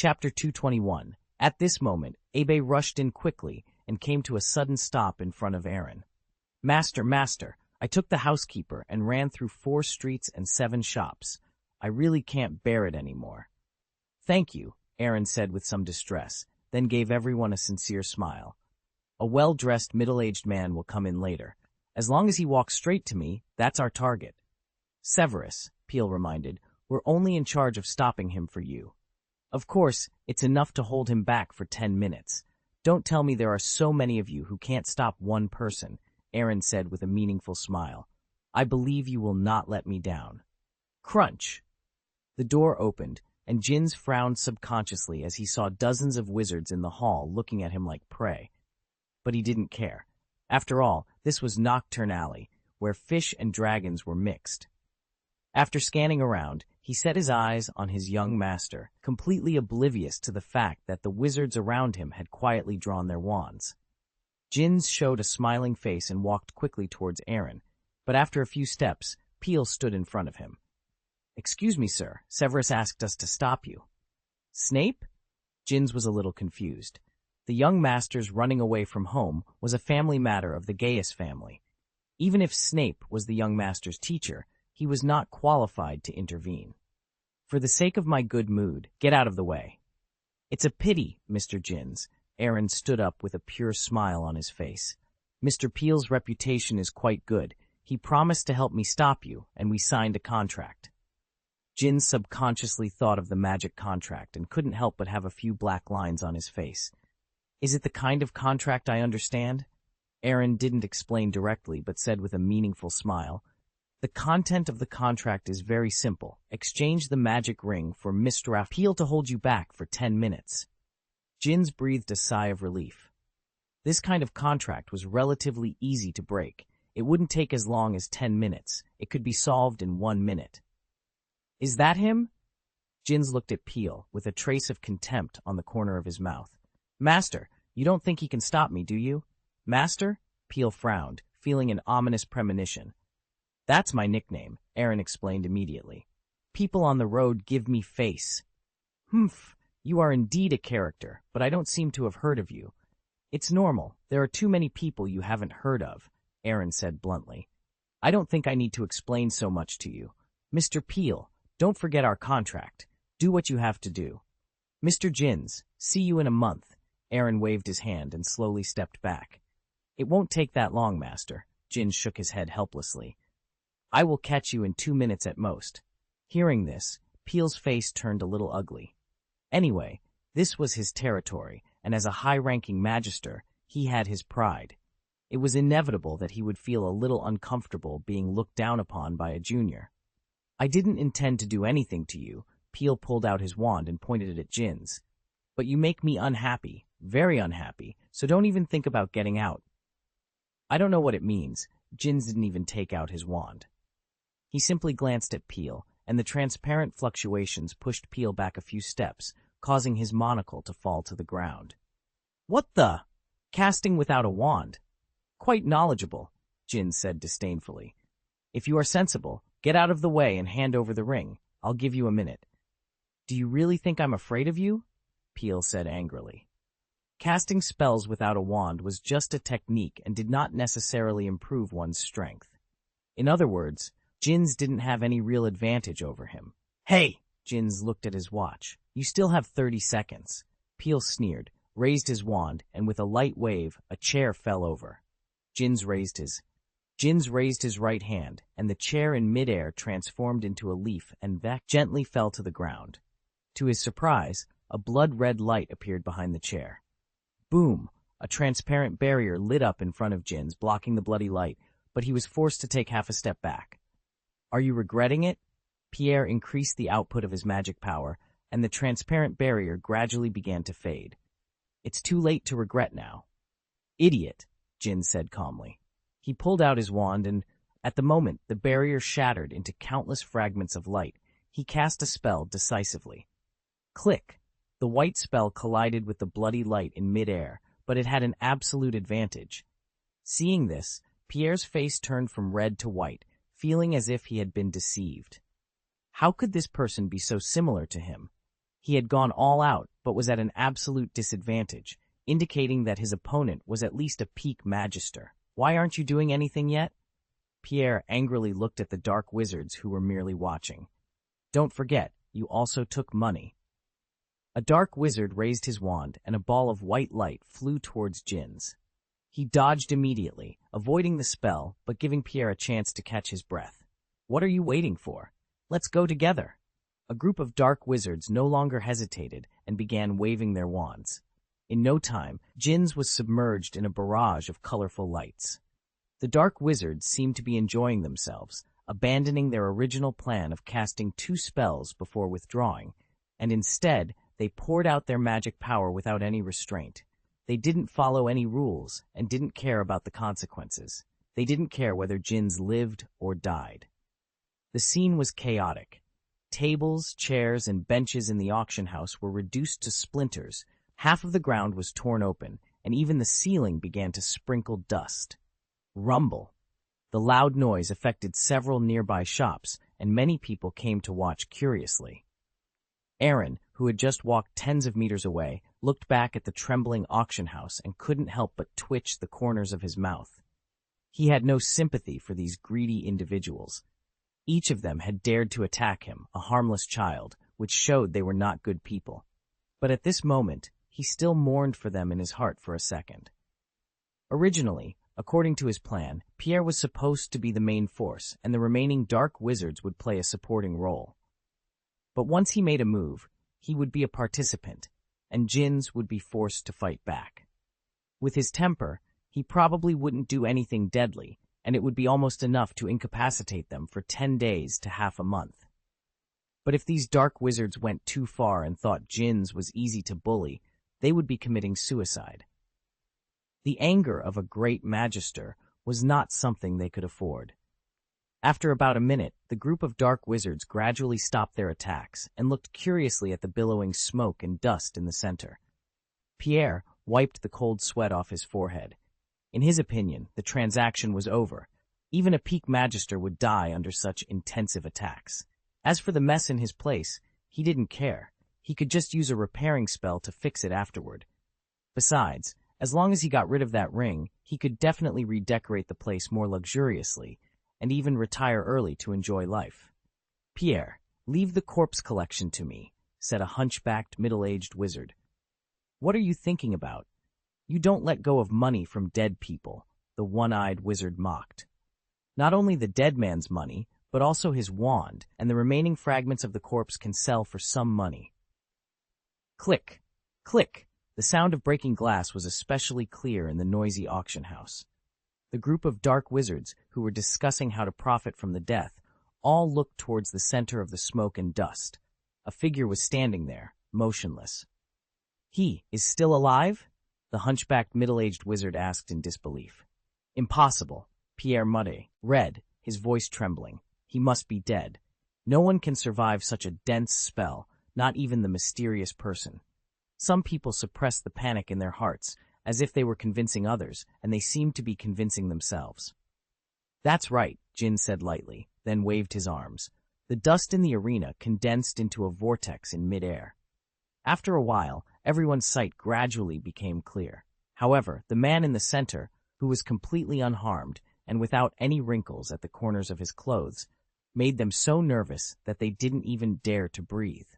Chapter 221. At this moment, Abe rushed in quickly and came to a sudden stop in front of Aaron. Master, I took the housekeeper and ran through 4 streets and 7 shops. I really can't bear it anymore. Thank you, Aaron said with some distress, then gave everyone a sincere smile. A well-dressed middle-aged man will come in later. As long as he walks straight to me, that's our target. Severus, Peel reminded, we're only in charge of stopping him for you. Of course, it's enough to hold him back for 10 minutes. Don't tell me there are so many of you who can't stop one person, Aaron said with a meaningful smile. I believe you will not let me down. Crunch! The door opened, and Jins frowned subconsciously as he saw dozens of wizards in the hall looking at him like prey. But he didn't care. After all, this was Nocturne Alley, where fish and dragons were mixed. After scanning around, he set his eyes on his young master, completely oblivious to the fact that the wizards around him had quietly drawn their wands. Jins showed a smiling face and walked quickly towards Aaron, but after a few steps, Peel stood in front of him. Excuse me, sir, Severus asked us to stop you. Snape? Jins was a little confused. The young master's running away from home was a family matter of the Gaius family. Even if Snape was the young master's teacher, he was not qualified to intervene. For the sake of my good mood, get out of the way. It's a pity, Mr. Jins. Aaron stood up with a pure smile on his face. Mr. Peel's reputation is quite good. He promised to help me stop you, and we signed a contract. Jins subconsciously thought of the magic contract and couldn't help but have a few black lines on his face. Is it the kind of contract I understand? Aaron didn't explain directly, but said with a meaningful smile, the content of the contract is very simple. Exchange the magic ring for Mr. Peel to hold you back for 10 minutes. Jins breathed a sigh of relief. This kind of contract was relatively easy to break. It wouldn't take as long as 10 minutes. It could be solved in 1 minute. Is that him? Jins looked at Peel with a trace of contempt on the corner of his mouth. Master, you don't think he can stop me, do you? Master? Peel frowned, feeling an ominous premonition. That's my nickname, Aaron explained immediately. People on the road give me face. Humph, you are indeed a character, but I don't seem to have heard of you. It's normal. There are too many people you haven't heard of, Aaron said bluntly. I don't think I need to explain so much to you. Mr. Peel, don't forget our contract. Do what you have to do. Mr. Jins, see you in a month. Aaron waved his hand and slowly stepped back. It won't take that long, Master. Jins shook his head helplessly. I will catch you in 2 minutes at most. Hearing this, Peel's face turned a little ugly. Anyway, this was his territory, and as a high-ranking magister, he had his pride. It was inevitable that he would feel a little uncomfortable being looked down upon by a junior. I didn't intend to do anything to you. Peel pulled out his wand and pointed it at Jins. But you make me unhappy, very unhappy, so don't even think about getting out. I don't know what it means. Jins didn't even take out his wand. He simply glanced at Peel, and the transparent fluctuations pushed Peel back a few steps, causing his monocle to fall to the ground. What the? Casting without a wand. Quite knowledgeable, Jins said disdainfully. If you are sensible, get out of the way and hand over the ring. I'll give you a minute. Do you really think I'm afraid of you? Peel said angrily. Casting spells without a wand was just a technique and did not necessarily improve one's strength. In other words, Jins didn't have any real advantage over him. Hey! Jins looked at his watch. You still have 30 seconds. Peel sneered, raised his wand, and with a light wave, a chair fell over. Jins raised his right hand, and the chair in midair transformed into a leaf and gently fell to the ground. To his surprise, a blood-red light appeared behind the chair. Boom! A transparent barrier lit up in front of Jins, blocking the bloody light, but he was forced to take half a step back. Are you regretting it? Pierre increased the output of his magic power, and the transparent barrier gradually began to fade. It's too late to regret now. Idiot, Jins said calmly. He pulled out his wand and, at the moment, the barrier shattered into countless fragments of light. He cast a spell decisively. Click! The white spell collided with the bloody light in midair, but it had an absolute advantage. Seeing this, Pierre's face turned from red to white, feeling as if he had been deceived. How could this person be so similar to him? He had gone all out, but was at an absolute disadvantage, indicating that his opponent was at least a peak magister. "Why aren't you doing anything yet?" Pierre angrily looked at the dark wizards who were merely watching. "Don't forget, you also took money." A dark wizard raised his wand, and a ball of white light flew towards Jin's. He dodged immediately, avoiding the spell, but giving Pierre a chance to catch his breath. "What are you waiting for? Let's go together." A group of dark wizards no longer hesitated and began waving their wands. In no time, Jin's was submerged in a barrage of colorful lights. The dark wizards seemed to be enjoying themselves, abandoning their original plan of casting 2 spells before withdrawing, and instead, they poured out their magic power without any restraint. They didn't follow any rules and didn't care about the consequences. They didn't care whether Jinns lived or died. The scene was chaotic. Tables, chairs, and benches in the auction house were reduced to splinters. Half of the ground was torn open, and even the ceiling began to sprinkle dust. Rumble. The loud noise affected several nearby shops, and many people came to watch curiously. Aaron, who had just walked tens of meters away, looked back at the trembling auction house and couldn't help but twitch the corners of his mouth. He had no sympathy for these greedy individuals. Each of them had dared to attack him, a harmless child, which showed they were not good people. But at this moment, he still mourned for them in his heart for a second. Originally, according to his plan, Pierre was supposed to be the main force, and the remaining dark wizards would play a supporting role. But once he made a move, he would be a participant, and Jinns would be forced to fight back. With his temper, he probably wouldn't do anything deadly, and it would be almost enough to incapacitate them for 10 days to half a month. But if these dark wizards went too far and thought Jinns was easy to bully, they would be committing suicide. The anger of a great magister was not something they could afford. After about a minute, the group of dark wizards gradually stopped their attacks and looked curiously at the billowing smoke and dust in the center. Pierre wiped the cold sweat off his forehead. In his opinion, the transaction was over. Even a peak magister would die under such intensive attacks. As for the mess in his place, he didn't care. He could just use a repairing spell to fix it afterward. Besides, as long as he got rid of that ring, he could definitely redecorate the place more luxuriously, and even retire early to enjoy life. "Pierre, leave the corpse collection to me," said a hunchbacked, middle-aged wizard. "What are you thinking about? You don't let go of money from dead people," the one-eyed wizard mocked. "Not only the dead man's money, but also his wand, and the remaining fragments of the corpse can sell for some money." Click, click. The sound of breaking glass was especially clear in the noisy auction house. The group of dark wizards, who were discussing how to profit from the death, all looked towards the center of the smoke and dust. A figure was standing there, motionless. "He is still alive?" the hunchbacked middle-aged wizard asked in disbelief. "Impossible," Pierre muttered, red, his voice trembling. "He must be dead. No one can survive such a dense spell, not even the mysterious person." Some people suppressed the panic in their hearts, as if they were convincing others, and they seemed to be convincing themselves. "That's right," Jin said lightly, then waved his arms. The dust in the arena condensed into a vortex in midair. After a while, everyone's sight gradually became clear. However, the man in the center, who was completely unharmed and without any wrinkles at the corners of his clothes, made them so nervous that they didn't even dare to breathe.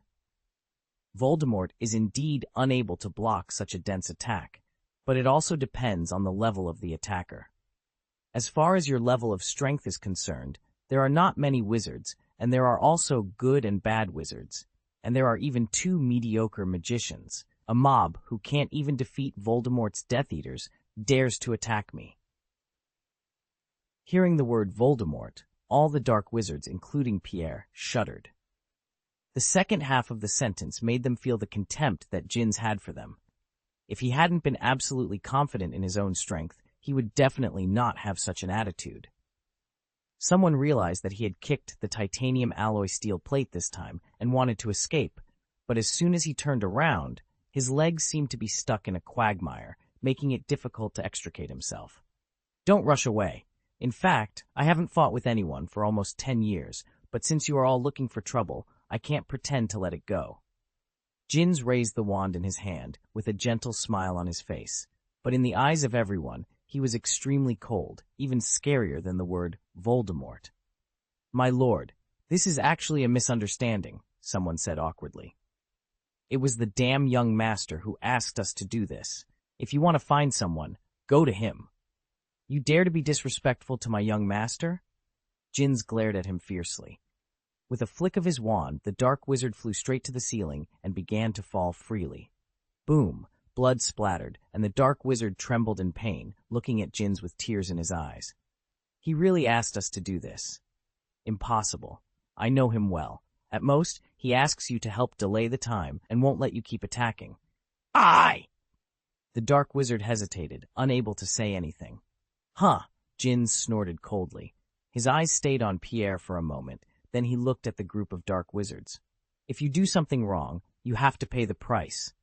Voldemort is indeed unable to block such a dense attack, but it also depends on the level of the attacker. As far as your level of strength is concerned, there are not many wizards, and there are also good and bad wizards, and there are even 2 mediocre magicians. A mob who can't even defeat Voldemort's Death Eaters dares to attack me. Hearing the word Voldemort, all the dark wizards, including Pierre, shuddered. The second half of the sentence made them feel the contempt that Jinns had for them. If he hadn't been absolutely confident in his own strength, he would definitely not have such an attitude. Someone realized that he had kicked the titanium alloy steel plate this time and wanted to escape, but as soon as he turned around, his legs seemed to be stuck in a quagmire, making it difficult to extricate himself. "Don't rush away. In fact, I haven't fought with anyone for almost 10 years, but since you are all looking for trouble, I can't pretend to let it go." Jins raised the wand in his hand, with a gentle smile on his face. But in the eyes of everyone, he was extremely cold, even scarier than the word Voldemort. "My lord, this is actually a misunderstanding," someone said awkwardly. "It was the damn young master who asked us to do this. If you want to find someone, go to him." "You dare to be disrespectful to my young master?" Jins glared at him fiercely. With a flick of his wand, the dark wizard flew straight to the ceiling and began to fall freely. Boom! Blood splattered, and the dark wizard trembled in pain, looking at Jins with tears in his eyes. "He really asked us to do this." "Impossible. I know him well. At most, he asks you to help delay the time and won't let you keep attacking." "Aye!" The dark wizard hesitated, unable to say anything. "Huh!" Jins snorted coldly. His eyes stayed on Pierre for a moment, then he looked at the group of dark wizards. "If you do something wrong, you have to pay the price.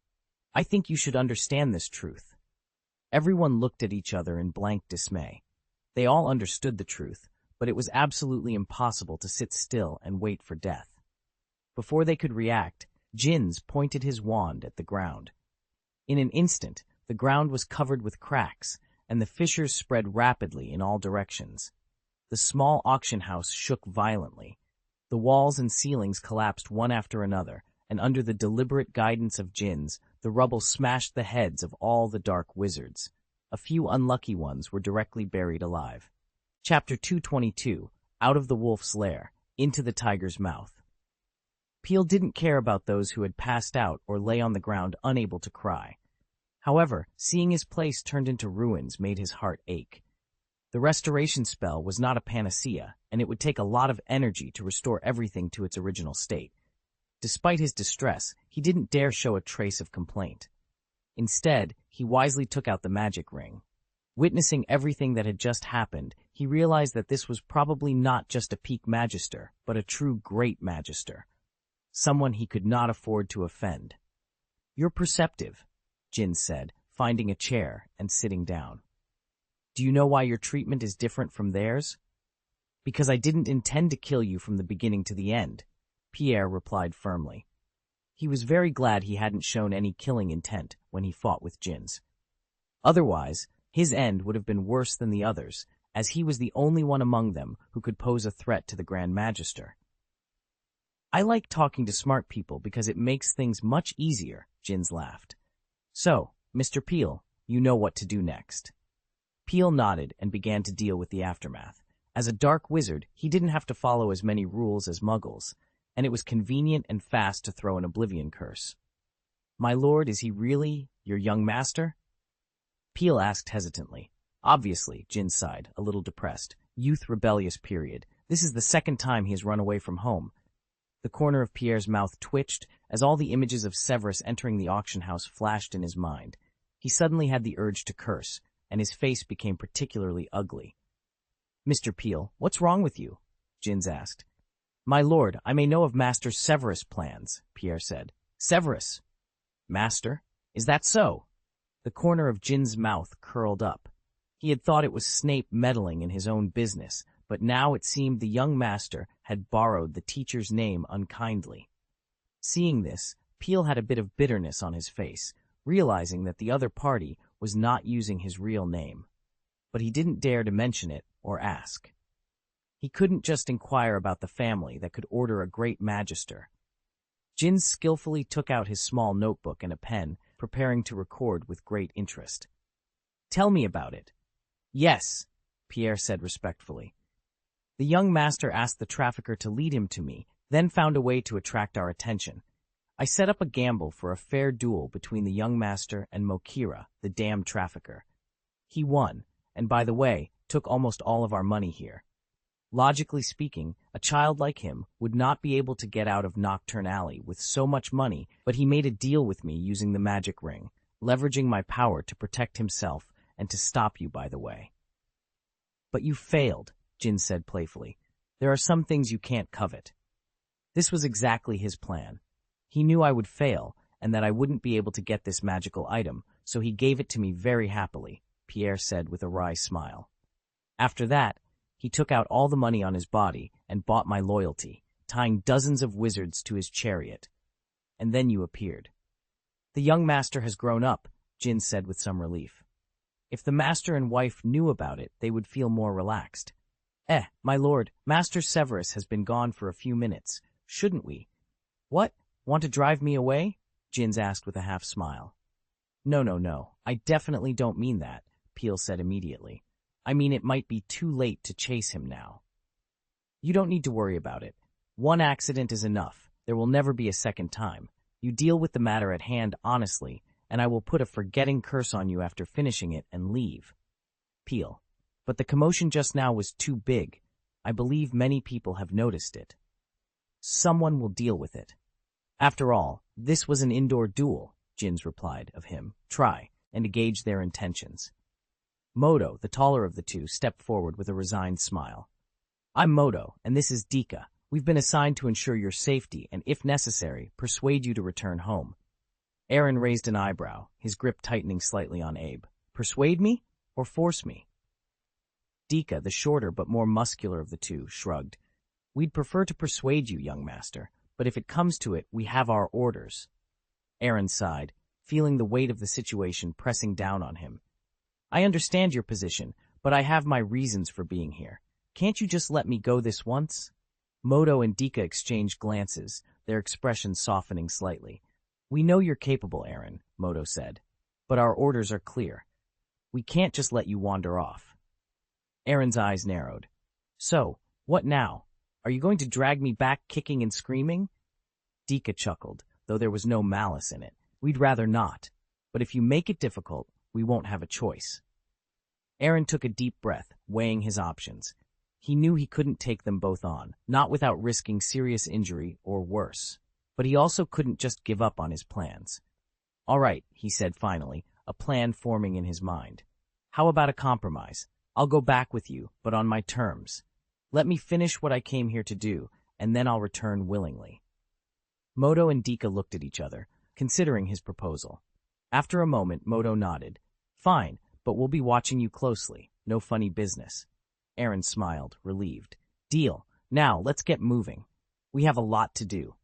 I think you should understand this truth." Everyone looked at each other in blank dismay. They all understood the truth, but it was absolutely impossible to sit still and wait for death. Before they could react, Jins pointed his wand at the ground. In an instant, the ground was covered with cracks, and the fissures spread rapidly in all directions. The small auction house shook violently. The walls and ceilings collapsed one after another, and under the deliberate guidance of Jins, the rubble smashed the heads of all the dark wizards. A few unlucky ones were directly buried alive. Chapter 222, Out of the Wolf's Lair, Into the Tiger's Mouth. Peel didn't care about those who had passed out or lay on the ground unable to cry. However, seeing his place turned into ruins made his heart ache. The restoration spell was not a panacea, and it would take a lot of energy to restore everything to its original state. Despite his distress, he didn't dare show a trace of complaint. Instead, he wisely took out the magic ring. Witnessing everything that had just happened, he realized that this was probably not just a peak magister, but a true great magister. Someone he could not afford to offend. "You're perceptive," Jin said, finding a chair and sitting down. "Do you know why your treatment is different from theirs?" "Because I didn't intend to kill you from the beginning to the end," Pierre replied firmly. He was very glad he hadn't shown any killing intent when he fought with Jins. Otherwise, his end would have been worse than the others, as he was the only one among them who could pose a threat to the Grand Magister. "I like talking to smart people because it makes things much easier," Jins laughed. "So, Mr. Peel, you know what to do next." Peel nodded and began to deal with the aftermath. As a dark wizard, he didn't have to follow as many rules as muggles, and it was convenient and fast to throw an oblivion curse. "My lord, is he really your young master?" Peel asked hesitantly. "Obviously," Jin sighed, a little depressed. "Youth rebellious period. This is the second time he has run away from home." The corner of Pierre's mouth twitched as all the images of Severus entering the auction house flashed in his mind. He suddenly had the urge to curse, and his face became particularly ugly. "Mr. Peel, what's wrong with you?" Jins asked. "My lord, I may know of Master Severus' plans," Pierre said. "Severus? Master? Is that so?" The corner of Jin's mouth curled up. He had thought it was Snape meddling in his own business, but now it seemed the young master had borrowed the teacher's name unkindly. Seeing this, Peel had a bit of bitterness on his face, realizing that the other party was not using his real name. But he didn't dare to mention it or ask. He couldn't just inquire about the family that could order a great magister. Jin skillfully took out his small notebook and a pen, preparing to record with great interest. "Tell me about it." "Yes," Pierre said respectfully. "The young master asked the trafficker to lead him to me, then found a way to attract our attention. I set up a gamble for a fair duel between the young master and Mokira, the damned trafficker. He won, and by the way, took almost all of our money here. Logically speaking, a child like him would not be able to get out of Nocturne Alley with so much money, but he made a deal with me using the magic ring, leveraging my power to protect himself and to stop you, by the way." "But you failed," Jin said playfully. "There are some things you can't covet." This was exactly his plan. He knew I would fail, and that I wouldn't be able to get this magical item, so he gave it to me very happily, Pierre said with a wry smile. After that, he took out all the money on his body and bought my loyalty, tying dozens of wizards to his chariot. And then you appeared. The young master has grown up, Jin said with some relief. If the master and wife knew about it, they would feel more relaxed. My lord, Master Severus has been gone for a few minutes. Shouldn't we? What? Want to drive me away? Jins asked with a half-smile. No. I definitely don't mean that, Peel said immediately. I mean it might be too late to chase him now. You don't need to worry about it. One accident is enough. There will never be a second time. You deal with the matter at hand honestly, and I will put a forgetting curse on you after finishing it and leave. Peel. But the commotion just now was too big. I believe many people have noticed it. Someone will deal with it. After all, this was an indoor duel, Jins replied of him. Try, and to gauge their intentions. Modo, the taller of the two, stepped forward with a resigned smile. I'm Modo, and this is Dika. We've been assigned to ensure your safety and, if necessary, persuade you to return home. Aaron raised an eyebrow, his grip tightening slightly on Abe. Persuade me or force me? Dika, the shorter but more muscular of the two, shrugged. We'd prefer to persuade you, young master, but if it comes to it, we have our orders. Aaron sighed, feeling the weight of the situation pressing down on him. I understand your position, but I have my reasons for being here. Can't you just let me go this once? Modo and Dika exchanged glances, their expressions softening slightly. We know you're capable, Aaron, Modo said, but our orders are clear. We can't just let you wander off. Aaron's eyes narrowed. So, what now? Are you going to drag me back kicking and screaming? Dika chuckled, though there was no malice in it. We'd rather not, but if you make it difficult, we won't have a choice. Aaron took a deep breath, weighing his options. He knew he couldn't take them both on, not without risking serious injury or worse. But he also couldn't just give up on his plans. All right, he said finally, a plan forming in his mind. How about a compromise? I'll go back with you, but on my terms. Let me finish what I came here to do, and then I'll return willingly. Modo and Dika looked at each other, considering his proposal. After a moment, Modo nodded. Fine, but we'll be watching you closely. No funny business. Aaron smiled, relieved. Deal. Now, let's get moving. We have a lot to do.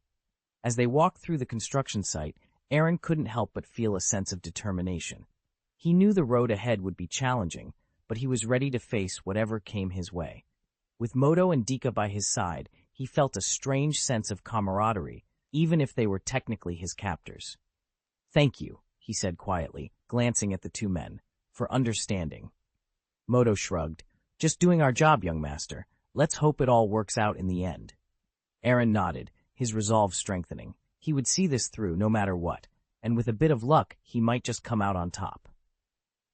As they walked through the construction site, Aaron couldn't help but feel a sense of determination. He knew the road ahead would be challenging, but he was ready to face whatever came his way. With Modo and Dika by his side, he felt a strange sense of camaraderie, even if they were technically his captors. Thank you, he said quietly, glancing at the two men, for understanding. Modo shrugged. Just doing our job, young master. Let's hope it all works out in the end. Aaron nodded, his resolve strengthening. He would see this through no matter what, and with a bit of luck, he might just come out on top.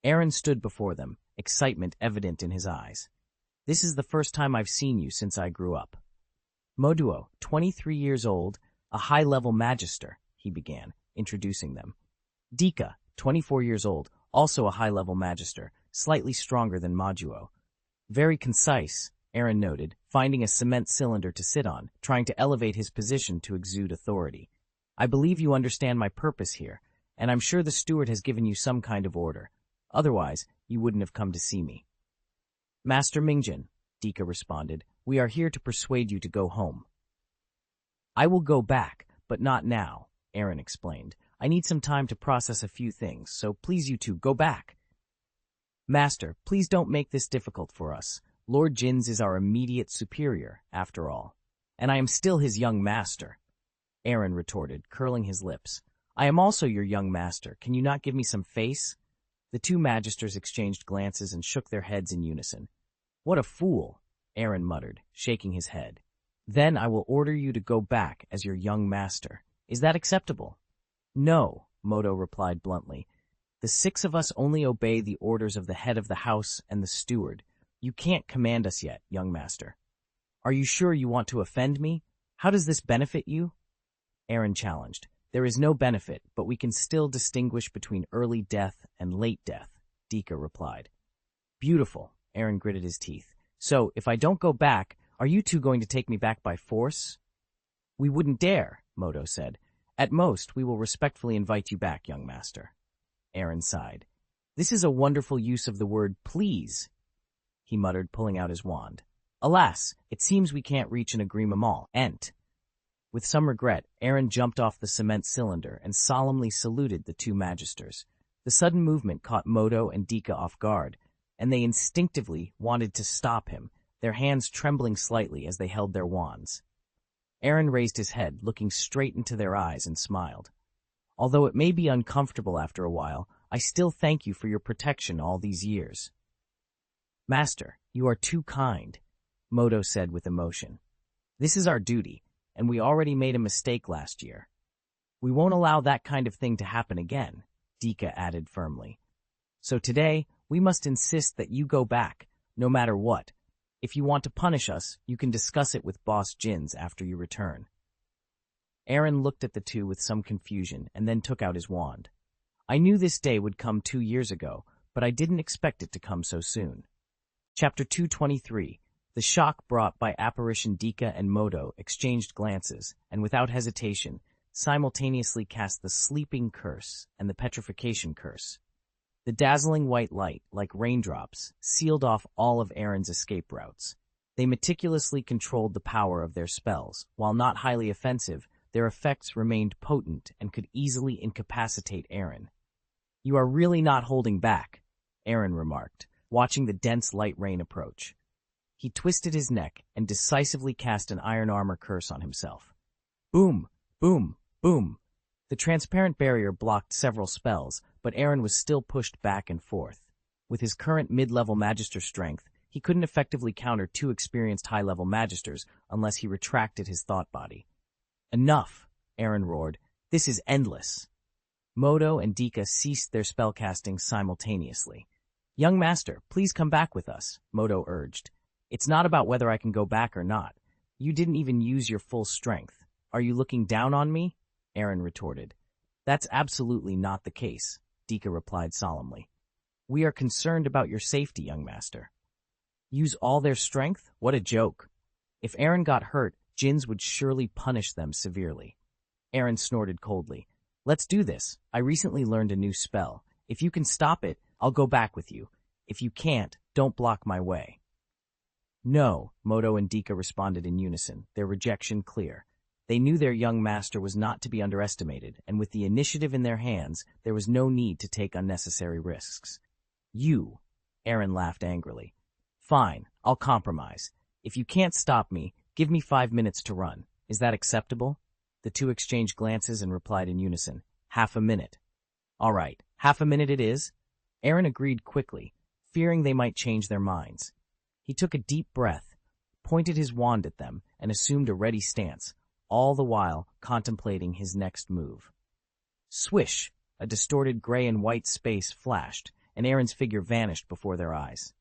Aaron stood before them, excitement evident in his eyes. This is the first time I've seen you since I grew up. Moduo, 23 years old, a high-level magister, he began, introducing them. Dika, 24 years old, also a high-level magister, slightly stronger than Moduo. Very concise, Aaron noted, finding a cement cylinder to sit on, trying to elevate his position to exude authority. I believe you understand my purpose here, and I'm sure the steward has given you some kind of order. Otherwise, you wouldn't have come to see me. Master Mingjin, Dika responded, we are here to persuade you to go home. I will go back, but not now, Aaron explained. I need some time to process a few things, so please you two, go back. Master, please don't make this difficult for us. Lord Jins is our immediate superior, after all. And I am still his young master. Aaron retorted, curling his lips. I am also your young master. Can you not give me some face? The two magisters exchanged glances and shook their heads in unison. What a fool, Aaron muttered, shaking his head. Then I will order you to go back as your young master. Is that acceptable? No, Modo replied bluntly. The six of us only obey the orders of the head of the house and the steward. You can't command us yet, young master. Are you sure you want to offend me? How does this benefit you? Aaron challenged. There is no benefit, but we can still distinguish between early death and late death, Dika replied. Beautiful, Aaron gritted his teeth. So, if I don't go back, are you two going to take me back by force? We wouldn't dare, Modo said. At most, we will respectfully invite you back, young master. Aaron sighed. This is a wonderful use of the word please, he muttered, pulling out his wand. Alas, it seems we can't reach an agreement. With some regret, Aaron jumped off the cement cylinder and solemnly saluted the two magisters. The sudden movement caught Modo and Dika off guard, and they instinctively wanted to stop him, their hands trembling slightly as they held their wands. Aaron raised his head, looking straight into their eyes, and smiled. Although it may be uncomfortable after a while, I still thank you for your protection all these years. Master, you are too kind, Modo said with emotion. This is our duty, and we already made a mistake last year. We won't allow that kind of thing to happen again, Dika added firmly. So today, we must insist that you go back, no matter what. If you want to punish us, you can discuss it with Boss Jins after you return. Aaron looked at the two with some confusion and then took out his wand. I knew this day would come 2 years ago, but I didn't expect it to come so soon. Chapter 223. The shock brought by apparition Dika and Modo exchanged glances, and without hesitation, simultaneously cast the sleeping curse and the petrification curse. The dazzling white light, like raindrops, sealed off all of Aaron's escape routes. They meticulously controlled the power of their spells. While not highly offensive, their effects remained potent and could easily incapacitate Aaron. You are really not holding back, Aaron remarked, watching the dense light rain approach. He twisted his neck and decisively cast an iron armor curse on himself. Boom, boom, boom. The transparent barrier blocked several spells, but Aaron was still pushed back and forth. With his current mid-level magister strength, he couldn't effectively counter 2 experienced high-level magisters unless he retracted his thought body. Enough, Aaron roared. This is endless. Modo and Dika ceased their spellcasting simultaneously. Young master, please come back with us, Modo urged. It's not about whether I can go back or not. You didn't even use your full strength. Are you looking down on me? Aaron retorted. That's absolutely not the case, Dika replied solemnly. We are concerned about your safety, young master. Use all their strength? What a joke. If Aaron got hurt, Jins would surely punish them severely. Aaron snorted coldly. Let's do this. I recently learned a new spell. If you can stop it, I'll go back with you. If you can't, don't block my way. No, Modo and Dika responded in unison, their rejection clear. They knew their young master was not to be underestimated, and with the initiative in their hands, there was no need to take unnecessary risks. You, Aaron laughed angrily. Fine, I'll compromise. If you can't stop me, give me 5 minutes to run. Is that acceptable? The two exchanged glances and replied in unison, half a minute. All right, half a minute it is. Aaron agreed quickly, fearing they might change their minds. He took a deep breath, pointed his wand at them, and assumed a ready stance, all the while contemplating his next move. Swish! A distorted gray and white space flashed, and Aaron's figure vanished before their eyes.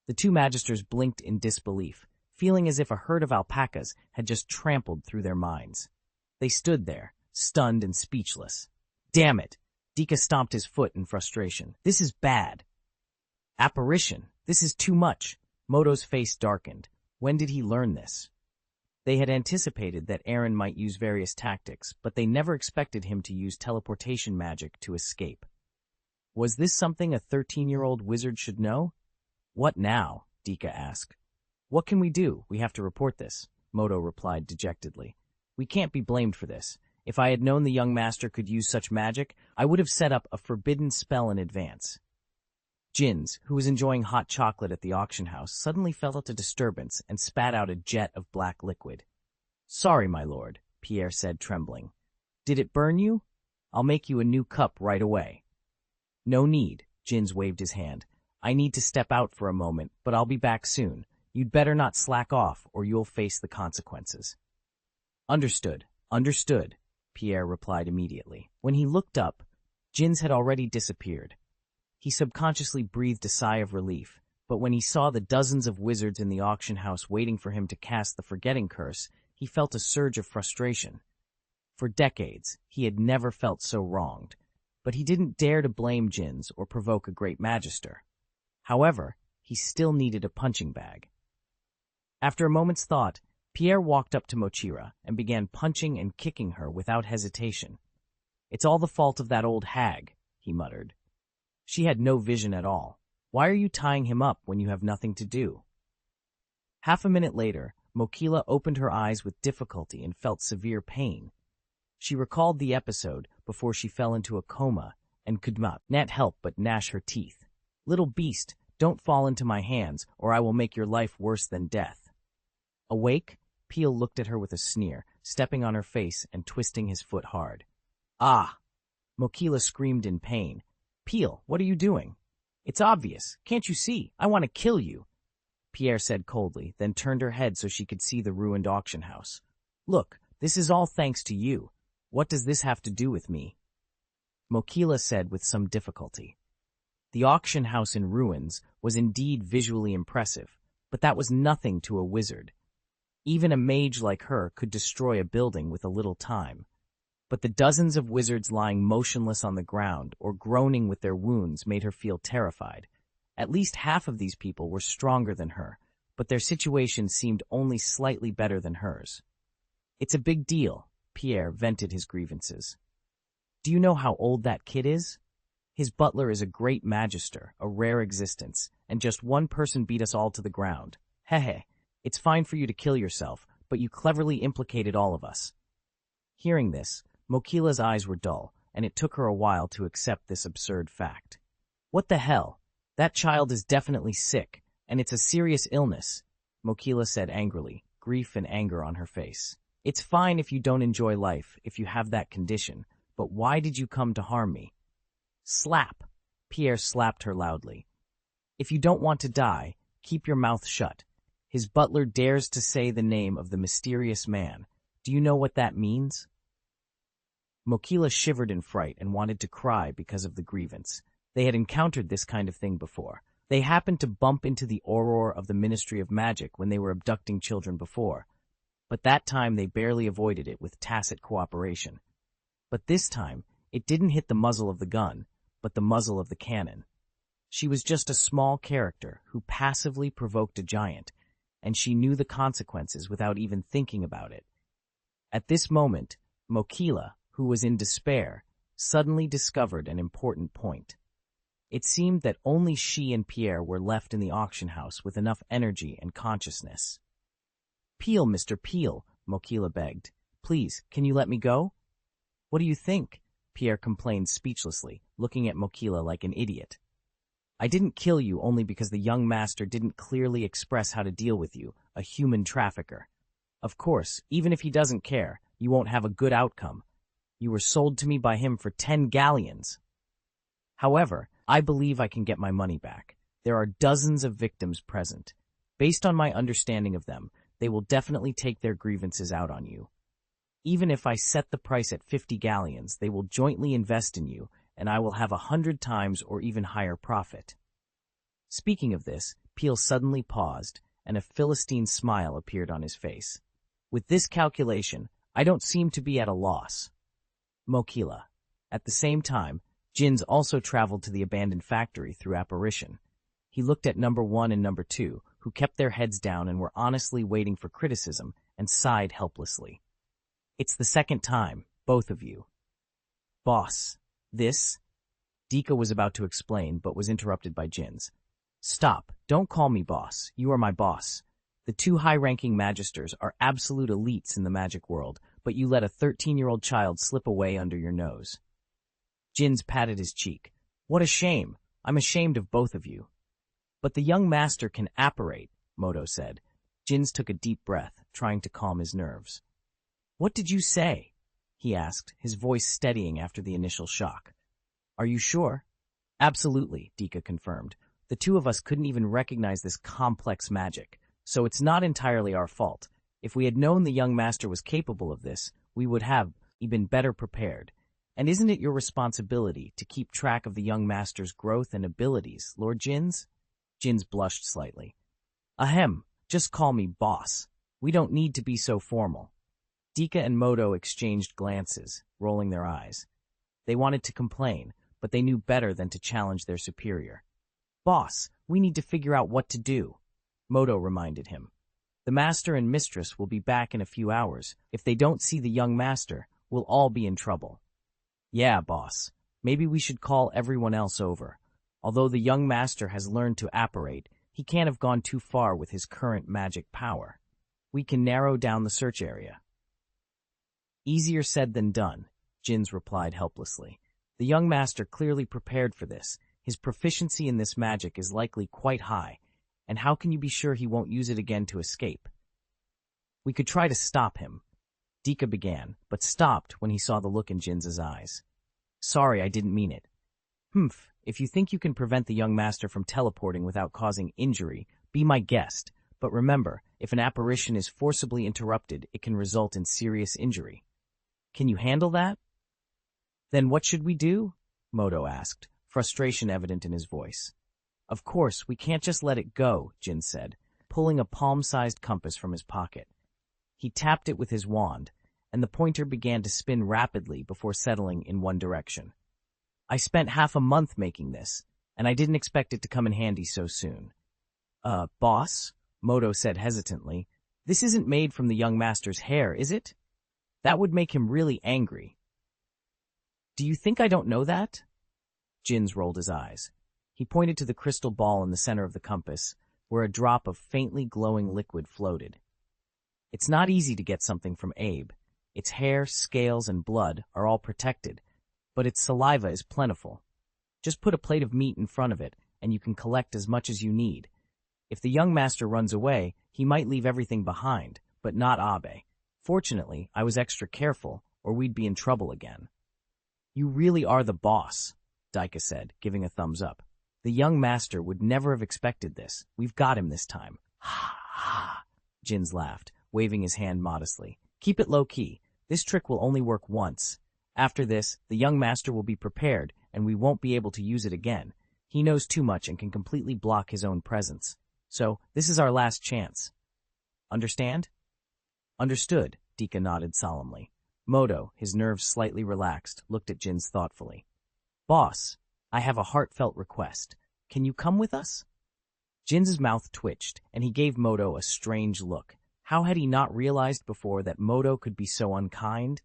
The two magisters blinked in disbelief, feeling as if a herd of alpacas had just trampled through their minds. They stood there, stunned and speechless. Damn it! Dika stomped his foot in frustration. This is bad. Apparition! This is too much! Modo's face darkened. When did he learn this? They had anticipated that Aaron might use various tactics, but they never expected him to use teleportation magic to escape. Was this something a 13-year-old wizard should know? What now? Dika asked. What can we do? We have to report this, Modo replied dejectedly. We can't be blamed for this. If I had known the young master could use such magic, I would have set up a forbidden spell in advance. Jins, who was enjoying hot chocolate at the auction house, suddenly felt a disturbance and spat out a jet of black liquid. Sorry, my lord, Pierre said, trembling. Did it burn you? I'll make you a new cup right away. No need, Jins waved his hand. I need to step out for a moment, but I'll be back soon. You'd better not slack off, or you'll face the consequences. Understood, understood, Pierre replied immediately. When he looked up, Jins had already disappeared. He subconsciously breathed a sigh of relief, but when he saw the dozens of wizards in the auction house waiting for him to cast the forgetting curse, he felt a surge of frustration. For decades, he had never felt so wronged, but he didn't dare to blame Jins or provoke a great magister. However, he still needed a punching bag. After a moment's thought, Pierre walked up to Mochira and began punching and kicking her without hesitation. It's all the fault of that old hag, he muttered. She had no vision at all. Why are you tying him up when you have nothing to do? Half a minute later, Mokila opened her eyes with difficulty and felt severe pain. She recalled the episode before she fell into a coma and could not help but gnash her teeth. "Little beast, don't fall into my hands, or I will make your life worse than death." Awake, Peel looked at her with a sneer, stepping on her face and twisting his foot hard. "Ah!" Mokila screamed in pain. "Peel, what are you doing? It's obvious. Can't you see? I want to kill you," Pierre said coldly, then turned her head so she could see the ruined auction house. "Look, this is all thanks to you. What does this have to do with me?" Mokila said with some difficulty. The auction house in ruins was indeed visually impressive, but that was nothing to a wizard. Even a mage like her could destroy a building with a little time. But the dozens of wizards lying motionless on the ground or groaning with their wounds made her feel terrified. At least half of these people were stronger than her, but their situation seemed only slightly better than hers. "It's a big deal," Pierre vented his grievances. "Do you know how old that kid is? His butler is a great magister, a rare existence, and just one person beat us all to the ground. Hehe, it's fine for you to kill yourself, but you cleverly implicated all of us." Hearing this, Mokila's eyes were dull, and it took her a while to accept this absurd fact. "What the hell? That child is definitely sick, and it's a serious illness," Mokila said angrily, grief and anger on her face. "It's fine if you don't enjoy life, if you have that condition, but why did you come to harm me?" "Slap!" Pierre slapped her loudly. "If you don't want to die, keep your mouth shut. His butler dares to say the name of the mysterious man. Do you know what that means?" Mokila shivered in fright and wanted to cry because of the grievance. They had encountered this kind of thing before. They happened to bump into the Auror of the Ministry of Magic when they were abducting children before, but that time they barely avoided it with tacit cooperation. But this time, it didn't hit the muzzle of the gun, but the muzzle of the cannon. She was just a small character who passively provoked a giant, and she knew the consequences without even thinking about it. At this moment, Mokila, who was in despair, suddenly discovered an important point. It seemed that only she and Pierre were left in the auction house with enough energy and consciousness. "Peel, Mr. Peel," Mokila begged. "Please, can you let me go?" "What do you think?" Pierre complained speechlessly, looking at Mokila like an idiot. "I didn't kill you only because the young master didn't clearly express how to deal with you, a human trafficker. Of course, even if he doesn't care, you won't have a good outcome. You were sold to me by him for 10 galleons. However, I believe I can get my money back. There are dozens of victims present. Based on my understanding of them, they will definitely take their grievances out on you. Even if I set the price at 50 galleons, they will jointly invest in you, and I will have 100 times or even higher profit." Speaking of this, Peel suddenly paused, and a Philistine smile appeared on his face. "With this calculation, I don't seem to be at a loss." Mokila. At the same time, Jins also traveled to the abandoned factory through apparition. He looked at number 1 and number 2, who kept their heads down and were honestly waiting for criticism, and sighed helplessly. "It's the second time, both of you." "Boss, this—" Dika was about to explain, but was interrupted by Jins. "Stop, don't call me boss, you are my boss. The 2 high-ranking magisters are absolute elites in the magic world, but you let a 13-year-old child slip away under your nose." Jins patted his cheek. "What a shame. I'm ashamed of both of you." "But the young master can apparate," Moto said. Jins took a deep breath, trying to calm his nerves. "What did you say?" he asked, his voice steadying after the initial shock. "Are you sure?" "Absolutely," Dika confirmed. "The 2 of us couldn't even recognize this complex magic, so it's not entirely our fault. If we had known the young master was capable of this, we would have been better prepared. And isn't it your responsibility to keep track of the young master's growth and abilities, Lord Jins?" Jins blushed slightly. "Ahem, just call me boss. We don't need to be so formal." Dika and Moto exchanged glances, rolling their eyes. They wanted to complain, but they knew better than to challenge their superior. "Boss, we need to figure out what to do," Moto reminded him. "The master and mistress will be back in a few hours. If they don't see the young master, we'll all be in trouble." "Yeah, boss. Maybe we should call everyone else over. Although the young master has learned to apparate, he can't have gone too far with his current magic power." We can narrow down the search area. Easier said than done, Jins replied helplessly. The young master clearly prepared for this. His proficiency in this magic is likely quite high, and how can you be sure he won't use it again to escape? We could try to stop him, Dika began, but stopped when he saw the look in Jins's eyes. Sorry, I didn't mean it. If you think you can prevent the young master from teleporting without causing injury, be my guest. But remember, if an apparition is forcibly interrupted, it can result in serious injury. Can you handle that? Then what should we do? Modo asked, frustration evident in his voice. Of course, we can't just let it go, Jin said, pulling a palm-sized compass from his pocket. He tapped it with his wand, and the pointer began to spin rapidly before settling in one direction. I spent half a month making this, and I didn't expect it to come in handy so soon. Boss? Modo said hesitantly. This isn't made from the young master's hair, is it? That would make him really angry. Do you think I don't know that? Jins rolled his eyes. He pointed to the crystal ball in the center of the compass, where a drop of faintly glowing liquid floated. It's not easy to get something from Abe. Its hair, scales, and blood are all protected, but its saliva is plentiful. Just put a plate of meat in front of it, and you can collect as much as you need. If the young master runs away, he might leave everything behind, but not Abe. Fortunately, I was extra careful, or we'd be in trouble again. You really are the boss, Dika said, giving a thumbs up. The young master would never have expected this. We've got him this time. Ha ha, Jins laughed, waving his hand modestly. Keep it low-key. This trick will only work once. After this, the young master will be prepared, and we won't be able to use it again. He knows too much and can completely block his own presence. So, this is our last chance. Understand? Understood, Dika nodded solemnly. Modo, his nerves slightly relaxed, looked at Jins thoughtfully. Boss, I have a heartfelt request. Can you come with us? Jins's mouth twitched, and he gave Modo a strange look. How had he not realized before that Modo could be so unkind?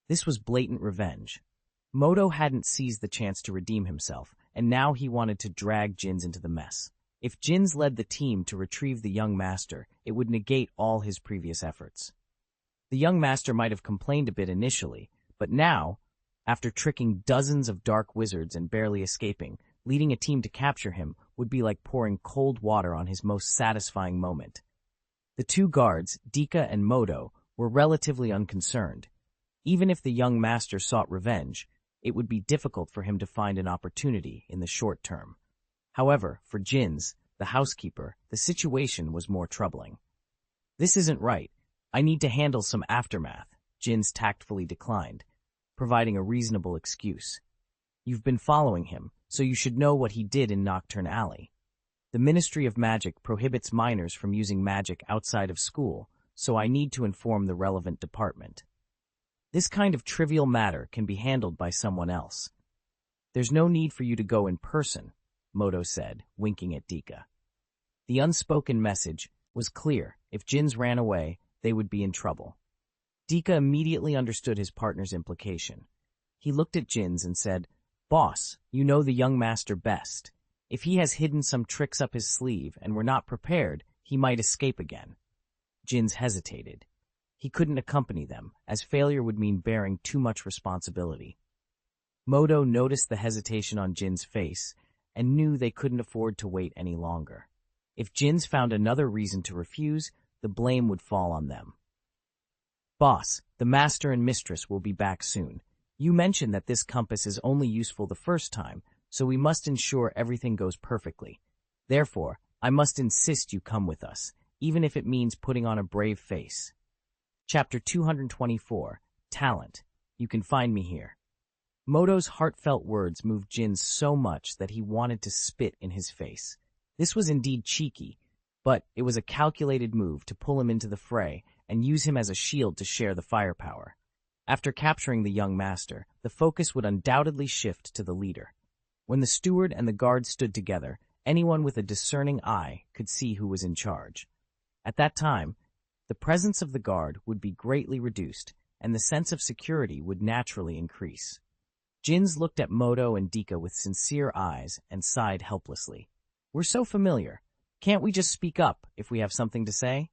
This was blatant revenge. Modo hadn't seized the chance to redeem himself, and now he wanted to drag Jins into the mess. If Jins led the team to retrieve the young master, it would negate all his previous efforts. The young master might have complained a bit initially, but now, after tricking dozens of dark wizards and barely escaping, leading a team to capture him would be like pouring cold water on his most satisfying moment. The two guards, Dika and Modo, were relatively unconcerned. Even if the young master sought revenge, it would be difficult for him to find an opportunity in the short term. However, for Jins, the housekeeper, the situation was more troubling. This isn't right. I need to handle some aftermath, Jins tactfully declined, providing a reasonable excuse. You've been following him, so you should know what he did in Nocturne Alley. The Ministry of Magic prohibits minors from using magic outside of school, so I need to inform the relevant department. This kind of trivial matter can be handled by someone else. There's no need for you to go in person, Modo said, winking at Dika. The unspoken message was clear. If Jins ran away, they would be in trouble. Dika immediately understood his partner's implication. He looked at Jins and said, Boss, you know the young master best. If he has hidden some tricks up his sleeve and we're not prepared, he might escape again. Jins hesitated. He couldn't accompany them, as failure would mean bearing too much responsibility. Modo noticed the hesitation on Jin's face and knew they couldn't afford to wait any longer. If Jins found another reason to refuse, the blame would fall on them. Boss, the master and mistress will be back soon. You mentioned that this compass is only useful the first time, so we must ensure everything goes perfectly. Therefore, I must insist you come with us, even if it means putting on a brave face. Chapter 224, Talent. You can find me here. Modo's heartfelt words moved Jin so much that he wanted to spit in his face. This was indeed cheeky, but it was a calculated move to pull him into the fray and use him as a shield to share the firepower. After capturing the young master, the focus would undoubtedly shift to the leader. When the steward and the guard stood together, anyone with a discerning eye could see who was in charge. At that time, the presence of the guard would be greatly reduced, and the sense of security would naturally increase. Jins looked at Modo and Dika with sincere eyes and sighed helplessly. We're so familiar. Can't we just speak up if we have something to say?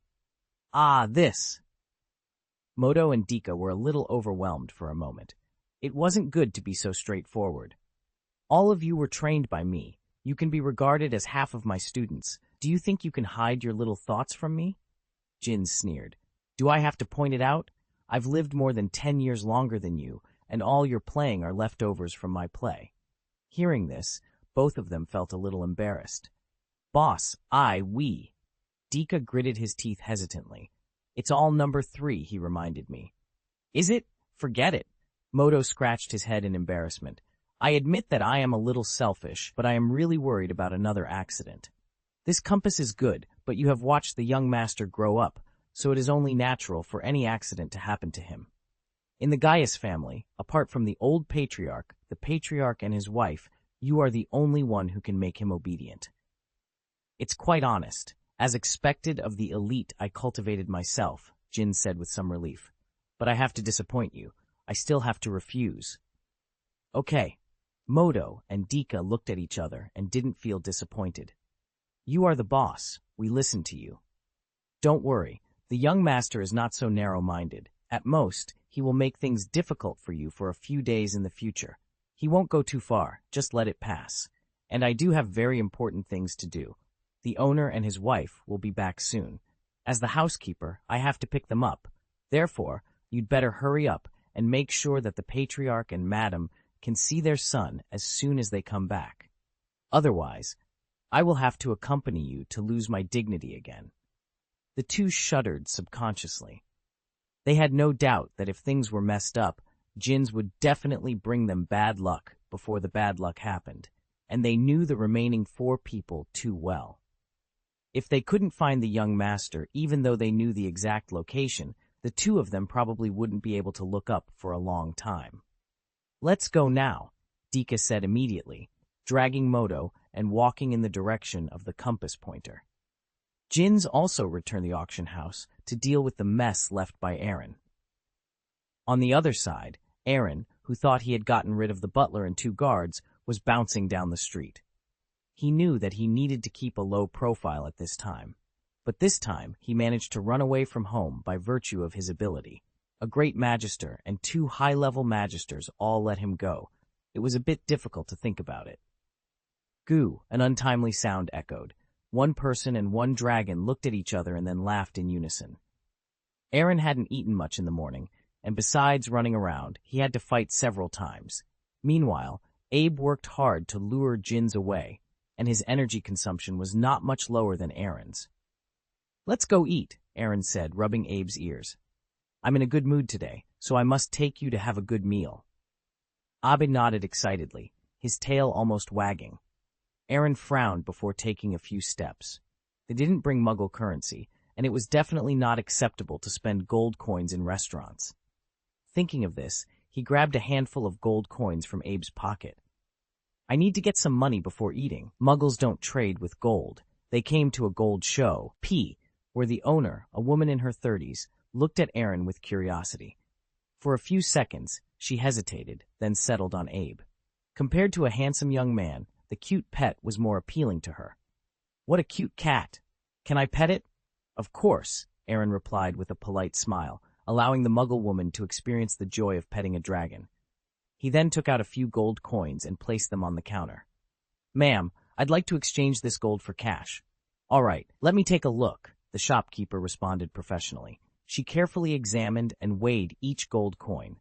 Ah, this! Modo and Dika were a little overwhelmed for a moment. It wasn't good to be so straightforward. All of you were trained by me. You can be regarded as half of my students. Do you think you can hide your little thoughts from me? Jin sneered. Do I have to point it out? I've lived more than 10 years longer than you, and all you're playing are leftovers from my play. Hearing this, both of them felt a little embarrassed. Boss, we. Dika gritted his teeth hesitantly. It's all number 3, he reminded me. Is it? Forget it. Modo scratched his head in embarrassment. I admit that I am a little selfish, but I am really worried about another accident. This compass is good, but you have watched the young master grow up, so it is only natural for any accident to happen to him. In the Gaius family, apart from the old patriarch, the patriarch and his wife, you are the only one who can make him obedient. It's quite honest. As expected of the elite I cultivated myself, Jin said with some relief. But I have to disappoint you. I still have to refuse. Okay. Modo and Dika looked at each other and didn't feel disappointed. You are the boss. We listen to you. Don't worry. The young master is not so narrow-minded. At most, he will make things difficult for you for a few days in the future. He won't go too far. Just let it pass. And I do have very important things to do. The owner and his wife will be back soon. As the housekeeper, I have to pick them up. Therefore, you'd better hurry up and make sure that the patriarch and madam can see their son as soon as they come back. Otherwise, I will have to accompany you to lose my dignity again. The two shuddered subconsciously. They had no doubt that if things were messed up, Jin's would definitely bring them bad luck before the bad luck happened, and they knew the remaining 4 people too well. If they couldn't find the young master, even though they knew the exact location, the 2 of them probably wouldn't be able to look up for a long time. Let's go now, Dika said immediately, dragging Modo and walking in the direction of the compass pointer. Jin's also returned the auction house to deal with the mess left by Aaron. On the other side, Aaron, who thought he had gotten rid of the butler and 2 guards, was bouncing down the street. He knew that he needed to keep a low profile at this time, but this time he managed to run away from home by virtue of his ability. A great magister and 2 high-level magisters all let him go. It was a bit difficult to think about it. Goo, an untimely sound echoed. 1 person and 1 dragon looked at each other and then laughed in unison. Aaron hadn't eaten much in the morning, and besides running around, he had to fight several times. Meanwhile, Abe worked hard to lure Jin's away, and his energy consumption was not much lower than Aaron's. Let's go eat, Aaron said, rubbing Abe's ears. I'm in a good mood today, so I must take you to have a good meal. Abe nodded excitedly, his tail almost wagging. Aaron frowned before taking a few steps. They didn't bring Muggle currency, and it was definitely not acceptable to spend gold coins in restaurants. Thinking of this, he grabbed a handful of gold coins from Abe's pocket. I need to get some money before eating. Muggles don't trade with gold. They came to a gold show, where the owner, a woman in her 30s, looked at Aaron with curiosity. For a few seconds, she hesitated, then settled on Abe. Compared to a handsome young man, the cute pet was more appealing to her. What a cute cat! Can I pet it? Of course, Aaron replied with a polite smile, allowing the Muggle woman to experience the joy of petting a dragon. He then took out a few gold coins and placed them on the counter. Ma'am, I'd like to exchange this gold for cash. All right, let me take a look, the shopkeeper responded professionally. She carefully examined and weighed each gold coin.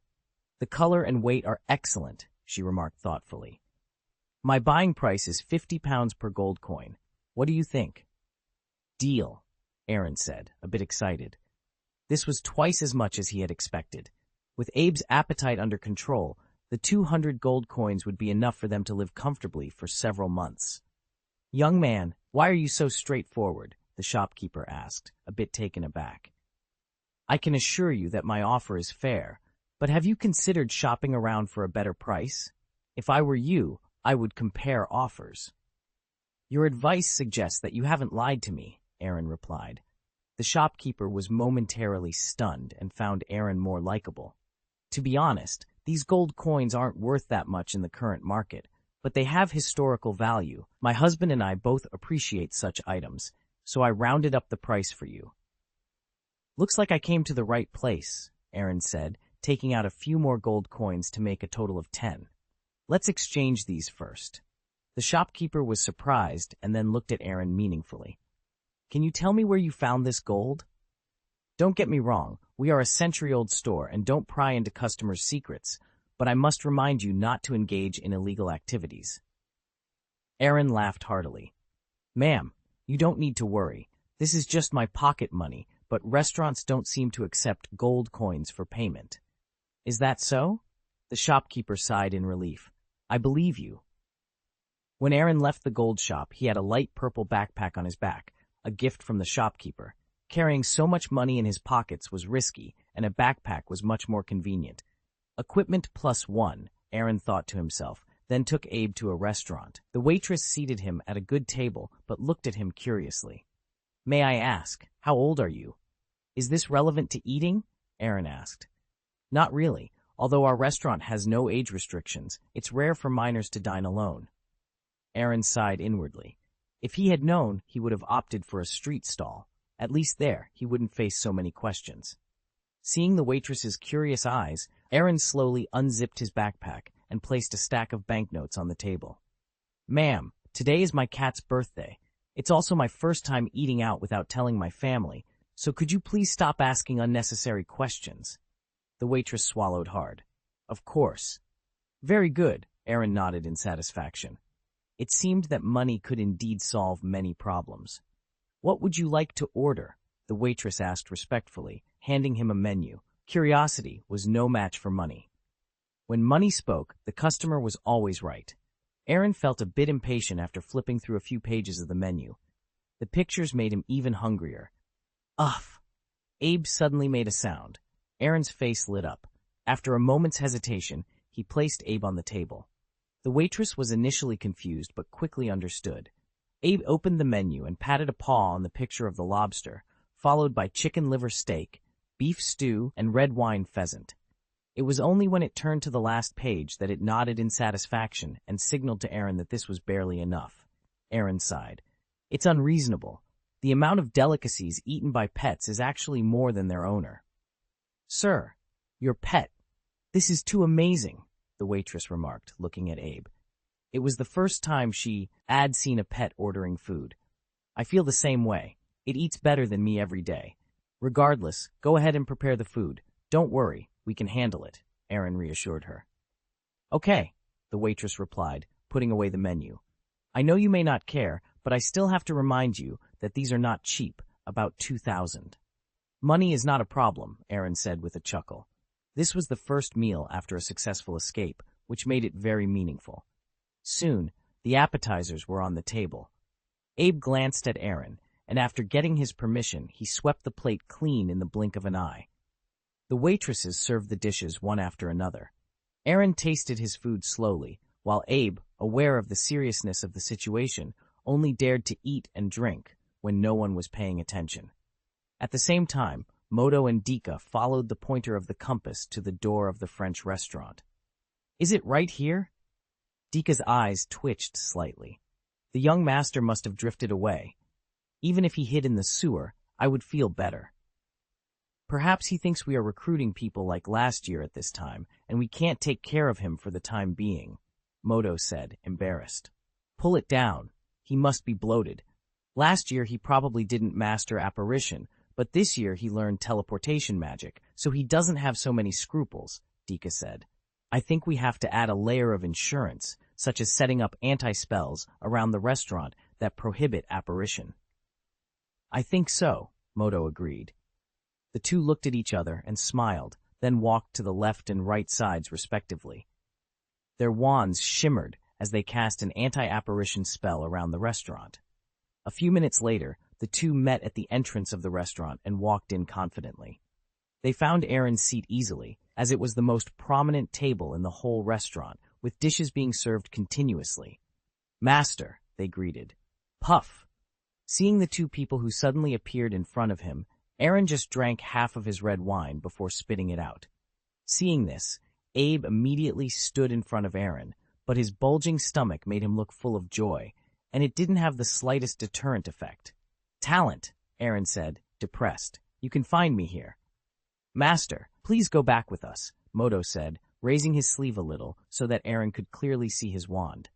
The color and weight are excellent, she remarked thoughtfully. My buying price is 50 pounds per gold coin. What do you think? Deal, Aaron said, a bit excited. This was twice as much as he had expected. With Abe's appetite under control, the 200 gold coins would be enough for them to live comfortably for several months. Young man, why are you so straightforward? The shopkeeper asked, a bit taken aback. I can assure you that my offer is fair, but have you considered shopping around for a better price? If I were you, I would compare offers. Your advice suggests that you haven't lied to me, Aaron replied. The shopkeeper was momentarily stunned and found Aaron more likable. To be honest, these gold coins aren't worth that much in the current market, but they have historical value. My husband and I both appreciate such items, so I rounded up the price for you. Looks like I came to the right place, Aaron said, taking out a few more gold coins to make a total of 10. Let's exchange these first. The shopkeeper was surprised and then looked at Aaron meaningfully. Can you tell me where you found this gold? Don't get me wrong, we are a century-old store and don't pry into customers' secrets, but I must remind you not to engage in illegal activities. Aaron laughed heartily. Ma'am, you don't need to worry. This is just my pocket money, but restaurants don't seem to accept gold coins for payment. Is that so? The shopkeeper sighed in relief. I believe you. When Aaron left the gold shop, he had a light purple backpack on his back, a gift from the shopkeeper. Carrying so much money in his pockets was risky, and a backpack was much more convenient. Equipment plus one, Aaron thought to himself, then took Abe to a restaurant. The waitress seated him at a good table, but looked at him curiously. May I ask, how old are you? Is this relevant to eating? Aaron asked. Not really. Although our restaurant has no age restrictions, it's rare for minors to dine alone. Aaron sighed inwardly. If he had known, he would have opted for a street stall. At least there, he wouldn't face so many questions. Seeing the waitress's curious eyes, Aaron slowly unzipped his backpack and placed a stack of banknotes on the table. Ma'am, today is my cat's birthday. It's also my first time eating out without telling my family, so could you please stop asking unnecessary questions? The waitress swallowed hard. Of course. Very good, Aaron nodded in satisfaction. It seemed that money could indeed solve many problems. What would you like to order? The waitress asked respectfully, handing him a menu. Curiosity was no match for money. When money spoke, the customer was always right. Aaron felt a bit impatient after flipping through a few pages of the menu. The pictures made him even hungrier. Ugh! Abe suddenly made a sound. Aaron's face lit up. After a moment's hesitation, he placed Abe on the table. The waitress was initially confused but quickly understood. Abe opened the menu and patted a paw on the picture of the lobster, followed by chicken liver steak, beef stew, and red wine pheasant. It was only when it turned to the last page that it nodded in satisfaction and signaled to Aaron that this was barely enough. Aaron sighed. It's unreasonable. The amount of delicacies eaten by pets is actually more than their owner. Sir, your pet. This is too amazing, the waitress remarked, looking at Abe. It was the first time she had seen a pet ordering food. I feel the same way. It eats better than me every day. Regardless, go ahead and prepare the food. Don't worry, we can handle it, Aaron reassured her. Okay, the waitress replied, putting away the menu. I know you may not care, but I still have to remind you that these are not cheap, about 2,000. Money is not a problem, Aaron said with a chuckle. This was the first meal after a successful escape, which made it very meaningful. Soon, the appetizers were on the table. Abe glanced at Aaron, and after getting his permission, he swept the plate clean in the blink of an eye. The waitresses served the dishes one after another. Aaron tasted his food slowly, while Abe, aware of the seriousness of the situation, only dared to eat and drink when no one was paying attention. At the same time, Modo and Dika followed the pointer of the compass to the door of the French restaurant. Is it right here? Dika's eyes twitched slightly. The young master must have drifted away. Even if he hid in the sewer, I would feel better. Perhaps he thinks we are recruiting people like last year at this time, and we can't take care of him for the time being, Modo said, embarrassed. Pull it down. He must be bloated. Last year he probably didn't master apparition, but this year he learned teleportation magic, so he doesn't have so many scruples, Dika said. I think we have to add a layer of insurance, such as setting up anti-spells around the restaurant that prohibit apparition. I think so, Modo agreed. The two looked at each other and smiled, then walked to the left and right sides respectively. Their wands shimmered as they cast an anti-apparition spell around the restaurant. A few minutes later, the two met at the entrance of the restaurant and walked in confidently. They found Aaron's seat easily, as it was the most prominent table in the whole restaurant, with dishes being served continuously. Master, they greeted. Puff. Seeing the two people who suddenly appeared in front of him, Aaron just drank half of his red wine before spitting it out. Seeing this, Abe immediately stood in front of Aaron, but his bulging stomach made him look full of joy, and it didn't have the slightest deterrent effect. Talent, Aaron said, depressed. You can find me here. Master, please go back with us, Modo said, raising his sleeve a little so that Aaron could clearly see his wand.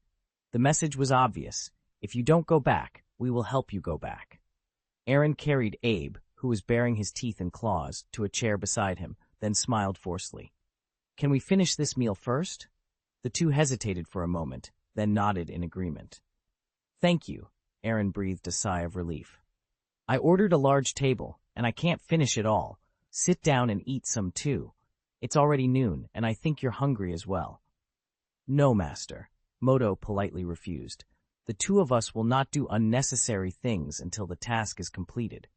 The message was obvious. If you don't go back, we will help you go back. Aaron carried Abe, who was baring his teeth and claws, to a chair beside him, then smiled forcefully. Can we finish this meal first? The two hesitated for a moment, then nodded in agreement. Thank you, Aaron breathed a sigh of relief. I ordered a large table, and I can't finish it all. Sit down and eat some too. It's already noon, and I think you're hungry as well. No, master, Modo politely refused. The two of us will not do unnecessary things until the task is completed.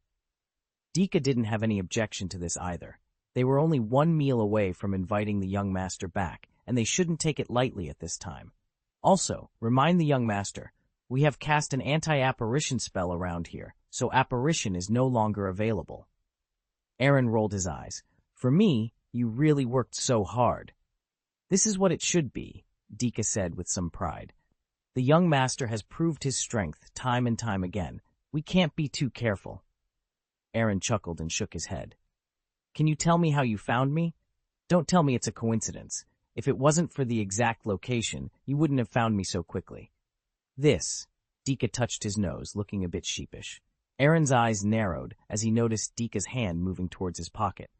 Dika didn't have any objection to this either. They were only one meal away from inviting the young master back, and they shouldn't take it lightly at this time. Also, remind the young master, we have cast an anti-apparition spell around here, so apparition is no longer available. Aaron rolled his eyes. For me, you really worked so hard. This is what it should be, Dika said with some pride. The young master has proved his strength time and time again. We can't be too careful. Aaron chuckled and shook his head. Can you tell me how you found me? Don't tell me it's a coincidence. If it wasn't for the exact location, you wouldn't have found me so quickly. This, Dika touched his nose, looking a bit sheepish. Aaron's eyes narrowed as he noticed Dika's hand moving towards his pocket.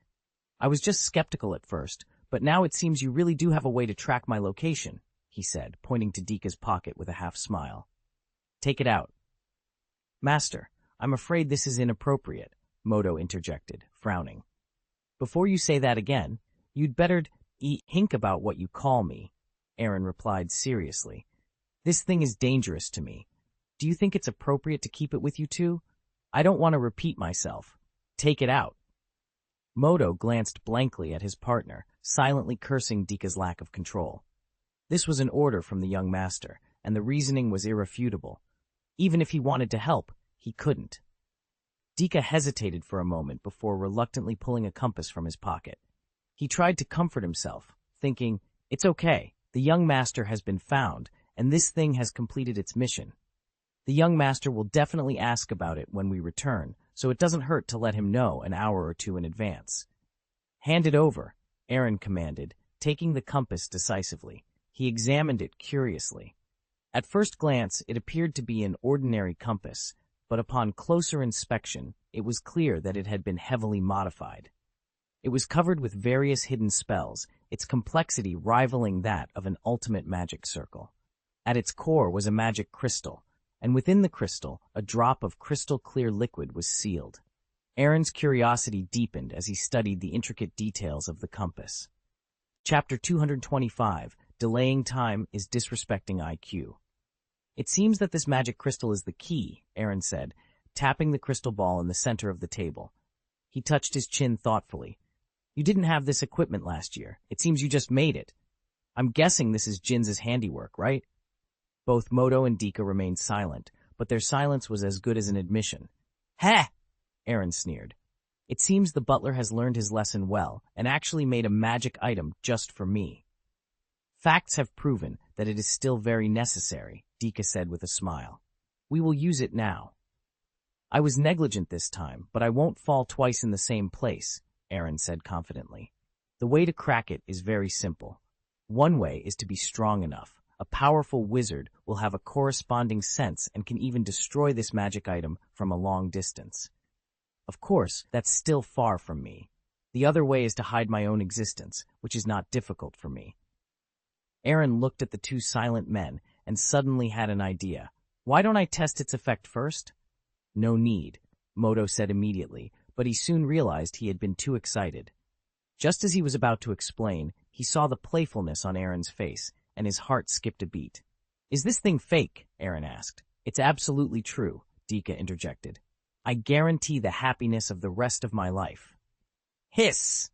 I was just skeptical at first, but now it seems you really do have a way to track my location, he said, pointing to Dika's pocket with a half smile. Take it out. Master, I'm afraid this is inappropriate, Modo interjected, frowning. Before you say that again, you'd better think about what you call me, Aaron replied seriously. This thing is dangerous to me. Do you think it's appropriate to keep it with you two? I don't want to repeat myself. Take it out. Modo glanced blankly at his partner, silently cursing Dika's lack of control. This was an order from the young master, and the reasoning was irrefutable. Even if he wanted to help, he couldn't. Dika hesitated for a moment before reluctantly pulling a compass from his pocket. He tried to comfort himself, thinking, it's okay, the young master has been found, and this thing has completed its mission. The young master will definitely ask about it when we return, so it doesn't hurt to let him know an hour or two in advance. Hand it over, Aaron commanded, taking the compass decisively. He examined it curiously. At first glance, it appeared to be an ordinary compass, but upon closer inspection, it was clear that it had been heavily modified. It was covered with various hidden spells, its complexity rivaling that of an ultimate magic circle. At its core was a magic crystal, and within the crystal, a drop of crystal-clear liquid was sealed. Aaron's curiosity deepened as he studied the intricate details of the compass. Chapter 225, Delaying Time is Disrespecting IQ. It seems that this magic crystal is the key, Aaron said, tapping the crystal ball in the center of the table. He touched his chin thoughtfully. You didn't have this equipment last year. It seems you just made it. I'm guessing this is Jin's handiwork, right? Both Modo and Dika remained silent, but their silence was as good as an admission. Ha! Aaron sneered. It seems the butler has learned his lesson well and actually made a magic item just for me. Facts have proven that it is still very necessary, Dika said with a smile. We will use it now. I was negligent this time, but I won't fall twice in the same place, Aaron said confidently. The way to crack it is very simple. One way is to be strong enough. A powerful wizard will have a corresponding sense and can even destroy this magic item from a long distance. Of course, that's still far from me. The other way is to hide my own existence, which is not difficult for me. Aaron looked at the two silent men and suddenly had an idea. Why don't I test its effect first? No need, Modo said immediately, but he soon realized he had been too excited. Just as he was about to explain, he saw the playfulness on Aaron's face, and his heart skipped a beat. Is this thing fake? Aaron asked. It's absolutely true, Dika interjected. I guarantee the happiness of the rest of my life. Hiss!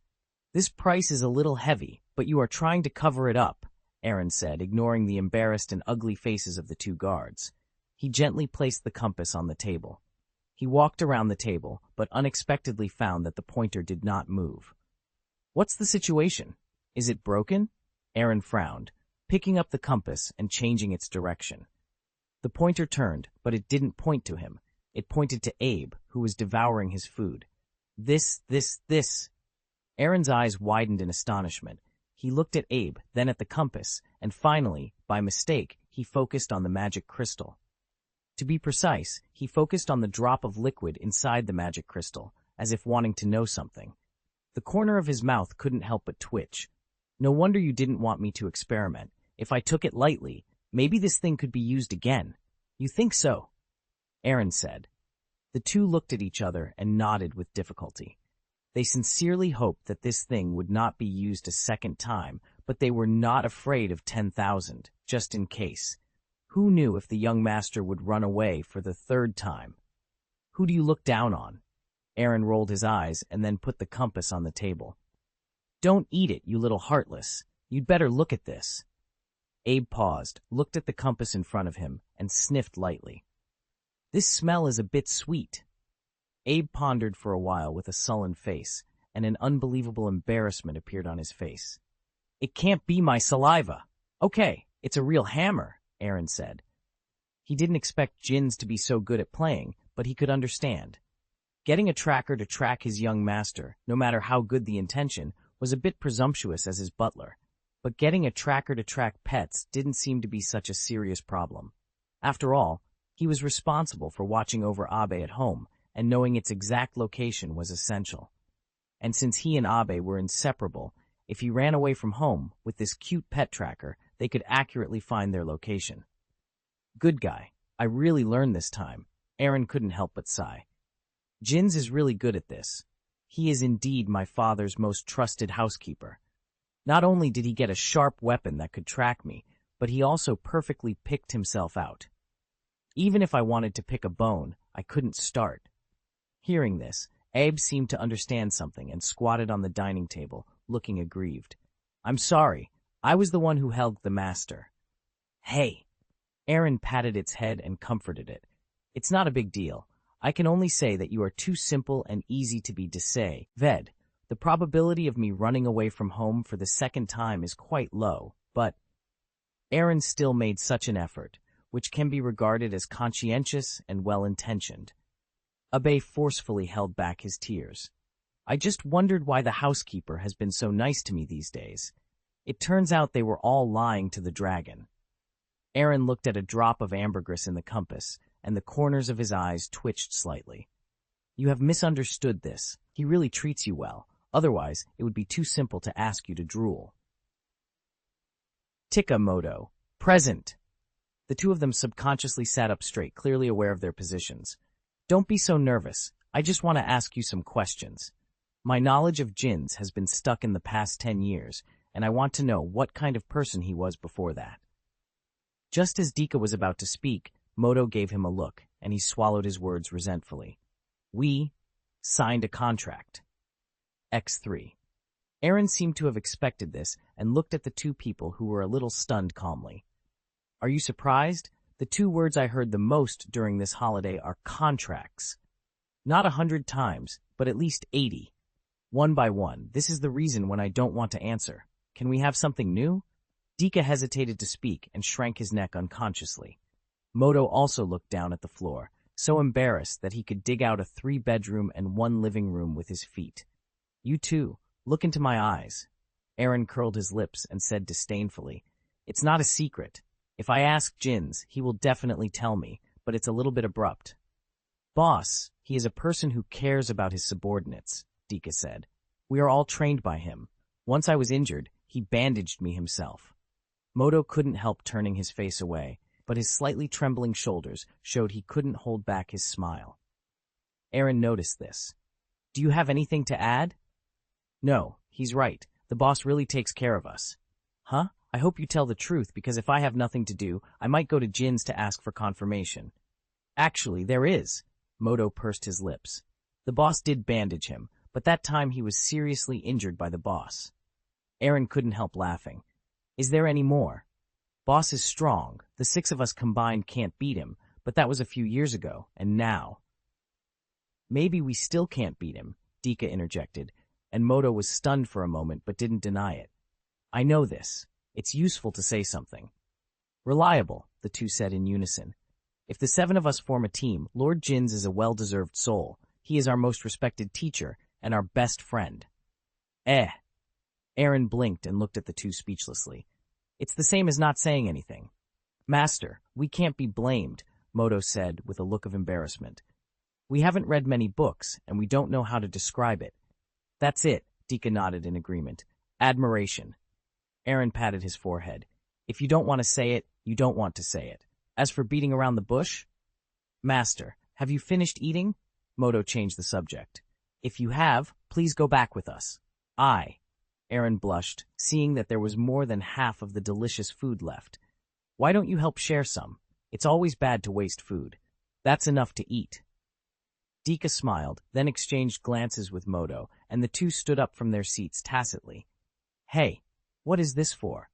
This price is a little heavy, but you are trying to cover it up, Aaron said, ignoring the embarrassed and ugly faces of the two guards. He gently placed the compass on the table. He walked around the table, but unexpectedly found that the pointer did not move. What's the situation? Is it broken? Aaron frowned, picking up the compass and changing its direction. The pointer turned, but it didn't point to him. It pointed to Abe, who was devouring his food. This. Aaron's eyes widened in astonishment. He looked at Abe, then at the compass, and finally, by mistake, he focused on the magic crystal. To be precise, he focused on the drop of liquid inside the magic crystal, as if wanting to know something. The corner of his mouth couldn't help but twitch. No wonder you didn't want me to experiment. If I took it lightly, maybe this thing could be used again. You think so? Aaron said. The two looked at each other and nodded with difficulty. They sincerely hoped that this thing would not be used a second time, but they were not afraid of 10,000, just in case. Who knew if the young master would run away for the third time? Who do you look down on? Aaron rolled his eyes and then put the compass on the table. Don't eat it, you little heartless. You'd better look at this. Abe paused, looked at the compass in front of him, and sniffed lightly. This smell is a bit sweet. Abe pondered for a while with a sullen face, and an unbelievable embarrassment appeared on his face. It can't be my saliva. Okay, it's a real hammer, Aaron said. He didn't expect djinns to be so good at playing, but he could understand. Getting a tracker to track his young master, no matter how good the intention, was a bit presumptuous as his butler. But getting a tracker to track pets didn't seem to be such a serious problem. After all, he was responsible for watching over Abe at home, and knowing its exact location was essential. And since he and Abe were inseparable, if he ran away from home with this cute pet tracker, they could accurately find their location. Good guy. I really learned this time. Aaron couldn't help but sigh. Djinns is really good at this. He is indeed my father's most trusted housekeeper. Not only did he get a sharp weapon that could track me, but he also perfectly picked himself out. Even if I wanted to pick a bone, I couldn't start. Hearing this, Abe seemed to understand something and squatted on the dining table, looking aggrieved. I'm sorry. I was the one who held the master. Hey. Aaron patted its head and comforted it. It's not a big deal. I can only say that you are too simple and easy to be deceived. The probability of me running away from home for the second time is quite low, but Aaron still made such an effort, which can be regarded as conscientious and well-intentioned. Abe forcefully held back his tears. I just wondered why the housekeeper has been so nice to me these days. It turns out they were all lying to the dragon. Aaron looked at a drop of ambergris in the compass, and the corners of his eyes twitched slightly. You have misunderstood this. He really treats you well. Otherwise, it would be too simple to ask you to drool. Tikamoto. Present. The two of them subconsciously sat up straight, clearly aware of their positions. Don't be so nervous. I just want to ask you some questions. My knowledge of djinns has been stuck in the past 10 years, and I want to know what kind of person he was before that. Just as Dika was about to speak, Moto gave him a look, and he swallowed his words resentfully. We signed a contract. X3. Aaron seemed to have expected this and looked at the two people who were a little stunned calmly. Are you surprised? The two words I heard the most during this holiday are contracts. Not 100 times, but at least 80. One by one, this is the reason when I don't want to answer. Can we have something new? Dika hesitated to speak and shrank his neck unconsciously. Moto also looked down at the floor, so embarrassed that he could dig out a 3-bedroom and 1 living room with his feet. You too, look into my eyes. Aaron curled his lips and said disdainfully, It's not a secret. If I ask djinns, he will definitely tell me, but it's a little bit abrupt. Boss, he is a person who cares about his subordinates, Dika said. We are all trained by him. Once I was injured, he bandaged me himself. Moto couldn't help turning his face away, but his slightly trembling shoulders showed he couldn't hold back his smile. Aaron noticed this. Do you have anything to add? No, he's right. The boss really takes care of us. Huh? I hope you tell the truth, because if I have nothing to do, I might go to djinns to ask for confirmation. Actually, there is. Moto pursed his lips. The boss did bandage him, but that time he was seriously injured by the boss. Aaron couldn't help laughing. Is there any more? Boss is strong. The 6 of us combined can't beat him, but that was a few years ago, and now. Maybe we still can't beat him, Dika interjected, and Moto was stunned for a moment but didn't deny it. I know this. It's useful to say something. Reliable, the two said in unison. If the 7 of us form a team, Lord Djinns is a well-deserved soul. He is our most respected teacher, and our best friend. Eh. Aaron blinked and looked at the two speechlessly. It's the same as not saying anything. Master, we can't be blamed, Modo said with a look of embarrassment. We haven't read many books, and we don't know how to describe it. That's it, Dika nodded in agreement. Admiration. Aaron patted his forehead. If you don't want to say it, you don't want to say it. As for beating around the bush? Master, have you finished eating? Modo changed the subject. If you have, please go back with us. Aye. Aaron blushed, seeing that there was more than half of the delicious food left. Why don't you help share some? It's always bad to waste food. That's enough to eat. Dika smiled, then exchanged glances with Modo, and the two stood up from their seats tacitly. Hey, what is this for?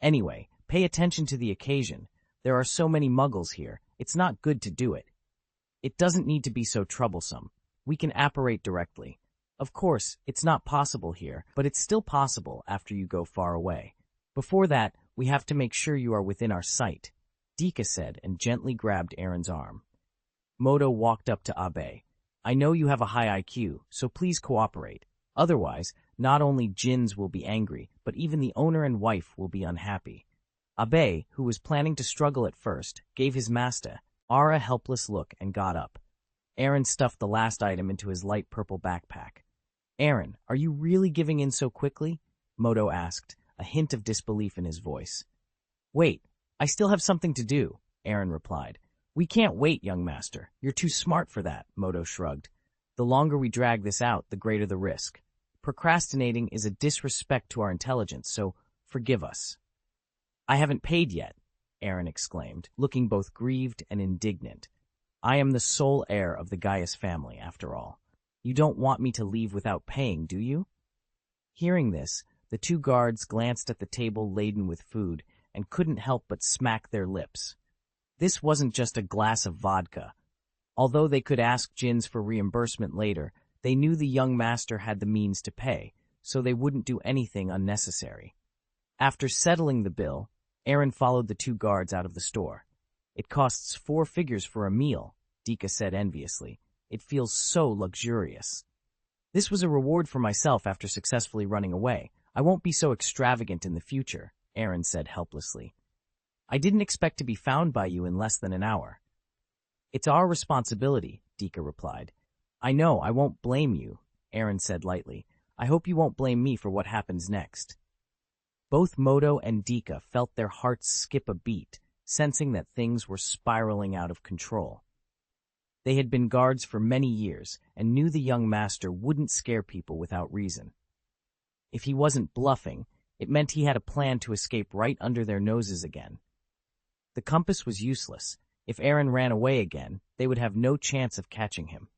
Anyway, pay attention to the occasion. There are so many muggles here, it's not good to do it. It doesn't need to be so troublesome. We can apparate directly. Of course, it's not possible here, but it's still possible after you go far away. Before that, we have to make sure you are within our sight, Dika said and gently grabbed Aaron's arm. Modo walked up to Abe. I know you have a high IQ, so please cooperate. Otherwise, not only Jinns will be angry, but even the owner and wife will be unhappy. Abe, who was planning to struggle at first, gave his master a helpless look and got up. Aaron stuffed the last item into his light purple backpack. Aaron, are you really giving in so quickly? Modo asked, a hint of disbelief in his voice. Wait, I still have something to do, Aaron replied. We can't wait, young master. You're too smart for that, Modo shrugged. The longer we drag this out, the greater the risk. Procrastinating is a disrespect to our intelligence, so forgive us. I haven't paid yet, Aaron exclaimed, looking both grieved and indignant. I am the sole heir of the Gaius family, after all. You don't want me to leave without paying, do you? Hearing this, the two guards glanced at the table laden with food and couldn't help but smack their lips. This wasn't just a glass of vodka. Although they could ask Jinns for reimbursement later, they knew the young master had the means to pay, so they wouldn't do anything unnecessary. After settling the bill, Aaron followed the two guards out of the store. It costs 4 figures for a meal, Dika said enviously. It feels so luxurious. This was a reward for myself after successfully running away. I won't be so extravagant in the future, Aaron said helplessly. I didn't expect to be found by you in less than an hour. It's our responsibility, Dika replied. I know, I won't blame you, Aaron said lightly. I hope you won't blame me for what happens next. Both Modo and Dika felt their hearts skip a beat, sensing that things were spiraling out of control. They had been guards for many years and knew the young master wouldn't scare people without reason. If he wasn't bluffing, it meant he had a plan to escape right under their noses again. The compass was useless. If Aaron ran away again, they would have no chance of catching him.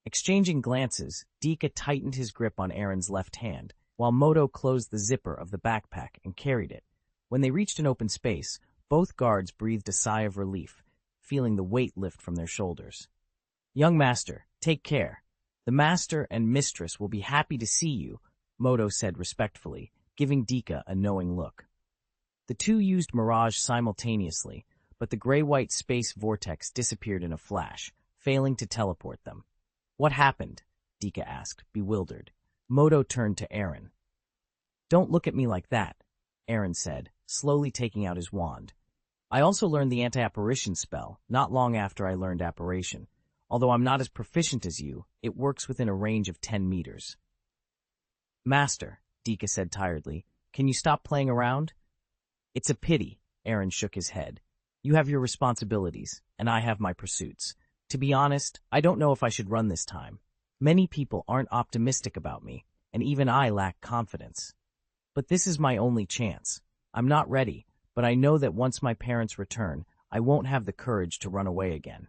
Exchanging glances, Dika tightened his grip on Aaron's left hand, while Modo closed the zipper of the backpack and carried it. When they reached an open space, both guards breathed a sigh of relief, feeling the weight lift from their shoulders. Young master, take care. The master and mistress will be happy to see you, Modo said respectfully, giving Dika a knowing look. The two used Mirage simultaneously, but the gray-white space vortex disappeared in a flash, failing to teleport them. What happened? Dika asked, bewildered. Modo turned to Aaron. Don't look at me like that, Aaron said, slowly taking out his wand. I also learned the anti-apparition spell, not long after I learned apparition. Although I'm not as proficient as you, it works within a range of 10 meters. Master, Dika said tiredly, can you stop playing around? It's a pity, Aaron shook his head. You have your responsibilities, and I have my pursuits. To be honest, I don't know if I should run this time. Many people aren't optimistic about me, and even I lack confidence. But this is my only chance. I'm not ready, but I know that once my parents return, I won't have the courage to run away again.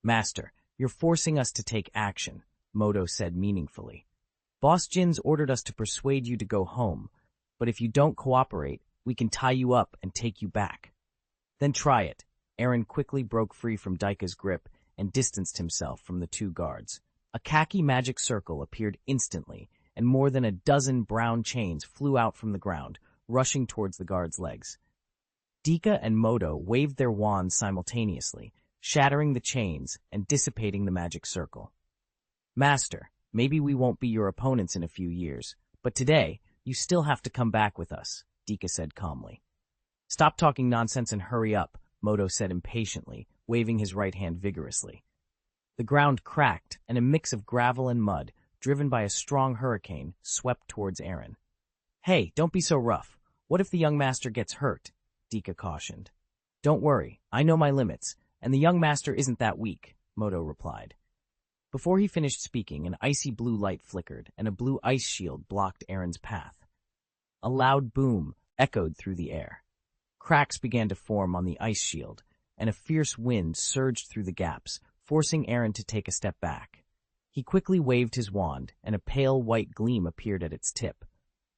Master, you're forcing us to take action, Modo said meaningfully. Boss Jinns ordered us to persuade you to go home, but if you don't cooperate, we can tie you up and take you back. Then try it. Aaron quickly broke free from Dika's grip and distanced himself from the two guards. A khaki magic circle appeared instantly, and more than a dozen brown chains flew out from the ground, rushing towards the guards' legs. Dika and Modo waved their wands simultaneously, shattering the chains and dissipating the magic circle. Master, Maybe we won't be your opponents in a few years, but today, you still have to come back with us, Dika said calmly. Stop talking nonsense and hurry up, Moto said impatiently, waving his right hand vigorously. The ground cracked, and a mix of gravel and mud, driven by a strong hurricane, swept towards Aaron. Hey, don't be so rough. What if the young master gets hurt? Dika cautioned. Don't worry, I know my limits, and the young master isn't that weak, Moto replied. Before he finished speaking, an icy blue light flickered, and a blue ice shield blocked Aaron's path. A loud boom echoed through the air. Cracks began to form on the ice shield, and a fierce wind surged through the gaps, forcing Aaron to take a step back. He quickly waved his wand, and a pale white gleam appeared at its tip.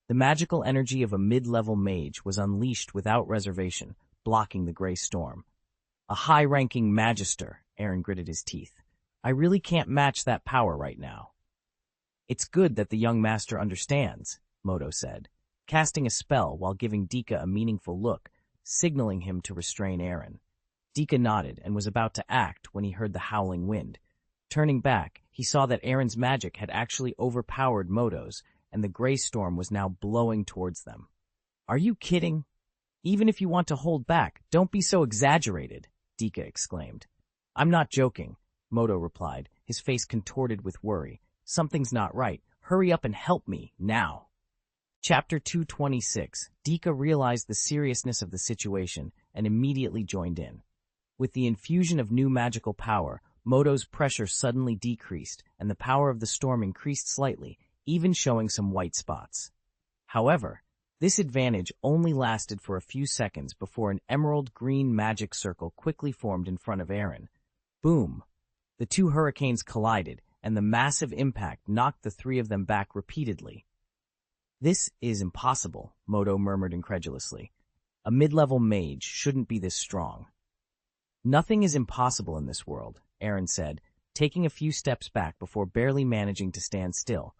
The magical energy of a mid-level mage was unleashed without reservation, blocking the gray storm. A high-ranking magister, Aaron gritted his teeth. I really can't match that power right now. It's good that the young master understands, Moto said, casting a spell while giving Dika a meaningful look, signaling him to restrain Aaron. Dika nodded and was about to act when he heard the howling wind. Turning back, he saw that Aaron's magic had actually overpowered Moto's, and the gray storm was now blowing towards them. Are you kidding? Even if you want to hold back, don't be so exaggerated, Dika exclaimed. I'm not joking, Moto replied, his face contorted with worry. Something's not right. Hurry up and help me, now. Chapter 226. Dika realized the seriousness of the situation and immediately joined in. With the infusion of new magical power, Moto's pressure suddenly decreased, and the power of the storm increased slightly, even showing some white spots. However, this advantage only lasted for a few seconds before an emerald-green magic circle quickly formed in front of Aaron. Boom! The two hurricanes collided, and the massive impact knocked the three of them back repeatedly. This is impossible, Moto murmured incredulously. A mid-level mage shouldn't be this strong. Nothing is impossible in this world, Aaron said, taking a few steps back before barely managing to stand still.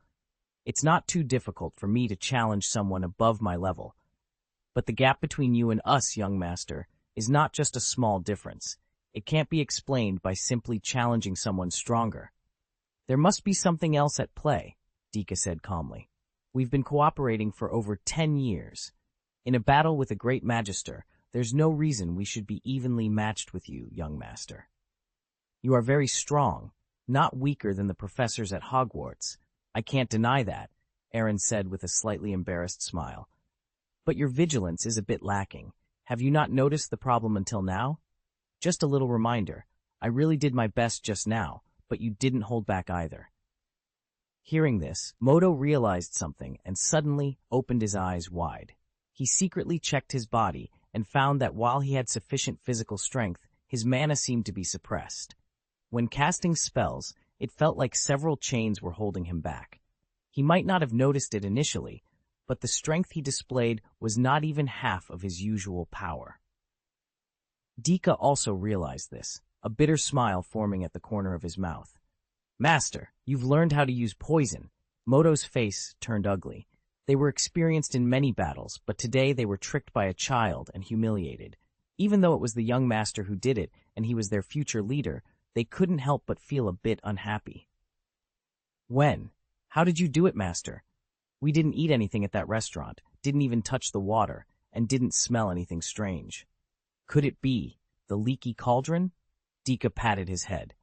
It's not too difficult for me to challenge someone above my level. But the gap between you and us, young master, is not just a small difference. It can't be explained by simply challenging someone stronger. There must be something else at play, Dika said calmly. We've been cooperating for over 10 years. In a battle with a great magister, there's no reason we should be evenly matched with you, young master. You are very strong, not weaker than the professors at Hogwarts. I can't deny that, Aaron said with a slightly embarrassed smile. But your vigilance is a bit lacking. Have you not noticed the problem until now? Just a little reminder, I really did my best just now, but you didn't hold back either. Hearing this, Moto realized something and suddenly opened his eyes wide. He secretly checked his body and found that while he had sufficient physical strength, his mana seemed to be suppressed. When casting spells, it felt like several chains were holding him back. He might not have noticed it initially, but the strength he displayed was not even half of his usual power. Dika also realized this, a bitter smile forming at the corner of his mouth. Master, you've learned how to use poison. Moto's face turned ugly. They were experienced in many battles, but today they were tricked by a child and humiliated. Even though it was the young master who did it, and he was their future leader, they couldn't help but feel a bit unhappy. When? How did you do it, master? We didn't eat anything at that restaurant, didn't even touch the water, and didn't smell anything strange. Could it be the leaky cauldron? Dika patted his head.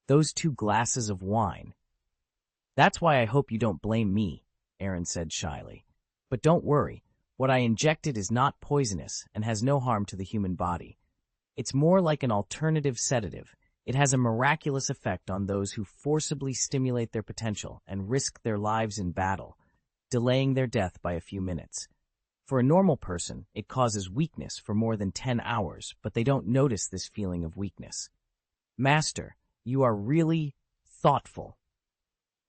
Those 2 glasses of wine. That's why I hope you don't blame me, Aaron said shyly. But don't worry, what I injected is not poisonous and has no harm to the human body. It's more like an alternative sedative. It has a miraculous effect on those who forcibly stimulate their potential and risk their lives in battle, delaying their death by a few minutes. For a normal person, it causes weakness for more than 10 hours, but they don't notice this feeling of weakness. Master, you are really thoughtful,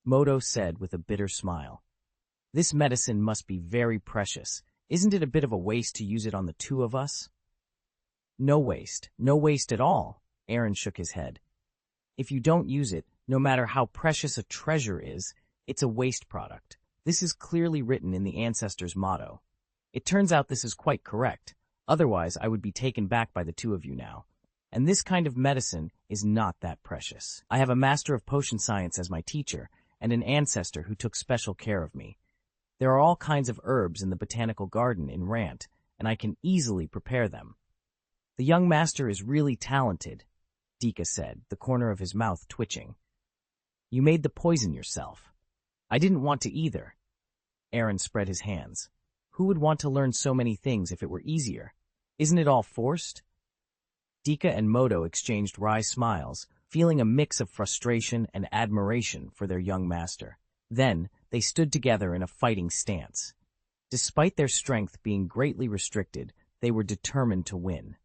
Moto said with a bitter smile. This medicine must be very precious. Isn't it a bit of a waste to use it on the 2 of us? No waste at all, Aaron shook his head. If you don't use it, no matter how precious a treasure is, it's a waste product. This is clearly written in the ancestors' motto. It turns out this is quite correct. Otherwise, I would be taken back by the 2 of you now. And this kind of medicine is not that precious. I have a master of potion science as my teacher, and an ancestor who took special care of me. There are all kinds of herbs in the botanical garden in Rant, and I can easily prepare them. The young master is really talented, Dika said, the corner of his mouth twitching. You made the poison yourself. I didn't want to either. Aaron spread his hands. Who would want to learn so many things if it were easier? Isn't it all forced? Dika and Moto exchanged wry smiles, feeling a mix of frustration and admiration for their young master. Then, they stood together in a fighting stance. Despite their strength being greatly restricted, they were determined to win.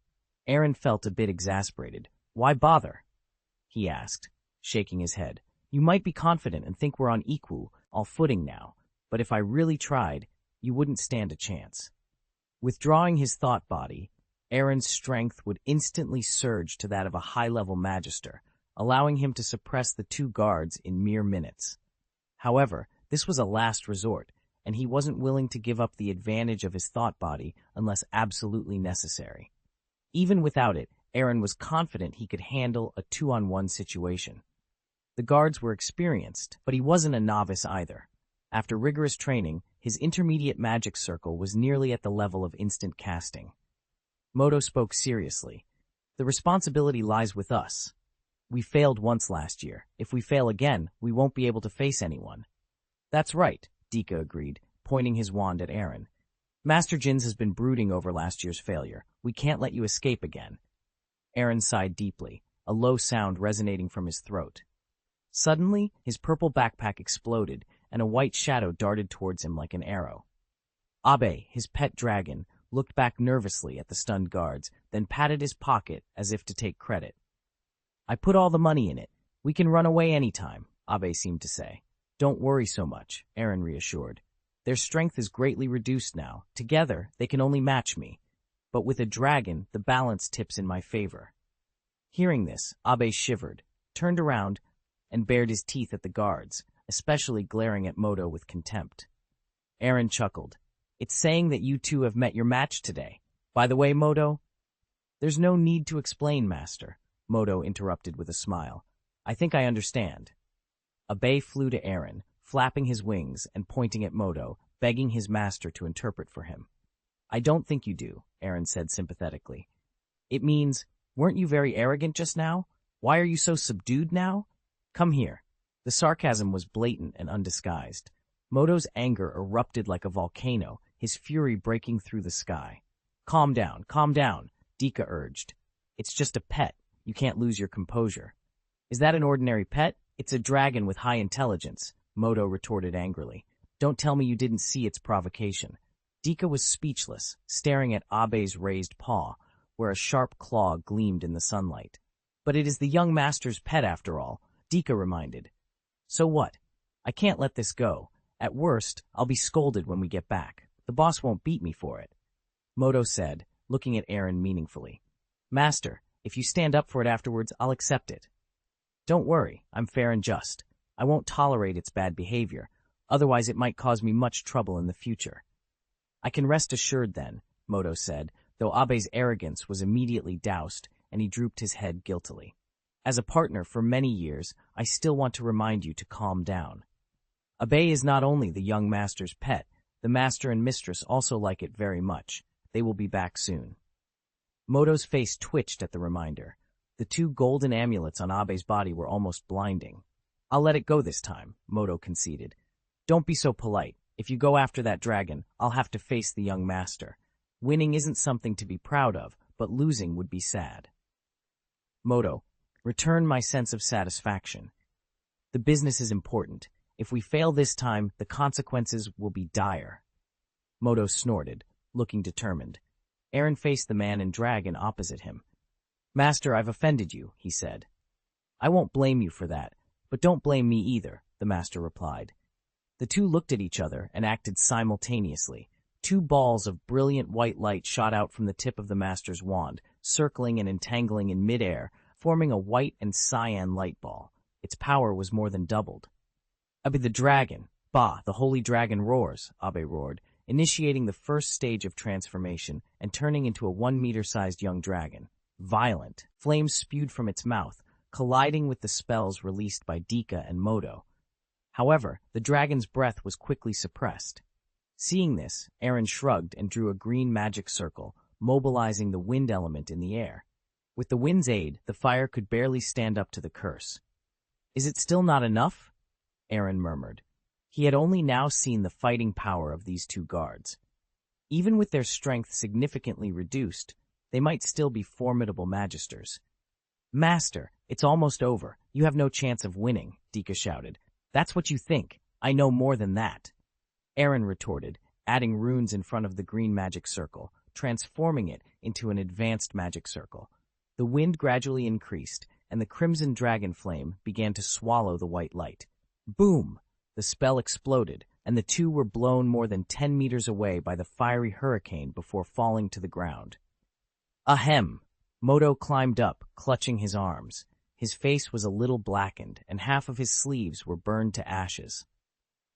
Aaron felt a bit exasperated. Why bother? He asked, shaking his head. You might be confident and think we're on equal footing now, but if I really tried, you wouldn't stand a chance. Withdrawing his thought body, Aaron's strength would instantly surge to that of a high-level magister, allowing him to suppress the two guards in mere minutes. However, this was a last resort, and he wasn't willing to give up the advantage of his thought body unless absolutely necessary. Even without it, Aaron was confident he could handle a 2-on-1 situation. The guards were experienced, but he wasn't a novice either. After rigorous training, his intermediate magic circle was nearly at the level of instant casting. Moto spoke seriously. The responsibility lies with us. We failed once last year. If we fail again, we won't be able to face anyone. That's right, Dika agreed, pointing his wand at Aaron. Master Jins has been brooding over last year's failure. We can't let you escape again. Aaron sighed deeply, a low sound resonating from his throat. Suddenly, his purple backpack exploded, and a white shadow darted towards him like an arrow. Abe, his pet dragon, looked back nervously at the stunned guards, then patted his pocket as if to take credit. I put all the money in it. We can run away anytime, Abe seemed to say. Don't worry so much, Aaron reassured. Their strength is greatly reduced now. Together, they can only match me. But with a dragon, the balance tips in my favor. Hearing this, Abe shivered, turned around, and bared his teeth at the guards, especially glaring at Moto with contempt. Aaron chuckled. It's saying that you two have met your match today. By the way, Moto... There's no need to explain, Master, Moto interrupted with a smile. I think I understand. Abe flew to Aaron, flapping his wings and pointing at Moto, begging his master to interpret for him. I don't think you do, Aaron said sympathetically. It means, weren't you very arrogant just now? Why are you so subdued now? Come here. The sarcasm was blatant and undisguised. Moto's anger erupted like a volcano, his fury breaking through the sky. Calm down, Dika urged. It's just a pet. You can't lose your composure. Is that an ordinary pet? It's a dragon with high intelligence, Moto retorted angrily. Don't tell me you didn't see its provocation. Dika was speechless, staring at Abe's raised paw, where a sharp claw gleamed in the sunlight. But it is the young master's pet after all, Dika reminded. So what? I can't let this go. At worst, I'll be scolded when we get back. The boss won't beat me for it. Moto said, looking at Aaron meaningfully. Master, if you stand up for it afterwards, I'll accept it. Don't worry, I'm fair and just. I won't tolerate its bad behavior, otherwise it might cause me much trouble in the future. I can rest assured then, Moto said, though Abe's arrogance was immediately doused, and he drooped his head guiltily. As a partner for many years, I still want to remind you to calm down. Abe is not only the young master's pet, the master and mistress also like it very much. They will be back soon. Moto's face twitched at the reminder. The two golden amulets on Abe's body were almost blinding. I'll let it go this time, Moto conceded. Don't be so polite. If you go after that dragon, I'll have to face the young master. Winning isn't something to be proud of, but losing would be sad. Moto, return my sense of satisfaction. The business is important. If we fail this time, the consequences will be dire. Moto snorted, looking determined. Aaron faced the man and dragon opposite him. Master, I've offended you, he said. I won't blame you for that, but don't blame me either, the master replied. The two looked at each other and acted simultaneously. Two balls of brilliant white light shot out from the tip of the master's wand, circling and entangling in midair, forming a white and cyan light ball. Its power was more than doubled. Abe the dragon, bah, the holy dragon roars, Abe roared, initiating the first stage of transformation and turning into a 1-meter-sized young dragon. Violent, flames spewed from its mouth, colliding with the spells released by Dika and Moto. However, the dragon's breath was quickly suppressed. Seeing this, Aaron shrugged and drew a green magic circle, mobilizing the wind element in the air. With the wind's aid, the fire could barely stand up to the curse. "Is it still not enough?" Aaron murmured. He had only now seen the fighting power of these two guards. Even with their strength significantly reduced, they might still be formidable magisters. "Master, it's almost over. You have no chance of winning," Dika shouted. "That's what you think. I know more than that." Aaron retorted, adding runes in front of the green magic circle, transforming it into an advanced magic circle. The wind gradually increased, and the crimson dragon flame began to swallow the white light. Boom! The spell exploded, and the two were blown more than 10 meters away by the fiery hurricane before falling to the ground. Ahem! Moto climbed up, clutching his arms. His face was a little blackened, and half of his sleeves were burned to ashes.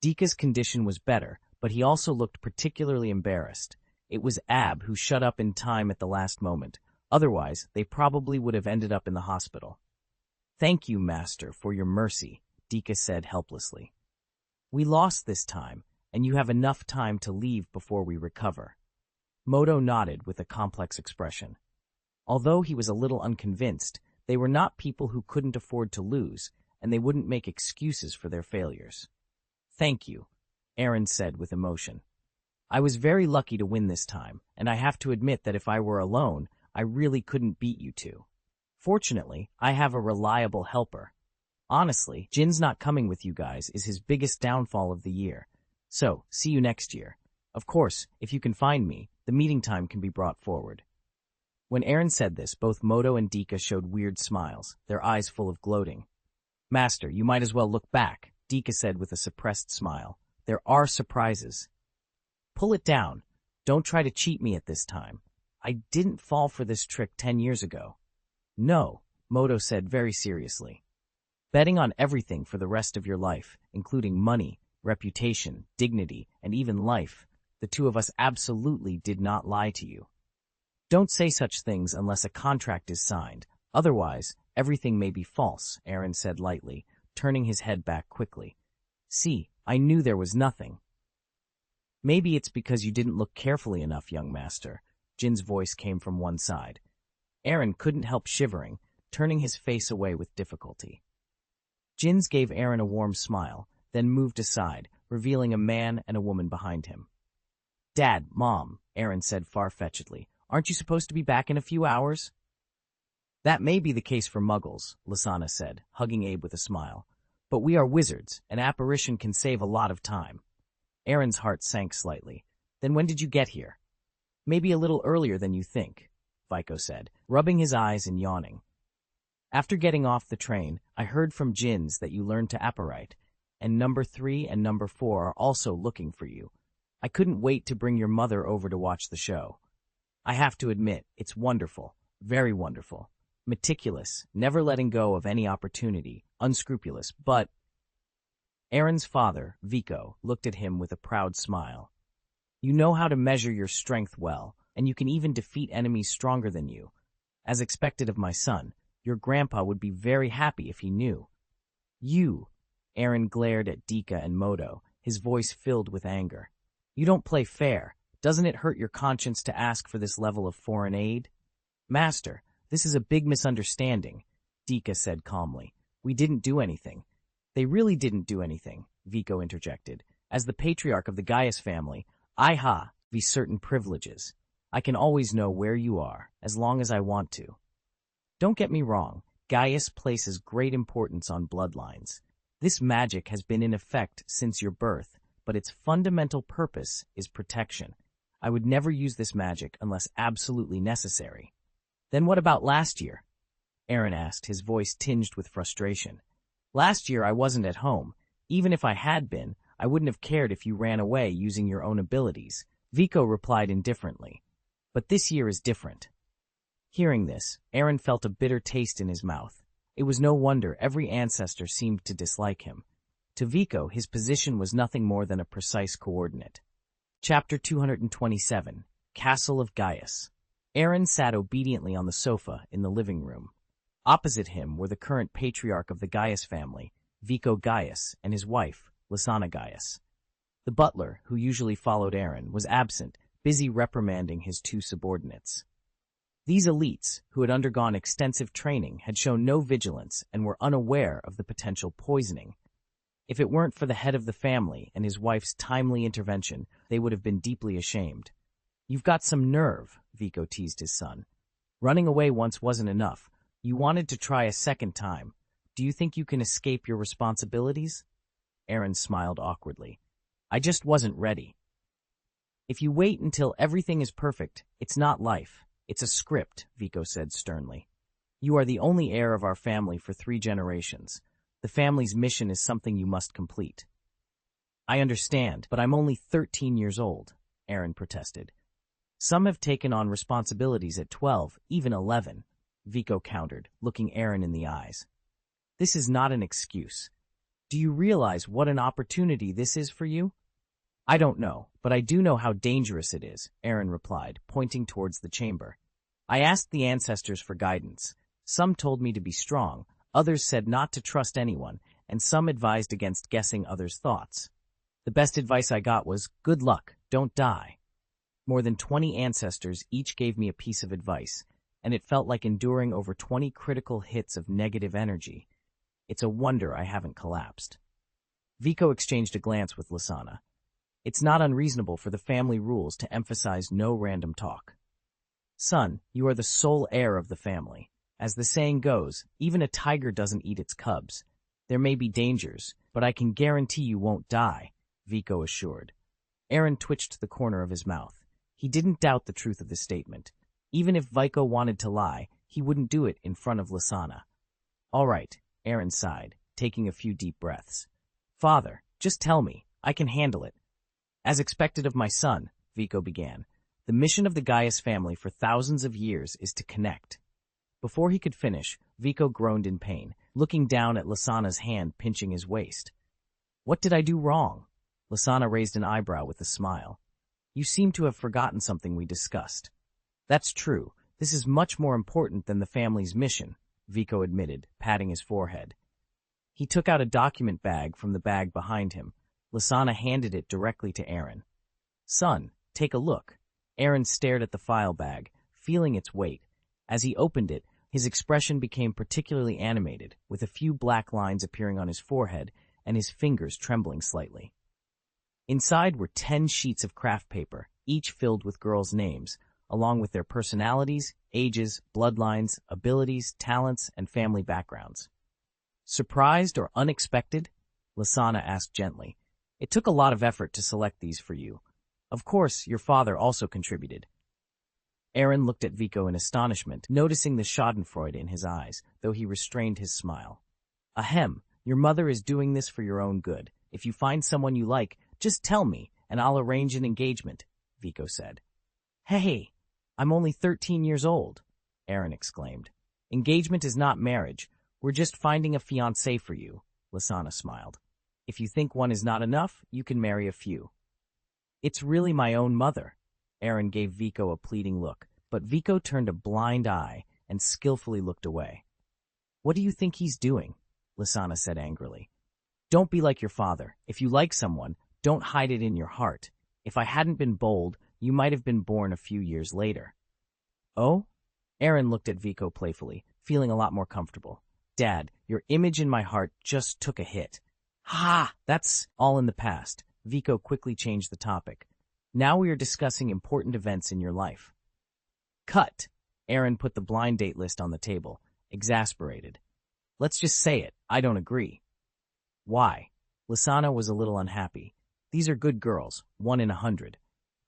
Dika's condition was better, but he also looked particularly embarrassed. It was Ab who shut up in time at the last moment. Otherwise, they probably would have ended up in the hospital. "Thank you, Master, for your mercy," Dika said helplessly. "We lost this time, and you have enough time to leave before we recover." Moto nodded with a complex expression. Although he was a little unconvinced, they were not people who couldn't afford to lose, and they wouldn't make excuses for their failures. "Thank you," Aaron said with emotion. "I was very lucky to win this time, and I have to admit that if I were alone, I really couldn't beat you two. Fortunately, I have a reliable helper. Honestly, Jin's not coming with you guys is his biggest downfall of the year. So, see you next year. Of course, if you can find me, the meeting time can be brought forward." When Aaron said this, both Moto and Dika showed weird smiles, their eyes full of gloating. "Master, you might as well look back," Dika said with a suppressed smile. "There are surprises." "Pull it down. Don't try to cheat me at this time. I didn't fall for this trick 10 years ago." "No," Moto said very seriously. "Betting on everything for the rest of your life, including money, reputation, dignity, and even life, the two of us absolutely did not lie to you. Don't say such things unless a contract is signed. Otherwise, everything may be false," Aaron said lightly, turning his head back quickly. "See, I knew there was nothing." "Maybe it's because you didn't look carefully enough, young master," Jin's voice came from one side. Aaron couldn't help shivering, turning his face away with difficulty. Jin's gave Aaron a warm smile, then moved aside, revealing a man and a woman behind him. "Dad, Mom," Aaron said far-fetchedly, "aren't you supposed to be back in a few hours?" "That may be the case for muggles," Lasana said, hugging Abe with a smile. "But we are wizards, an apparition can save a lot of time." Aaron's heart sank slightly. "Then when did you get here?" "Maybe a little earlier than you think," Vico said, rubbing his eyes and yawning. "After getting off the train, I heard from Jinns that you learned to apparite, and number 3 and number 4 are also looking for you. I couldn't wait to bring your mother over to watch the show. I have to admit, it's wonderful, very wonderful. Meticulous, never letting go of any opportunity, unscrupulous, but—" Aaron's father, Vico, looked at him with a proud smile. "You know how to measure your strength well, and you can even defeat enemies stronger than you. As expected of my son, your grandpa would be very happy if he knew." "You," Aaron glared at Dika and Moto, his voice filled with anger. "You don't play fair. Doesn't it hurt your conscience to ask for this level of foreign aid?" "Master, this is a big misunderstanding," Dika said calmly. "We didn't do anything." "They really didn't do anything," Vico interjected. "As the patriarch of the Gaius family, I have certain privileges. I can always know where you are, as long as I want to. Don't get me wrong, Gaius places great importance on bloodlines. This magic has been in effect since your birth, but its fundamental purpose is protection. I would never use this magic unless absolutely necessary." "Then what about last year?" Aaron asked, his voice tinged with frustration. "Last year I wasn't at home. Even if I had been, I wouldn't have cared if you ran away using your own abilities," Vico replied indifferently. "But this year is different." Hearing this, Aaron felt a bitter taste in his mouth. It was no wonder every ancestor seemed to dislike him. To Vico, his position was nothing more than a precise coordinate. Chapter 227, Castle of Gaius. Aaron sat obediently on the sofa in the living room. Opposite him were the current patriarch of the Gaius family, Vico Gaius, and his wife, Lasana Gaius. The butler, who usually followed Aaron, was absent, busy reprimanding his two subordinates. These elites, who had undergone extensive training, had shown no vigilance and were unaware of the potential poisoning. If it weren't for the head of the family and his wife's timely intervention, they would have been deeply ashamed. "You've got some nerve," Vico teased his son. "Running away once wasn't enough. You wanted to try a second time. Do you think you can escape your responsibilities?" Aaron smiled awkwardly. "I just wasn't ready." "If you wait until everything is perfect, it's not life. It's a script," Vico said sternly. "You are the only heir of our family for 3 generations. The family's mission is something you must complete." "I understand, but I'm only 13 years old," Aaron protested. "Some have taken on responsibilities at 12, even 11, Vico countered, looking Aaron in the eyes. "This is not an excuse. Do you realize what an opportunity this is for you?" "I don't know, but I do know how dangerous it is," Aaron replied, pointing towards the chamber. "I asked the ancestors for guidance. Some told me to be strong, others said not to trust anyone, and some advised against guessing others' thoughts. The best advice I got was, 'Good luck, don't die.' More than 20 ancestors each gave me a piece of advice, and it felt like enduring over 20 critical hits of negative energy. It's a wonder I haven't collapsed." Vico exchanged a glance with Lasana. "It's not unreasonable for the family rules to emphasize no random talk. Son, you are the sole heir of the family. As the saying goes, even a tiger doesn't eat its cubs. There may be dangers, but I can guarantee you won't die," Vico assured. Aaron twitched the corner of his mouth. He didn't doubt the truth of the statement. Even if Vico wanted to lie, he wouldn't do it in front of Lasana. "All right," Aaron sighed, taking a few deep breaths. "Father, just tell me. I can handle it." "As expected of my son," Vico began, "the mission of the Gaius family for thousands of years is to connect." Before he could finish, Vico groaned in pain, looking down at Lasana's hand pinching his waist. "What did I do wrong?" Lasana raised an eyebrow with a smile. "You seem to have forgotten something we discussed." "That's true. This is much more important than the family's mission," Vico admitted, patting his forehead. He took out a document bag from the bag behind him. Lasana handed it directly to Aaron. "Son, take a look." Aaron stared at the file bag, feeling its weight. As he opened it, his expression became particularly animated, with a few black lines appearing on his forehead and his fingers trembling slightly. Inside were 10 sheets of craft paper, each filled with girls' names, along with their personalities, ages, bloodlines, abilities, talents, and family backgrounds. "Surprised or unexpected?" Lasana asked gently. "It took a lot of effort to select these for you. Of course, your father also contributed." Aaron looked at Vico in astonishment, noticing the schadenfreude in his eyes, though he restrained his smile. "Ahem, your mother is doing this for your own good. If you find someone you like, just tell me, and I'll arrange an engagement," Vico said. "Hey, I'm only 13 years old," Aaron exclaimed. "Engagement is not marriage. We're just finding a fiancé for you," Lasana smiled. "If you think one is not enough, you can marry a few." "It's really my own mother." Aaron gave Vico a pleading look, but Vico turned a blind eye and skillfully looked away. "What do you think he's doing?" Lasana said angrily. "Don't be like your father. If you like someone, don't hide it in your heart. If I hadn't been bold, you might have been born a few years later." "Oh?" Aaron looked at Vico playfully, feeling a lot more comfortable. "Dad, your image in my heart just took a hit." "Ha! That's all in the past." Vico quickly changed the topic. "Now we are discussing important events in your life." "Cut!" Aaron put the blind date list on the table, exasperated. "Let's just say it. I don't agree." "Why?" Lasana was a little unhappy. "These are good girls, 1 in 100.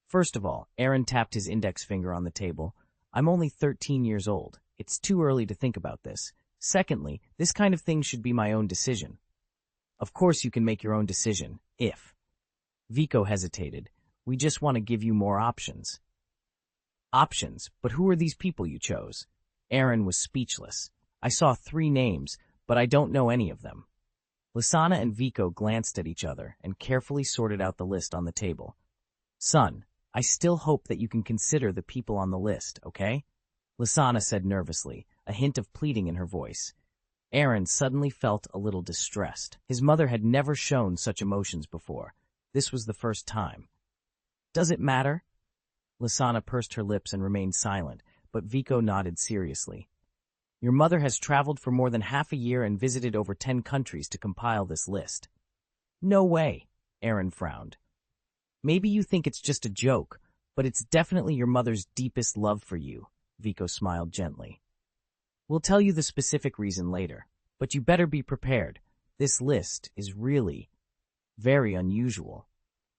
First of all," Aaron tapped his index finger on the table, "I'm only 13 years old. It's too early to think about this. Secondly, this kind of thing should be my own decision." "Of course you can make your own decision, if..." Vico hesitated. "We just want to give you more options." "Options? But who are these people you chose?" Aaron was speechless. "I saw 3 names, but I don't know any of them." Lasana and Vico glanced at each other and carefully sorted out the list on the table. "Son, I still hope that you can consider the people on the list, okay?" Lasana said nervously, a hint of pleading in her voice. Aaron suddenly felt a little distressed. His mother had never shown such emotions before. This was the first time. Does it matter? Lysana pursed her lips and remained silent, but Vico nodded seriously. Your mother has traveled for more than half a year and visited over 10 countries to compile this list. No way, Aaron frowned. Maybe you think it's just a joke, but it's definitely your mother's deepest love for you, Vico smiled gently. We'll tell you the specific reason later, but you better be prepared. This list is really very unusual.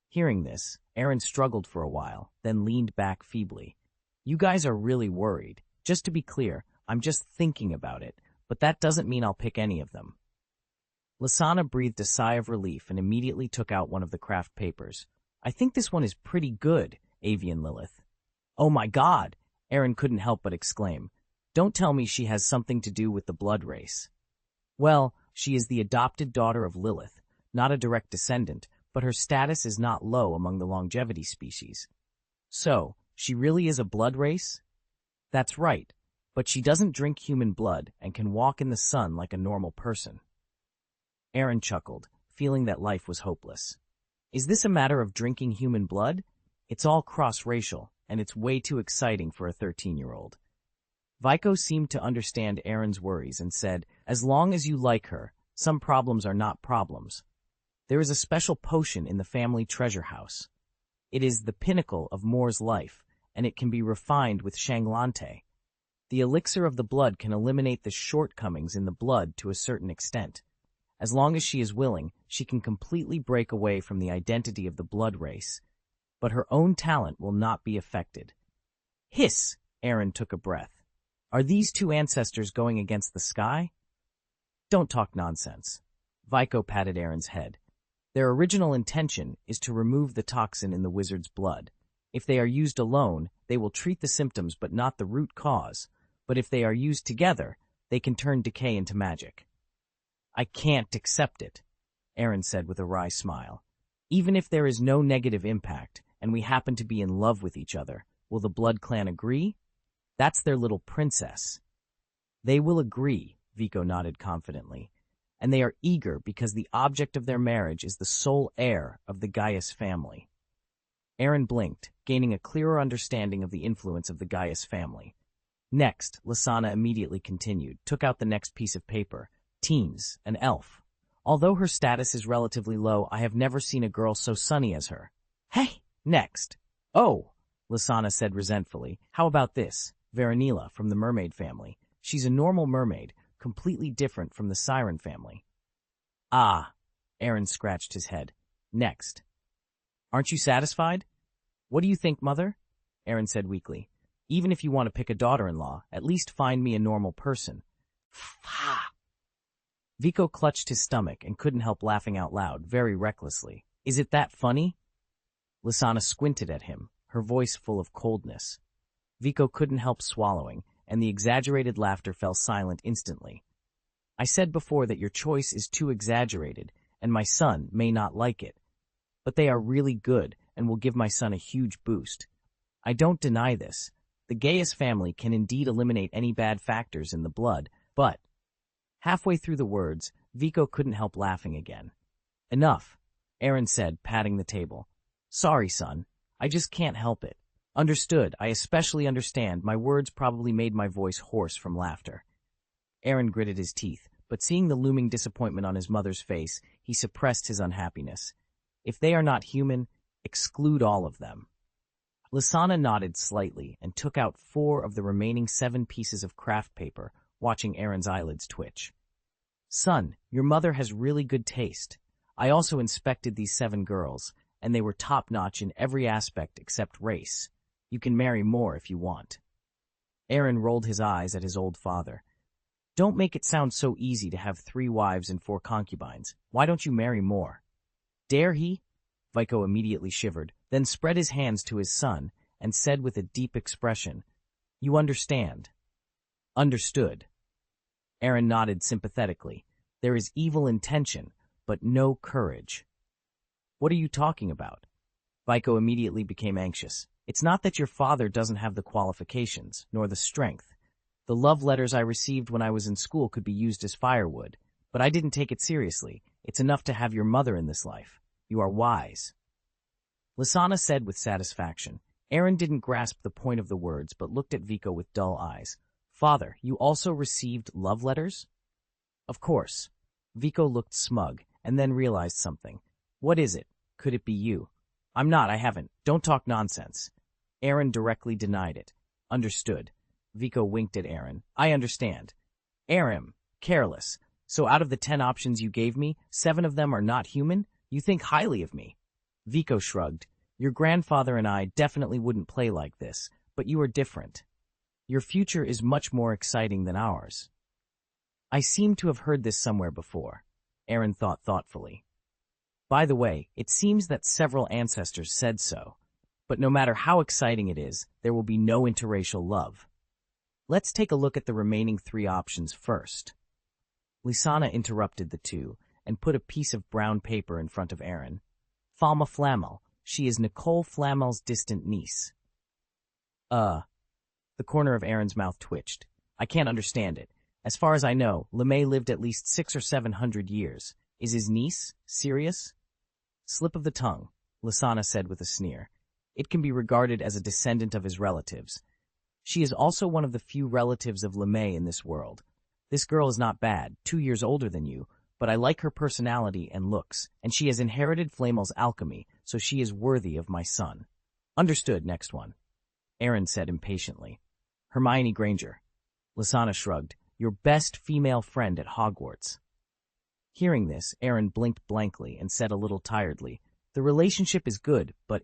Hearing this, Aaron struggled for a while, then leaned back feebly. You guys are really worried. Just to be clear, I'm just thinking about it, but that doesn't mean I'll pick any of them. Lysana breathed a sigh of relief and immediately took out one of the craft papers. I think this one is pretty good, Avian Lilith. Oh my God, Aaron couldn't help but exclaim. Don't tell me she has something to do with the blood race. Well, she is the adopted daughter of Lilith, not a direct descendant, but her status is not low among the longevity species. So, she really is a blood race? That's right, but she doesn't drink human blood and can walk in the sun like a normal person. Aaron chuckled, feeling that life was hopeless. Is this a matter of drinking human blood? It's all cross-racial, and it's way too exciting for a 13-year-old. Vico seemed to understand Aaron's worries and said, as long as you like her, some problems are not problems. There is a special potion in the family treasure house. It is the pinnacle of Moore's life, and it can be refined with Shanglante. The elixir of the blood can eliminate the shortcomings in the blood to a certain extent. As long as she is willing, she can completely break away from the identity of the blood race. But her own talent will not be affected. Hiss! Aaron took a breath. Are these two ancestors going against the sky? Don't talk nonsense. Vico patted Aaron's head. Their original intention is to remove the toxin in the wizard's blood. If they are used alone, they will treat the symptoms but not the root cause. But if they are used together, they can turn decay into magic. I can't accept it, Aaron said with a wry smile. Even if there is no negative impact, and we happen to be in love with each other, will the Blood Clan agree? That's their little princess. They will agree, Vico nodded confidently, and they are eager because the object of their marriage is the sole heir of the Gaius family. Aaron blinked, gaining a clearer understanding of the influence of the Gaius family. Next, Lysana immediately continued, took out the next piece of paper. Teens, an elf. Although her status is relatively low, I have never seen a girl so sunny as her. Hey! Next. Oh! Lysana said resentfully. How about this? Veronila from the mermaid family. She's a normal mermaid, completely different from the siren family. Ah! Aaron scratched his head. Next. Aren't you satisfied? What do you think, Mother? Aaron said weakly. Even if you want to pick a daughter-in-law, at least find me a normal person. Vico clutched his stomach and couldn't help laughing out loud, very recklessly. Is it that funny? Lysana squinted at him, her voice full of coldness. Vico couldn't help swallowing, and the exaggerated laughter fell silent instantly. I said before that your choice is too exaggerated, and my son may not like it. But they are really good, and will give my son a huge boost. I don't deny this. The Gaius family can indeed eliminate any bad factors in the blood, but... Halfway through the words, Vico couldn't help laughing again. Enough, Aaron said, patting the table. Sorry, son. I just can't help it. Understood. I especially understand. My words probably made my voice hoarse from laughter. Aaron gritted his teeth, but seeing the looming disappointment on his mother's face, he suppressed his unhappiness. If they are not human, exclude all of them. Lysana nodded slightly and took out 4 of the remaining 7 pieces of craft paper, watching Aaron's eyelids twitch. Son, your mother has really good taste. I also inspected these 7 girls, and they were top-notch in every aspect except race. You can marry more if you want. Aaron rolled his eyes at his old father. Don't make it sound so easy to have 3 wives and 4 concubines. Why don't you marry more? Dare he? Vico immediately shivered, then spread his hands to his son and said with a deep expression, You understand. Understood. Aaron nodded sympathetically. There is evil intention, but no courage. What are you talking about? Vico immediately became anxious. It's not that your father doesn't have the qualifications, nor the strength. The love letters I received when I was in school could be used as firewood, but I didn't take it seriously. It's enough to have your mother in this life. You are wise. Lysana said with satisfaction. Aaron didn't grasp the point of the words, but looked at Vico with dull eyes. Father, you also received love letters? Of course. Vico looked smug, and then realized something. What is it? Could it be you? I'm not, I haven't. Don't talk nonsense. Aaron directly denied it. Understood. Vico winked at Aaron. I understand. Aaron, careless. So out of the 10 options you gave me, 7 of them are not human? You think highly of me. Vico shrugged. Your grandfather and I definitely wouldn't play like this, but you are different. Your future is much more exciting than ours. I seem to have heard this somewhere before. Aaron thought thoughtfully. By the way, it seems that several ancestors said so. But no matter how exciting it is, there will be no interracial love. Let's take a look at the remaining 3 options first. Lysana interrupted the two and put a piece of brown paper in front of Aaron. Falma Flamel. She is Nicole Flamel's distant niece. The corner of Aaron's mouth twitched. I can't understand it. As far as I know, LeMay lived at least 600 or 700 years. Is his niece serious? Slip of the tongue, Lysana said with a sneer. It can be regarded as a descendant of his relatives. She is also one of the few relatives of LeMay in this world. This girl is not bad, 2 years older than you, but I like her personality and looks, and she has inherited Flamel's alchemy, so she is worthy of my son. Understood, next one. Aaron said impatiently. Hermione Granger. Lysana shrugged. Your best female friend at Hogwarts. Hearing this, Aaron blinked blankly and said a little tiredly, the relationship is good, but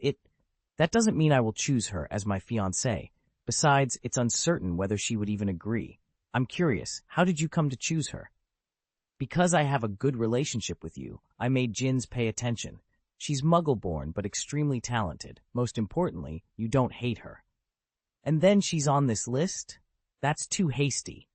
that doesn't mean I will choose her as my fiancée. Besides, it's uncertain whether she would even agree. I'm curious, how did you come to choose her? Because I have a good relationship with you, I made Jins pay attention. She's muggle-born but extremely talented. Most importantly, you don't hate her. And then she's on this list? That's too hasty.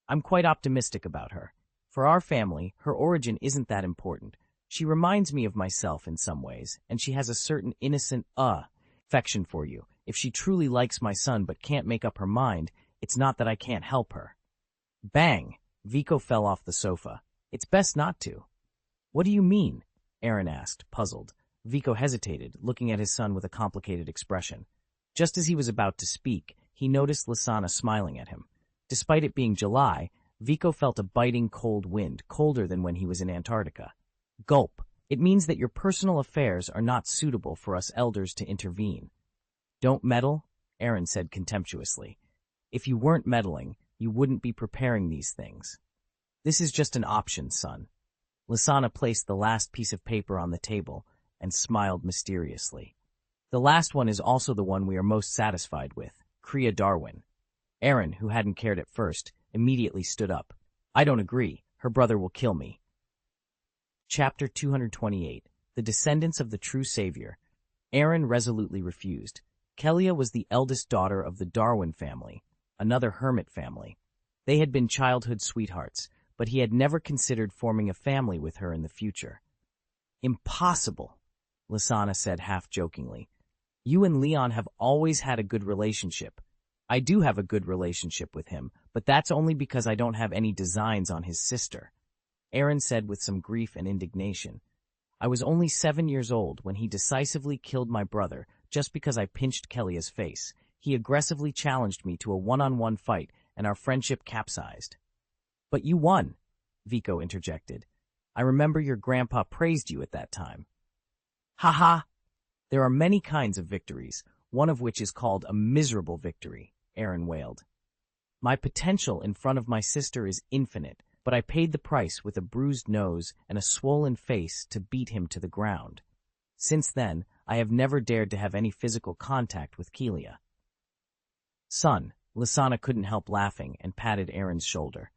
I'm quite optimistic about her. For our family, her origin isn't that important. She reminds me of myself in some ways, and she has a certain innocent, affection for you. If she truly likes my son but can't make up her mind, it's not that I can't help her. Bang! Vico fell off the sofa. It's best not to. What do you mean? Aaron asked, puzzled. Vico hesitated, looking at his son with a complicated expression. Just as he was about to speak, he noticed Lysana smiling at him. Despite it being July, Vico felt a biting cold wind, colder than when he was in Antarctica. Gulp. It means that your personal affairs are not suitable for us elders to intervene. Don't meddle, Aaron said contemptuously. If you weren't meddling, you wouldn't be preparing these things. This is just an option, son. Lysana placed the last piece of paper on the table and smiled mysteriously. The last one is also the one we are most satisfied with, Crea Darwin. Aaron, who hadn't cared at first, immediately stood up. I don't agree. Her brother will kill me. Chapter 228. The Descendants of the True Savior. Aaron resolutely refused. Kelia was the eldest daughter of the Darwin family, another hermit family. They had been childhood sweethearts, but he had never considered forming a family with her in the future. Impossible, Lysana said half-jokingly. You and Leon have always had a good relationship. I do have a good relationship with him, but that's only because I don't have any designs on his sister. Aaron said with some grief and indignation. I was only 7 years old when he decisively killed my brother just because I pinched Kelia's face. He aggressively challenged me to a one-on-one fight, and our friendship capsized. But you won, Vico interjected. I remember your grandpa praised you at that time. Ha ha! There are many kinds of victories, one of which is called a miserable victory, Aaron wailed. My potential in front of my sister is infinite, but I paid the price with a bruised nose and a swollen face to beat him to the ground. Since then, I have never dared to have any physical contact with Kelia. Son, Lysana couldn't help laughing and patted Aaron's shoulder.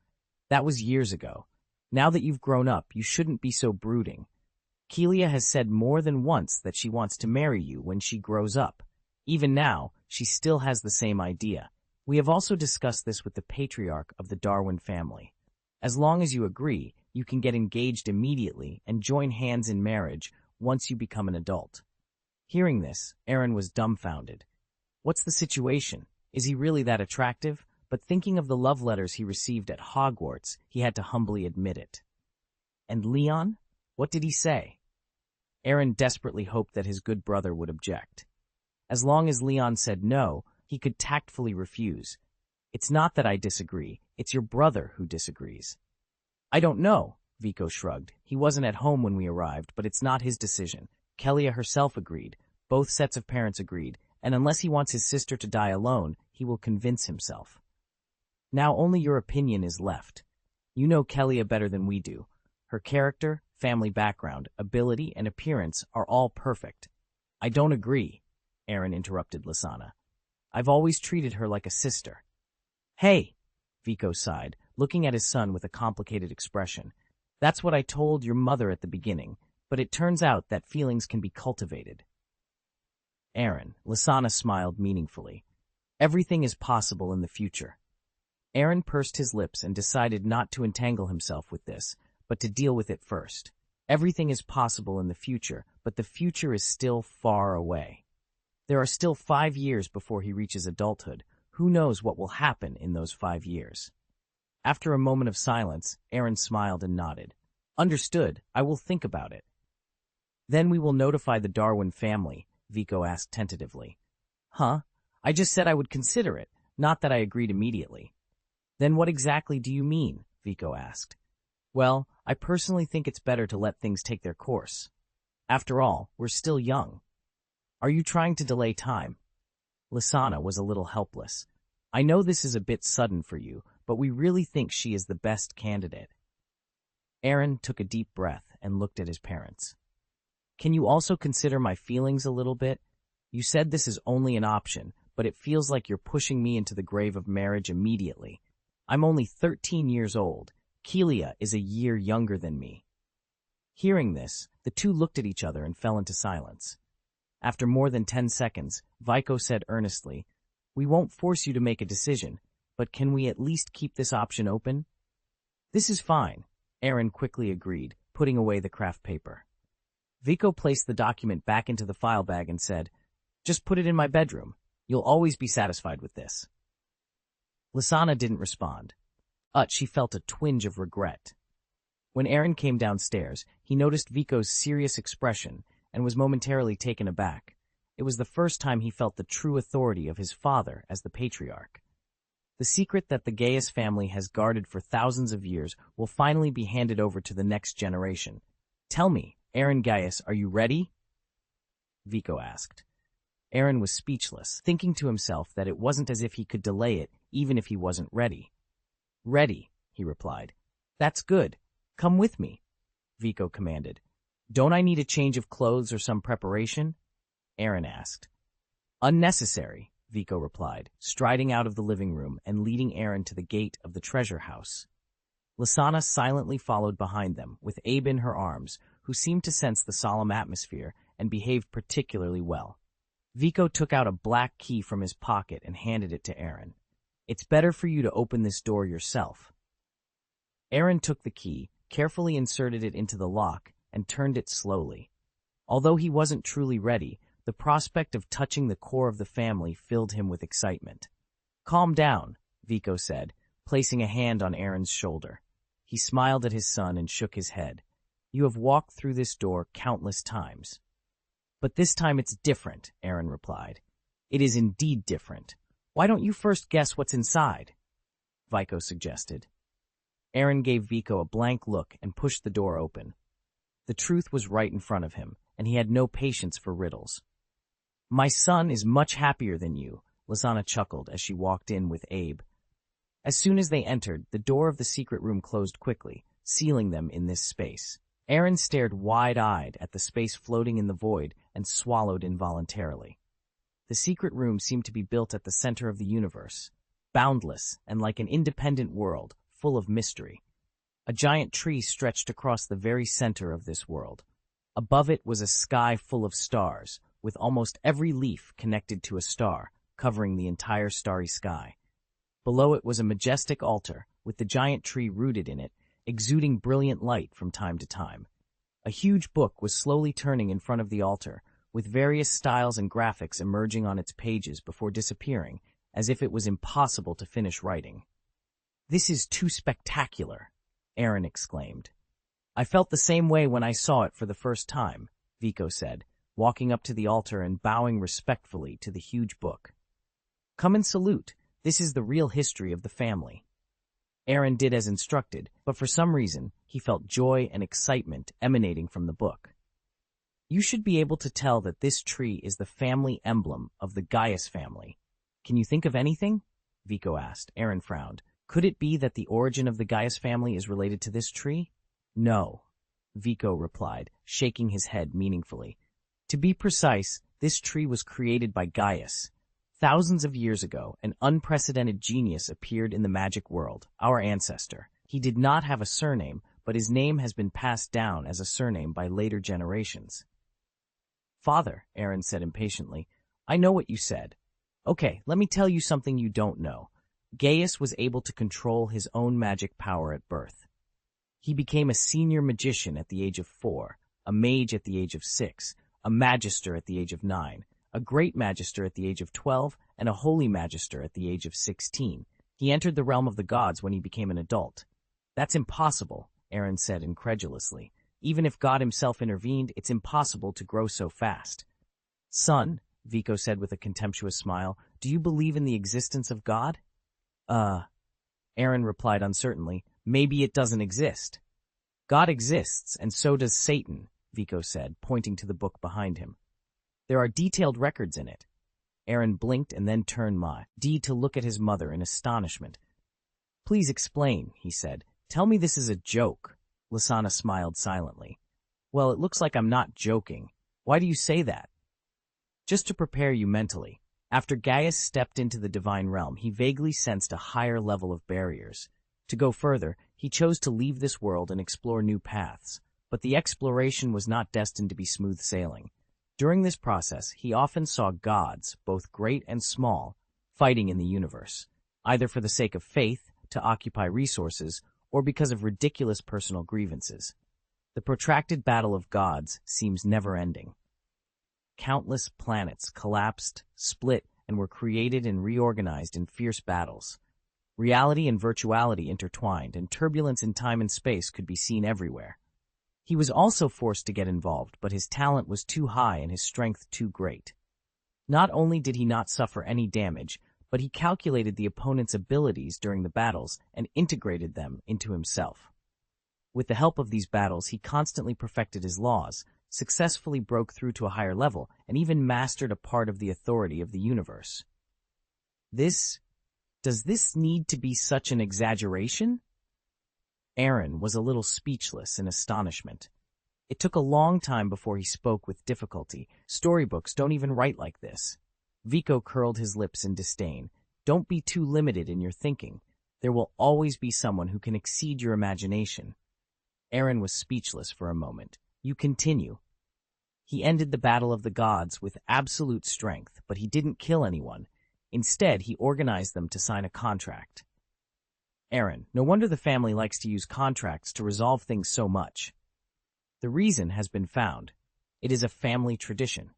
That was years ago. Now that you've grown up, you shouldn't be so brooding. Kelia has said more than once that she wants to marry you when she grows up. Even now, she still has the same idea. We have also discussed this with the patriarch of the Darwin family. As long as you agree, you can get engaged immediately and join hands in marriage once you become an adult. Hearing this, Aaron was dumbfounded. What's the situation? Is he really that attractive? but thinking of the love letters he received at Hogwarts, he had to humbly admit it. And Leon? What did he say? Aaron desperately hoped that his good brother would object. As long as Leon said no, he could tactfully refuse. It's not that I disagree, it's your brother who disagrees. I don't know, Vico shrugged. He wasn't at home when we arrived, but it's not his decision. Kelia herself agreed. Both sets of parents agreed, and unless he wants his sister to die alone, he will convince himself. Now only your opinion is left. You know Kelia better than we do. Her character, family background, ability, and appearance are all perfect. I don't agree, Aaron interrupted Lysana. I've always treated her like a sister. Hey, Vico sighed, looking at his son with a complicated expression. That's what I told your mother at the beginning, but it turns out that feelings can be cultivated. Aaron, Lysana smiled meaningfully. Everything is possible in the future. Aaron pursed his lips and decided not to entangle himself with this, but to deal with it first. Everything is possible in the future, but the future is still far away. There are still 5 years before he reaches adulthood. Who knows what will happen in those 5 years? After a moment of silence, Aaron smiled and nodded. Understood, I will think about it. Then we will notify the Darwin family, Vico asked tentatively. Huh? I just said I would consider it, not that I agreed immediately. Then what exactly do you mean? Vico asked. Well, I personally think it's better to let things take their course. After all, we're still young. Are you trying to delay time? Lysana was a little helpless. I know this is a bit sudden for you, but we really think she is the best candidate. Aaron took a deep breath and looked at his parents. Can you also consider my feelings a little bit? You said this is only an option, but it feels like you're pushing me into the grave of marriage immediately. I'm only 13 years old. Kelia is a year younger than me. Hearing this, the two looked at each other and fell into silence. After more than 10 seconds, Vico said earnestly, We won't force you to make a decision, but can we at least keep this option open? This is fine, Aaron quickly agreed, putting away the craft paper. Vico placed the document back into the file bag and said, Just put it in my bedroom. You'll always be satisfied with this. Lysana didn't respond. She felt a twinge of regret. When Aaron came downstairs, he noticed Vico's serious expression and was momentarily taken aback. It was the first time he felt the true authority of his father as the patriarch. The secret that the Gaius family has guarded for thousands of years will finally be handed over to the next generation. Tell me, Aaron Gaius, are you ready? Vico asked. Aaron was speechless, thinking to himself that it wasn't as if he could delay it, even if he wasn't ready. Ready, he replied. That's good. Come with me, Vico commanded. Don't I need a change of clothes or some preparation? Aaron asked. Unnecessary, Vico replied, striding out of the living room and leading Aaron to the gate of the treasure house. Lysana silently followed behind them, with Abe in her arms, who seemed to sense the solemn atmosphere and behaved particularly well. Vico took out a black key from his pocket and handed it to Aaron. It's better for you to open this door yourself. Aaron took the key, carefully inserted it into the lock, and turned it slowly. Although he wasn't truly ready, the prospect of touching the core of the family filled him with excitement. Calm down, Vico said, placing a hand on Aaron's shoulder. He smiled at his son and shook his head. You have walked through this door countless times. But this time it's different, Aaron replied. It is indeed different. Why don't you first guess what's inside? Vico suggested. Aaron gave Vico a blank look and pushed the door open. The truth was right in front of him, and he had no patience for riddles. My son is much happier than you, Lysana chuckled as she walked in with Abe. As soon as they entered, the door of the secret room closed quickly, sealing them in this space. Aaron stared wide-eyed at the space floating in the void and swallowed involuntarily. The secret room seemed to be built at the center of the universe, boundless and like an independent world, full of mystery. A giant tree stretched across the very center of this world. Above it was a sky full of stars, with almost every leaf connected to a star, covering the entire starry sky. Below it was a majestic altar, with the giant tree rooted in it, exuding brilliant light from time to time. A huge book was slowly turning in front of the altar, with various styles and graphics emerging on its pages before disappearing, as if it was impossible to finish writing. "This is too spectacular," Aaron exclaimed. "I felt the same way when I saw it for the first time," Vico said, walking up to the altar and bowing respectfully to the huge book. "Come and salute. This is the real history of the family." Aaron did as instructed, but for some reason, he felt joy and excitement emanating from the book. "You should be able to tell that this tree is the family emblem of the Gaius family. Can you think of anything?" Vico asked. Aaron frowned. "Could it be that the origin of the Gaius family is related to this tree?" "No," Vico replied, shaking his head meaningfully. "To be precise, this tree was created by Gaius. Thousands of years ago, an unprecedented genius appeared in the magic world, our ancestor. He did not have a surname, but his name has been passed down as a surname by later generations." "Father," Aaron said impatiently, "I know what you said. Okay, let me tell you something you don't know. Gaius was able to control his own magic power at birth. He became a senior magician at the age of 4, a mage at the age of 6, a magister at the age of 9, a great magister at the age of 12, and a holy magister at the age of 16. He entered the realm of the gods when he became an adult." "That's impossible," Aaron said incredulously. "Even if God himself intervened, it's impossible to grow so fast." "Son," Vico said with a contemptuous smile, "do you believe in the existence of God?" Aaron replied uncertainly, "Maybe it doesn't exist." "God exists, and so does Satan," Vico said, pointing to the book behind him. "There are detailed records in it." Aaron blinked and then turned to look at his mother in astonishment. "Please explain," he said. "Tell me this is a joke." Lasana smiled silently. "Well, it looks like I'm not joking. Why do you say that?" "Just to prepare you mentally. After Gaius stepped into the divine realm, he vaguely sensed a higher level of barriers. To go further, he chose to leave this world and explore new paths. But the exploration was not destined to be smooth sailing. During this process, he often saw gods, both great and small, fighting in the universe, either for the sake of faith, to occupy resources, or because of ridiculous personal grievances. The protracted battle of gods seems never-ending. Countless planets collapsed, split, and were created and reorganized in fierce battles. Reality and virtuality intertwined, and turbulence in time and space could be seen everywhere. He was also forced to get involved, but his talent was too high and his strength too great. Not only did he not suffer any damage, but he calculated the opponent's abilities during the battles and integrated them into himself. With the help of these battles, he constantly perfected his laws, successfully broke through to a higher level, and even mastered a part of the authority of the universe. Does this need to be such an exaggeration? Aaron was a little speechless in astonishment. It took a long time before he spoke with difficulty. "Storybooks don't even write like this." Vico curled his lips in disdain. "Don't be too limited in your thinking. There will always be someone who can exceed your imagination." Aaron was speechless for a moment. "You continue." "He ended the battle of the gods with absolute strength, but he didn't kill anyone. Instead, he organized them to sign a contract." "Aaron, no wonder the family likes to use contracts to resolve things so much." "The reason has been found. It is a family tradition.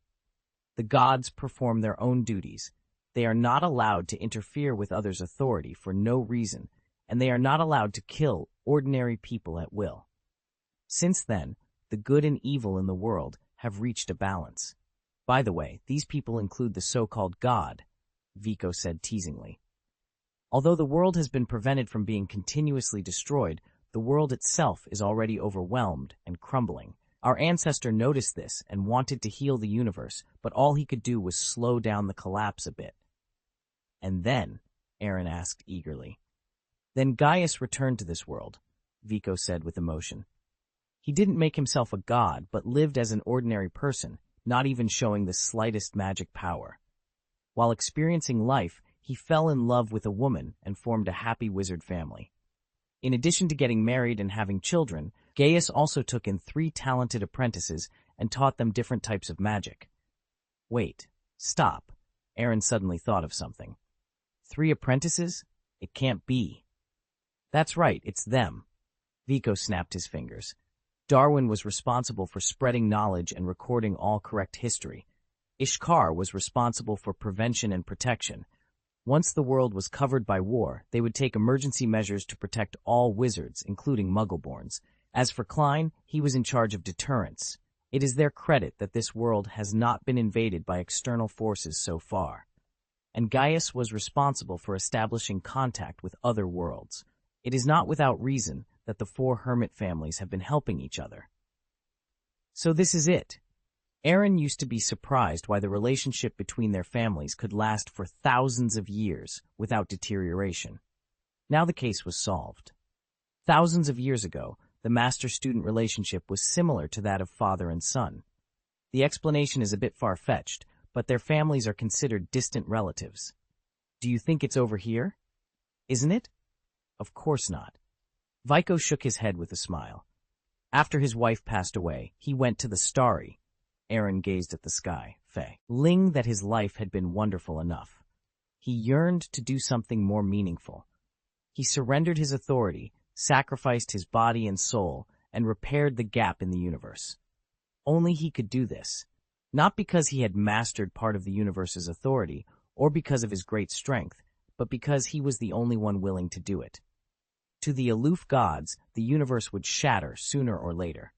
The gods perform their own duties. They are not allowed to interfere with others' authority for no reason, and they are not allowed to kill ordinary people at will. Since then, the good and evil in the world have reached a balance. By the way, these people include the so-called God," Vico said teasingly. "Although the world has been prevented from being continuously destroyed, the world itself is already overwhelmed and crumbling. Our ancestor noticed this and wanted to heal the universe, but all he could do was slow down the collapse a bit." "And then?" Aaron asked eagerly. "Then Gaius returned to this world," Vico said with emotion. "He didn't make himself a god, but lived as an ordinary person, not even showing the slightest magic power. While experiencing life, he fell in love with a woman and formed a happy wizard family. In addition to getting married and having children, Gaius also took in 3 talented apprentices and taught them different types of magic." "Wait, stop." Aaron suddenly thought of something. 3 apprentices? It can't be." "That's right, it's them." Vico snapped his fingers. "Darwin was responsible for spreading knowledge and recording all correct history. Ishkar was responsible for prevention and protection. Once the world was covered by war, they would take emergency measures to protect all wizards, including Muggleborns. As for Klein, he was in charge of deterrence. It is their credit that this world has not been invaded by external forces so far. And Gaius was responsible for establishing contact with other worlds. It is not without reason that the four hermit families have been helping each other. So this is it. Aaron used to be surprised why the relationship between their families could last for thousands of years without deterioration. Now the case was solved. Thousands of years ago, the master-student relationship was similar to that of father and son. The explanation is a bit far-fetched, but their families are considered distant relatives. Do you think it's over here? Isn't it? Of course not. Vico shook his head with a smile. After his wife passed away, he went to the starry. Aaron gazed at the sky, feeling that his life had been wonderful enough. He yearned to do something more meaningful. He surrendered his authority, sacrificed his body and soul, and repaired the gap in the universe. Only he could do this, not because he had mastered part of the universe's authority or because of his great strength, but because he was the only one willing to do it. To the aloof gods, the universe would shatter sooner or later.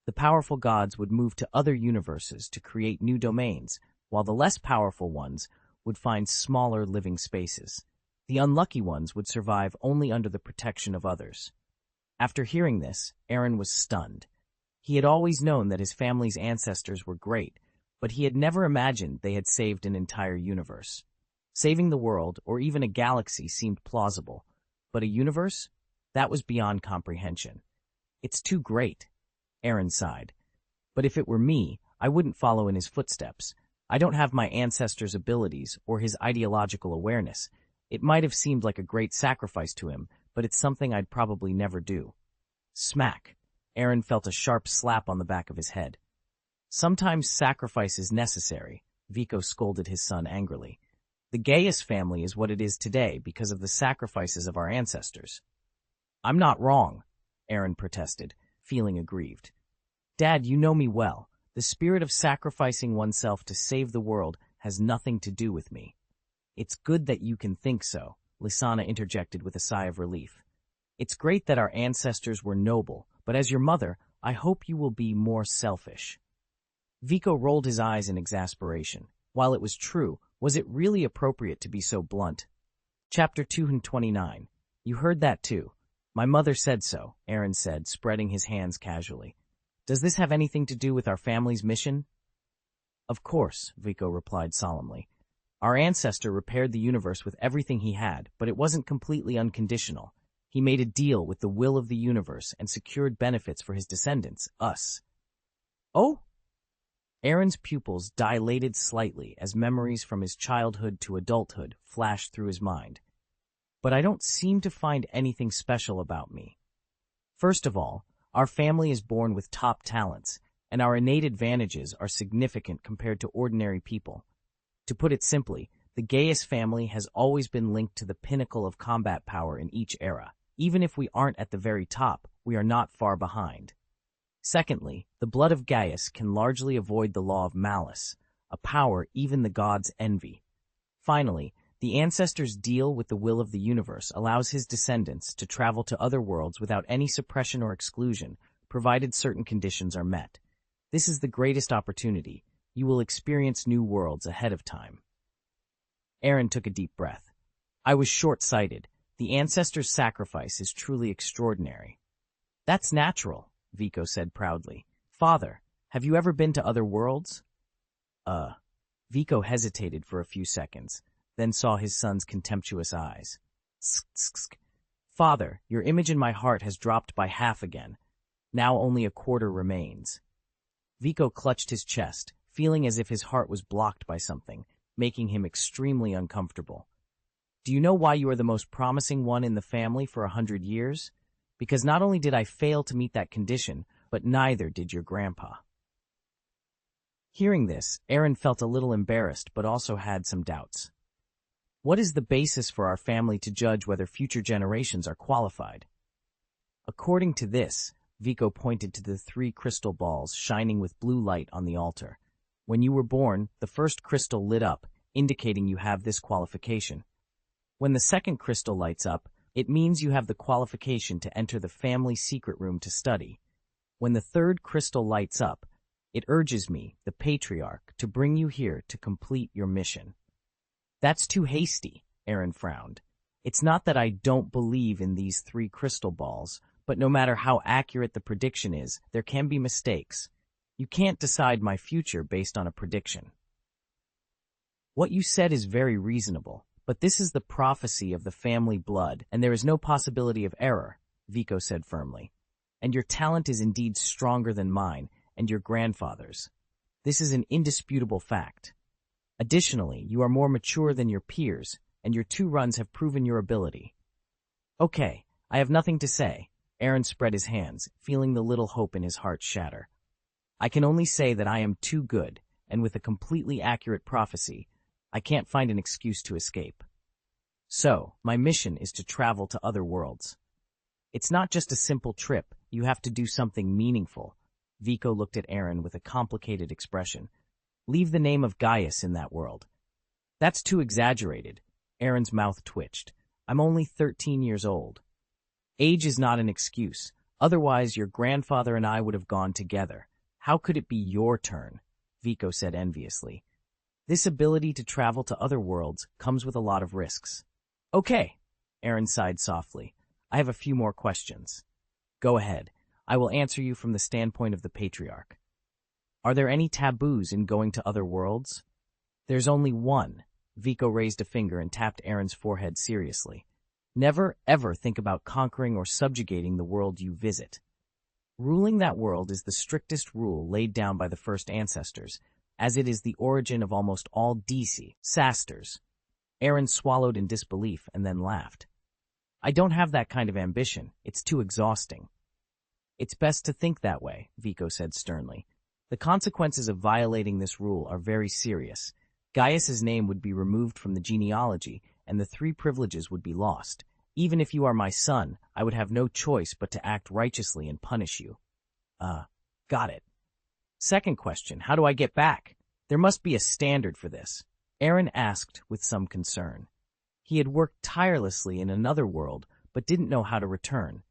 The powerful gods would move to other universes to create new domains, while the less powerful ones would find smaller living spaces. The unlucky ones would survive only under the protection of others. After hearing this, Aaron was stunned. He had always known that his family's ancestors were great, but he had never imagined they had saved an entire universe. Saving the world, or even a galaxy, seemed plausible, but a universe? That was beyond comprehension. It's too great. Aaron sighed. But if it were me, I wouldn't follow in his footsteps. I don't have my ancestor's abilities or his ideological awareness. It might have seemed like a great sacrifice to him, but it's something I'd probably never do. Smack! Aaron felt a sharp slap on the back of his head. Sometimes sacrifice is necessary, Vico scolded his son angrily. The Gaius family is what it is today because of the sacrifices of our ancestors. I'm not wrong, Aaron protested, feeling aggrieved. Dad, you know me well. The spirit of sacrificing oneself to save the world has nothing to do with me. It's good that you can think so, Lysana interjected with a sigh of relief. It's great that our ancestors were noble, but as your mother, I hope you will be more selfish. Vico rolled his eyes in exasperation. While it was true, was it really appropriate to be so blunt? Chapter 229. You heard that too. My mother said so, Aaron said, spreading his hands casually. Does this have anything to do with our family's mission? Of course, Vico replied solemnly. Our ancestor repaired the universe with everything he had, but it wasn't completely unconditional. He made a deal with the will of the universe and secured benefits for his descendants, us. Oh? Aaron's pupils dilated slightly as memories from his childhood to adulthood flashed through his mind. But I don't seem to find anything special about me. First of all, our family is born with top talents, and our innate advantages are significant compared to ordinary people. To put it simply, the Gaius family has always been linked to the pinnacle of combat power in each era. Even if we aren't at the very top, we are not far behind. Secondly, the blood of Gaius can largely avoid the law of malice, a power even the gods envy. Finally, the ancestor's deal with the will of the universe allows his descendants to travel to other worlds without any suppression or exclusion, provided certain conditions are met. This is the greatest opportunity. You will experience new worlds ahead of time. Aaron took a deep breath. I was short-sighted. The ancestor's sacrifice is truly extraordinary. That's natural, Vico said proudly. Father, have you ever been to other worlds? Vico hesitated for a few seconds, then saw his son's contemptuous eyes. Father, your image in my heart has dropped by half again. Now only a quarter remains. Vico clutched his chest, feeling as if his heart was blocked by something, making him extremely uncomfortable. Do you know why you are the most promising one in the family for 100 years? Because not only did I fail to meet that condition, but neither did your grandpa. Hearing this, Aaron felt a little embarrassed but also had some doubts. What is the basis for our family to judge whether future generations are qualified? According to this, Vico pointed to the 3 crystal balls shining with blue light on the altar. When you were born, the first crystal lit up, indicating you have this qualification. When the second crystal lights up, it means you have the qualification to enter the family secret room to study. When the third crystal lights up, it urges me, the patriarch, to bring you here to complete your mission. That's too hasty, Aaron frowned. It's not that I don't believe in these 3 crystal balls, but no matter how accurate the prediction is, there can be mistakes. You can't decide my future based on a prediction. What you said is very reasonable, but this is the prophecy of the family blood, and there is no possibility of error, Vico said firmly. And your talent is indeed stronger than mine and your grandfather's. This is an indisputable fact. Additionally, you are more mature than your peers, and your 2 runs have proven your ability. Okay, I have nothing to say. Aaron spread his hands, feeling the little hope in his heart shatter. I can only say that I am too good, and with a completely accurate prophecy, I can't find an excuse to escape. So, my mission is to travel to other worlds. It's not just a simple trip, you have to do something meaningful. Vico looked at Aaron with a complicated expression. Leave the name of Gaius in that world. That's too exaggerated. Aaron's mouth twitched. I'm only 13 years old. Age is not an excuse. Otherwise, your grandfather and I would have gone together. How could it be your turn? Vico said enviously. This ability to travel to other worlds comes with a lot of risks. Okay, Aaron sighed softly. I have a few more questions. Go ahead. I will answer you from the standpoint of the patriarch. Are there any taboos in going to other worlds? There's only one. Vico raised a finger and tapped Aaron's forehead seriously. Never, ever think about conquering or subjugating the world you visit. Ruling that world is the strictest rule laid down by the first ancestors, as it is the origin of almost all disasters. Aaron swallowed in disbelief and then laughed. I don't have that kind of ambition. It's too exhausting. It's best to think that way, Vico said sternly. The consequences of violating this rule are very serious. Gaius's name would be removed from the genealogy, and the 3 privileges would be lost. Even if you are my son, I would have no choice but to act righteously and punish you. Got it. Second question, how do I get back? There must be a standard for this. Aaron asked with some concern. He had worked tirelessly in another world, but didn't know how to return.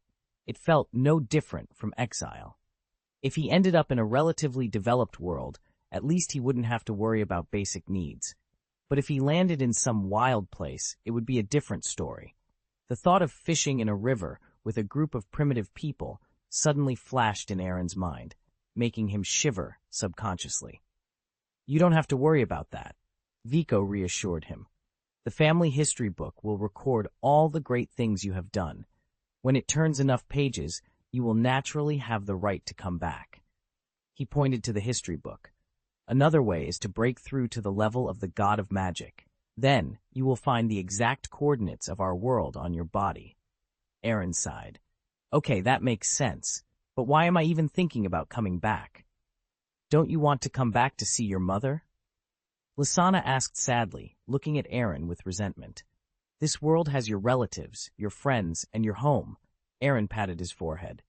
It felt no different from exile. If he ended up in a relatively developed world, at least he wouldn't have to worry about basic needs. But if he landed in some wild place, it would be a different story. The thought of fishing in a river with a group of primitive people suddenly flashed in Aaron's mind, making him shiver subconsciously. You don't have to worry about that, Vico reassured him. The family history book will record all the great things you have done. When it turns enough pages, you will naturally have the right to come back. He pointed to the history book. Another way is to break through to the level of the god of magic. Then, you will find the exact coordinates of our world on your body. Aaron sighed. Okay, that makes sense. But why am I even thinking about coming back? Don't you want to come back to see your mother? Lysana asked sadly, looking at Aaron with resentment. This world has your relatives, your friends, and your home. Aaron patted his forehead.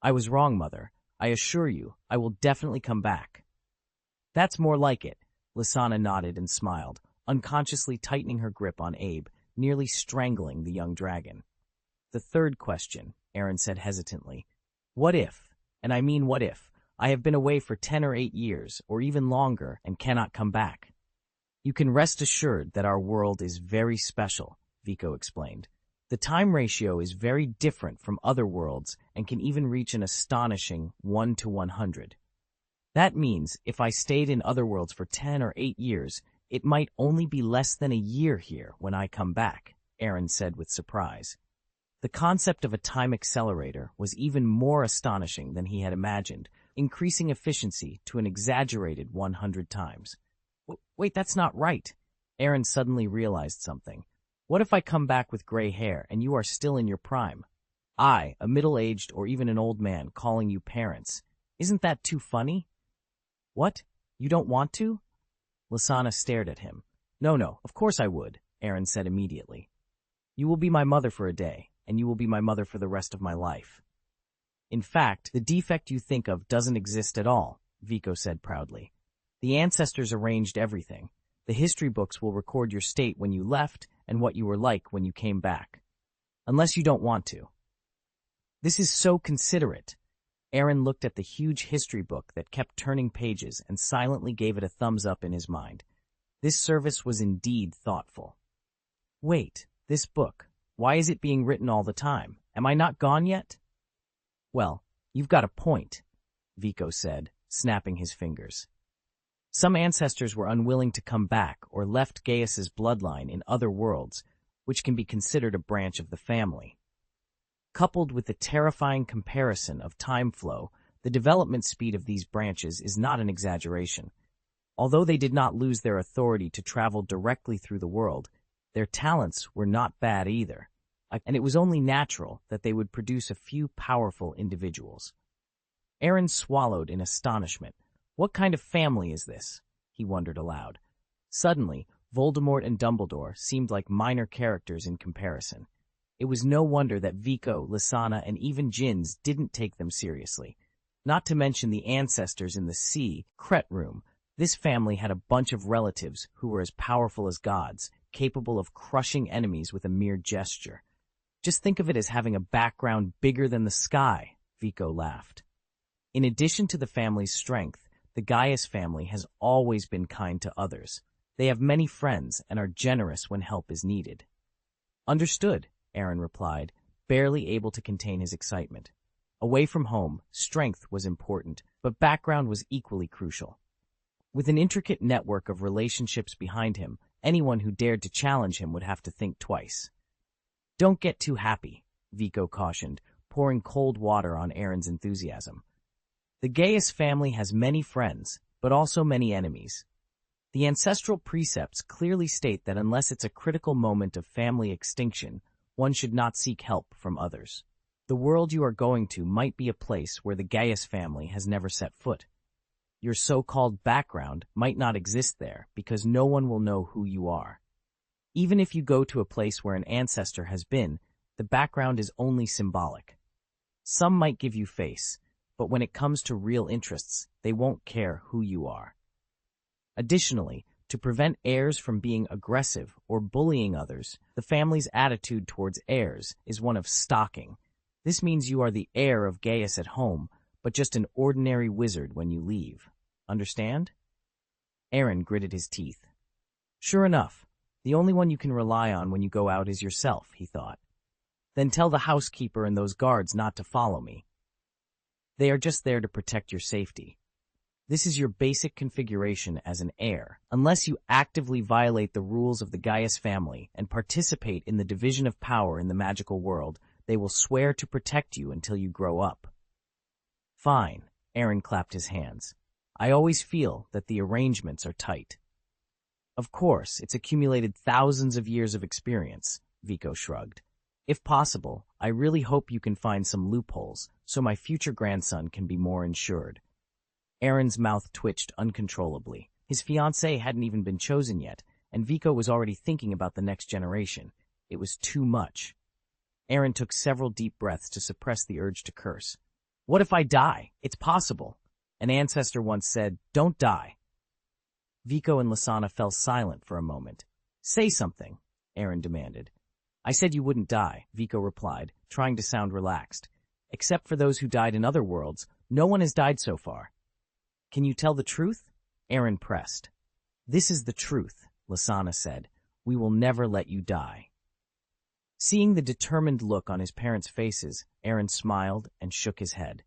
I was wrong, Mother. I assure you, I will definitely come back. That's more like it. Lysana nodded and smiled, unconsciously tightening her grip on Abe, nearly strangling the young dragon. The third question, Aaron said hesitantly. What if, and I mean what if, I have been away for 10 or 8 years, or even longer, and cannot come back? You can rest assured that our world is very special, Vico explained. The time ratio is very different from other worlds and can even reach an astonishing 1 to 100. That means if I stayed in other worlds for 10 or 8 years, it might only be less than a year here when I come back, Aaron said with surprise. The concept of a time accelerator was even more astonishing than he had imagined, increasing efficiency to an exaggerated 100 times. Wait, that's not right. Aaron suddenly realized something. What if I come back with gray hair and you are still in your prime? I, a middle-aged or even an old man, calling you parents. Isn't that too funny? What? You don't want to? Lysana stared at him. No, of course I would, Aaron said immediately. You will be my mother for a day, and you will be my mother for the rest of my life. In fact, the defect you think of doesn't exist at all, Vico said proudly. The ancestors arranged everything. The history books will record your state when you left and what you were like when you came back. Unless you don't want to. This is so considerate. Aaron looked at the huge history book that kept turning pages and silently gave it a thumbs up in his mind. This service was indeed thoughtful. Wait, this book, why is it being written all the time? Am I not gone yet? Well, you've got a point, Vico said, snapping his fingers. Some ancestors were unwilling to come back or left Gaius's bloodline in other worlds, which can be considered a branch of the family. Coupled with the terrifying comparison of time flow, the development speed of these branches is not an exaggeration. Although they did not lose their authority to travel directly through the world, their talents were not bad either, and it was only natural that they would produce a few powerful individuals. Aaron swallowed in astonishment. What kind of family is this? He wondered aloud. Suddenly, Voldemort and Dumbledore seemed like minor characters in comparison. It was no wonder that Vico, Lysana, and even Jins didn't take them seriously. Not to mention the ancestors in the secret room. This family had a bunch of relatives who were as powerful as gods, capable of crushing enemies with a mere gesture. Just think of it as having a background bigger than the sky, Vico laughed. In addition to the family's strength, the Gaius family has always been kind to others. They have many friends and are generous when help is needed. Understood, Aaron replied, barely able to contain his excitement. Away from home, strength was important, but background was equally crucial. With an intricate network of relationships behind him, anyone who dared to challenge him would have to think twice. Don't get too happy, Vico cautioned, pouring cold water on Aaron's enthusiasm. The Gaius family has many friends, but also many enemies. The ancestral precepts clearly state that unless it's a critical moment of family extinction, one should not seek help from others. The world you are going to might be a place where the Gaius family has never set foot. Your so-called background might not exist there because no one will know who you are. Even if you go to a place where an ancestor has been, the background is only symbolic. Some might give you face, but when it comes to real interests, they won't care who you are. Additionally, to prevent heirs from being aggressive or bullying others, the family's attitude towards heirs is one of stalking. This means you are the heir of Gaius at home, but just an ordinary wizard when you leave. Understand? Aaron gritted his teeth. Sure enough, the only one you can rely on when you go out is yourself, he thought. Then tell the housekeeper and those guards not to follow me. They are just there to protect your safety. This is your basic configuration as an heir. Unless you actively violate the rules of the Gaius family and participate in the division of power in the magical world, they will swear to protect you until you grow up. Fine, Aaron clapped his hands. I always feel that the arrangements are tight. Of course, it's accumulated thousands of years of experience, Vico shrugged. If possible, I really hope you can find some loopholes so my future grandson can be more insured. Aaron's mouth twitched uncontrollably. His fiancée hadn't even been chosen yet, and Vico was already thinking about the next generation. It was too much. Aaron took several deep breaths to suppress the urge to curse. What if I die? It's possible. An ancestor once said, don't die. Vico and Lysana fell silent for a moment. Say something, Aaron demanded. I said you wouldn't die, Vico replied, trying to sound relaxed. Except for those who died in other worlds, no one has died so far. Can you tell the truth? Aaron pressed. This is the truth, Lysana said. We will never let you die. Seeing the determined look on his parents' faces, Aaron smiled and shook his head.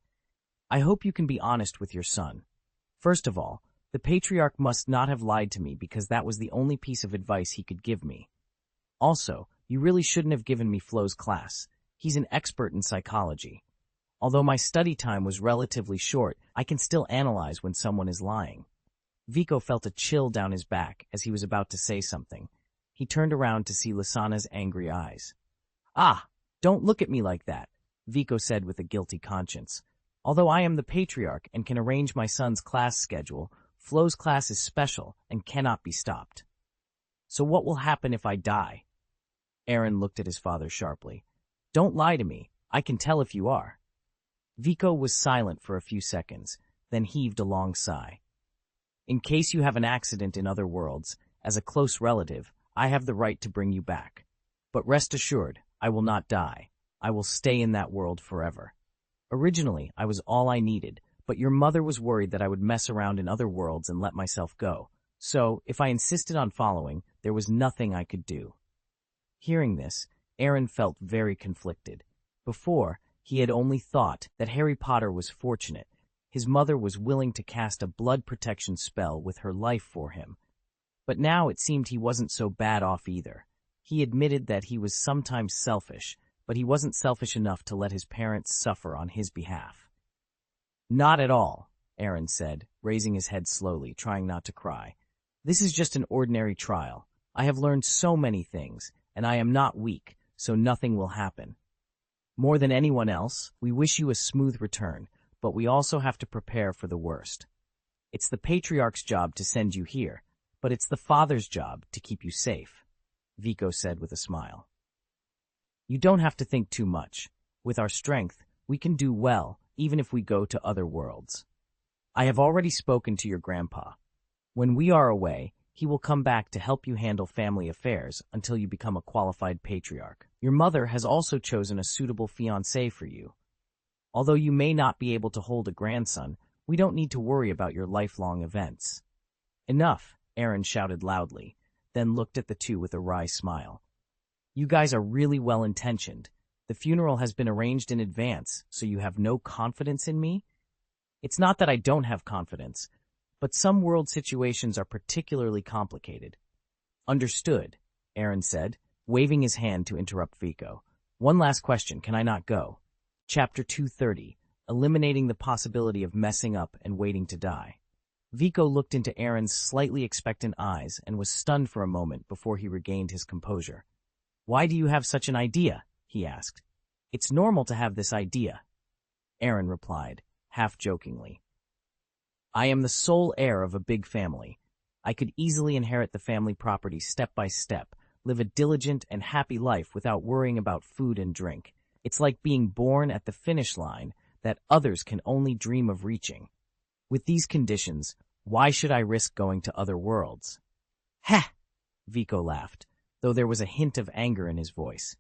I hope you can be honest with your son. First of all, the patriarch must not have lied to me because that was the only piece of advice he could give me. Also, you really shouldn't have given me Flo's class. He's an expert in psychology. Although my study time was relatively short, I can still analyze when someone is lying. Vico felt a chill down his back as he was about to say something. He turned around to see Lysana's angry eyes. Ah, don't look at me like that, Vico said with a guilty conscience. Although I am the patriarch and can arrange my son's class schedule, Flo's class is special and cannot be stopped. So what will happen if I die? Aaron looked at his father sharply. Don't lie to me. I can tell if you are. Vico was silent for a few seconds, then heaved a long sigh. In case you have an accident in other worlds, as a close relative, I have the right to bring you back. But rest assured, I will not die. I will stay in that world forever. Originally, I was all I needed, but your mother was worried that I would mess around in other worlds and let myself go. So, if I insisted on following, there was nothing I could do. Hearing this, Aaron felt very conflicted. Before, he had only thought that Harry Potter was fortunate. His mother was willing to cast a blood protection spell with her life for him. But now it seemed he wasn't so bad off either. He admitted that he was sometimes selfish, but he wasn't selfish enough to let his parents suffer on his behalf. Not at all, Aaron said, raising his head slowly, trying not to cry. This is just an ordinary trial. I have learned so many things, and I am not weak, so nothing will happen. More than anyone else, we wish you a smooth return, but we also have to prepare for the worst. It's the Patriarch's job to send you here, but it's the Father's job to keep you safe, Vico said with a smile. You don't have to think too much. With our strength, we can do well, even if we go to other worlds. I have already spoken to your grandpa. When we are away, he will come back to help you handle family affairs until you become a qualified patriarch. Your mother has also chosen a suitable fiancé for you. Although you may not be able to hold a grandson, we don't need to worry about your lifelong events. Enough, Aaron shouted loudly, then looked at the two with a wry smile. You guys are really well-intentioned. The funeral has been arranged in advance, so you have no confidence in me? It's not that I don't have confidence, but some world situations are particularly complicated. Understood, Aaron said, waving his hand to interrupt Vico. One last question, can I not go? Chapter 230, Eliminating the Possibility of Messing Up and Waiting to Die. Vico looked into Aaron's slightly expectant eyes and was stunned for a moment before he regained his composure. Why do you have such an idea? He asked. It's normal to have this idea, Aaron replied, half-jokingly. I am the sole heir of a big family. I could easily inherit the family property step by step, live a diligent and happy life without worrying about food and drink. It's like being born at the finish line that others can only dream of reaching. With these conditions, why should I risk going to other worlds? Ha! Vico laughed, though there was a hint of anger in his voice.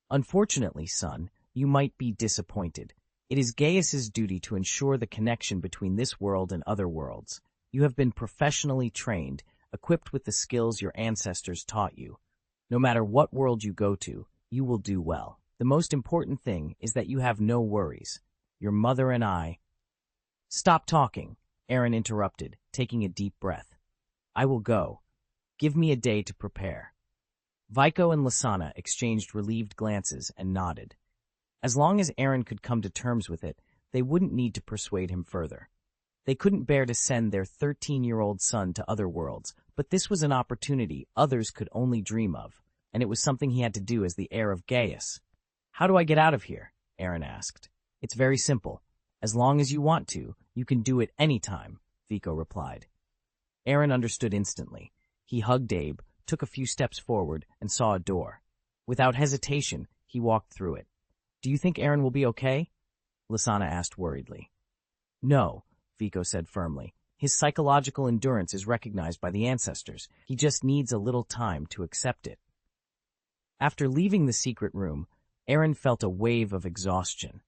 Unfortunately, son, you might be disappointed. It is Gaius's duty to ensure the connection between this world and other worlds. You have been professionally trained, equipped with the skills your ancestors taught you. No matter what world you go to, you will do well. The most important thing is that you have no worries. Your mother and I— Stop talking, Aaron interrupted, taking a deep breath. I will go. Give me a day to prepare. Vico and Lysana exchanged relieved glances and nodded. As long as Aaron could come to terms with it, they wouldn't need to persuade him further. They couldn't bear to send their 13-year-old son to other worlds, but this was an opportunity others could only dream of, and it was something he had to do as the heir of Gaius. How do I get out of here? Aaron asked. It's very simple. As long as you want to, you can do it any time, Vico replied. Aaron understood instantly. He hugged Abe, took a few steps forward, and saw a door. Without hesitation, he walked through it. Do you think Aaron will be okay? Lysana asked worriedly. No, Vico said firmly. His psychological endurance is recognized by the ancestors. He just needs a little time to accept it. After leaving the secret room, Aaron felt a wave of exhaustion.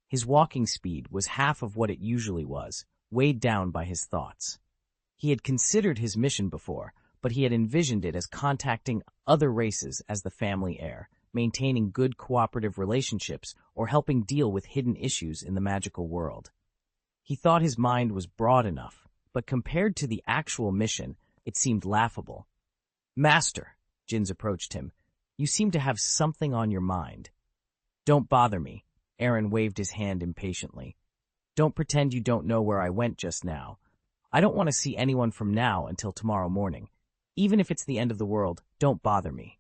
His walking speed was half of what it usually was, weighed down by his thoughts. He had considered his mission before, but he had envisioned it as contacting other races as the family heir, maintaining good cooperative relationships, or helping deal with hidden issues in the magical world. He thought his mind was broad enough, but compared to the actual mission, it seemed laughable. Master, Jins approached him, you seem to have something on your mind. Don't bother me, Aaron waved his hand impatiently. Don't pretend you don't know where I went just now. I don't want to see anyone from now until tomorrow morning. Even if it's the end of the world, don't bother me.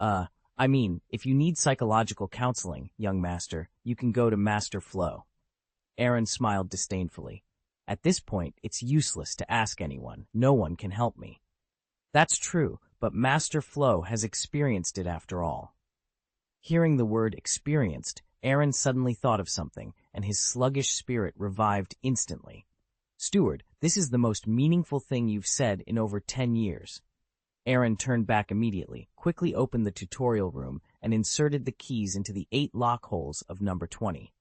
If you need psychological counseling, young master, you can go to Master Flo. Aaron smiled disdainfully. At this point, it's useless to ask anyone. No one can help me. That's true, but Master Flo has experienced it after all. Hearing the word experienced, Aaron suddenly thought of something, and his sluggish spirit revived instantly. Steward, This is the most meaningful thing you've said in over 10 years. Aaron turned back immediately, quickly opened the tutorial room, and inserted the keys into the 8 lock holes of number 20.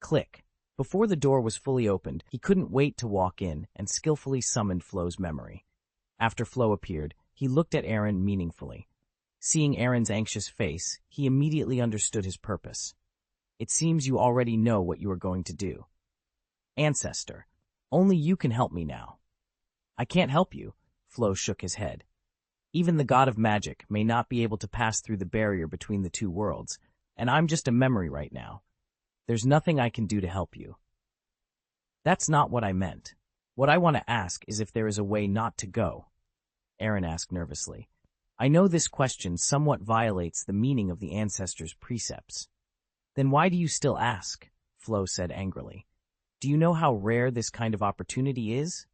Click. Before the door was fully opened, he couldn't wait to walk in and skillfully summoned Flo's memory. After Flo appeared, he looked at Aaron meaningfully. Seeing Aaron's anxious face, he immediately understood his purpose. It seems you already know what you are going to do. Ancestor, only you can help me now. I can't help you, Flo shook his head. Even the god of magic may not be able to pass through the barrier between the two worlds, and I'm just a memory right now. There's nothing I can do to help you. That's not what I meant. What I want to ask is if there is a way not to go. Aaron asked nervously. I know this question somewhat violates the meaning of the ancestors' precepts. Then why do you still ask? Flo said angrily. Do you know how rare this kind of opportunity is?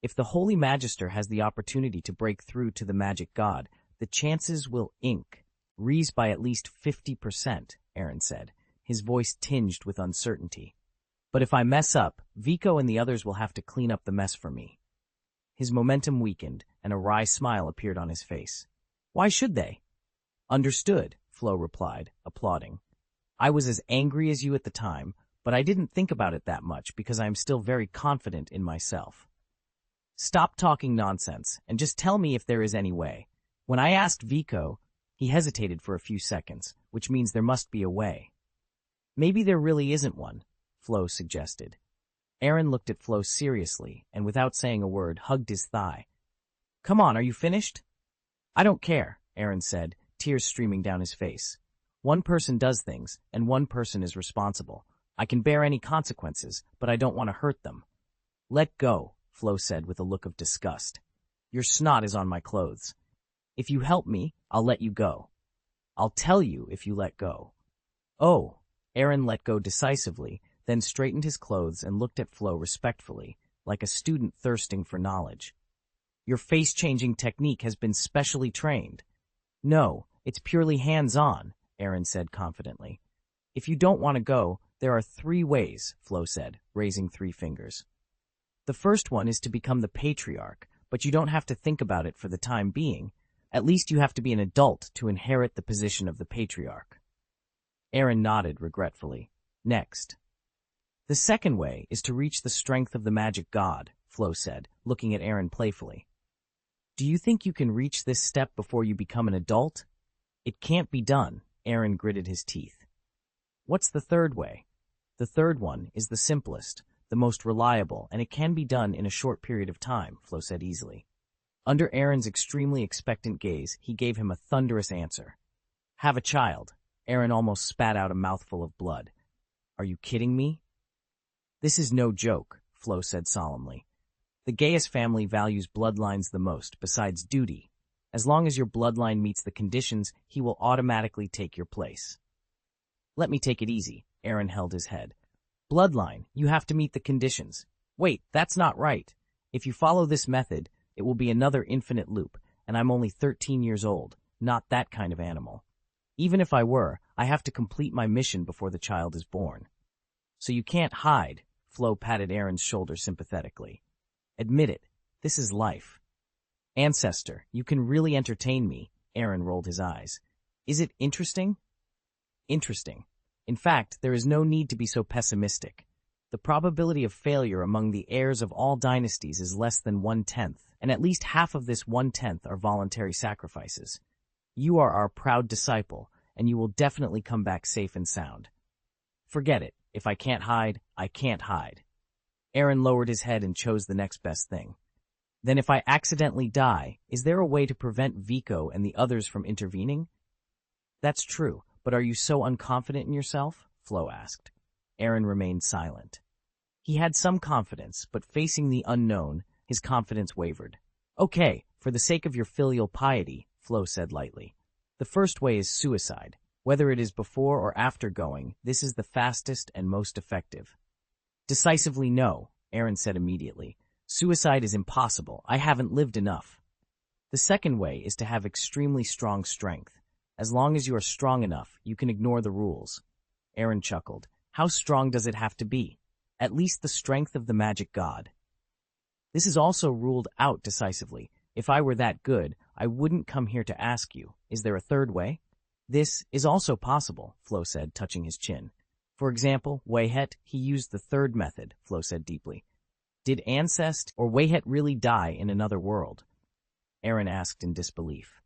If the Holy Magister has the opportunity to break through to the magic god, the chances will rise by at least 50%, Aaron said, his voice tinged with uncertainty. But if I mess up, Vico and the others will have to clean up the mess for me. His momentum weakened, and a wry smile appeared on his face. Why should they? Understood, Flo replied, applauding. I was as angry as you at the time, but I didn't think about it that much because I am still very confident in myself. Stop talking nonsense, and just tell me if there is any way. When I asked Vico, he hesitated for a few seconds, which means there must be a way. Maybe there really isn't one, Flo suggested. Aaron looked at Flo seriously, and without saying a word, hugged his thigh. Come on, are you finished? I don't care, Aaron said, tears streaming down his face. One person does things, and one person is responsible. I can bear any consequences, but I don't want to hurt them. Let go, Flo said with a look of disgust. Your snot is on my clothes. If you help me, I'll let you go. I'll tell you if you let go. Oh, Aaron let go decisively, then straightened his clothes and looked at Flo respectfully, like a student thirsting for knowledge. Your face-changing technique has been specially trained. No, it's purely hands-on, Aaron said confidently. If you don't want to go, there are 3 ways, Flo said, raising 3 fingers. The first one is to become the patriarch, but you don't have to think about it for the time being. At least you have to be an adult to inherit the position of the patriarch. Aaron nodded regretfully. Next. The second way is to reach the strength of the magic god, Flo said, looking at Aaron playfully. Do you think you can reach this step before you become an adult? It can't be done, Aaron gritted his teeth. What's the third way? The third one is the simplest, the most reliable, and it can be done in a short period of time, Flo said easily. Under Aaron's extremely expectant gaze, he gave him a thunderous answer. Have a child. Aaron almost spat out a mouthful of blood. Are you kidding me? This is no joke, Flo said solemnly. The Gaius family values bloodlines the most, besides duty. As long as your bloodline meets the conditions, he will automatically take your place. Let me take it easy, Aaron held his head. Bloodline, you have to meet the conditions. Wait, that's not right. If you follow this method, it will be another infinite loop, and I'm only 13 years old, not that kind of animal. Even if I were, I have to complete my mission before the child is born. So you can't hide, Flo patted Aaron's shoulder sympathetically. Admit it, this is life. Ancestor, you can really entertain me, Aaron rolled his eyes. Is it interesting? Interesting. In fact, there is no need to be so pessimistic. The probability of failure among the heirs of all dynasties is less than 1/10, and at least half of this 1/10 are voluntary sacrifices. You are our proud disciple, and you will definitely come back safe and sound. Forget it. If I can't hide, I can't hide. Aaron lowered his head and chose the next best thing. Then if I accidentally die, is there a way to prevent Vico and the others from intervening? That's true, but are you so unconfident in yourself? Flo asked. Aaron remained silent. He had some confidence, but facing the unknown, his confidence wavered. Okay, for the sake of your filial piety, Flo said lightly. The first way is suicide. Whether it is before or after going, this is the fastest and most effective. Decisively no, Aaron said immediately. Suicide is impossible. I haven't lived enough. The second way is to have extremely strong strength. As long as you are strong enough, you can ignore the rules. Aaron chuckled. How strong does it have to be? At least the strength of the magic god. This is also ruled out decisively. If I were that good, I wouldn't come here to ask you. Is there a third way? This is also possible, Flo said, touching his chin. For example, Wayhet, he used the third method, Flo said deeply. Did Ancest or Wayhet really die in another world? Aaron asked in disbelief.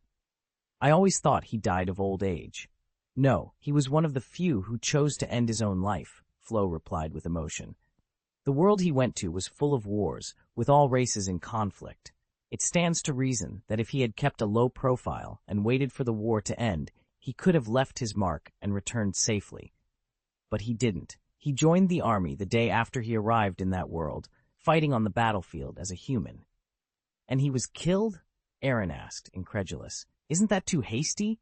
I always thought he died of old age. No, he was one of the few who chose to end his own life, Flo replied with emotion. The world he went to was full of wars, with all races in conflict. It stands to reason that if he had kept a low profile and waited for the war to end, he could have left his mark and returned safely. But he didn't. He joined the army the day after he arrived in that world, fighting on the battlefield as a human. And he was killed? Aaron asked, incredulous. Isn't that too hasty?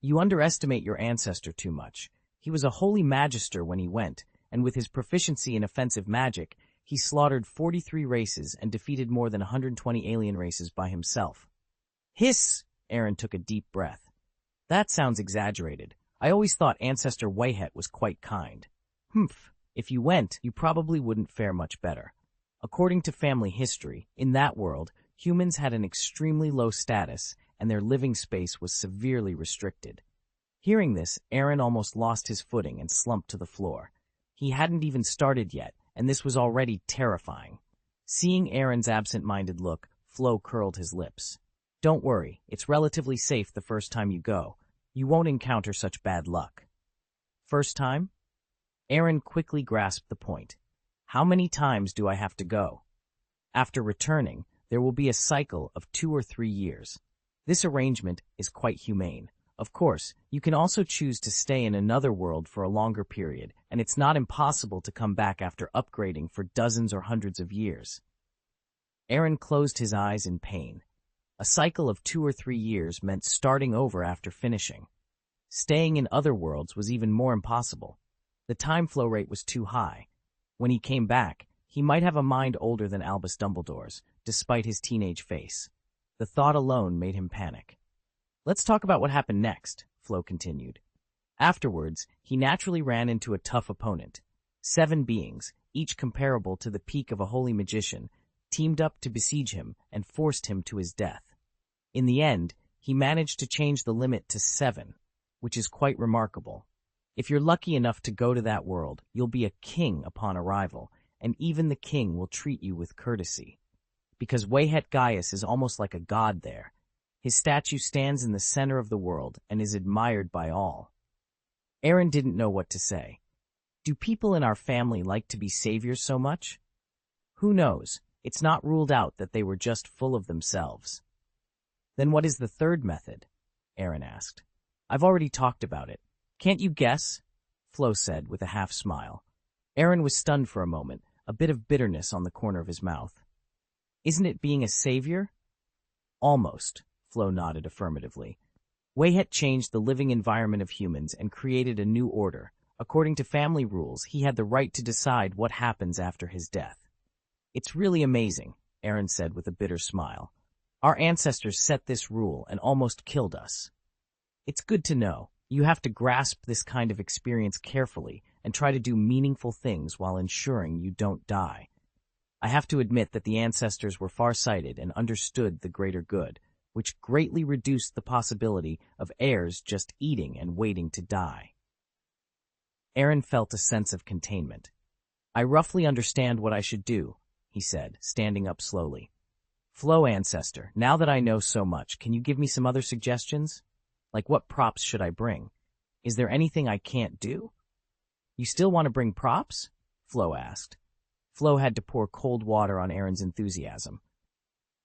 You underestimate your ancestor too much. He was a holy magister when he went, and with his proficiency in offensive magic, he slaughtered 43 races and defeated more than 120 alien races by himself. Hiss! Aaron took a deep breath. That sounds exaggerated. I always thought Ancestor Wayhet was quite kind. Humph. If you went, you probably wouldn't fare much better. According to family history, in that world, humans had an extremely low status, and their living space was severely restricted. Hearing this, Aaron almost lost his footing and slumped to the floor. He hadn't even started yet, and this was already terrifying. Seeing Aaron's absent-minded look, Flo curled his lips. Don't worry, it's relatively safe the first time you go. You won't encounter such bad luck. First time? Aaron quickly grasped the point. How many times do I have to go? After returning, there will be a cycle of 2 or 3 years. This arrangement is quite humane. Of course, you can also choose to stay in another world for a longer period, and it's not impossible to come back after upgrading for dozens or hundreds of years. Aaron closed his eyes in pain. A cycle of 2 or 3 years meant starting over after finishing. Staying in other worlds was even more impossible. The time flow rate was too high. When he came back, he might have a mind older than Albus Dumbledore's, despite his teenage face. The thought alone made him panic. Let's talk about what happened next, Flo continued. Afterwards, he naturally ran into a tough opponent. 7 beings, each comparable to the peak of a holy magician, teamed up to besiege him and forced him to his death. In the end, he managed to change the limit to 7, which is quite remarkable. If you're lucky enough to go to that world, you'll be a king upon arrival, and even the king will treat you with courtesy. Because Wayhet Gaius is almost like a god there. His statue stands in the center of the world and is admired by all. Aaron didn't know what to say. Do people in our family like to be saviors so much? Who knows? It's not ruled out that they were just full of themselves. Then what is the third method? Aaron asked. I've already talked about it. Can't you guess? Flo said with a half smile. Aaron was stunned for a moment, a bit of bitterness on the corner of his mouth. Isn't it being a savior? Almost, Flo nodded affirmatively. Wayhet changed the living environment of humans and created a new order. According to family rules, he had the right to decide what happens after his death. It's really amazing, Aaron said with a bitter smile. Our ancestors set this rule and almost killed us. It's good to know. You have to grasp this kind of experience carefully and try to do meaningful things while ensuring you don't die. I have to admit that the ancestors were far-sighted and understood the greater good, which greatly reduced the possibility of heirs just eating and waiting to die. Aaron felt a sense of containment. I roughly understand what I should do, he said, standing up slowly. Flo ancestor, now that I know so much, can you give me some other suggestions? Like what props should I bring? Is there anything I can't do? You still want to bring props? Flo asked. Flo had to pour cold water on Aaron's enthusiasm.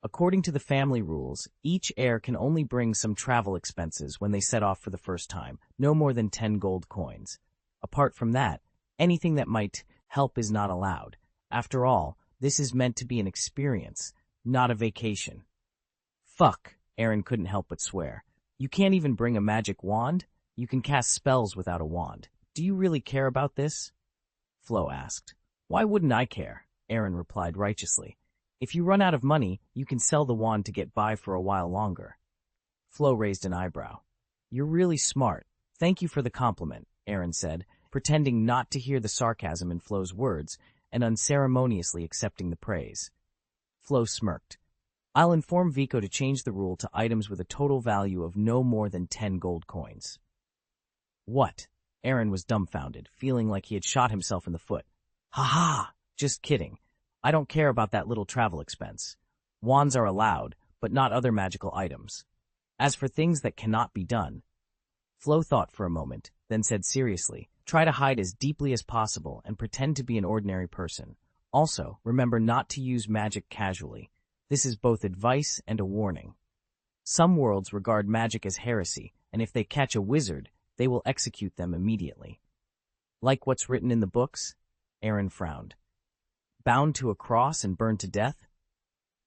According to the family rules, each heir can only bring some travel expenses when they set off for the first time, no more than 10 gold coins. Apart from that, anything that might help is not allowed. After all, this is meant to be an experience, not a vacation. Fuck, Aaron couldn't help but swear. You can't even bring a magic wand? You can cast spells without a wand. Do you really care about this? Flo asked. Why wouldn't I care? Aaron replied righteously. If you run out of money, you can sell the wand to get by for a while longer. Flo raised an eyebrow. You're really smart. Thank you for the compliment, Aaron said, pretending not to hear the sarcasm in Flo's words and unceremoniously accepting the praise. Flo smirked. I'll inform Vico to change the rule to items with a total value of no more than 10 gold coins. What? Aaron was dumbfounded, feeling like he had shot himself in the foot. Ha ha! Just kidding. I don't care about that little travel expense. Wands are allowed, but not other magical items. As for things that cannot be done, Flo thought for a moment, then said seriously, try to hide as deeply as possible and pretend to be an ordinary person. Also, remember not to use magic casually. This is both advice and a warning. Some worlds regard magic as heresy, and if they catch a wizard, they will execute them immediately. Like what's written in the books? Aaron frowned. Bound to a cross and burned to death?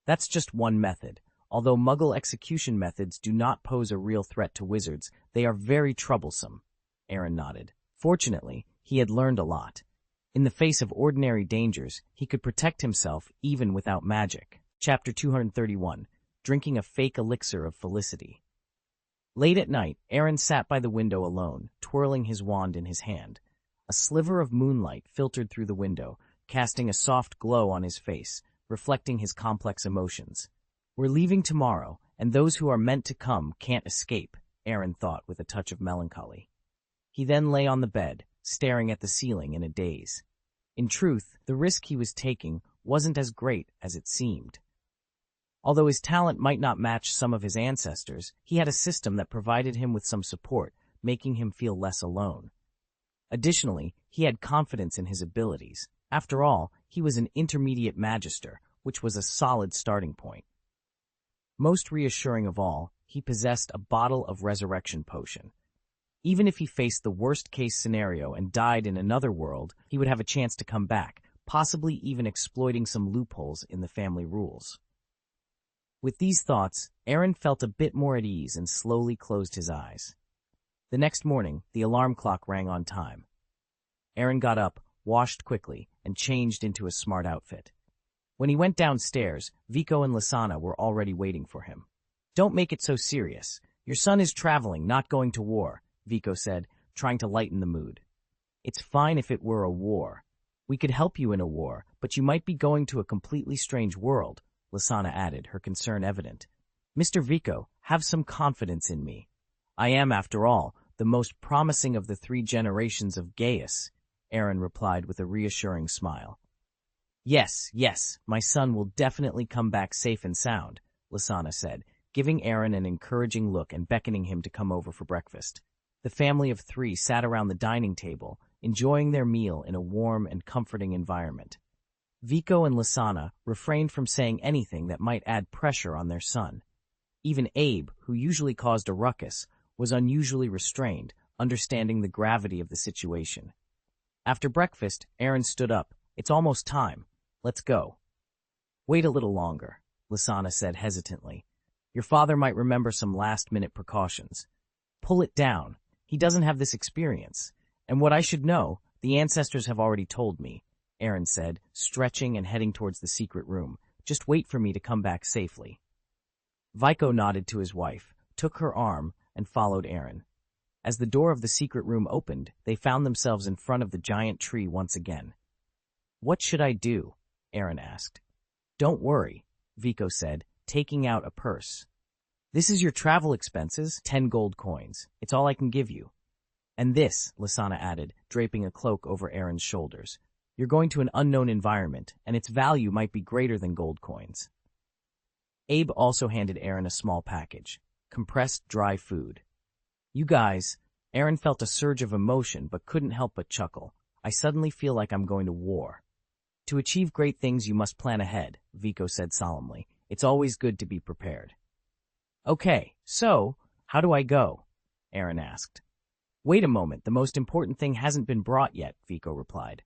That's just one method. Although Muggle execution methods do not pose a real threat to wizards, they are very troublesome. Aaron nodded. Fortunately, he had learned a lot. In the face of ordinary dangers, he could protect himself even without magic. Chapter 231. Drinking a Fake Elixir of Felicity. Late at night, Aaron sat by the window alone, twirling his wand in his hand. A sliver of moonlight filtered through the window, casting a soft glow on his face, reflecting his complex emotions. We're leaving tomorrow, and those who are meant to come can't escape, Aaron thought with a touch of melancholy. He then lay on the bed, staring at the ceiling in a daze. In truth, the risk he was taking wasn't as great as it seemed. Although his talent might not match some of his ancestors, he had a system that provided him with some support, making him feel less alone. Additionally, he had confidence in his abilities. After all, he was an intermediate magister, which was a solid starting point. Most reassuring of all, he possessed a bottle of resurrection potion. Even if he faced the worst-case scenario and died in another world, he would have a chance to come back, possibly even exploiting some loopholes in the family rules. With these thoughts, Aaron felt a bit more at ease and slowly closed his eyes. The next morning, the alarm clock rang on time. Aaron got up, washed quickly, and changed into a smart outfit. When he went downstairs, Vico and Lysana were already waiting for him. Don't make it so serious. Your son is traveling, not going to war, Vico said, trying to lighten the mood. It's fine if it were a war. We could help you in a war, but you might be going to a completely strange world, Lysana added, her concern evident. Mr. Vico, have some confidence in me. I am, after all, the most promising of the 3 generations of Gaius, Aaron replied with a reassuring smile. Yes, my son will definitely come back safe and sound, Lysana said, giving Aaron an encouraging look and beckoning him to come over for breakfast. The family of 3 sat around the dining table, enjoying their meal in a warm and comforting environment. Vico and Lysana refrained from saying anything that might add pressure on their son. Even Abe, who usually caused a ruckus, was unusually restrained, understanding the gravity of the situation. After breakfast, Aaron stood up. It's almost time. Let's go. Wait a little longer, Lysana said hesitantly. Your father might remember some last-minute precautions. Pull it down. He doesn't have this experience. And what I should know, the ancestors have already told me, Aaron said, stretching and heading towards the secret room. Just wait for me to come back safely. Vico nodded to his wife, took her arm, and followed Aaron. As the door of the secret room opened, they found themselves in front of the giant tree once again. What should I do? Aaron asked. Don't worry, Vico said, taking out a purse. This is your travel expenses, 10 gold coins. It's all I can give you. And this, Lysana added, draping a cloak over Aaron's shoulders. You're going to an unknown environment, and its value might be greater than gold coins. Abe also handed Aaron a small package, compressed dry food. You guys, Aaron felt a surge of emotion but couldn't help but chuckle. I suddenly feel like I'm going to war. To achieve great things you must plan ahead, Vico said solemnly. It's always good to be prepared. Okay, so, how do I go? Aaron asked. Wait a moment, the most important thing hasn't been brought yet, Vico replied.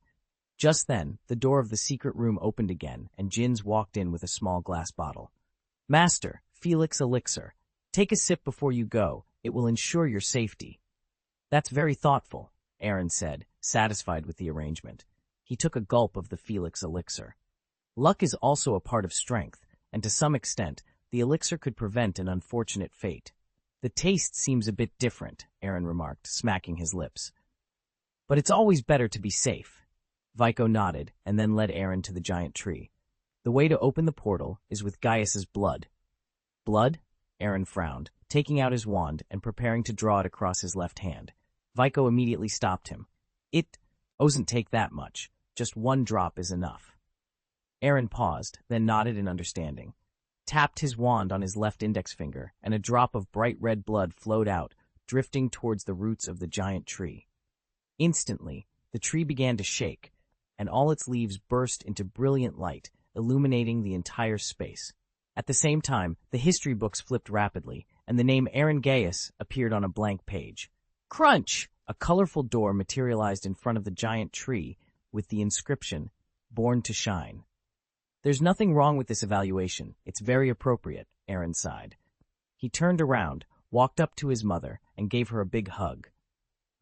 Just then, the door of the secret room opened again, and Jins walked in with a small glass bottle. Master, Felix Elixir. Take a sip before you go. It will ensure your safety. That's very thoughtful, Aaron said, satisfied with the arrangement. He took a gulp of the Felix Elixir. Luck is also a part of strength, and to some extent, the elixir could prevent an unfortunate fate. The taste seems a bit different, Aaron remarked, smacking his lips. But it's always better to be safe. Vico nodded and then led Aaron to the giant tree. The way to open the portal is with Gaius's blood. Blood? Aaron frowned, taking out his wand and preparing to draw it across his left hand. Vico immediately stopped him. It doesn't take that much. Just 1 drop is enough. Aaron paused, then nodded in understanding. Tapped his wand on his left index finger, and a drop of bright red blood flowed out, drifting towards the roots of the giant tree. Instantly, the tree began to shake, and all its leaves burst into brilliant light, illuminating the entire space. At the same time, the history books flipped rapidly, and the name Aaron Gaius appeared on a blank page. Crunch! A colorful door materialized in front of the giant tree with the inscription, Born to Shine. There's nothing wrong with this evaluation. It's very appropriate, Aaron sighed. He turned around, walked up to his mother, and gave her a big hug.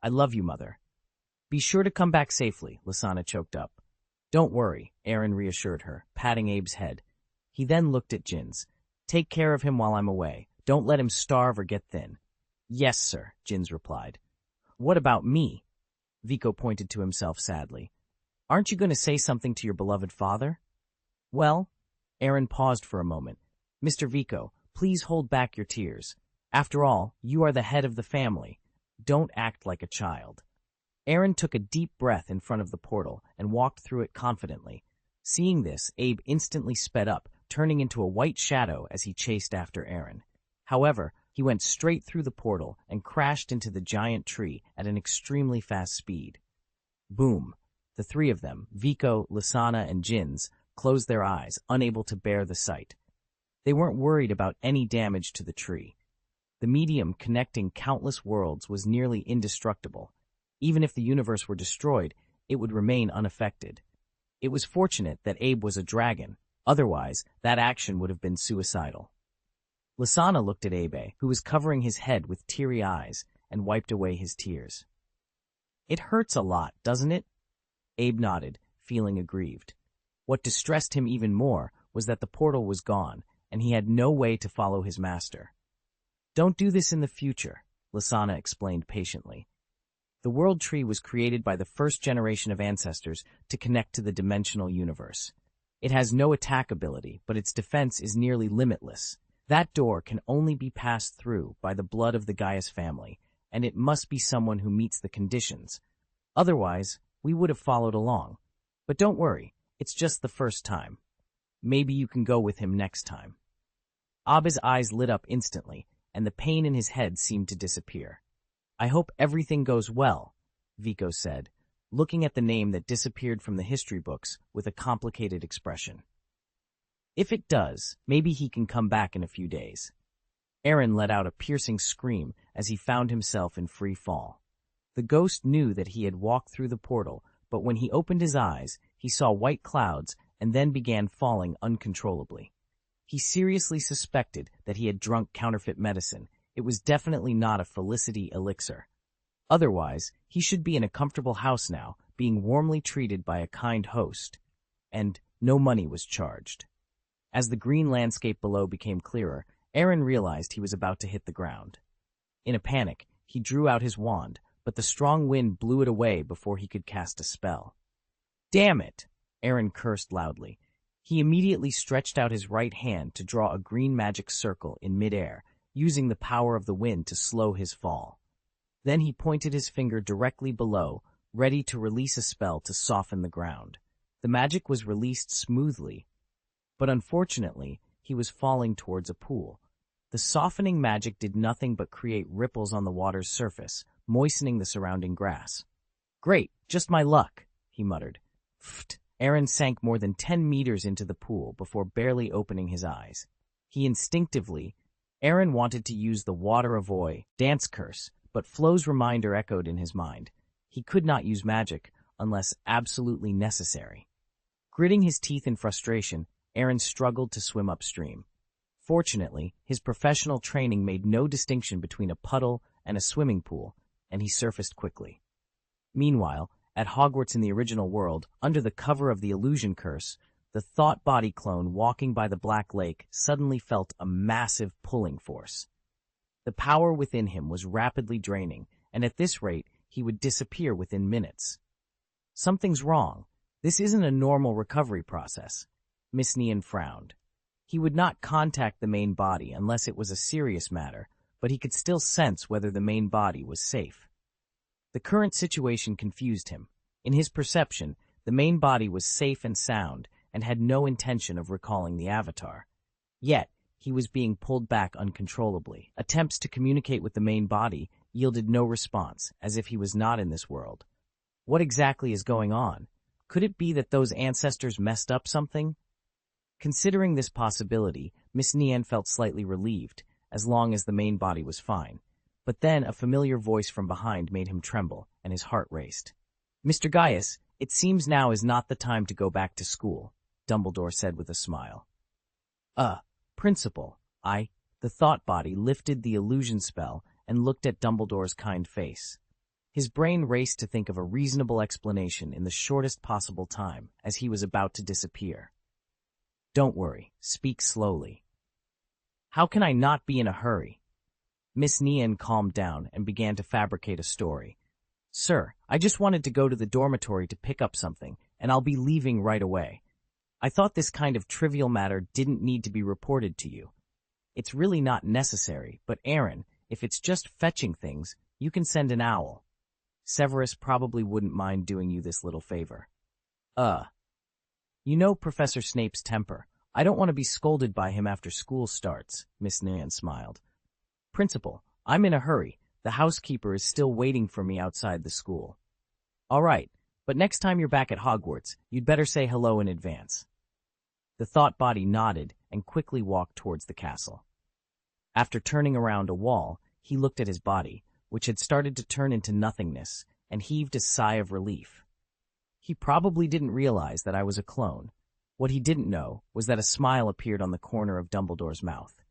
I love you, Mother. Be sure to come back safely, Lysana choked up. Don't worry, Aaron reassured her, patting Abe's head. He then looked at Jins. Take care of him while I'm away. Don't let him starve or get thin. Yes, sir, Jins replied. What about me? Vico pointed to himself sadly. Aren't you going to say something to your beloved father? Well, Aaron paused for a moment. Mr. Vico, please hold back your tears. After all, you are the head of the family. Don't act like a child. Aaron took a deep breath in front of the portal and walked through it confidently. Seeing this, Abe instantly sped up, turning into a white shadow as he chased after Aaron. However, he went straight through the portal and crashed into the giant tree at an extremely fast speed. Boom! The 3 of them, Vico, Lysana, and Jins, closed their eyes, unable to bear the sight. They weren't worried about any damage to the tree. The medium connecting countless worlds was nearly indestructible. Even if the universe were destroyed, it would remain unaffected. It was fortunate that Abe was a dragon. Otherwise, that action would have been suicidal. Lysana looked at Abe, who was covering his head with teary eyes, and wiped away his tears. It hurts a lot, doesn't it? Abe nodded, feeling aggrieved. What distressed him even more was that the portal was gone, and he had no way to follow his master. Don't do this in the future, Lysana explained patiently. The World Tree was created by the first generation of ancestors to connect to the dimensional universe. It has no attack ability, but its defense is nearly limitless. That door can only be passed through by the blood of the Gaius family, and it must be someone who meets the conditions. Otherwise, we would have followed along. But don't worry, it's just the first time. Maybe you can go with him next time. Abe's eyes lit up instantly, and the pain in his head seemed to disappear. I hope everything goes well, Vico said, looking at the name that disappeared from the history books with a complicated expression. If it does, maybe he can come back in a few days. Aaron let out a piercing scream as he found himself in free fall. The ghost knew that he had walked through the portal, but when he opened his eyes, he saw white clouds and then began falling uncontrollably. He seriously suspected that he had drunk counterfeit medicine. It was definitely not a felicity elixir. Otherwise, he should be in a comfortable house now, being warmly treated by a kind host. And no money was charged. As the green landscape below became clearer, Aaron realized he was about to hit the ground. In a panic, he drew out his wand, but the strong wind blew it away before he could cast a spell. Damn it! Aaron cursed loudly. He immediately stretched out his right hand to draw a green magic circle in midair, using the power of the wind to slow his fall. Then he pointed his finger directly below, ready to release a spell to soften the ground. The magic was released smoothly, but unfortunately, he was falling towards a pool. The softening magic did nothing but create ripples on the water's surface, moistening the surrounding grass. Great, just my luck, he muttered. Pfft! Aaron sank more than 10 meters into the pool before barely opening his eyes. Aaron wanted to use the water avoid dance curse, but Flo's reminder echoed in his mind. He could not use magic unless absolutely necessary. Gritting his teeth in frustration, Aaron struggled to swim upstream. Fortunately, his professional training made no distinction between a puddle and a swimming pool, and he surfaced quickly. Meanwhile, at Hogwarts in the original world, under the cover of the illusion curse, the thought body clone walking by the Black Lake suddenly felt a massive pulling force. The power within him was rapidly draining, and at this rate, he would disappear within minutes. Something's wrong. This isn't a normal recovery process. Miss Nean frowned. He would not contact the main body unless it was a serious matter, but he could still sense whether the main body was safe. The current situation confused him. In his perception, the main body was safe and sound and had no intention of recalling the avatar. Yet, he was being pulled back uncontrollably. Attempts to communicate with the main body yielded no response, as if he was not in this world. What exactly is going on? Could it be that those ancestors messed up something? Considering this possibility, Miss Nean felt slightly relieved, as long as the main body was fine. But then a familiar voice from behind made him tremble, and his heart raced. "Mr. Gaius, it seems now is not the time to go back to school," Dumbledore said with a smile. Principal, the thought body lifted the illusion spell and looked at Dumbledore's kind face. His brain raced to think of a reasonable explanation in the shortest possible time, as he was about to disappear. "Don't worry, speak slowly." "How can I not be in a hurry?" Miss Nean calmed down and began to fabricate a story. "Sir, I just wanted to go to the dormitory to pick up something, and I'll be leaving right away. I thought this kind of trivial matter didn't need to be reported to you. It's really not necessary, but Aaron, if it's just fetching things, you can send an owl. Severus probably wouldn't mind doing you this little favor." You know Professor Snape's temper. I don't want to be scolded by him after school starts," Miss Nean smiled. "Principal, I'm in a hurry. The housekeeper is still waiting for me outside the school." "All right, but next time you're back at Hogwarts, you'd better say hello in advance." The thought body nodded and quickly walked towards the castle. After turning around a wall, he looked at his body, which had started to turn into nothingness, and heaved a sigh of relief. He probably didn't realize that I was a clone. What he didn't know was that a smile appeared on the corner of Dumbledore's mouth.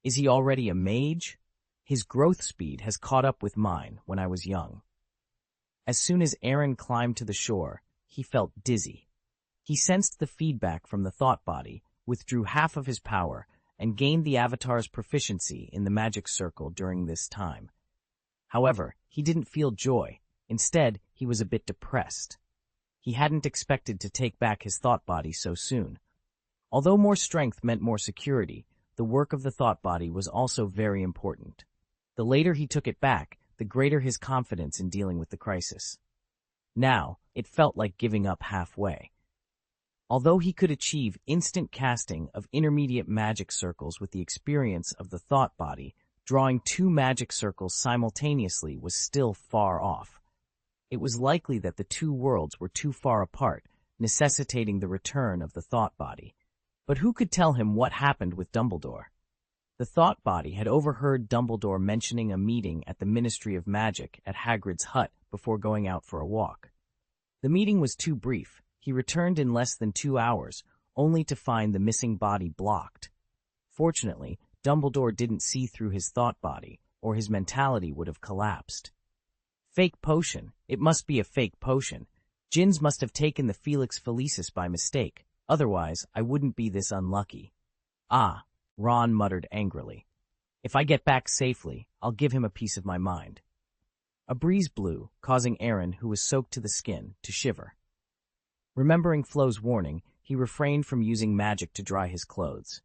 Is he already a mage? His growth speed has caught up with mine when I was young. As soon as Aaron climbed to the shore, he felt dizzy. He sensed the feedback from the thought body, withdrew half of his power, and gained the avatar's proficiency in the magic circle during this time. However, he didn't feel joy. Instead, he was a bit depressed. He hadn't expected to take back his thought body so soon. Although more strength meant more security, the work of the thought body was also very important. The later he took it back, the greater his confidence in dealing with the crisis. Now, it felt like giving up halfway. Although he could achieve instant casting of intermediate magic circles with the experience of the thought body, drawing 2 magic circles simultaneously was still far off. It was likely that the 2 worlds were too far apart, necessitating the return of the thought body. But who could tell him what happened with Dumbledore? The thought body had overheard Dumbledore mentioning a meeting at the Ministry of Magic at Hagrid's hut before going out for a walk. The meeting was too brief. He returned in less than 2 hours, only to find the missing body blocked. Fortunately, Dumbledore didn't see through his thought body, or his mentality would have collapsed. Fake potion. It must be a fake potion. Jins must have taken the Felix Felicis by mistake. Otherwise, I wouldn't be this unlucky. Ron muttered angrily. If I get back safely, I'll give him a piece of my mind. A breeze blew, causing Aaron, who was soaked to the skin, to shiver. Remembering Flo's warning, he refrained from using magic to dry his clothes.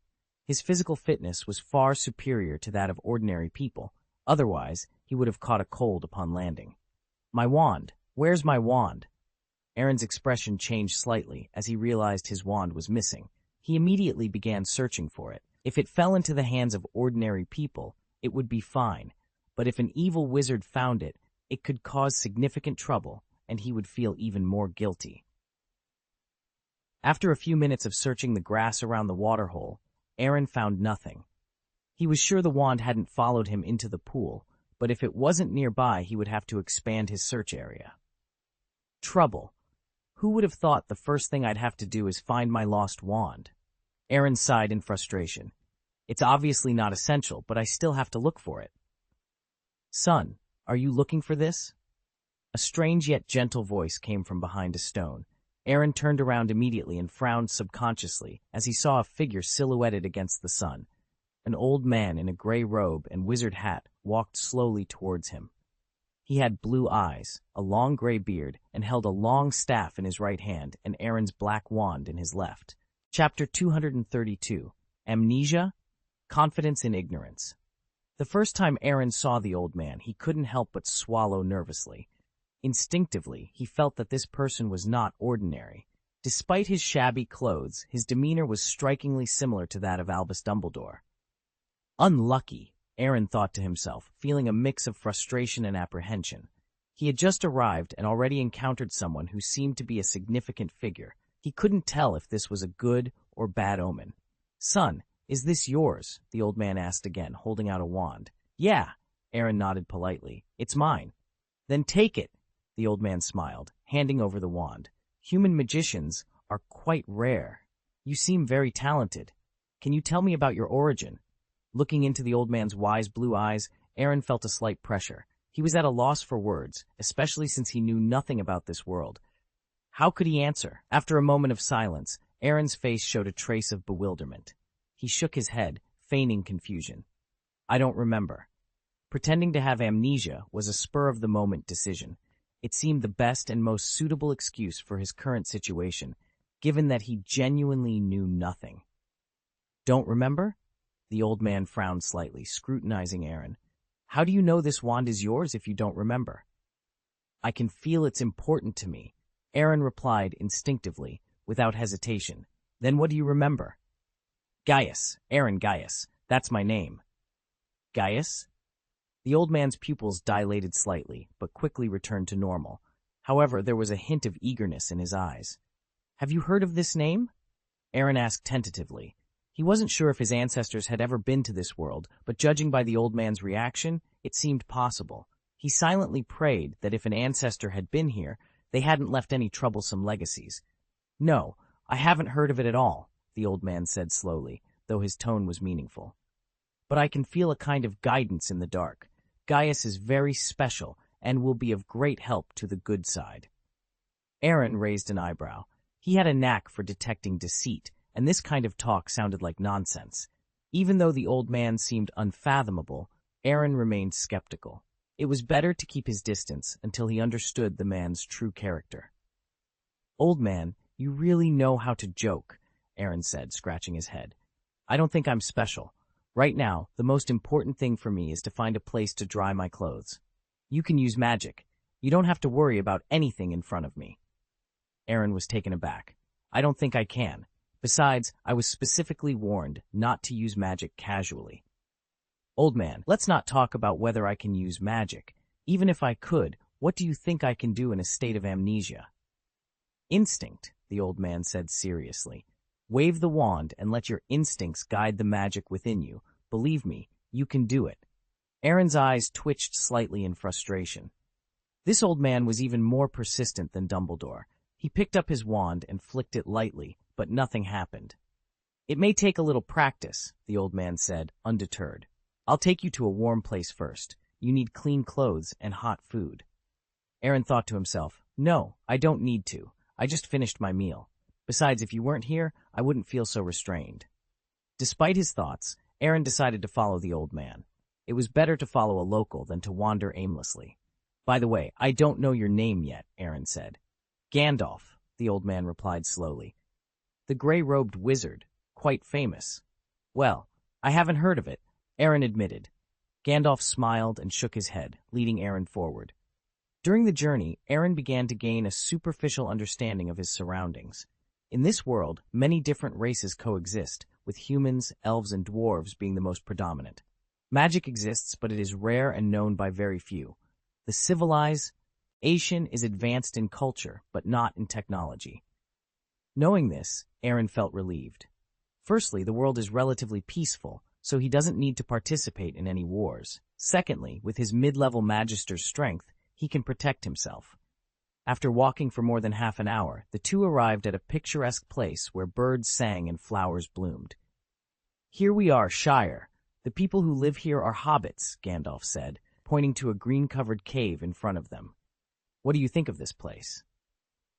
His physical fitness was far superior to that of ordinary people. Otherwise, he would have caught a cold upon landing. My wand. Where's my wand? Aaron's expression changed slightly as he realized his wand was missing. He immediately began searching for it. If it fell into the hands of ordinary people, it would be fine. But if an evil wizard found it, it could cause significant trouble, and he would feel even more guilty. After a few minutes of searching the grass around the waterhole, Aaron found nothing. He was sure the wand hadn't followed him into the pool, but if it wasn't nearby, he would have to expand his search area. Trouble. Who would have thought the first thing I'd have to do is find my lost wand? Aaron sighed in frustration. It's obviously not essential, but I still have to look for it. Son, are you looking for this? A strange yet gentle voice came from behind a stone. Aaron turned around immediately and frowned subconsciously as he saw a figure silhouetted against the sun. An old man in a gray robe and wizard hat walked slowly towards him. He had blue eyes, a long gray beard, and held a long staff in his right hand and Aaron's black wand in his left. Chapter 232, Amnesia, Confidence in Ignorance. The first time Aaron saw the old man, he couldn't help but swallow nervously. Instinctively, he felt that this person was not ordinary. Despite his shabby clothes, his demeanor was strikingly similar to that of Albus Dumbledore. Unlucky, Aaron thought to himself, feeling a mix of frustration and apprehension. He had just arrived and already encountered someone who seemed to be a significant figure. He couldn't tell if this was a good or bad omen. "Son, is this yours?" the old man asked again, holding out a wand. "Yeah," Aaron nodded politely. "It's mine." "Then take it," the old man smiled, handing over the wand. "Human magicians are quite rare. You seem very talented. Can you tell me about your origin?" Looking into the old man's wise blue eyes, Aaron felt a slight pressure. He was at a loss for words, especially since he knew nothing about this world. How could he answer? After a moment of silence, Aaron's face showed a trace of bewilderment. He shook his head, feigning confusion. "I don't remember." Pretending to have amnesia was a spur-of-the-moment decision. It seemed the best and most suitable excuse for his current situation, given that he genuinely knew nothing. "Don't remember?" The old man frowned slightly, scrutinizing Aaron. "How do you know this wand is yours if you don't remember?" "I can feel it's important to me," Aaron replied instinctively, without hesitation. "Then what do you remember?" "Gaius, Aaron Gaius. That's my name." "Gaius?" The old man's pupils dilated slightly, but quickly returned to normal. However, there was a hint of eagerness in his eyes. "Have you heard of this name?" Aaron asked tentatively. He wasn't sure if his ancestors had ever been to this world, but judging by the old man's reaction, it seemed possible. He silently prayed that if an ancestor had been here, they hadn't left any troublesome legacies. "No, I haven't heard of it at all," the old man said slowly, though his tone was meaningful. "But I can feel a kind of guidance in the dark. Gaius is very special and will be of great help to the good side." Aaron raised an eyebrow. He had a knack for detecting deceit, and this kind of talk sounded like nonsense. Even though the old man seemed unfathomable, Aaron remained skeptical. It was better to keep his distance until he understood the man's true character. "Old man, you really know how to joke," Aaron said, scratching his head. "I don't think I'm special. Right now, the most important thing for me is to find a place to dry my clothes. You can use magic. You don't have to worry about anything in front of me." Aaron was taken aback. "I don't think I can. Besides, I was specifically warned not to use magic casually." "Old man, let's not talk about whether I can use magic. Even if I could, what do you think I can do in a state of amnesia?" "Instinct," the old man said seriously. "Wave the wand and let your instincts guide the magic within you. Believe me, you can do it." Aaron's eyes twitched slightly in frustration. This old man was even more persistent than Dumbledore. He picked up his wand and flicked it lightly, but nothing happened. "It may take a little practice," the old man said, undeterred. "I'll take you to a warm place first. You need clean clothes and hot food." Aaron thought to himself, "No, I don't need to. I just finished my meal. Besides, if you weren't here, I wouldn't feel so restrained." Despite his thoughts, Aaron decided to follow the old man. It was better to follow a local than to wander aimlessly. "By the way, I don't know your name yet," Aaron said. "Gandalf," the old man replied slowly. "The gray-robed wizard, quite famous." "Well, I haven't heard of it," Aaron admitted. Gandalf smiled and shook his head, leading Aaron forward. During the journey, Aaron began to gain a superficial understanding of his surroundings. In this world, many different races coexist, with humans, elves, and dwarves being the most predominant. Magic exists, but it is rare and known by very few. The civilization is advanced in culture, but not in technology. Knowing this, Aaron felt relieved. Firstly, the world is relatively peaceful, so he doesn't need to participate in any wars. Secondly, with his mid-level magister's strength, he can protect himself. After walking for more than half an hour, the two arrived at a picturesque place where birds sang and flowers bloomed. "Here we are, Shire. The people who live here are hobbits," Gandalf said, pointing to a green-covered cave in front of them. "What do you think of this place?"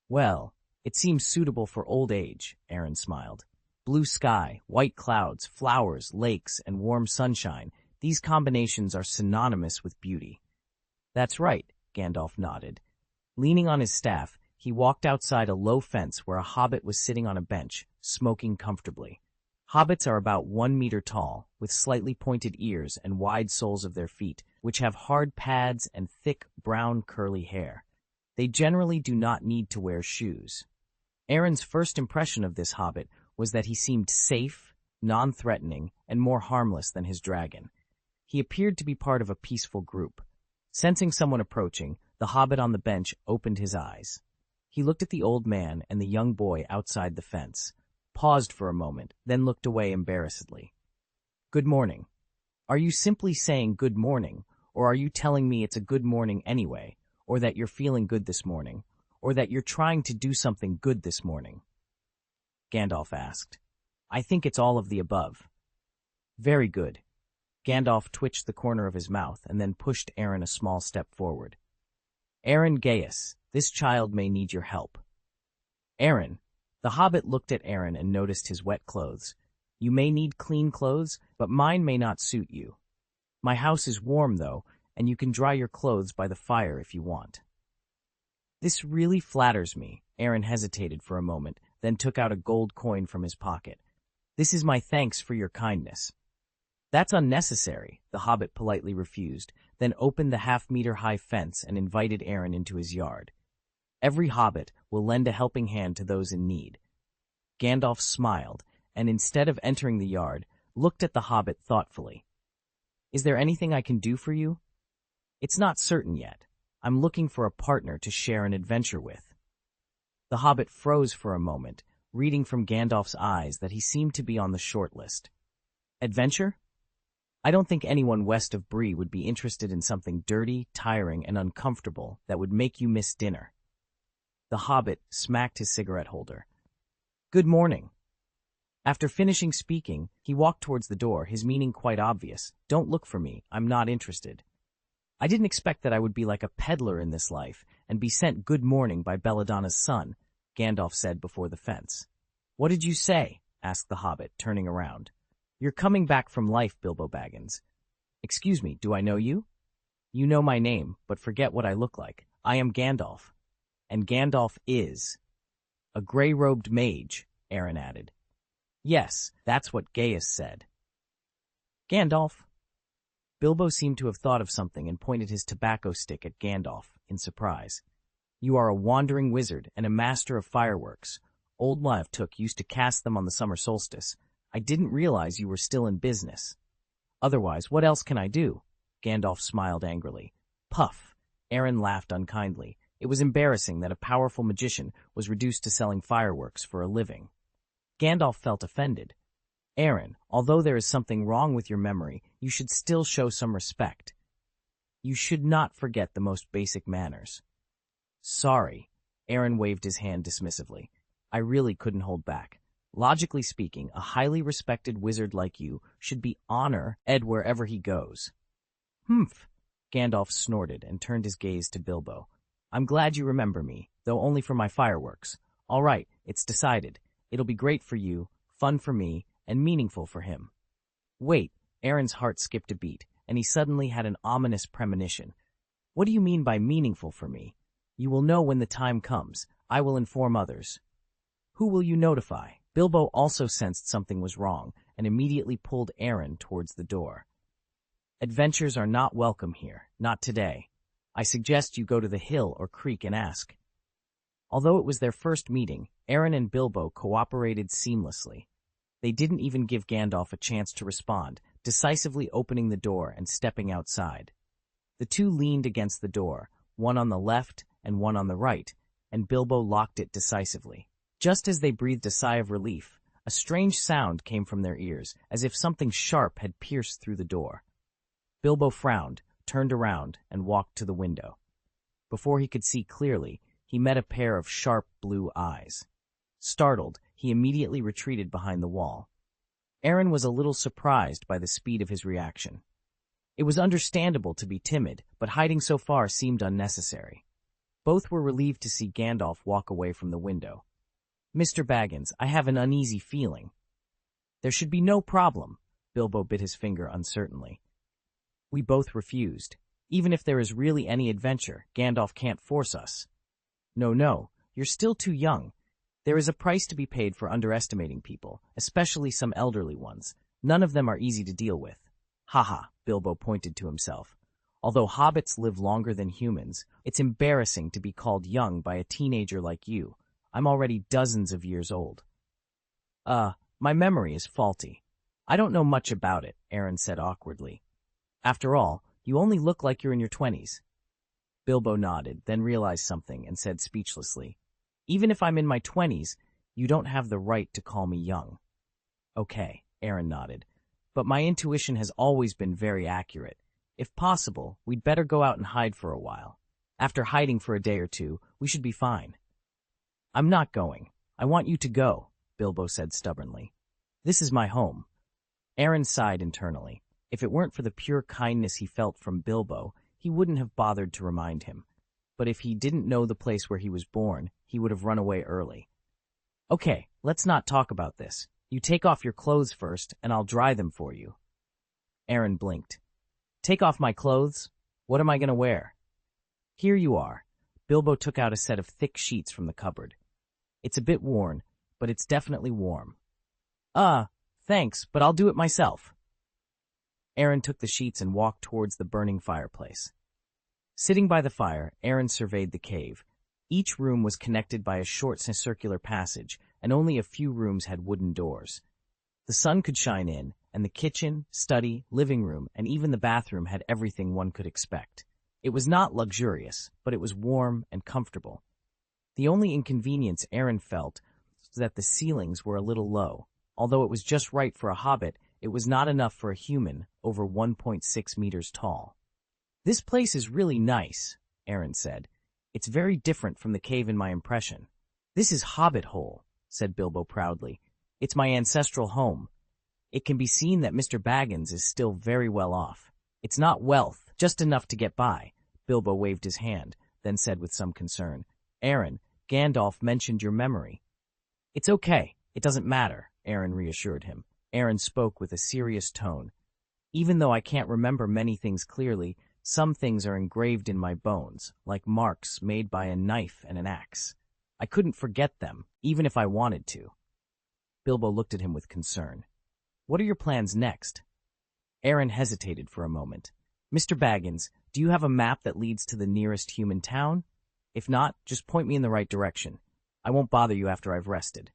"Well, it seems suitable for old age," Aaron smiled. "Blue sky, white clouds, flowers, lakes, and warm sunshine. These combinations are synonymous with beauty." "That's right," Gandalf nodded. Leaning on his staff, he walked outside a low fence where a hobbit was sitting on a bench, smoking comfortably. Hobbits are about 1 meter tall, with slightly pointed ears and wide soles of their feet, which have hard pads and thick, brown, curly hair. They generally do not need to wear shoes. Aaron's first impression of this hobbit was that he seemed safe, non-threatening, and more harmless than his dragon. He appeared to be part of a peaceful group. Sensing someone approaching, the hobbit on the bench opened his eyes. He looked at the old man and the young boy outside the fence, paused for a moment, then looked away embarrassedly. "Good morning." "Are you simply saying good morning, or are you telling me it's a good morning anyway, or that you're feeling good this morning, or that you're trying to do something good this morning?" Gandalf asked. "I think it's all of the above." "Very good." Gandalf twitched the corner of his mouth and then pushed Aaron a small step forward. "Aaron Gaius, this child may need your help." "Aaron." The hobbit looked at Aaron and noticed his wet clothes. "You may need clean clothes, but mine may not suit you. My house is warm, though, and you can dry your clothes by the fire if you want." "This really flatters me." Aaron hesitated for a moment, then took out a gold coin from his pocket. "This is my thanks for your kindness." "That's unnecessary," the hobbit politely refused, then opened the half-meter-high fence and invited Aaron into his yard. "Every hobbit will lend a helping hand to those in need." Gandalf smiled, and instead of entering the yard, looked at the hobbit thoughtfully. "Is there anything I can do for you?" "It's not certain yet. I'm looking for a partner to share an adventure with." The hobbit froze for a moment, reading from Gandalf's eyes that he seemed to be on the short list. "Adventure? I don't think anyone west of Bree would be interested in something dirty, tiring, and uncomfortable that would make you miss dinner." The hobbit smacked his cigarette holder. "Good morning." After finishing speaking, he walked towards the door, his meaning quite obvious. "Don't look for me. I'm not interested." "I didn't expect that I would be like a peddler in this life and be sent good morning by Belladonna's son," Gandalf said before the fence. "What did you say?" asked the hobbit, turning around. "You're coming back from life, Bilbo Baggins." "Excuse me, do I know you?" "You know my name, but forget what I look like. I am Gandalf." "And Gandalf is—" "A gray-robed mage," Aaron added. "Yes, that's what Gaius said." "Gandalf?" Bilbo seemed to have thought of something and pointed his tobacco stick at Gandalf, in surprise. "You are a wandering wizard and a master of fireworks. Old Took used to cast them on the summer solstice. I didn't realize you were still in business." "Otherwise, what else can I do?" Gandalf smiled angrily. "Puff." Aaron laughed unkindly. It was embarrassing that a powerful magician was reduced to selling fireworks for a living. Gandalf felt offended. "Aaron, although there is something wrong with your memory, you should still show some respect. You should not forget the most basic manners." "Sorry." Aaron waved his hand dismissively. "I really couldn't hold back. Logically speaking, a highly respected wizard like you should be honored wherever he goes." "Humph." Gandalf snorted and turned his gaze to Bilbo. "I'm glad you remember me, though only for my fireworks. All right, it's decided. It'll be great for you, fun for me, and meaningful for him." "Wait." Aaron's heart skipped a beat, and he suddenly had an ominous premonition. "What do you mean by meaningful for me?" "You will know when the time comes. I will inform others." "Who will you notify?" Bilbo also sensed something was wrong, and immediately pulled Aaron towards the door. "Adventures are not welcome here, not today. I suggest you go to the hill or creek and ask." Although it was their first meeting, Aaron and Bilbo cooperated seamlessly. They didn't even give Gandalf a chance to respond, decisively opening the door and stepping outside. The two leaned against the door, one on the left and one on the right, and Bilbo locked it decisively. Just as they breathed a sigh of relief, a strange sound came from their ears, as if something sharp had pierced through the door. Bilbo frowned, turned around, and walked to the window. Before he could see clearly, he met a pair of sharp blue eyes. Startled, he immediately retreated behind the wall. Aaron was a little surprised by the speed of his reaction. It was understandable to be timid, but hiding so far seemed unnecessary. Both were relieved to see Gandalf walk away from the window. "Mr. Baggins, I have an uneasy feeling." "There should be no problem." Bilbo bit his finger uncertainly. We both refused. "Even if there is really any adventure, Gandalf can't force us." No, You're still too young. There is a price to be paid for underestimating people, especially some elderly ones. None of them are easy to deal with. Haha, Bilbo pointed to himself. Although hobbits live longer than humans, it's embarrassing to be called young by a teenager like you. I'm already dozens of years old. My memory is faulty. I don't know much about it, Aaron said awkwardly. After all, you only look like you're in your 20s. Bilbo nodded, then realized something and said speechlessly, Even if I'm in my 20s, you don't have the right to call me young. Okay, Aaron nodded, but my intuition has always been very accurate. If possible, we'd better go out and hide for a while. After hiding for a day or two, we should be fine. I'm not going. I want you to go, Bilbo said stubbornly. This is my home. Aaron sighed internally. If it weren't for the pure kindness he felt from Bilbo, he wouldn't have bothered to remind him. But if he didn't know the place where he was born, he would have run away early. Okay, let's not talk about this. You take off your clothes first, and I'll dry them for you. Aaron blinked. Take off my clothes? What am I going to wear? Here you are. Bilbo took out a set of thick sheets from the cupboard. It's a bit worn, but it's definitely warm. Thanks, but I'll do it myself. Aaron took the sheets and walked towards the burning fireplace. Sitting by the fire, Aaron surveyed the cave. Each room was connected by a short circular passage, and only a few rooms had wooden doors. The sun could shine in, and the kitchen, study, living room, and even the bathroom had everything one could expect. It was not luxurious, but it was warm and comfortable. The only inconvenience Aaron felt was that the ceilings were a little low. Although it was just right for a hobbit, it was not enough for a human over 1.6 meters tall. This place is really nice, Aaron said. It's very different from the cave in my impression. This is Hobbit Hole, said Bilbo proudly. It's my ancestral home. It can be seen that Mr. Baggins is still very well off. It's not wealth, just enough to get by. Bilbo waved his hand, then said with some concern, Aaron, Gandalf mentioned your memory. It's okay. It doesn't matter, Aaron reassured him. Aaron spoke with a serious tone. Even though I can't remember many things clearly, some things are engraved in my bones, like marks made by a knife and an axe. I couldn't forget them, even if I wanted to. Bilbo looked at him with concern. What are your plans next? Aaron hesitated for a moment. Mr. Baggins, do you have a map that leads to the nearest human town? If not, just point me in the right direction. I won't bother you after I've rested.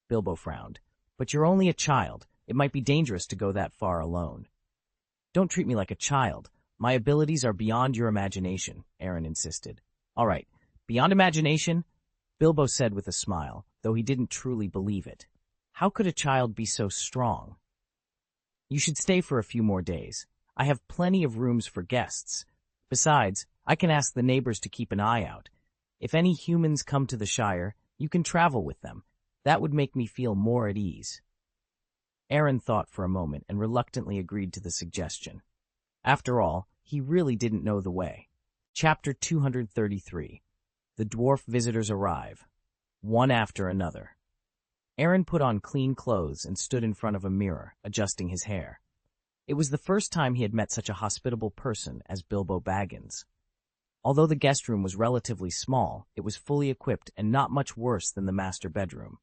Bilbo frowned. But you're only a child. It might be dangerous to go that far alone. Don't treat me like a child. My abilities are beyond your imagination, Aaron insisted. All right, beyond imagination? Bilbo said with a smile, though he didn't truly believe it. How could a child be so strong? You should stay for a few more days. I have plenty of rooms for guests. Besides, I can ask the neighbors to keep an eye out. If any humans come to the Shire, you can travel with them. That would make me feel more at ease. Aaron thought for a moment and reluctantly agreed to the suggestion. After all, he really didn't know the way. Chapter 233. The dwarf visitors arrive, one after another. Aaron put on clean clothes and stood in front of a mirror, adjusting his hair. It was the first time he had met such a hospitable person as Bilbo Baggins. Although the guest room was relatively small, it was fully equipped and not much worse than the master bedroom.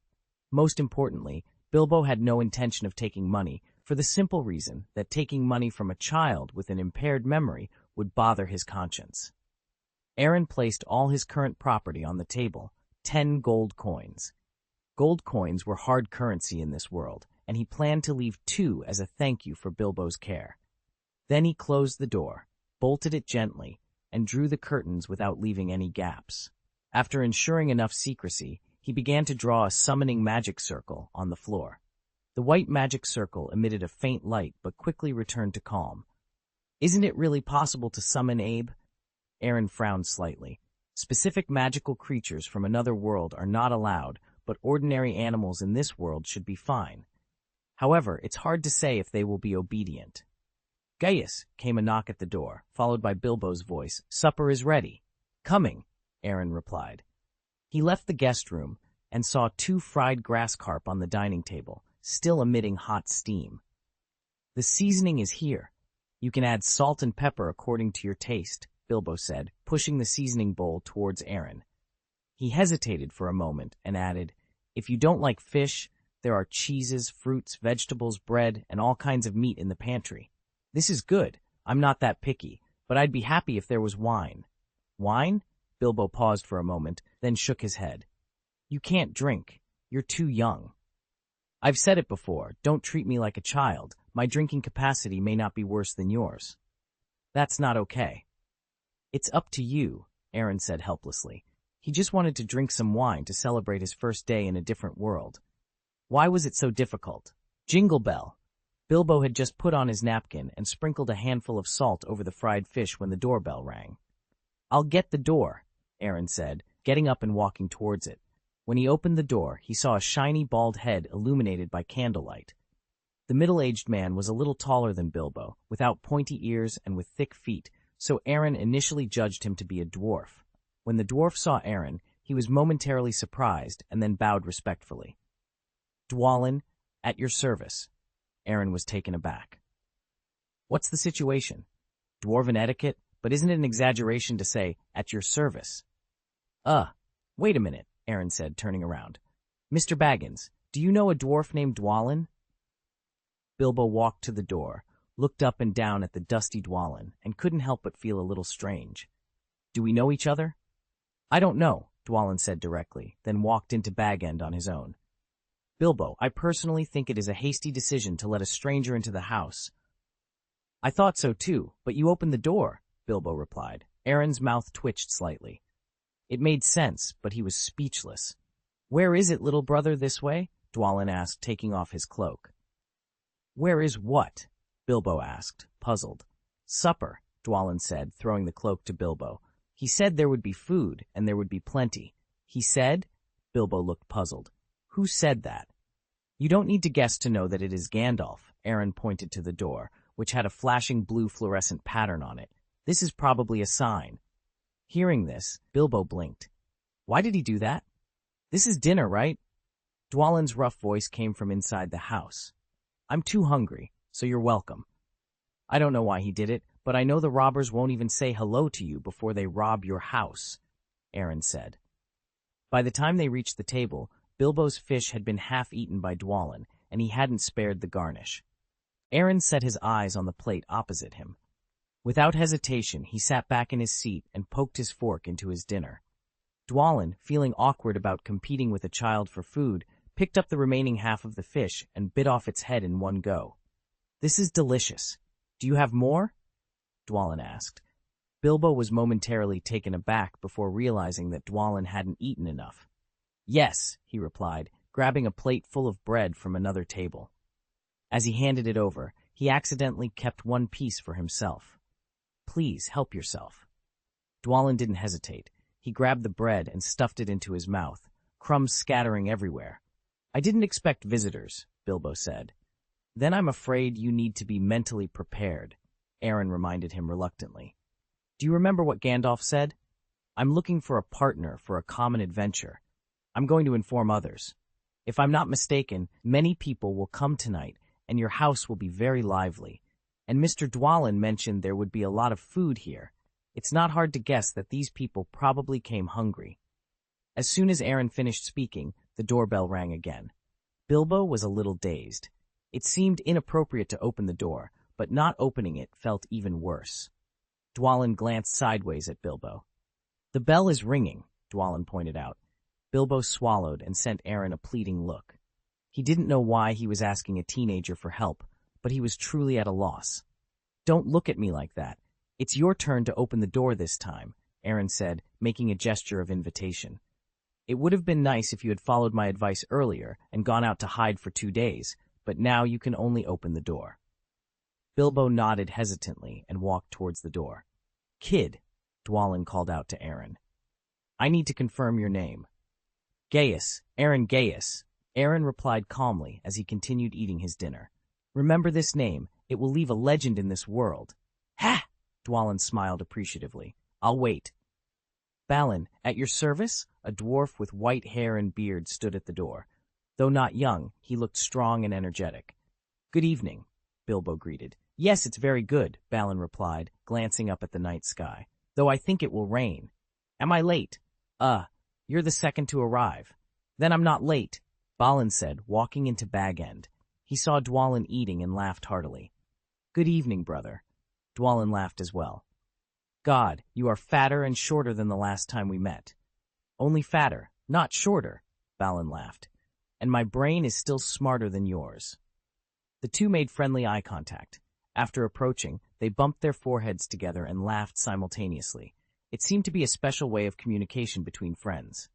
Most importantly, Bilbo had no intention of taking money, for the simple reason that taking money from a child with an impaired memory would bother his conscience. Aaron placed all his current property on the table, 10 gold coins. Gold coins were hard currency in this world, and he planned to leave 2 as a thank you for Bilbo's care. Then he closed the door, bolted it gently, and drew the curtains without leaving any gaps. After ensuring enough secrecy, he began to draw a summoning magic circle on the floor. The white magic circle emitted a faint light but quickly returned to calm. Isn't it really possible to summon Abe? Aaron frowned slightly. Specific magical creatures from another world are not allowed, but ordinary animals in this world should be fine. However, it's hard to say if they will be obedient. Gaius, came a knock at the door, followed by Bilbo's voice. Supper is ready. Coming, Aaron replied. He left the guest room and saw 2 fried grass carp on the dining table, still emitting hot steam. The seasoning is here. You can add salt and pepper according to your taste, Bilbo said, pushing the seasoning bowl towards Aaron. He hesitated for a moment and added, "If you don't like fish, there are cheeses, fruits, vegetables, bread, and all kinds of meat in the pantry. This is good. I'm not that picky, but I'd be happy if there was wine." "Wine?" Bilbo paused for a moment, then shook his head. "You can't drink. You're too young." "I've said it before, don't treat me like a child. My drinking capacity may not be worse than yours." "That's not okay." "It's up to you," Aaron said helplessly. He just wanted to drink some wine to celebrate his first day in a different world. Why was it so difficult? Jingle bell. Bilbo had just put on his napkin and sprinkled a handful of salt over the fried fish when the doorbell rang. "I'll get the door," Aaron said, getting up and walking towards it. When he opened the door, he saw a shiny bald head illuminated by candlelight. The middle-aged man was a little taller than Bilbo, without pointy ears and with thick feet, so Aaron initially judged him to be a dwarf. When the dwarf saw Aaron, he was momentarily surprised and then bowed respectfully. "Dwalin, at your service." Aaron was taken aback. "What's the situation? Dwarven etiquette, but isn't it an exaggeration to say, 'at your service'?" Wait a minute," Aaron said, turning around. "Mr. Baggins, do you know a dwarf named Dwalin?" Bilbo walked to the door, looked up and down at the dusty Dwalin, and couldn't help but feel a little strange. "Do we know each other?" "I don't know," Dwalin said directly, then walked into Bag End on his own. "Bilbo, I personally think it is a hasty decision to let a stranger into the house." "I thought so too, but you opened the door," Bilbo replied. Aaron's mouth twitched slightly. It made sense, but he was speechless. "Where is it, little brother, this way?" Dwalin asked, taking off his cloak. "Where is what?" Bilbo asked, puzzled. "Supper," Dwalin said, throwing the cloak to Bilbo. "He said there would be food, and there would be plenty." "He said?" Bilbo looked puzzled. "Who said that?" "You don't need to guess to know that it is Gandalf." Aaron pointed to the door, which had a flashing blue fluorescent pattern on it. "This is probably a sign." Hearing this, Bilbo blinked. "Why did he do that?" "This is dinner, right?" Dwalin's rough voice came from inside the house. "I'm too hungry, so you're welcome." "I don't know why he did it, but I know the robbers won't even say hello to you before they rob your house," Aaron said. By the time they reached the table, Bilbo's fish had been half-eaten by Dwalin, and he hadn't spared the garnish. Aaron set his eyes on the plate opposite him. Without hesitation, he sat back in his seat and poked his fork into his dinner. Dwalin, feeling awkward about competing with a child for food, picked up the remaining half of the fish and bit off its head in one go. "This is delicious. Do you have more?" Dwalin asked. Bilbo was momentarily taken aback before realizing that Dwalin hadn't eaten enough. "Yes," he replied, grabbing a plate full of bread from another table. As he handed it over, he accidentally kept one piece for himself. "Please, help yourself." Dwalin didn't hesitate. He grabbed the bread and stuffed it into his mouth, crumbs scattering everywhere. "I didn't expect visitors," Bilbo said. "Then I'm afraid you need to be mentally prepared," Aaron reminded him reluctantly. "Do you remember what Gandalf said? I'm looking for a partner for a common adventure. I'm going to inform others. If I'm not mistaken, many people will come tonight, and your house will be very lively. And Mr. Dwalin mentioned there would be a lot of food here. It's not hard to guess that these people probably came hungry." As soon as Aaron finished speaking, the doorbell rang again. Bilbo was a little dazed. It seemed inappropriate to open the door, but not opening it felt even worse. Dwalin glanced sideways at Bilbo. "The bell is ringing," Dwalin pointed out. Bilbo swallowed and sent Aaron a pleading look. He didn't know why he was asking a teenager for help, but he was truly at a loss. "Don't look at me like that. It's your turn to open the door this time," Aaron said, making a gesture of invitation. "It would have been nice if you had followed my advice earlier and gone out to hide for 2 days, but now you can only open the door." Bilbo nodded hesitantly and walked towards the door. "Kid," Dwalin called out to Aaron. "I need to confirm your name." "Gaius, Aaron Gaius," Aaron replied calmly as he continued eating his dinner. "Remember this name. It will leave a legend in this world." "Ha!" Dwalin smiled appreciatively. "I'll wait." "Balin, at your service?" A dwarf with white hair and beard stood at the door. Though not young, he looked strong and energetic. "Good evening," Bilbo greeted. "Yes, it's very good," Balin replied, glancing up at the night sky. "Though I think it will rain." "Am I late?" You're the second to arrive. Then I'm not late, Balin said, walking into Bag End. He saw Dwalin eating and laughed heartily. Good evening, brother. Dwalin laughed as well. God, you are fatter and shorter than the last time we met. Only fatter, not shorter, Balin laughed. And my brain is still smarter than yours. The two made friendly eye contact. After approaching, they bumped their foreheads together and laughed simultaneously. It seemed to be a special way of communication between friends.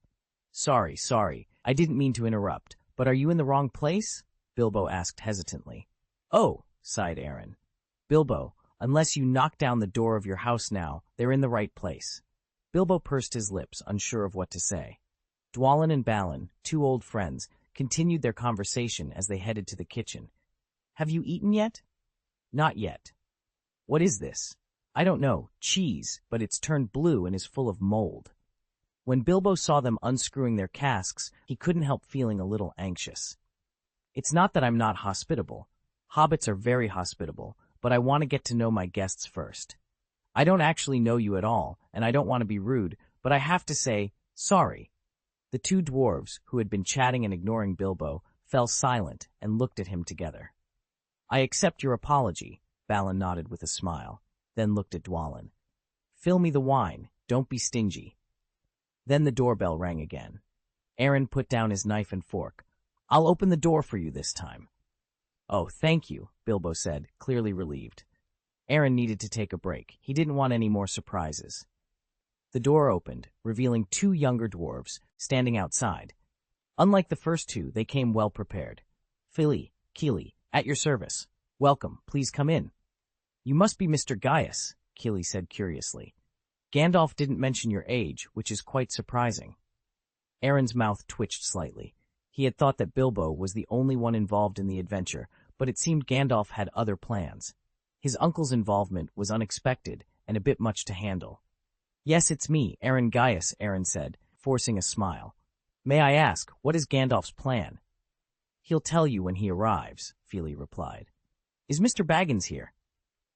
Sorry, I didn't mean to interrupt, but are you in the wrong place? Bilbo asked hesitantly. Oh, sighed Aaron. Bilbo, unless you knock down the door of your house now, they're in the right place. Bilbo pursed his lips, unsure of what to say. Dwalin and Balin, two old friends, continued their conversation as they headed to the kitchen. Have you eaten yet? Not yet. What is this? I don't know, cheese, but it's turned blue and is full of mold. When Bilbo saw them unscrewing their casks, he couldn't help feeling a little anxious. It's not that I'm not hospitable. Hobbits are very hospitable, but I want to get to know my guests first. I don't actually know you at all, and I don't want to be rude, but I have to say, sorry. The two dwarves, who had been chatting and ignoring Bilbo, fell silent and looked at him together. I accept your apology, Balin nodded with a smile, then looked at Dwalin. Fill me the wine, don't be stingy. Then the doorbell rang again. Aaron put down his knife and fork. I'll open the door for you this time. Oh, thank you, Bilbo said, clearly relieved. Aaron needed to take a break. He didn't want any more surprises. The door opened, revealing two younger dwarves standing outside. Unlike the first two, they came well prepared. Fili, Kili, at your service. Welcome, please come in. You must be Mr. Gaius, Kili said curiously. Gandalf didn't mention your age, which is quite surprising. Aaron's mouth twitched slightly. He had thought that Bilbo was the only one involved in the adventure, but it seemed Gandalf had other plans. His uncle's involvement was unexpected and a bit much to handle. Yes, it's me, Aaron Gaius, Aaron said, forcing a smile. May I ask, what is Gandalf's plan? He'll tell you when he arrives, Fili replied. Is Mr. Baggins here?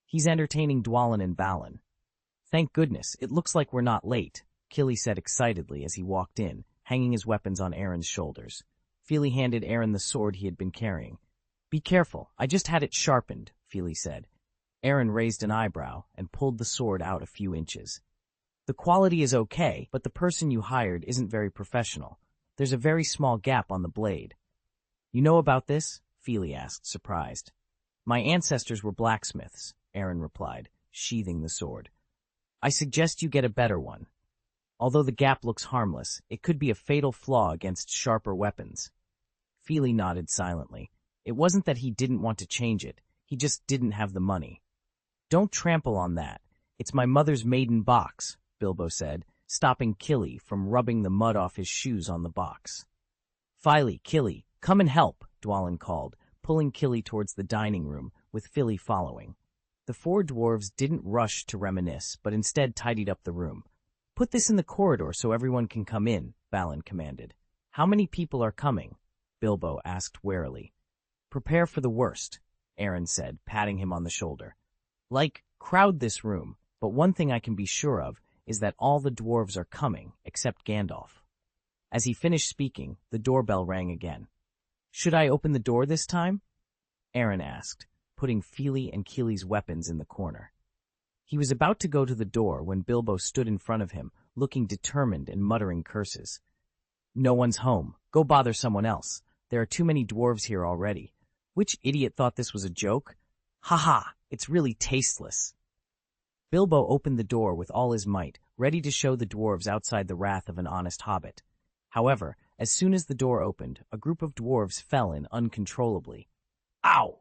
He's entertaining Dwalin and Balin. Thank goodness, it looks like we're not late, Kili said excitedly as he walked in, hanging his weapons on Aaron's shoulders. Fili handed Aaron the sword he had been carrying. Be careful, I just had it sharpened, Fili said. Aaron raised an eyebrow and pulled the sword out a few inches. The quality is okay, but the person you hired isn't very professional. There's a very small gap on the blade. You know about this? Fili asked, surprised. My ancestors were blacksmiths, Aaron replied, sheathing the sword. I suggest you get a better one. Although the gap looks harmless, it could be a fatal flaw against sharper weapons. Fili nodded silently. It wasn't that he didn't want to change it, he just didn't have the money. Don't trample on that. It's my mother's maiden box, Bilbo said, stopping Kili from rubbing the mud off his shoes on the box. Fili, Kili, come and help, Dwalin called, pulling Kili towards the dining room, with Fili following. The four dwarves didn't rush to reminisce, but instead tidied up the room. Put this in the corridor so everyone can come in, Balin commanded. How many people are coming? Bilbo asked warily. Prepare for the worst, Aaron said, patting him on the shoulder. Crowd this room, but one thing I can be sure of is that all the dwarves are coming, except Gandalf. As he finished speaking, the doorbell rang again. Should I open the door this time? Aaron asked, putting Fili and Kili's weapons in the corner. He was about to go to the door when Bilbo stood in front of him, looking determined and muttering curses. No one's home. Go bother someone else. There are too many dwarves here already. Which idiot thought this was a joke? Ha ha! It's really tasteless. Bilbo opened the door with all his might, ready to show the dwarves outside the wrath of an honest hobbit. However, as soon as the door opened, a group of dwarves fell in uncontrollably. Ow!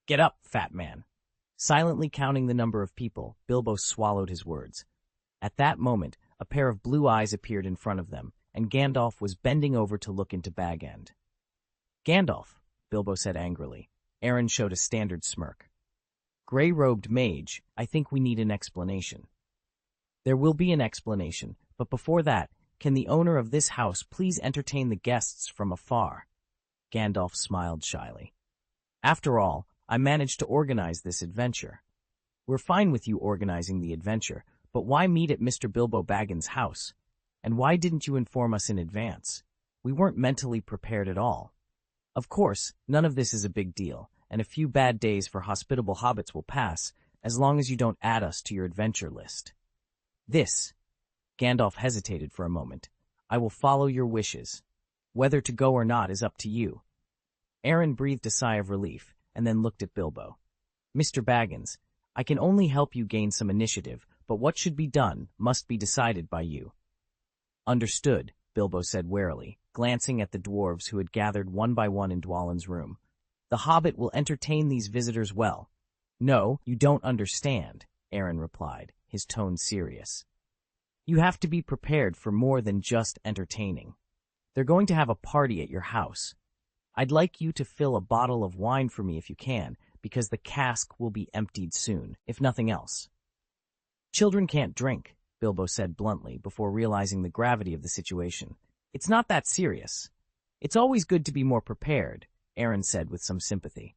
Get up, fat man. Silently counting the number of people, Bilbo swallowed his words. At that moment, a pair of blue eyes appeared in front of them, and Gandalf was bending over to look into Bag End. Gandalf, Bilbo said angrily. Aaron showed a standard smirk. Gray-robed mage, I think we need an explanation. There will be an explanation, but before that, can the owner of this house please entertain the guests from afar? Gandalf smiled shyly. After all, I managed to organize this adventure. We're fine with you organizing the adventure, but why meet at Mr. Bilbo Baggins' house? And why didn't you inform us in advance? We weren't mentally prepared at all. Of course, none of this is a big deal, and a few bad days for hospitable hobbits will pass, as long as you don't add us to your adventure list. Gandalf hesitated for a moment. I will follow your wishes. Whether to go or not is up to you. Aaron breathed a sigh of relief, and then looked at Bilbo. Mr. Baggins, I can only help you gain some initiative, but what should be done must be decided by you. Understood, Bilbo said warily, glancing at the dwarves who had gathered one by one in Dwalin's room. The hobbit will entertain these visitors well. No, you don't understand, Aaron replied, his tone serious. You have to be prepared for more than just entertaining. They're going to have a party at your house. I'd like you to fill a bottle of wine for me if you can, because the cask will be emptied soon, if nothing else. Children can't drink, Bilbo said bluntly before realizing the gravity of the situation. It's not that serious. It's always good to be more prepared, Aaron said with some sympathy.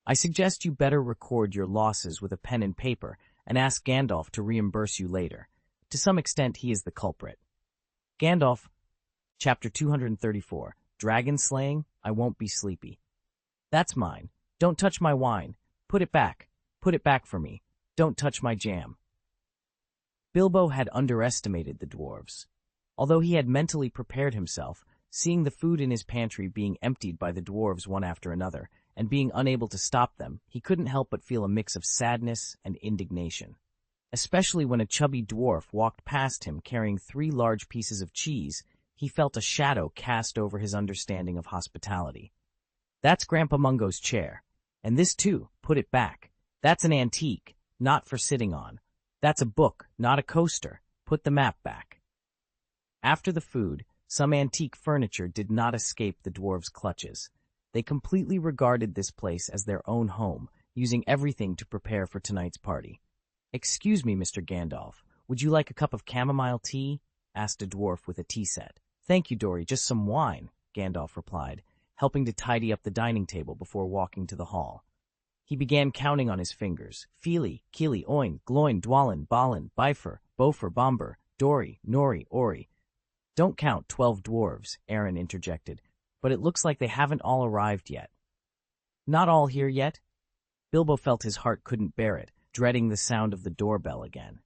I suggest you better record your losses with a pen and paper and ask Gandalf to reimburse you later. To some extent, he is the culprit. Gandalf, Chapter 234, Dragon Slaying, I Won't Be Sleepy. That's mine. Don't touch my wine. Put it back. Put it back for me. Don't touch my jam. Bilbo had underestimated the dwarves. Although he had mentally prepared himself, seeing the food in his pantry being emptied by the dwarves one after another, and being unable to stop them, he couldn't help but feel a mix of sadness and indignation. Especially when a chubby dwarf walked past him carrying 3 large pieces of cheese, he felt a shadow cast over his understanding of hospitality. That's Grandpa Mungo's chair. And this too, put it back. That's an antique, not for sitting on. That's a book, not a coaster. Put the map back. After the food, some antique furniture did not escape the dwarves' clutches. They completely regarded this place as their own home, using everything to prepare for tonight's party. Excuse me, Mr. Gandalf, would you like a cup of chamomile tea? Asked a dwarf with a tea set. Thank you, Dory, just some wine, Gandalf replied, helping to tidy up the dining table before walking to the hall. He began counting on his fingers. Fili, Kili, Oin, Gloin, Dwalin, Balin, Bifer, Bofer, Bomber, Dory, Nori, Ori. Don't count 12 dwarves, Aaron interjected, but it looks like they haven't all arrived yet. Not all here yet? Bilbo felt his heart couldn't bear it, dreading the sound of the doorbell again.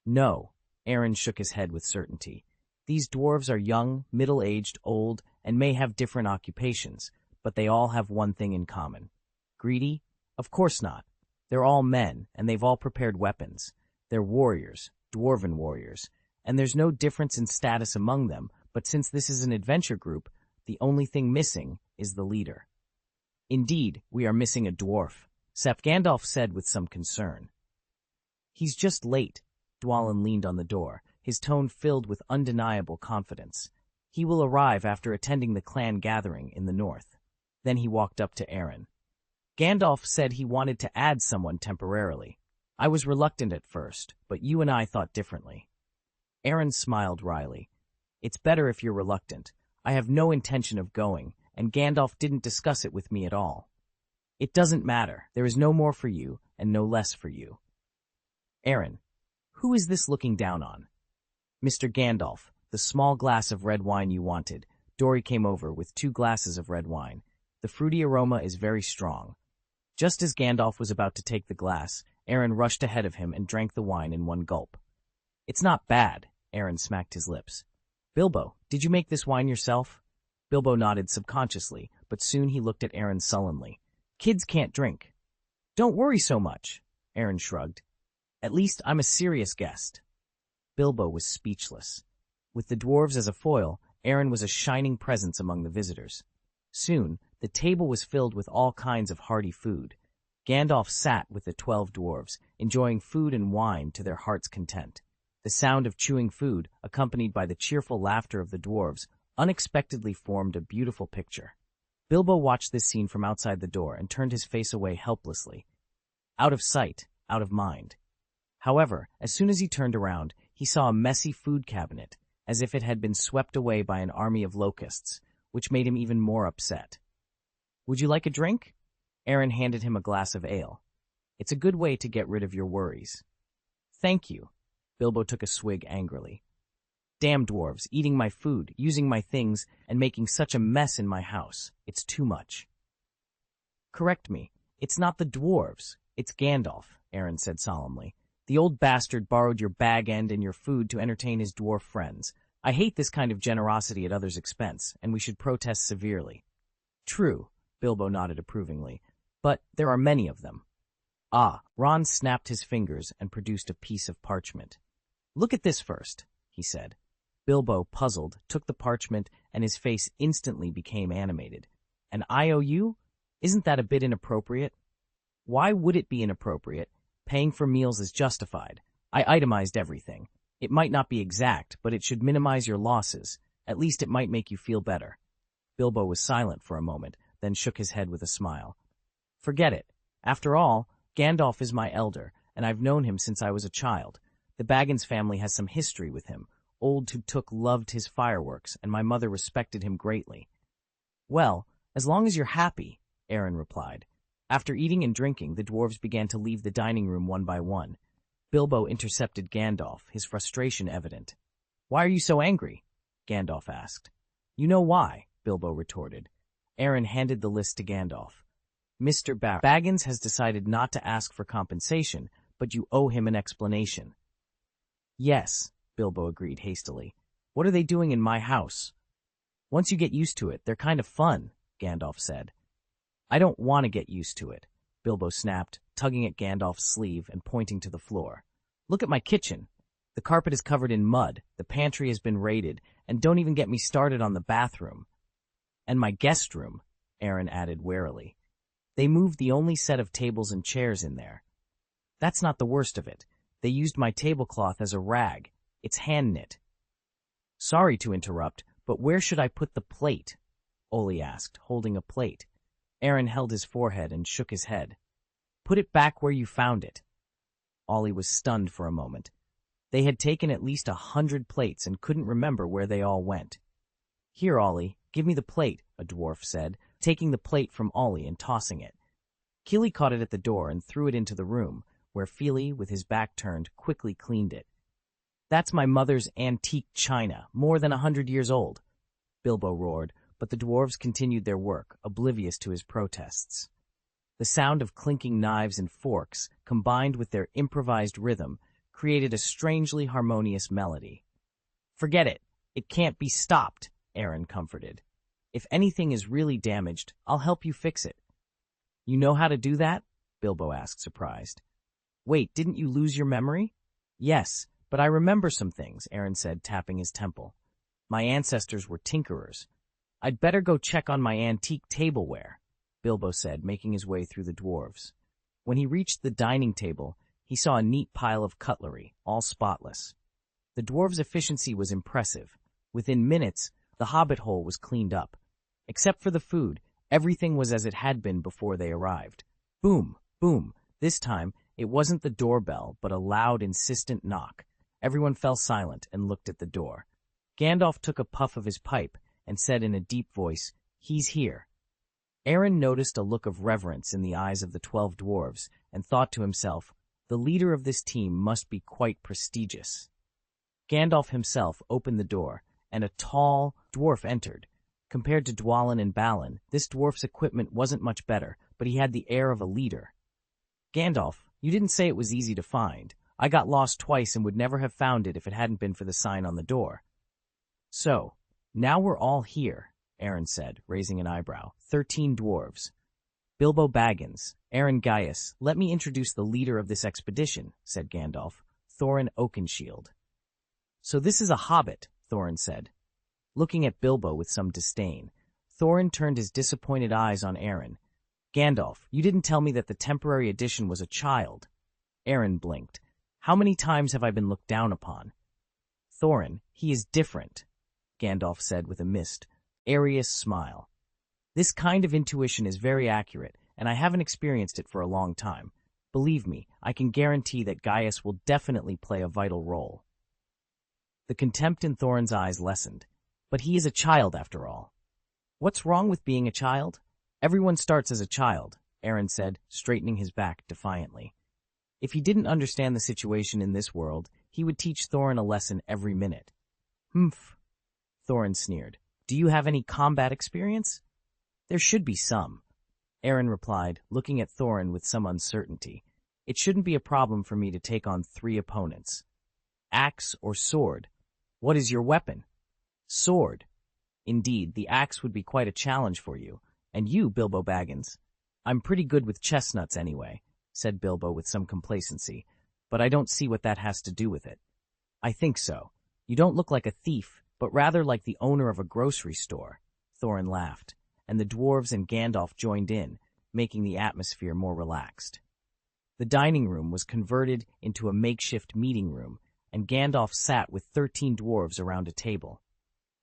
No, Aaron shook his head with certainty. These dwarves are young, middle-aged, old, and may have different occupations, but they all have one thing in common. Greedy? Of course not. They're all men, and they've all prepared weapons. They're warriors, dwarven warriors, and there's no difference in status among them, but since this is an adventure group, the only thing missing is the leader. Indeed, we are missing a dwarf, Sep Gandalf said with some concern. He's just late, Dwalin leaned on the door, his tone filled with undeniable confidence. He will arrive after attending the clan gathering in the north. Then he walked up to Aaron. Gandalf said he wanted to add someone temporarily. I was reluctant at first, but you and I thought differently. Aaron smiled wryly. It's better if you're reluctant. I have no intention of going, and Gandalf didn't discuss it with me at all. It doesn't matter. There is no more for you, and no less for you. Aaron, who is this looking down on? Mr. Gandalf, the small glass of red wine you wanted. Dory came over with 2 glasses of red wine. The fruity aroma is very strong. Just as Gandalf was about to take the glass, Aaron rushed ahead of him and drank the wine in one gulp. It's not bad, Aaron smacked his lips. Bilbo, did you make this wine yourself? Bilbo nodded subconsciously, but soon he looked at Aaron sullenly. Kids can't drink. Don't worry so much, Aaron shrugged. At least I'm a serious guest. Bilbo was speechless. With the dwarves as a foil, Aaron was a shining presence among the visitors. Soon, the table was filled with all kinds of hearty food. Gandalf sat with the 12 dwarves, enjoying food and wine to their heart's content. The sound of chewing food, accompanied by the cheerful laughter of the dwarves, unexpectedly formed a beautiful picture. Bilbo watched this scene from outside the door and turned his face away helplessly. Out of sight, out of mind. However, as soon as he turned around, he saw a messy food cabinet, as if it had been swept away by an army of locusts, which made him even more upset. Would you like a drink? Aaron handed him a glass of ale. It's a good way to get rid of your worries. Thank you. Bilbo took a swig angrily. Damn dwarves, eating my food, using my things, and making such a mess in my house. It's too much. Correct me. It's not the dwarves. It's Gandalf, Aaron said solemnly. The old bastard borrowed your bag end and your food to entertain his dwarf friends. I hate this kind of generosity at others' expense, and we should protest severely. True, Bilbo nodded approvingly, but there are many of them. Ah, Ron snapped his fingers and produced a piece of parchment. Look at this first, he said. Bilbo, puzzled, took the parchment and his face instantly became animated. An IOU? Isn't that a bit inappropriate? Why would it be inappropriate? Paying for meals is justified. I itemized everything. It might not be exact, but it should minimize your losses. At least it might make you feel better. Bilbo was silent for a moment, then shook his head with a smile. Forget it. After all, Gandalf is my elder, and I've known him since I was a child. The Baggins family has some history with him. Old Took loved his fireworks, and my mother respected him greatly. Well, as long as you're happy, Aaron replied. After eating and drinking, the dwarves began to leave the dining room one by one. Bilbo intercepted Gandalf, his frustration evident. Why are you so angry? Gandalf asked. You know why, Bilbo retorted. Aaron handed the list to Gandalf. Mr. Baggins has decided not to ask for compensation, but you owe him an explanation. Yes, Bilbo agreed hastily. What are they doing in my house? Once you get used to it, they're kind of fun, Gandalf said. I don't want to get used to it, Bilbo snapped, tugging at Gandalf's sleeve and pointing to the floor. Look at my kitchen. The carpet is covered in mud, the pantry has been raided, and don't even get me started on the bathroom. And my guest room, Aaron added warily. They moved the only set of tables and chairs in there. That's not the worst of it. They used my tablecloth as a rag. It's hand-knit. Sorry to interrupt, but where should I put the plate? Ollie asked, holding a plate. Aaron held his forehead and shook his head. Put it back where you found it. Ollie was stunned for a moment. They had taken at least 100 plates and couldn't remember where they all went. Here, Ollie, give me the plate, a dwarf said, taking the plate from Ollie and tossing it. Keely caught it at the door and threw it into the room, where Feely, with his back turned, quickly cleaned it. That's my mother's antique china, more than 100 years old, Bilbo roared, but the dwarves continued their work, oblivious to his protests. The sound of clinking knives and forks, combined with their improvised rhythm, created a strangely harmonious melody. Forget it. It can't be stopped, Aaron comforted. If anything is really damaged, I'll help you fix it. You know how to do that? Bilbo asked, surprised. Wait, didn't you lose your memory? Yes, but I remember some things, Aaron said, tapping his temple. My ancestors were tinkerers. I'd better go check on my antique tableware, Bilbo said, making his way through the dwarves. When he reached the dining table, he saw a neat pile of cutlery, all spotless. The dwarves' efficiency was impressive. Within minutes, the hobbit hole was cleaned up. Except for the food, everything was as it had been before they arrived. Boom, boom. This time, it wasn't the doorbell, but a loud, insistent knock. Everyone fell silent and looked at the door. Gandalf took a puff of his pipe and said in a deep voice, He's here. Aaron noticed a look of reverence in the eyes of the 12 dwarves and thought to himself, the leader of this team must be quite prestigious. Gandalf himself opened the door, and a tall dwarf entered. Compared to Dwalin and Balin, this dwarf's equipment wasn't much better, but he had the air of a leader. Gandalf, you didn't say it was easy to find. I got lost twice and would never have found it if it hadn't been for the sign on the door. So, now we're all here, Aaron said, raising an eyebrow. 13 dwarves. Bilbo Baggins, Aaron Gaius, let me introduce the leader of this expedition, said Gandalf, Thorin Oakenshield. So this is a hobbit, Thorin said. Looking at Bilbo with some disdain, Thorin turned his disappointed eyes on Aaron. Gandalf, you didn't tell me that the temporary addition was a child. Aaron blinked. How many times have I been looked down upon? Thorin, he is different, Gandalf said with a mysterious smile. This kind of intuition is very accurate, and I haven't experienced it for a long time. Believe me, I can guarantee that Gaius will definitely play a vital role. The contempt in Thorin's eyes lessened. But he is a child, after all. What's wrong with being a child? Everyone starts as a child, Aaron said, straightening his back defiantly. If he didn't understand the situation in this world, he would teach Thorin a lesson every minute. Humph, Thorin sneered. Do you have any combat experience? There should be some. Aaron replied, looking at Thorin with some uncertainty. It shouldn't be a problem for me to take on 3 opponents. Axe or sword? What is your weapon? Sword. Indeed, the axe would be quite a challenge for you. And you, Bilbo Baggins? I'm pretty good with chestnuts anyway, said Bilbo with some complacency, but I don't see what that has to do with it. I think so. You don't look like a thief, but rather like the owner of a grocery store. Thorin laughed, and the dwarves and Gandalf joined in, making the atmosphere more relaxed. The dining room was converted into a makeshift meeting room, and Gandalf sat with 13 dwarves around a table.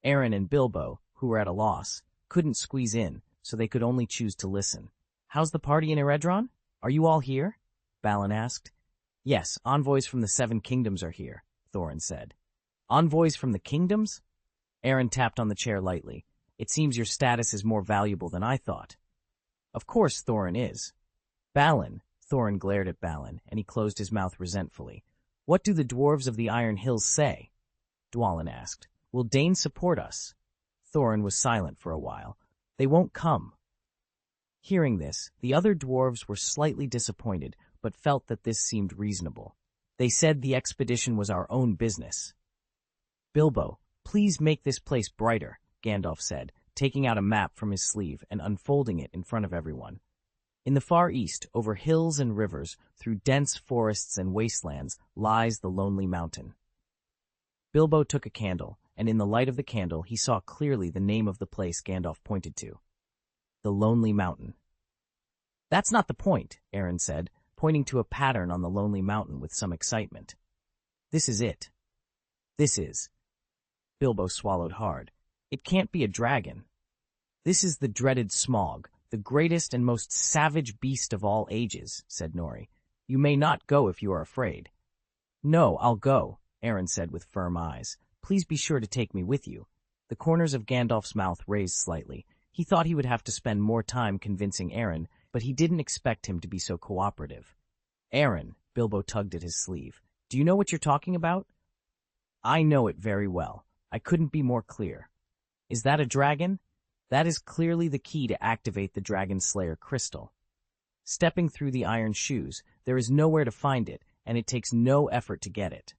Aaron and Bilbo, who were at a loss, couldn't squeeze in, so they could only choose to listen. How's the party in Eredron? Are you all here? Balin asked. Yes, envoys from the 7 kingdoms are here, Thorin said. Envoys from the kingdoms? Aaron tapped on the chair lightly. It seems your status is more valuable than I thought. Of course Thorin is. Balin, Thorin glared at Balin, and he closed his mouth resentfully. What do the dwarves of the Iron Hills say? Dwalin asked. Will Dane support us? Thorin was silent for a while. They won't come. Hearing this, the other dwarves were slightly disappointed, but felt that this seemed reasonable. They said the expedition was our own business. Bilbo, please make this place brighter, Gandalf said, taking out a map from his sleeve and unfolding it in front of everyone. In the far east, over hills and rivers, through dense forests and wastelands, lies the Lonely Mountain. Bilbo took a candle, and in the light of the candle he saw clearly the name of the place Gandalf pointed to. The Lonely Mountain. That's not the point, Aaron said, pointing to a pattern on the Lonely Mountain with some excitement. This is it. This is. Bilbo swallowed hard. It can't be a dragon. This is the dreaded Smaug, the greatest and most savage beast of all ages, said Nori. You may not go if you are afraid. No, I'll go, Aaron said with firm eyes. Please be sure to take me with you. The corners of Gandalf's mouth raised slightly. He thought he would have to spend more time convincing Aaron, but he didn't expect him to be so cooperative. Aaron, Bilbo tugged at his sleeve. Do you know what you're talking about? I know it very well. I couldn't be more clear. Is that a dragon? That is clearly the key to activate the Dragon Slayer crystal. Stepping through the iron shoes, there is nowhere to find it, and it takes no effort to get it.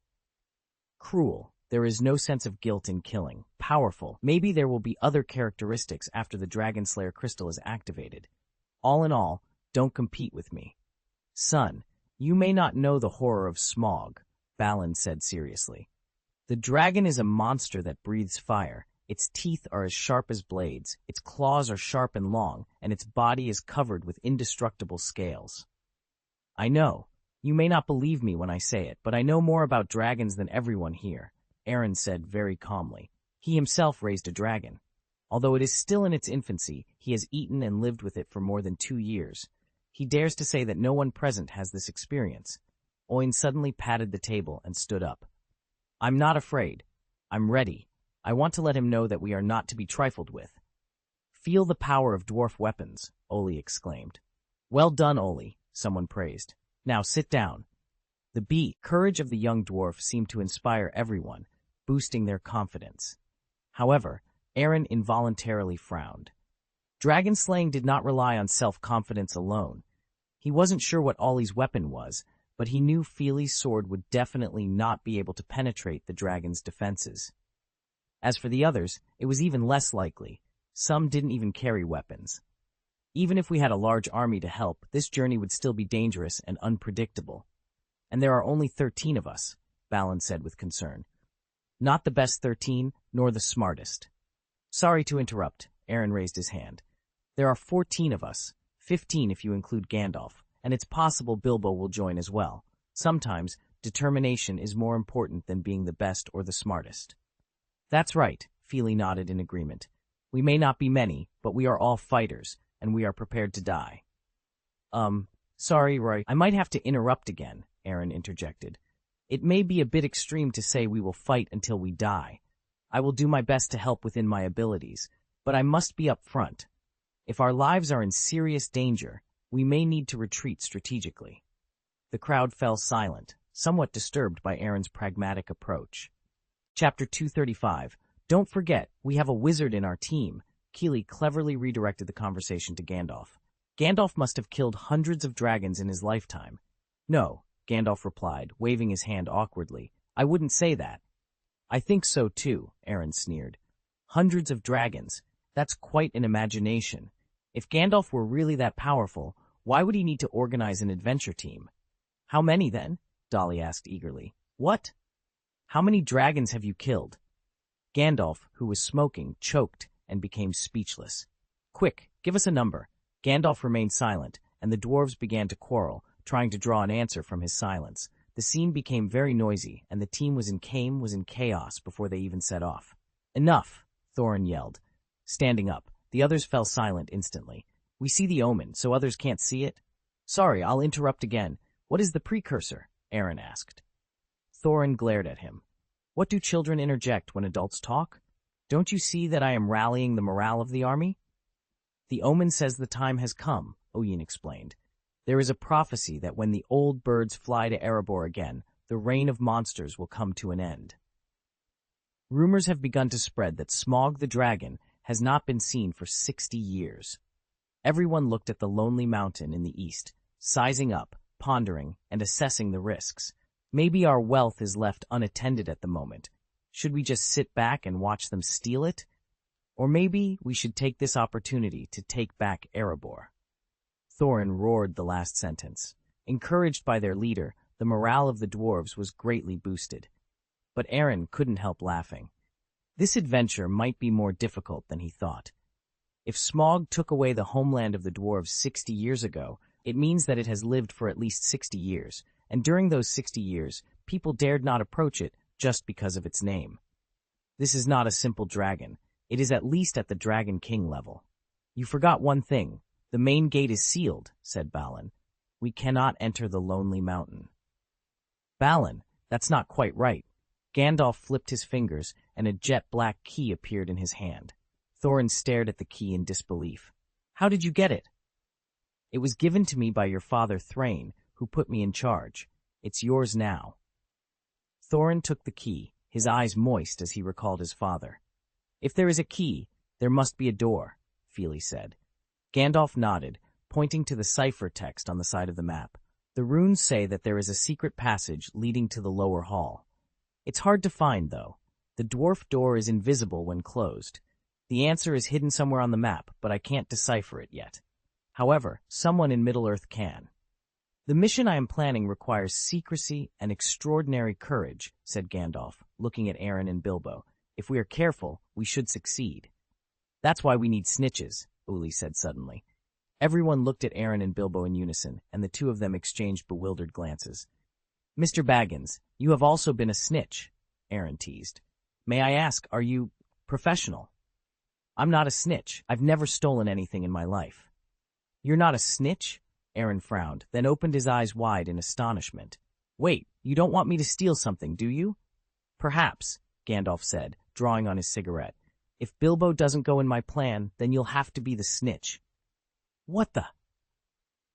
Cruel. There is no sense of guilt in killing. Powerful. Maybe there will be other characteristics after the Dragon Slayer crystal is activated. All in all, don't compete with me. Son, you may not know the horror of Smaug, Balin said seriously. The dragon is a monster that breathes fire. Its teeth are as sharp as blades, its claws are sharp and long, and its body is covered with indestructible scales. I know. You may not believe me when I say it, but I know more about dragons than everyone here, Aaron said very calmly. He himself raised a dragon. Although it is still in its infancy, he has eaten and lived with it for more than 2 years. He dares to say that no one present has this experience. Oin suddenly patted the table and stood up. I'm not afraid. I'm ready. I want to let him know that we are not to be trifled with. Feel the power of dwarf weapons, Oli exclaimed. Well done, Oli, someone praised. Now sit down. The courage of the young dwarf seemed to inspire everyone, boosting their confidence. However, Aaron involuntarily frowned. Dragon slaying did not rely on self-confidence alone. He wasn't sure what Ollie's weapon was, but he knew Feely's sword would definitely not be able to penetrate the dragon's defenses. As for the others, it was even less likely. Some didn't even carry weapons. Even if we had a large army to help, this journey would still be dangerous and unpredictable. And there are only 13 of us, Balin said with concern. Not the best 13, nor the smartest. Sorry to interrupt, Aaron raised his hand. There are 14 of us, 15 if you include Gandalf, and it's possible Bilbo will join as well. Sometimes, determination is more important than being the best or the smartest. That's right, Feely nodded in agreement. We may not be many, but we are all fighters, and we are prepared to die. Sorry, Roy, I might have to interrupt again, Aaron interjected. It may be a bit extreme to say we will fight until we die. I will do my best to help within my abilities, but I must be up front. If our lives are in serious danger, we may need to retreat strategically. The crowd fell silent, somewhat disturbed by Aaron's pragmatic approach. Chapter 235. Don't forget, we have a wizard in our team. Keeley cleverly redirected the conversation to Gandalf. Gandalf must have killed hundreds of dragons in his lifetime. No, Gandalf replied, waving his hand awkwardly. I wouldn't say that. I think so too, Aaron sneered. Hundreds of dragons. That's quite an imagination. If Gandalf were really that powerful, why would he need to organize an adventure team? How many then? Dolly asked eagerly. What? How many dragons have you killed? Gandalf, who was smoking, choked and became speechless. Quick, give us a number. Gandalf remained silent, and the dwarves began to quarrel, trying to draw an answer from his silence. The scene became very noisy, and the team was in chaos before they even set off. Enough, Thorin yelled. Standing up, the others fell silent instantly. We see the omen, so others can't see it? Sorry, I'll interrupt again. What is the precursor? Aaron asked. Thorin glared at him. What do children interject when adults talk? Don't you see that I am rallying the morale of the army? The omen says the time has come, Oyin explained. There is a prophecy that when the old birds fly to Erebor again, the reign of monsters will come to an end. Rumors have begun to spread that Smaug the dragon has not been seen for 60 years. Everyone looked at the lonely mountain in the east, sizing up, pondering, and assessing the risks. Maybe our wealth is left unattended at the moment. Should we just sit back and watch them steal it? Or maybe we should take this opportunity to take back Erebor. Thorin roared the last sentence. Encouraged by their leader, the morale of the dwarves was greatly boosted. But Aaron couldn't help laughing. This adventure might be more difficult than he thought. If Smaug took away the homeland of the dwarves 60 years ago, it means that it has lived for at least 60 years, and during those 60 years, people dared not approach it just because of its name. This is not a simple dragon. It is at least at the Dragon King level. You forgot one thing. The main gate is sealed, said Balin. We cannot enter the lonely mountain. Balin, that's not quite right. Gandalf flipped his fingers, and a jet-black key appeared in his hand. Thorin stared at the key in disbelief. How did you get it? It was given to me by your father Thrain, who put me in charge. It's yours now. Thorin took the key, his eyes moist as he recalled his father. If there is a key, there must be a door, Fili said. Gandalf nodded, pointing to the cipher text on the side of the map. The runes say that there is a secret passage leading to the lower hall. It's hard to find, though. The dwarf door is invisible when closed. The answer is hidden somewhere on the map, but I can't decipher it yet. However, someone in Middle-earth can. The mission I am planning requires secrecy and extraordinary courage, said Gandalf, looking at Aaron and Bilbo. If we are careful, we should succeed. That's why we need snitches, Uli said suddenly. Everyone looked at Aaron and Bilbo in unison, and the two of them exchanged bewildered glances. Mr. Baggins, you have also been a snitch, Aaron teased. May I ask, are you professional? I'm not a snitch. I've never stolen anything in my life. You're not a snitch? Aaron frowned, then opened his eyes wide in astonishment. Wait, you don't want me to steal something, do you? Perhaps, Gandalf said, drawing on his cigarette. If Bilbo doesn't go in my plan, then you'll have to be the snitch. What the?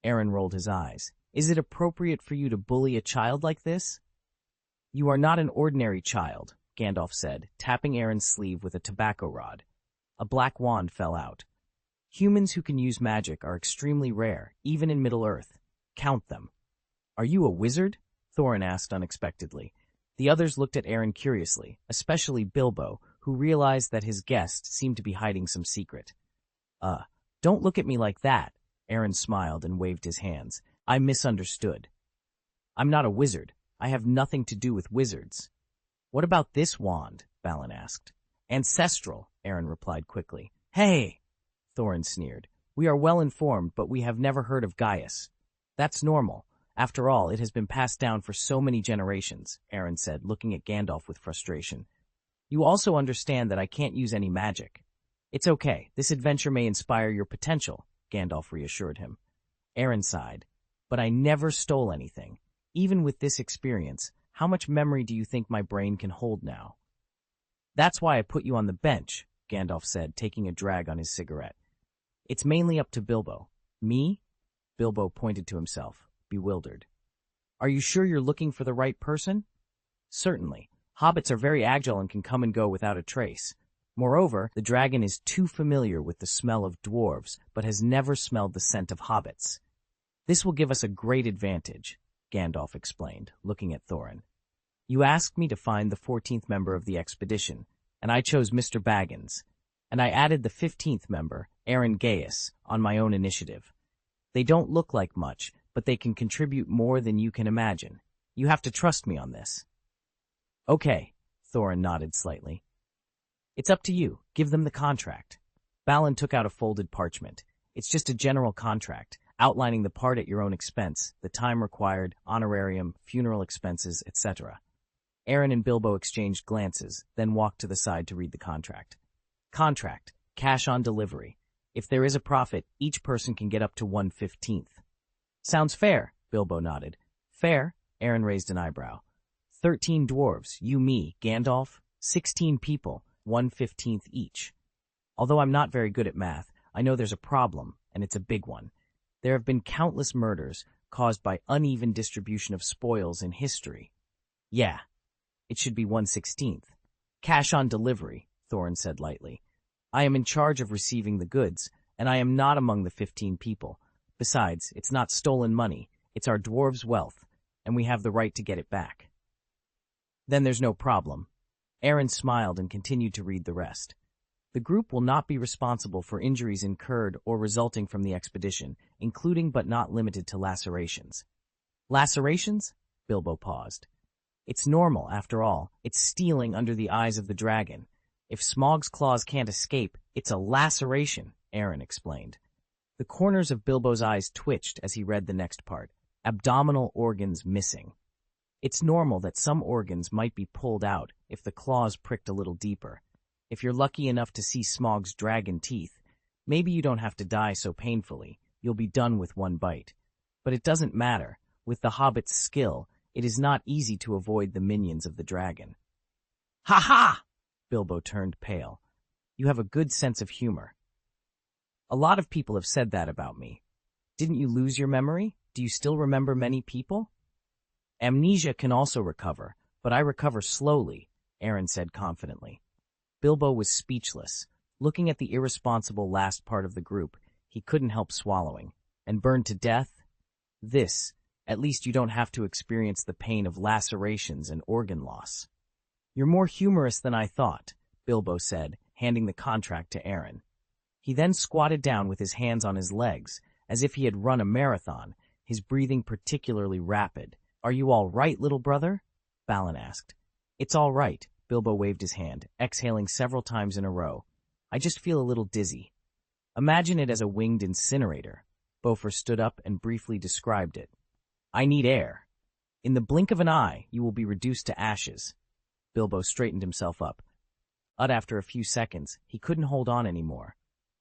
Aaron rolled his eyes. Is it appropriate for you to bully a child like this? You are not an ordinary child, Gandalf said, tapping Aaron's sleeve with a tobacco rod. A black wand fell out. Humans who can use magic are extremely rare, even in Middle-earth. Count them. Are you a wizard? Thorin asked unexpectedly. The others looked at Aaron curiously, especially Bilbo, who realized that his guest seemed to be hiding some secret. Don't look at me like that, Aaron smiled and waved his hands. I misunderstood. I'm not a wizard. I have nothing to do with wizards. What about this wand? Balin asked. Ancestral, Aaron replied quickly. Hey! Thorin sneered. We are well informed, but we have never heard of Gaius. That's normal. After all, it has been passed down for so many generations, Aaron said, looking at Gandalf with frustration. You also understand that I can't use any magic. It's okay. This adventure may inspire your potential, Gandalf reassured him. Aaron sighed. But I never stole anything. Even with this experience, how much memory do you think my brain can hold now? That's why I put you on the bench, Gandalf said, taking a drag on his cigarette. It's mainly up to Bilbo. Me? Bilbo pointed to himself, bewildered. Are you sure you're looking for the right person? Certainly. Hobbits are very agile and can come and go without a trace. Moreover, the dragon is too familiar with the smell of dwarves, but has never smelled the scent of hobbits. This will give us a great advantage, Gandalf explained, looking at Thorin. You asked me to find the 14th member of the expedition, and I chose Mr. Baggins, and I added the 15th member, Aaron Gaius, on my own initiative. They don't look like much, but they can contribute more than you can imagine. You have to trust me on this. Okay, Thorin nodded slightly. It's up to you. Give them the contract. Balin took out a folded parchment. It's just a general contract, outlining the part at your own expense, the time required, honorarium, funeral expenses, etc. Aaron and Bilbo exchanged glances, then walked to the side to read the contract. Contract. Cash on delivery. If there is a profit, each person can get up to 1/15th. Sounds fair, Bilbo nodded. Fair? Aaron raised an eyebrow. 13 dwarves, you, me, Gandalf, 16 people, 1/15th each. Although I'm not very good at math, I know there's a problem, and it's a big one. There have been countless murders caused by uneven distribution of spoils in history. Yeah, it should be 1/16th. Cash on delivery, Thorin said lightly. I am in charge of receiving the goods, and I am not among the 15 people. Besides, it's not stolen money, it's our dwarves' wealth, and we have the right to get it back. Then there's no problem. Aaron smiled and continued to read the rest. The group will not be responsible for injuries incurred or resulting from the expedition, including but not limited to lacerations. Lacerations? Bilbo paused. It's normal, after all. It's stealing under the eyes of the dragon. If Smaug's claws can't escape, it's a laceration, Aaron explained. The corners of Bilbo's eyes twitched as he read the next part. Abdominal organs missing. It's normal that some organs might be pulled out if the claws pricked a little deeper. If you're lucky enough to see Smaug's dragon teeth, maybe you don't have to die so painfully. You'll be done with one bite. But it doesn't matter. With the hobbit's skill, it is not easy to avoid the minions of the dragon. Ha-ha! Bilbo turned pale. You have a good sense of humor. A lot of people have said that about me. Didn't you lose your memory? Do you still remember many people? Amnesia can also recover, but I recover slowly, Aaron said confidently. Bilbo was speechless. Looking at the irresponsible last part of the group, he couldn't help swallowing. And burned to death? At least you don't have to experience the pain of lacerations and organ loss. You're more humorous than I thought, Bilbo said, handing the contract to Aaron. He then squatted down with his hands on his legs, as if he had run a marathon, his breathing particularly rapid. Are you all right, little brother? Balin asked. It's all right, Bilbo waved his hand, exhaling several times in a row. I just feel a little dizzy. Imagine it as a winged incinerator. Bofur stood up and briefly described it. I need air. In the blink of an eye, you will be reduced to ashes. Bilbo straightened himself up. But after a few seconds, he couldn't hold on anymore.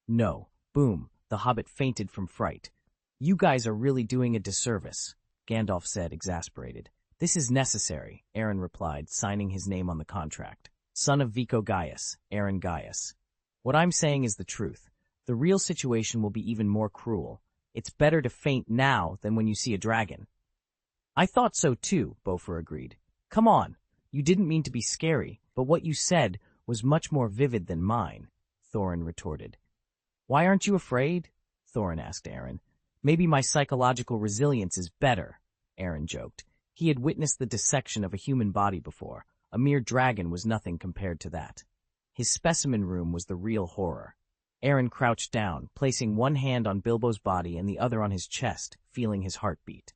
No. Boom. The hobbit fainted from fright. You guys are really doing a disservice, Gandalf said, exasperated. This is necessary, Aaron replied, signing his name on the contract. Son of Vico Gaius, Aaron Gaius. What I'm saying is the truth. The real situation will be even more cruel. It's better to faint now than when you see a dragon. I thought so too, Bofur agreed. Come on. You didn't mean to be scary, but what you said was much more vivid than mine, Thorin retorted. Why aren't you afraid? Thorin asked Aaron. Maybe my psychological resilience is better, Aaron joked. He had witnessed the dissection of a human body before. A mere dragon was nothing compared to that. His specimen room was the real horror. Aaron crouched down, placing one hand on Bilbo's body and the other on his chest, feeling his heartbeat.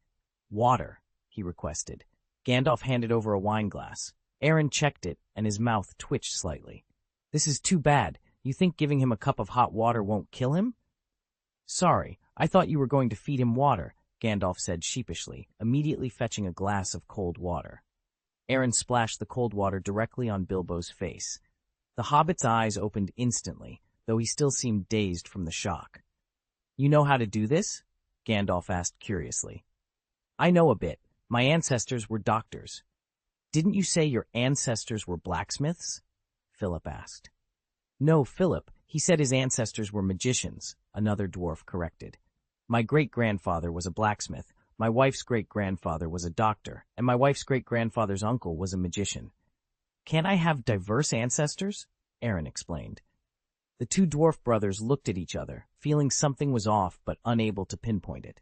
Water, he requested. Gandalf handed over a wineglass. Aaron checked it, and his mouth twitched slightly. This is too bad. You think giving him a cup of hot water won't kill him? Sorry, I thought you were going to feed him water, Gandalf said sheepishly, immediately fetching a glass of cold water. Aaron splashed the cold water directly on Bilbo's face. The hobbit's eyes opened instantly, though he still seemed dazed from the shock. You know how to do this? Gandalf asked curiously. I know a bit. My ancestors were doctors. Didn't you say your ancestors were blacksmiths? Philip asked. No, Philip. He said his ancestors were magicians, another dwarf corrected. My great-grandfather was a blacksmith, my wife's great-grandfather was a doctor, and my wife's great-grandfather's uncle was a magician. Can't I have diverse ancestors? Aaron explained. The two dwarf brothers looked at each other, feeling something was off but unable to pinpoint it.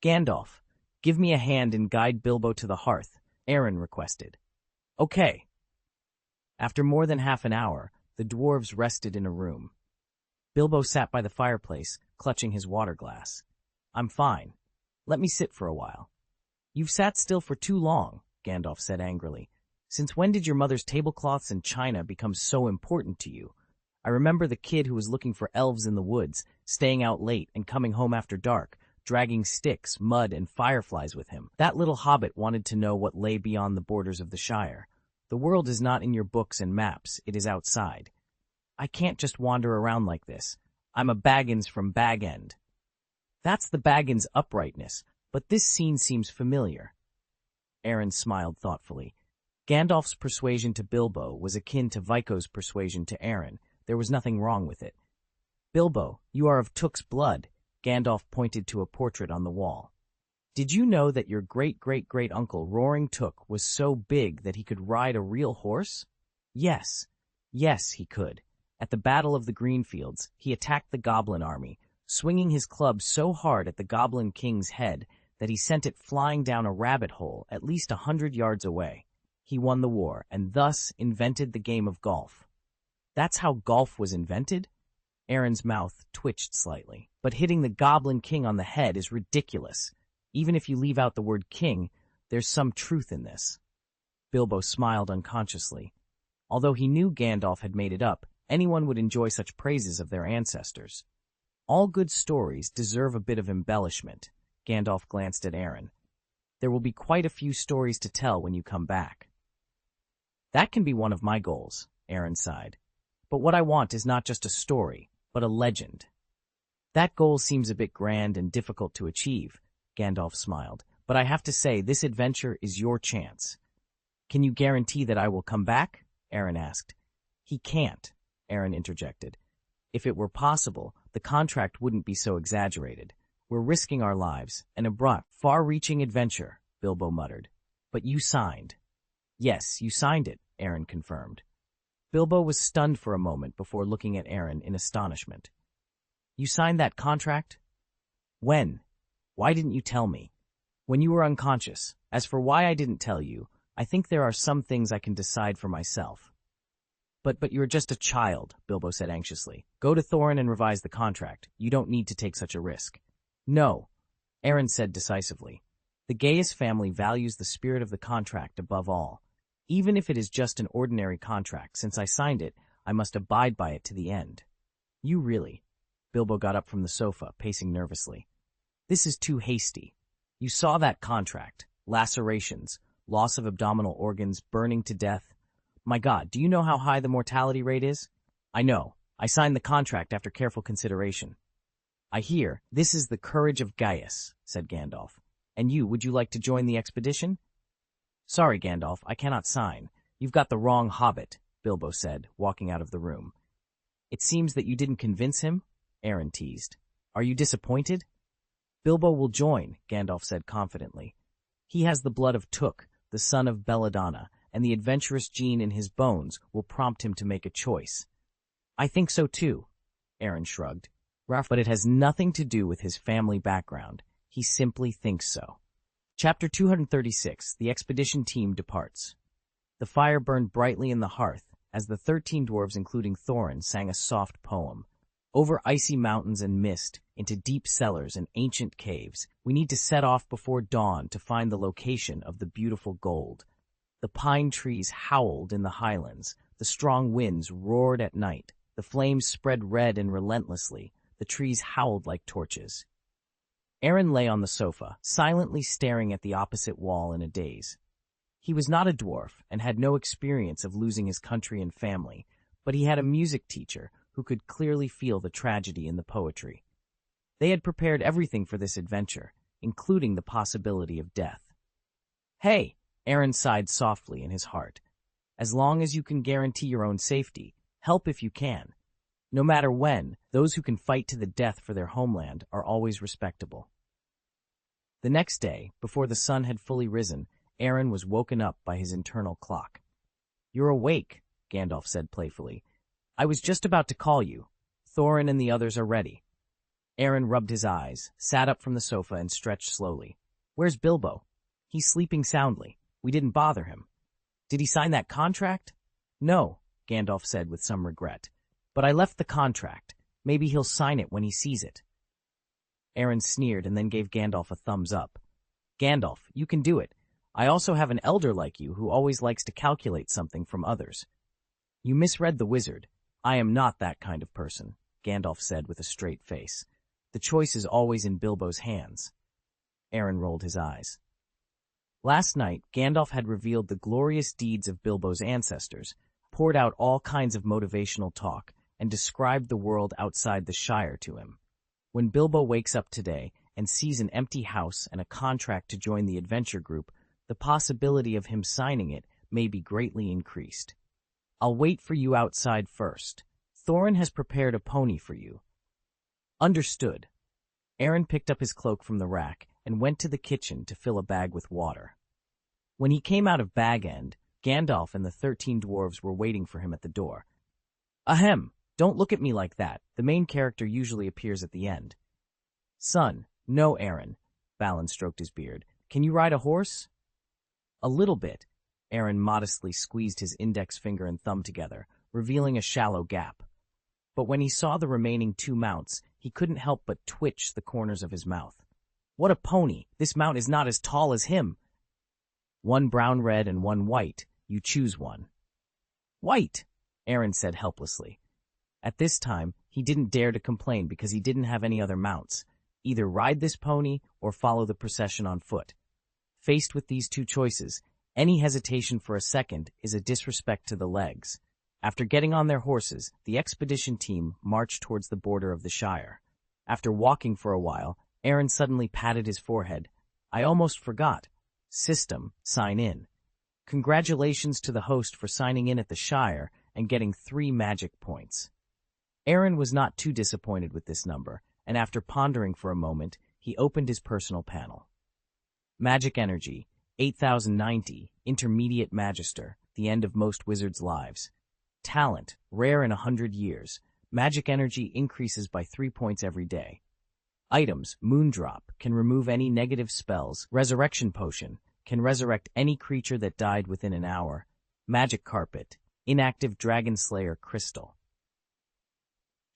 Gandalf, give me a hand and guide Bilbo to the hearth, Aaron requested. Okay. After more than half an hour, the dwarves rested in a room. Bilbo sat by the fireplace, clutching his water glass. I'm fine. Let me sit for a while. You've sat still for too long, Gandalf said angrily. Since when did your mother's tablecloths and china become so important to you? I remember the kid who was looking for elves in the woods, staying out late and coming home after dark, dragging sticks, mud, and fireflies with him. That little hobbit wanted to know what lay beyond the borders of the Shire. The world is not in your books and maps, it is outside. I can't just wander around like this. I'm a Baggins from Bag End. That's the Baggins uprightness, but this scene seems familiar. Aaron smiled thoughtfully. Gandalf's persuasion to Bilbo was akin to Vico's persuasion to Aaron. There was nothing wrong with it. Bilbo, you are of Took's blood, Gandalf pointed to a portrait on the wall. Did you know that your great-great-great-uncle Roaring Took was so big that he could ride a real horse? Yes, he could. At the Battle of the Greenfields, he attacked the Goblin army, swinging his club so hard at the Goblin King's head that he sent it flying down a rabbit hole at least 100 yards away. He won the war, and thus invented the game of golf. That's how golf was invented? Aaron's mouth twitched slightly. But hitting the Goblin King on the head is ridiculous. Even if you leave out the word king, there's some truth in this. Bilbo smiled unconsciously. Although he knew Gandalf had made it up, anyone would enjoy such praises of their ancestors. All good stories deserve a bit of embellishment. Gandalf glanced at Aaron. There will be quite a few stories to tell when you come back. That can be one of my goals, Aaron sighed. But what I want is not just a story, but a legend. That goal seems a bit grand and difficult to achieve, Gandalf smiled, but I have to say this adventure is your chance. Can you guarantee that I will come back? Aaron asked. He can't, Aaron interjected. If it were possible, the contract wouldn't be so exaggerated. We're risking our lives, an abrupt, far-reaching adventure, Bilbo muttered. But you signed. Yes, you signed it, Aaron confirmed. Bilbo was stunned for a moment before looking at Aaron in astonishment. You signed that contract? When? Why didn't you tell me? When you were unconscious. As for why I didn't tell you, I think there are some things I can decide for myself. But you're just a child, Bilbo said anxiously. Go to Thorin and revise the contract. You don't need to take such a risk. No, Aaron said decisively. The Gaius family values the spirit of the contract above all. Even if it is just an ordinary contract, since I signed it, I must abide by it to the end. You really? Bilbo got up from the sofa, pacing nervously. This is too hasty. You saw that contract. Lacerations, loss of abdominal organs, burning to death. My God, do you know how high the mortality rate is? I know. I signed the contract after careful consideration. I hear. This is the courage of Gaius, said Gandalf. And you, would you like to join the expedition? Sorry, Gandalf, I cannot sign. You've got the wrong hobbit, Bilbo said, walking out of the room. It seems that you didn't convince him? Aaron teased. Are you disappointed? Bilbo will join, Gandalf said confidently. He has the blood of Took, the son of Belladonna, and the adventurous gene in his bones will prompt him to make a choice. I think so too, Aaron shrugged. But it has nothing to do with his family background. He simply thinks so. Chapter 236, The Expedition Team Departs. The fire burned brightly in the hearth as the 13 dwarves, including Thorin, sang a soft poem. Over icy mountains and mist, into deep cellars and ancient caves, we need to set off before dawn to find the location of the beautiful gold. The pine trees howled in the highlands, the strong winds roared at night, the flames spread red and relentlessly, the trees howled like torches. Aaron lay on the sofa, silently staring at the opposite wall in a daze. He was not a dwarf and had no experience of losing his country and family, but he had a music teacher who could clearly feel the tragedy in the poetry. They had prepared everything for this adventure, including the possibility of death. Hey, Aaron sighed softly in his heart. As long as you can guarantee your own safety, help if you can. No matter when, those who can fight to the death for their homeland are always respectable. The next day, before the sun had fully risen, Aaron was woken up by his internal clock. You're awake, Gandalf said playfully. I was just about to call you. Thorin and the others are ready. Aaron rubbed his eyes, sat up from the sofa, and stretched slowly. Where's Bilbo? He's sleeping soundly. We didn't bother him. Did he sign that contract? No, Gandalf said with some regret. But I left the contract. Maybe he'll sign it when he sees it. Aaron sneered and then gave Gandalf a thumbs up. Gandalf, you can do it. I also have an elder like you who always likes to calculate something from others. You misread the wizard. I am not that kind of person, Gandalf said with a straight face. The choice is always in Bilbo's hands. Aaron rolled his eyes. Last night, Gandalf had revealed the glorious deeds of Bilbo's ancestors, poured out all kinds of motivational talk, and described the world outside the Shire to him. When Bilbo wakes up today and sees an empty house and a contract to join the adventure group, the possibility of him signing it may be greatly increased. I'll wait for you outside first. Thorin has prepared a pony for you. Understood. Aaron picked up his cloak from the rack and went to the kitchen to fill a bag with water. When he came out of Bag End, Gandalf and the 13 dwarves were waiting for him at the door. Ahem, don't look at me like that. The main character usually appears at the end. Son, no, Aaron. Balin stroked his beard. Can you ride a horse? A little bit. Aaron modestly squeezed his index finger and thumb together, revealing a shallow gap. But when he saw the remaining 2 mounts, he couldn't help but twitch the corners of his mouth. What a pony! This mount is not as tall as him. 1 brown-red and 1 white. You choose one. White, Aaron said helplessly. At this time, he didn't dare to complain because he didn't have any other mounts. Either ride this pony or follow the procession on foot. Faced with these 2 choices, any hesitation for a second is a disrespect to the legs. After getting on their horses, the expedition team marched towards the border of the Shire. After walking for a while, Aaron suddenly patted his forehead. I almost forgot. System, sign in. Congratulations to the host for signing in at the Shire and getting 3 magic points. Aaron was not too disappointed with this number, and after pondering for a moment, he opened his personal panel. Magic Energy, 8090, Intermediate Magister, the end of most wizards' lives. Talent, rare in 100 years. Magic Energy increases by 3 points every day. Items, Moondrop, can remove any negative spells. Resurrection Potion, can resurrect any creature that died within an hour. Magic Carpet, inactive Dragon Slayer Crystal.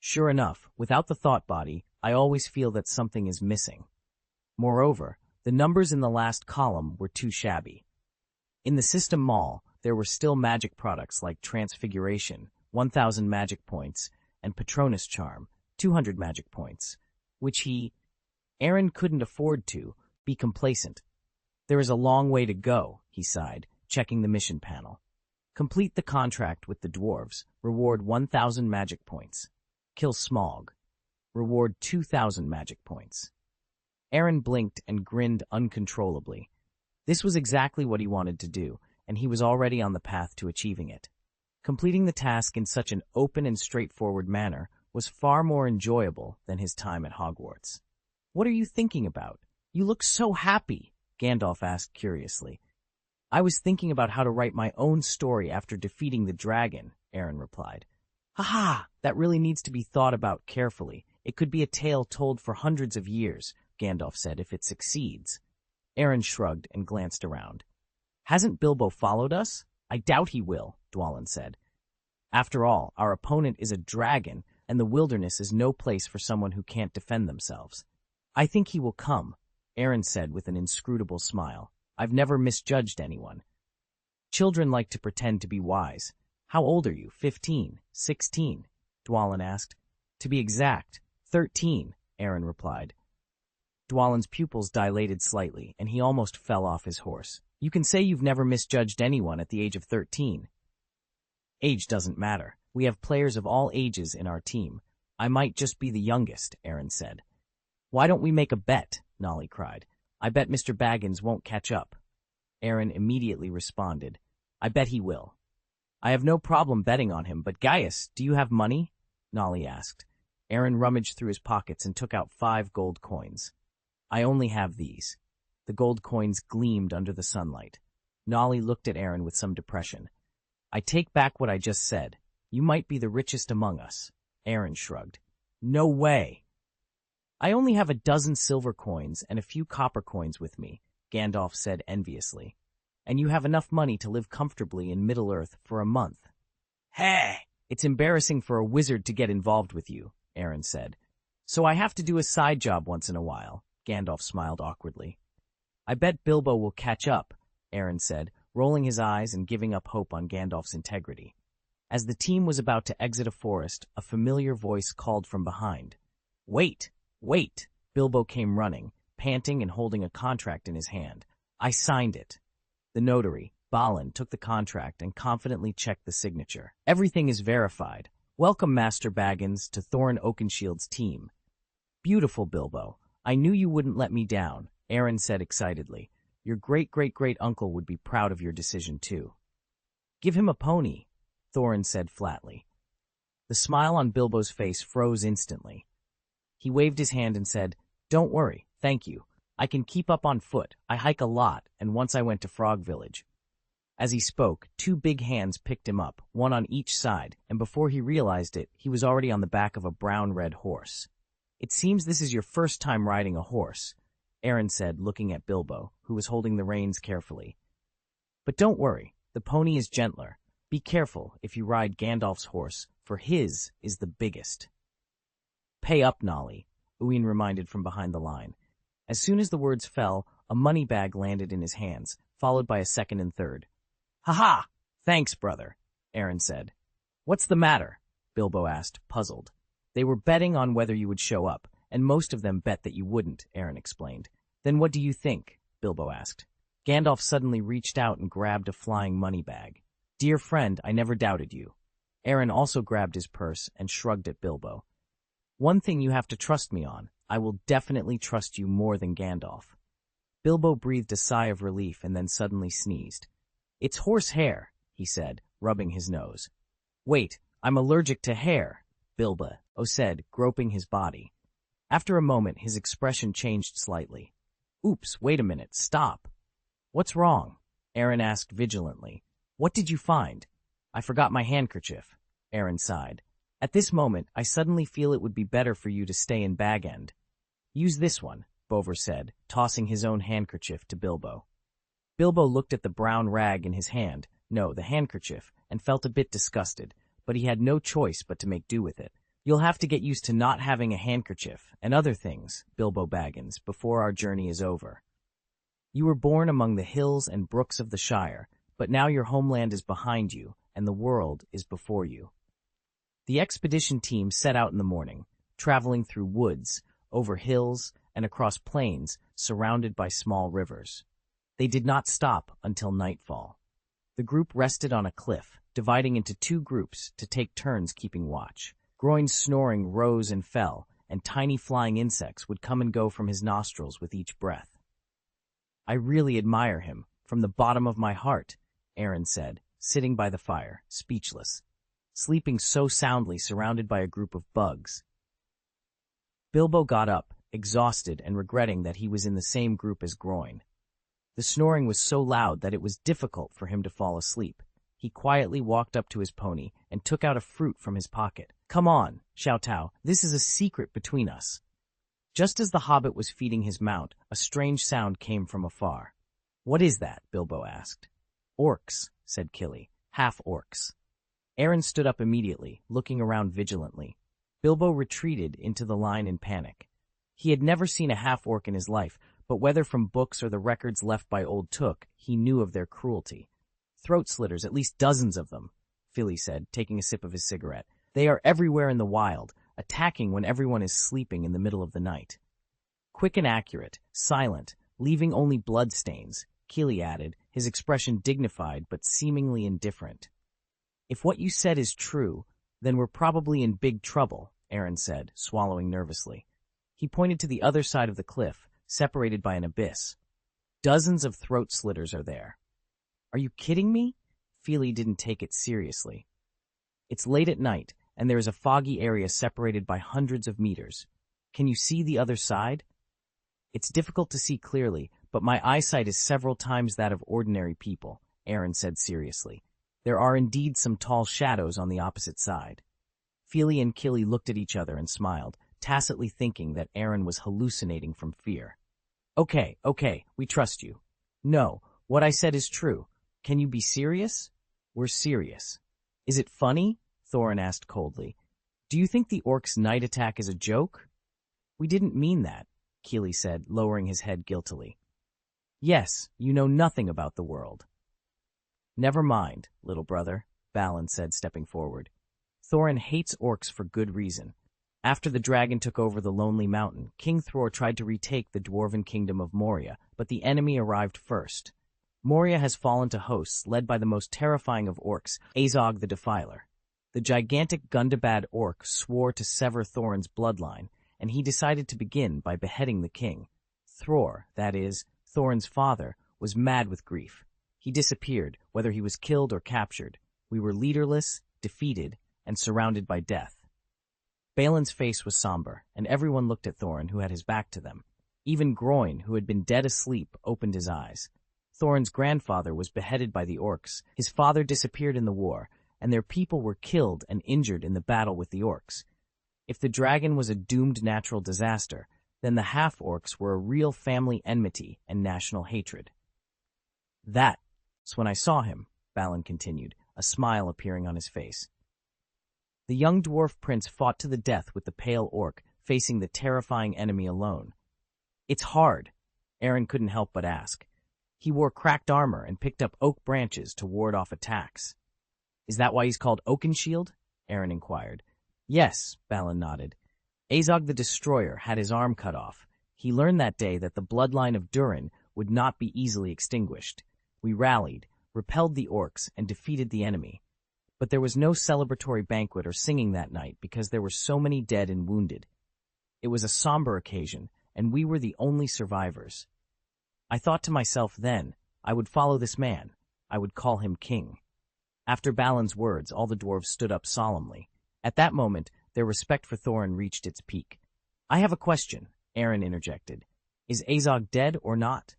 Sure enough, without the thought body, I always feel that something is missing. Moreover, the numbers in the last column were too shabby. In the System Mall, there were still magic products like Transfiguration, 1,000 magic points, and Patronus Charm, 200 magic points, which Aaron couldn't afford to be complacent. There is a long way to go, he sighed, checking the mission panel. Complete the contract with the dwarves, reward 1,000 magic points. Kill Smaug, reward 2,000 magic points. Aaron blinked and grinned uncontrollably. This was exactly what he wanted to do, and he was already on the path to achieving it. Completing the task in such an open and straightforward manner was far more enjoyable than his time at Hogwarts. What are you thinking about? You look so happy, Gandalf asked curiously. I was thinking about how to write my own story after defeating the dragon, Aaron replied. Ha! That really needs to be thought about carefully. It could be a tale told for hundreds of years, Gandalf said, if it succeeds. Aaron shrugged and glanced around. Hasn't Bilbo followed us? I doubt he will, Dwalin said. After all, our opponent is a dragon, and the wilderness is no place for someone who can't defend themselves. I think he will come, Aaron said with an inscrutable smile. I've never misjudged anyone. Children like to pretend to be wise. How old are you? 15, 16, Dwalin asked. To be exact, 13, Aaron replied. Dwalin's pupils dilated slightly, and he almost fell off his horse. You can say you've never misjudged anyone at the age of 13. Age doesn't matter. We have players of all ages in our team. I might just be the youngest, Aaron said. Why don't we make a bet? Nolly cried. I bet Mr. Baggins won't catch up. Aaron immediately responded. I bet he will. I have no problem betting on him, but Gaius, do you have money? Nolly asked. Aaron rummaged through his pockets and took out 5 gold coins. I only have these. The gold coins gleamed under the sunlight. Nolly looked at Aaron with some depression. I take back what I just said. You might be the richest among us. Aaron shrugged. No way. I only have a dozen silver coins and a few copper coins with me, Gandalf said enviously. And you have enough money to live comfortably in Middle-earth for a month. Hey! It's embarrassing for a wizard to get involved with you, Aaron said. So I have to do a side job once in a while, Gandalf smiled awkwardly. I bet Bilbo will catch up, Aaron said, rolling his eyes and giving up hope on Gandalf's integrity. As the team was about to exit a forest, a familiar voice called from behind. Wait! Wait! Bilbo came running, panting and holding a contract in his hand. I signed it. The notary, Balin, took the contract and confidently checked the signature. Everything is verified. Welcome, Master Baggins, to Thorin Oakenshield's team. Beautiful, Bilbo. I knew you wouldn't let me down, Aaron said excitedly. Your great-great-great-uncle would be proud of your decision, too. Give him a pony, Thorin said flatly. The smile on Bilbo's face froze instantly. He waved his hand and said, Don't worry, thank you. I can keep up on foot. I hike a lot, and once I went to Frog Village. As he spoke, two big hands picked him up, one on each side, and before he realized it, he was already on the back of a brown-red horse. It seems this is your first time riding a horse, Aaron said, looking at Bilbo, who was holding the reins carefully. But don't worry, the pony is gentler. Be careful if you ride Gandalf's horse, for his is the biggest. Pay up, Nolly, Uin reminded from behind the line. As soon as the words fell, a money bag landed in his hands, followed by a second and third. Ha-ha! Thanks, brother, Aaron said. What's the matter? Bilbo asked, puzzled. They were betting on whether you would show up, and most of them bet that you wouldn't, Aaron explained. Then what do you think? Bilbo asked. Gandalf suddenly reached out and grabbed a flying money bag. Dear friend, I never doubted you. Aaron also grabbed his purse and shrugged at Bilbo. One thing you have to trust me on. I will definitely trust you more than Gandalf. Bilbo breathed a sigh of relief and then suddenly sneezed. It's horse hair, he said, rubbing his nose. Wait, I'm allergic to hair, Bilbo said, groping his body. After a moment, his expression changed slightly. Oops, wait a minute, stop. What's wrong? Aaron asked vigilantly. What did you find? I forgot my handkerchief, Aaron sighed. At this moment, I suddenly feel it would be better for you to stay in Bag End. Use this one, Bover said, tossing his own handkerchief to Bilbo. Bilbo looked at the brown rag in his hand, the handkerchief, and felt a bit disgusted, but he had no choice but to make do with it. You'll have to get used to not having a handkerchief and other things, Bilbo Baggins, before our journey is over. You were born among the hills and brooks of the Shire, but now your homeland is behind you, and the world is before you. The expedition team set out in the morning, traveling through woods, over hills, and across plains surrounded by small rivers. They did not stop until nightfall. The group rested on a cliff, dividing into two groups to take turns keeping watch. Groin's snoring rose and fell, and tiny flying insects would come and go from his nostrils with each breath. I really admire him, from the bottom of my heart, Aaron said, sitting by the fire, speechless, sleeping so soundly surrounded by a group of bugs. Bilbo got up, exhausted and regretting that he was in the same group as Groin. The snoring was so loud that it was difficult for him to fall asleep. He quietly walked up to his pony and took out a fruit from his pocket. Come on, Xiaotao, this is a secret between us. Just as the hobbit was feeding his mount, a strange sound came from afar. What is that? Bilbo asked. Orcs, said Killy, half-orcs. Aaron stood up immediately, looking around vigilantly. Bilbo retreated into the line in panic. He had never seen a half-orc in his life, but whether from books or the records left by Old Took, he knew of their cruelty. Throat-slitters, at least dozens of them, Philly said, taking a sip of his cigarette. They are everywhere in the wild, attacking when everyone is sleeping in the middle of the night. Quick and accurate, silent, leaving only bloodstains, Keely added, his expression dignified but seemingly indifferent. If what you said is true, then we're probably in big trouble, Aaron said, swallowing nervously. He pointed to the other side of the cliff, separated by an abyss. Dozens of throat-slitters are there. Are you kidding me? Feely didn't take it seriously. It's late at night, and there is a foggy area separated by hundreds of meters. Can you see the other side? It's difficult to see clearly, but my eyesight is several times that of ordinary people, Aaron said seriously. There are indeed some tall shadows on the opposite side. Feely and Killy looked at each other and smiled, tacitly thinking that Aaron was hallucinating from fear. Okay, we trust you. No, what I said is true. Can you be serious? We're serious. Is it funny? Thorin asked coldly. Do you think the orcs' night attack is a joke? We didn't mean that, Keely said, lowering his head guiltily. Yes, you know nothing about the world. Never mind, little brother, Balin said, stepping forward. Thorin hates orcs for good reason. After the dragon took over the Lonely Mountain, King Thror tried to retake the dwarven kingdom of Moria, but the enemy arrived first. Moria has fallen to hosts led by the most terrifying of orcs, Azog the Defiler. The gigantic Gundabad orc swore to sever Thorin's bloodline, and he decided to begin by beheading the king. Thror, that is, Thorin's father, was mad with grief. He disappeared, whether he was killed or captured. We were leaderless, defeated, and surrounded by death. Balin's face was somber, and everyone looked at Thorin, who had his back to them. Even Groin, who had been dead asleep, opened his eyes. Thorin's grandfather was beheaded by the orcs, his father disappeared in the war, and their people were killed and injured in the battle with the orcs. If the dragon was a doomed natural disaster, then the half-orcs were a real family enmity and national hatred. That's when I saw him, Balin continued, a smile appearing on his face. The young dwarf prince fought to the death with the pale orc, facing the terrifying enemy alone. It's hard, Aaron couldn't help but ask. He wore cracked armor and picked up oak branches to ward off attacks. Is that why he's called Oakenshield? Aaron inquired. Yes, Balin nodded. Azog the Destroyer had his arm cut off. He learned that day that the bloodline of Durin would not be easily extinguished. We rallied, repelled the orcs, and defeated the enemy. But there was no celebratory banquet or singing that night because there were so many dead and wounded. It was a somber occasion, and we were the only survivors. I thought to myself then, I would follow this man. I would call him king. After Balin's words, all the dwarves stood up solemnly. At that moment, their respect for Thorin reached its peak. I have a question, Aaron interjected. Is Azog dead or not?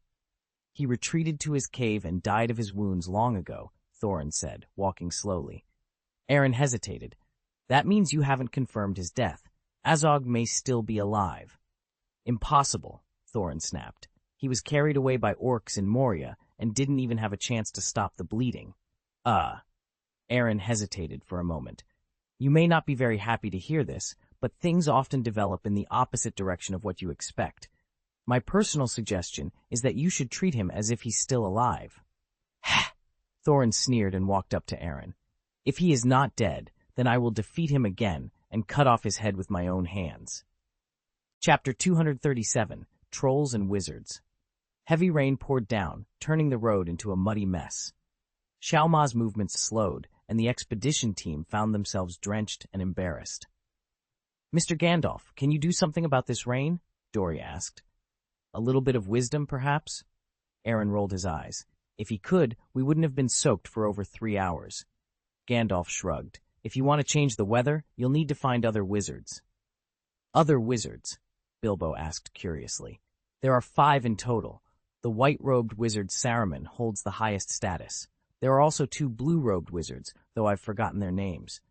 He retreated to his cave and died of his wounds long ago, Thorin said, walking slowly. Aaron hesitated. That means you haven't confirmed his death. Azog may still be alive. Impossible, Thorin snapped. He was carried away by orcs in Moria and didn't even have a chance to stop the bleeding. Aaron hesitated for a moment. You may not be very happy to hear this, but things often develop in the opposite direction of what you expect. My personal suggestion is that you should treat him as if he's still alive. Ha! Thorin sneered and walked up to Aaron. If he is not dead, then I will defeat him again and cut off his head with my own hands. Chapter 237, Trolls and Wizards. Heavy rain poured down, turning the road into a muddy mess. Xiao Ma's movements slowed, and the expedition team found themselves drenched and embarrassed. Mr. Gandalf, can you do something about this rain? Dory asked. A little bit of wisdom, perhaps? Aaron rolled his eyes. If he could, we wouldn't have been soaked for over 3 hours. Gandalf shrugged. If you want to change the weather, you'll need to find other wizards. Other wizards? Bilbo asked curiously. There are 5 in total. The white-robed wizard Saruman holds the highest status. There are also 2 blue-robed wizards, though I've forgotten their names.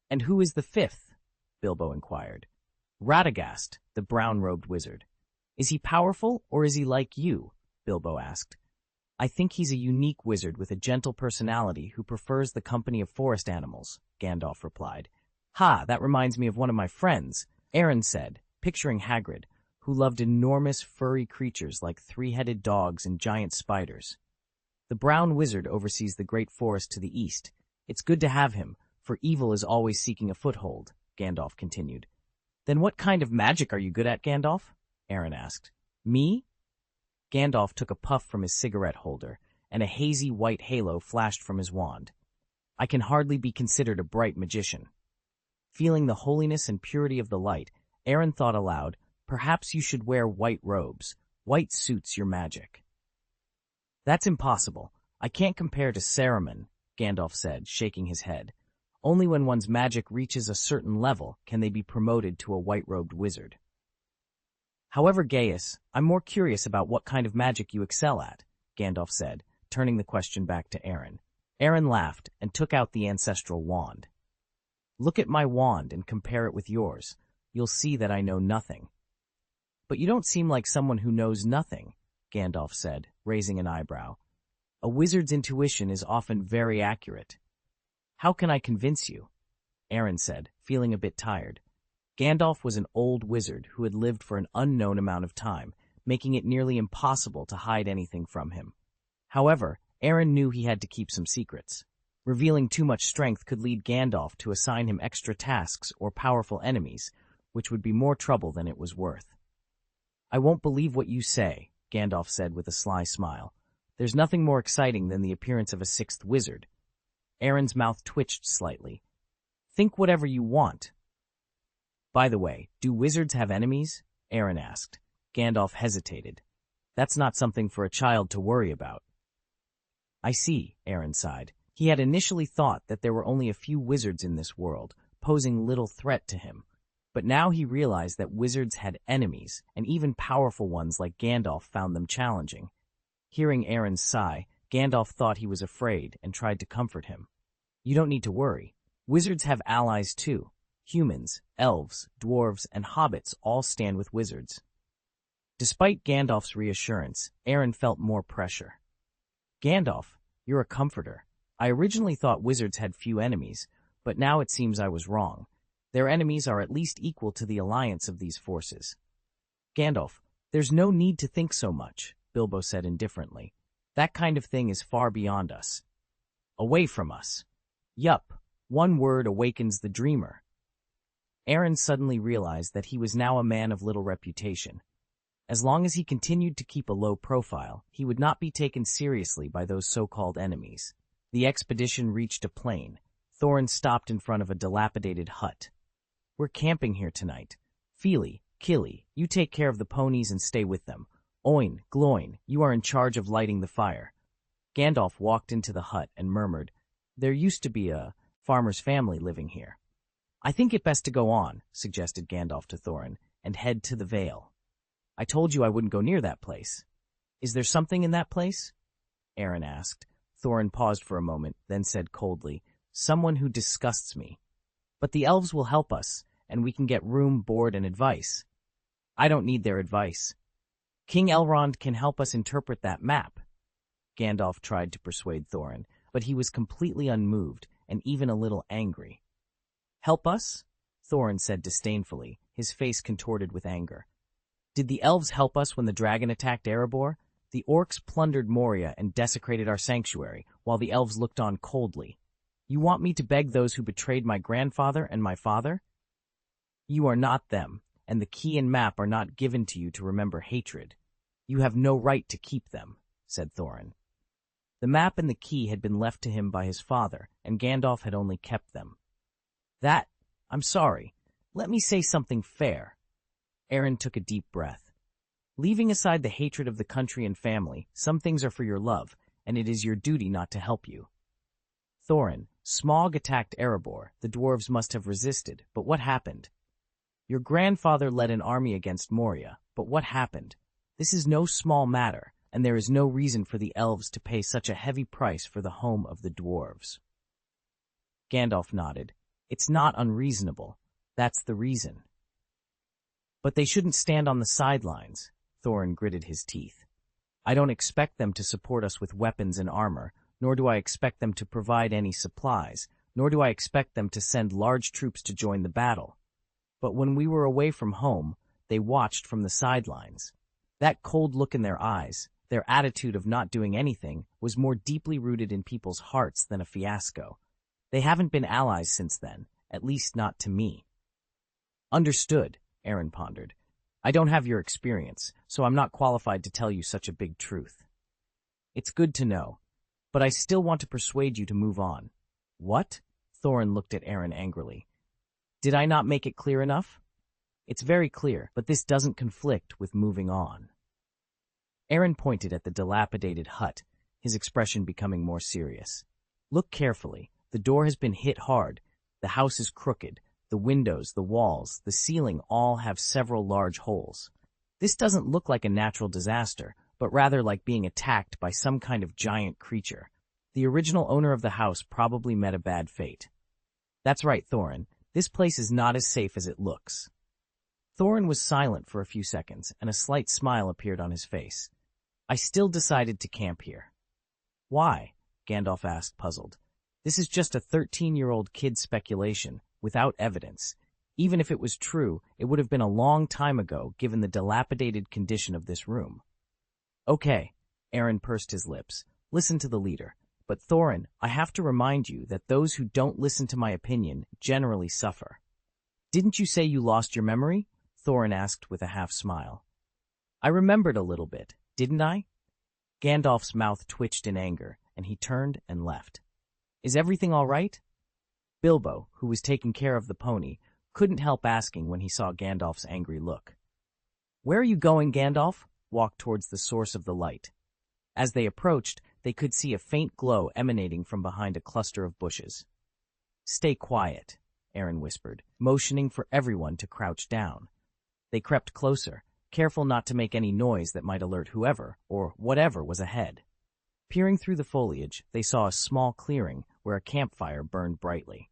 And who is the 5th? Bilbo inquired. Radagast, the brown-robed wizard. Is he powerful, or is he like you? Bilbo asked. I think he's a unique wizard with a gentle personality who prefers the company of forest animals, Gandalf replied. Ha, that reminds me of one of my friends, Aaron said, picturing Hagrid, who loved enormous furry creatures like 3-headed dogs and giant spiders. The brown wizard oversees the great forest to the east. It's good to have him, for evil is always seeking a foothold, Gandalf continued. Then what kind of magic are you good at, Gandalf? Aaron asked. Me? Gandalf took a puff from his cigarette holder, and a hazy white halo flashed from his wand. I can hardly be considered a bright magician. Feeling the holiness and purity of the light, Aaron thought aloud, perhaps you should wear white robes. White suits your magic. That's impossible. I can't compare to Saruman, Gandalf said, shaking his head. Only when one's magic reaches a certain level can they be promoted to a white-robed wizard. However, Gaius, I'm more curious about what kind of magic you excel at, Gandalf said, turning the question back to Aaron. Aaron laughed and took out the ancestral wand. Look at my wand and compare it with yours. You'll see that I know nothing. But you don't seem like someone who knows nothing, Gandalf said, raising an eyebrow. A wizard's intuition is often very accurate. How can I convince you? Aaron said, feeling a bit tired. Gandalf was an old wizard who had lived for an unknown amount of time, making it nearly impossible to hide anything from him. However, Aaron knew he had to keep some secrets. Revealing too much strength could lead Gandalf to assign him extra tasks or powerful enemies, which would be more trouble than it was worth. I won't believe what you say, Gandalf said with a sly smile. There's nothing more exciting than the appearance of a sixth wizard. Aaron's mouth twitched slightly. Think whatever you want. By the way, do wizards have enemies? Aaron asked. Gandalf hesitated. That's not something for a child to worry about. I see, Aaron sighed. He had initially thought that there were only a few wizards in this world, posing little threat to him. But now he realized that wizards had enemies, and even powerful ones like Gandalf found them challenging. Hearing Aaron's sigh, Gandalf thought he was afraid and tried to comfort him. You don't need to worry. Wizards have allies too. Humans, elves, dwarves, and hobbits all stand with wizards. Despite Gandalf's reassurance, Aaron felt more pressure. Gandalf, you're a comforter. I originally thought wizards had few enemies, but now it seems I was wrong. Their enemies are at least equal to the alliance of these forces. Gandalf, there's no need to think so much, Bilbo said indifferently. That kind of thing is far beyond us. Away from us. Yup, one word awakens the dreamer. Aaron suddenly realized that he was now a man of little reputation. As long as he continued to keep a low profile, he would not be taken seriously by those so-called enemies. The expedition reached a plain. Thorin stopped in front of a dilapidated hut. We're camping here tonight. Fili, Kili, you take care of the ponies and stay with them. Oin, Gloin, you are in charge of lighting the fire. Gandalf walked into the hut and murmured, There used to be a farmer's family living here. I think it best to go on, suggested Gandalf to Thorin, and head to the Vale. I told you I wouldn't go near that place. Is there something in that place? Aaron asked. Thorin paused for a moment, then said coldly, Someone who disgusts me. But the elves will help us, and we can get room, board, and advice. I don't need their advice. King Elrond can help us interpret that map. Gandalf tried to persuade Thorin, but he was completely unmoved and even a little angry. Help us? Thorin said disdainfully, his face contorted with anger. Did the elves help us when the dragon attacked Erebor? The orcs plundered Moria and desecrated our sanctuary, while the elves looked on coldly. You want me to beg those who betrayed my grandfather and my father? You are not them, and the key and map are not given to you to remember hatred. You have no right to keep them, said Thorin. The map and the key had been left to him by his father, and Gandalf had only kept them. I'm sorry. Let me say something fair. Aaron took a deep breath. Leaving aside the hatred of the country and family, some things are for your love, and it is your duty not to help you. Thorin, Smaug attacked Erebor. The dwarves must have resisted, but what happened? Your grandfather led an army against Moria, but what happened? This is no small matter, and there is no reason for the elves to pay such a heavy price for the home of the dwarves. Gandalf nodded. It's not unreasonable. That's the reason. But they shouldn't stand on the sidelines, Thorin gritted his teeth. I don't expect them to support us with weapons and armor, nor do I expect them to provide any supplies, nor do I expect them to send large troops to join the battle. But when we were away from home, they watched from the sidelines. That cold look in their eyes, their attitude of not doing anything, was more deeply rooted in people's hearts than a fiasco. They haven't been allies since then, at least not to me. Understood, Aaron pondered. I don't have your experience, so I'm not qualified to tell you such a big truth. It's good to know, but I still want to persuade you to move on. What? Thorin looked at Aaron angrily. Did I not make it clear enough? It's very clear, but this doesn't conflict with moving on. Aaron pointed at the dilapidated hut, his expression becoming more serious. Look carefully. The door has been hit hard. The house is crooked. The windows, the walls, the ceiling all have several large holes. This doesn't look like a natural disaster, but rather like being attacked by some kind of giant creature. The original owner of the house probably met a bad fate. That's right, Thorin. This place is not as safe as it looks. Thorin was silent for a few seconds, and a slight smile appeared on his face. I still decided to camp here. Why? Gandalf asked, puzzled. This is just a 13-year-old kid's speculation, without evidence. Even if it was true, it would have been a long time ago, given the dilapidated condition of this room. Okay, Aaron pursed his lips. Listen to the leader. But Thorin, I have to remind you that those who don't listen to my opinion generally suffer. Didn't you say you lost your memory? Thorin asked with a half-smile. I remembered a little bit, didn't I? Gandalf's mouth twitched in anger, and he turned and left. Is everything all right? Bilbo, who was taking care of the pony, couldn't help asking when he saw Gandalf's angry look. Where are you going, Gandalf? Walked towards the source of the light. As they approached, they could see a faint glow emanating from behind a cluster of bushes. Stay quiet, Aaron whispered, motioning for everyone to crouch down. They crept closer, careful not to make any noise that might alert whoever or whatever was ahead. Peering through the foliage, they saw a small clearing where a campfire burned brightly.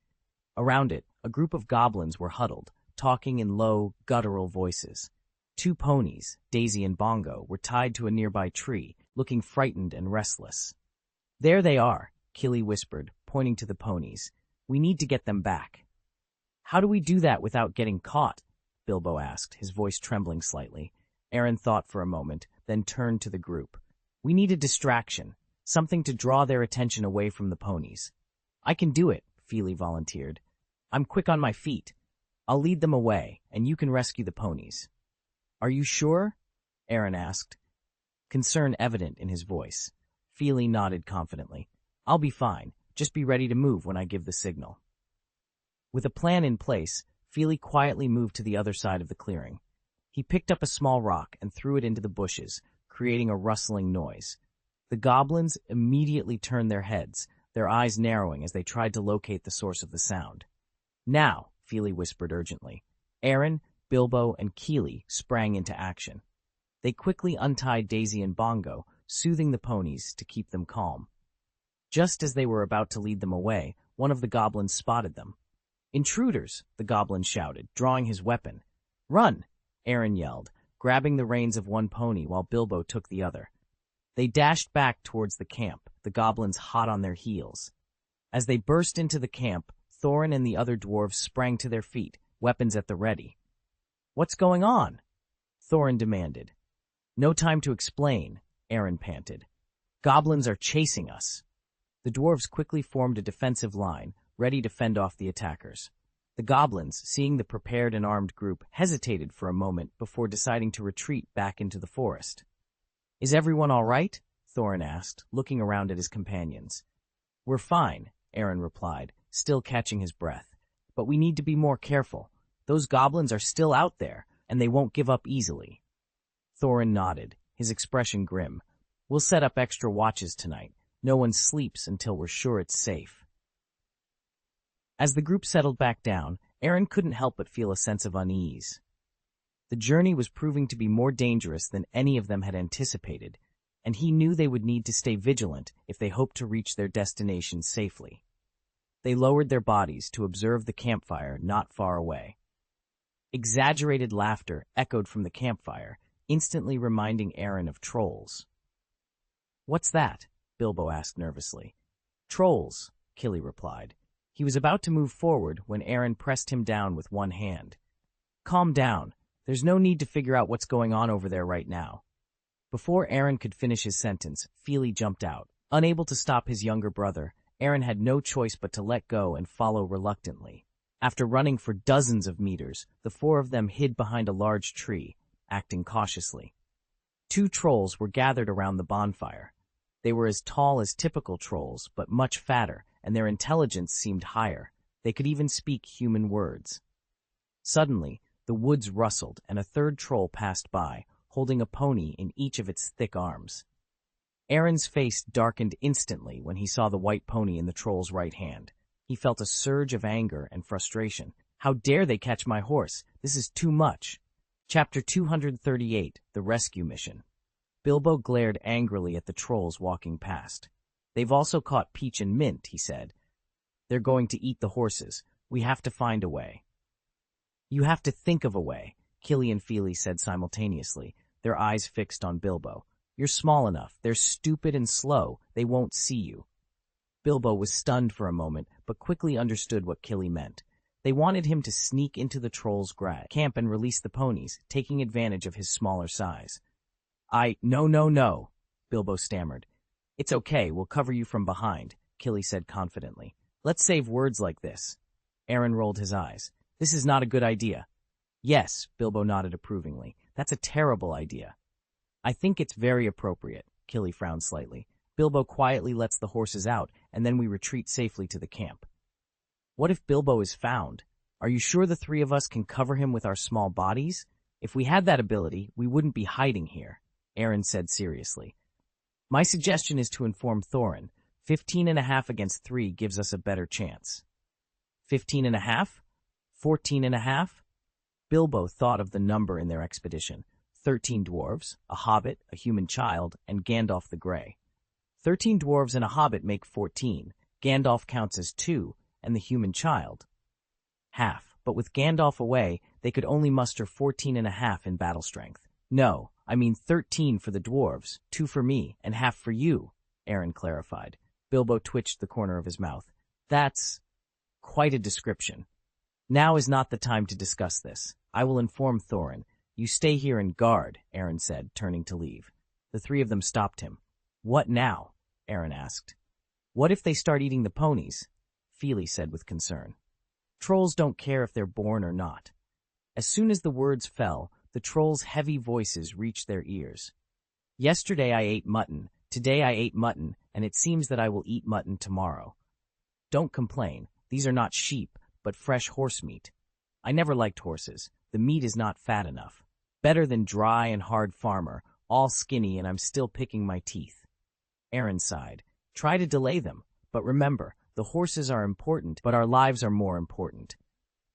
Around it, a group of goblins were huddled, talking in low, guttural voices. 2 ponies, Daisy and Bongo, were tied to a nearby tree, looking frightened and restless. There they are, Killy whispered, pointing to the ponies. We need to get them back. How do we do that without getting caught? Bilbo asked, his voice trembling slightly. Aaron thought for a moment, then turned to the group. We need a distraction, something to draw their attention away from the ponies. I can do it, Feely volunteered. I'm quick on my feet. I'll lead them away, and you can rescue the ponies. Are you sure? Aaron asked, concern evident in his voice. Feely nodded confidently. I'll be fine. Just be ready to move when I give the signal. With a plan in place, Feely quietly moved to the other side of the clearing. He picked up a small rock and threw it into the bushes, creating a rustling noise. The goblins immediately turned their heads, their eyes narrowing as they tried to locate the source of the sound. Now, Feely whispered urgently. Aaron, Bilbo, and Keely sprang into action. They quickly untied Daisy and Bongo, soothing the ponies to keep them calm. Just as they were about to lead them away, one of the goblins spotted them. Intruders, the goblin shouted, drawing his weapon. Run, Aaron yelled, grabbing the reins of one pony while Bilbo took the other. They dashed back towards the camp, the goblins hot on their heels. As they burst into the camp, Thorin and the other dwarves sprang to their feet, weapons at the ready. What's going on? Thorin demanded. No time to explain, Aaron panted. Goblins are chasing us. The dwarves quickly formed a defensive line, ready to fend off the attackers. The goblins, seeing the prepared and armed group, hesitated for a moment before deciding to retreat back into the forest. Is everyone all right? Thorin asked, looking around at his companions. We're fine, Aaron replied, still catching his breath. But we need to be more careful. Those goblins are still out there, and they won't give up easily. Thorin nodded, his expression grim. We'll set up extra watches tonight. No one sleeps until we're sure it's safe. As the group settled back down, Aaron couldn't help but feel a sense of unease. The journey was proving to be more dangerous than any of them had anticipated, and he knew they would need to stay vigilant if they hoped to reach their destination safely. They lowered their bodies to observe the campfire not far away. Exaggerated laughter echoed from the campfire, instantly reminding Aaron of trolls. What's that? Bilbo asked nervously. Trolls, Killy replied. He was about to move forward when Aaron pressed him down with one hand. Calm down. There's no need to figure out what's going on over there right now. Before Aaron could finish his sentence, Feely jumped out. Unable to stop his younger brother, Aaron had no choice but to let go and follow reluctantly. After running for dozens of meters, the 4 of them hid behind a large tree, acting cautiously. 2 trolls were gathered around the bonfire. They were as tall as typical trolls, but much fatter, and their intelligence seemed higher. They could even speak human words. Suddenly, the woods rustled, and a 3rd troll passed by, holding a pony in each of its thick arms. Aaron's face darkened instantly when he saw the white pony in the troll's right hand. He felt a surge of anger and frustration. How dare they catch my horse? This is too much. Chapter 238, The Rescue Mission. Bilbo glared angrily at the trolls walking past. They've also caught Peach and Mint, he said. They're going to eat the horses. We have to find a way. You have to think of a way, Killy and Feely said simultaneously, their eyes fixed on Bilbo. You're small enough. They're stupid and slow. They won't see you. Bilbo was stunned for a moment, but quickly understood what Killy meant. They wanted him to sneak into the trolls' camp and release the ponies, taking advantage of his smaller size. No, Bilbo stammered. It's okay, we'll cover you from behind, Killy said confidently. Let's save words like this. Aaron rolled his eyes. This is not a good idea. Yes, Bilbo nodded approvingly. That's a terrible idea. I think it's very appropriate, Killy frowned slightly. Bilbo quietly lets the horses out, and then we retreat safely to the camp. What if Bilbo is found? Are you sure the three of us can cover him with our small bodies? If we had that ability, we wouldn't be hiding here, Aaron said seriously. My suggestion is to inform Thorin. 15.5 against 3 gives us a better chance. 15.5? 14.5? Bilbo thought of the number in their expedition. 13 dwarves, a hobbit, a human child, and Gandalf the Grey. 13 dwarves and a hobbit make 14. Gandalf counts as 2, and the human child. Half, but with Gandalf away, they could only muster 14.5 in battle strength. No, I mean 13 for the dwarves, 2 for me, and half for you, Aaron clarified. Bilbo twitched the corner of his mouth. That's quite a description. Now is not the time to discuss this. I will inform Thorin. You stay here and guard, Aaron said, turning to leave. The three of them stopped him. What now? Aaron asked. What if they start eating the ponies? Feely said with concern. Trolls don't care if they're born or not. As soon as the words fell, the trolls' heavy voices reached their ears. Yesterday I ate mutton, today I ate mutton, and it seems that I will eat mutton tomorrow. Don't complain, these are not sheep, but fresh horse meat. I never liked horses. The meat is not fat enough. Better than dry and hard farmer, all skinny, and I'm still picking my teeth. Aaron sighed. Try to delay them, but remember, the horses are important, but our lives are more important.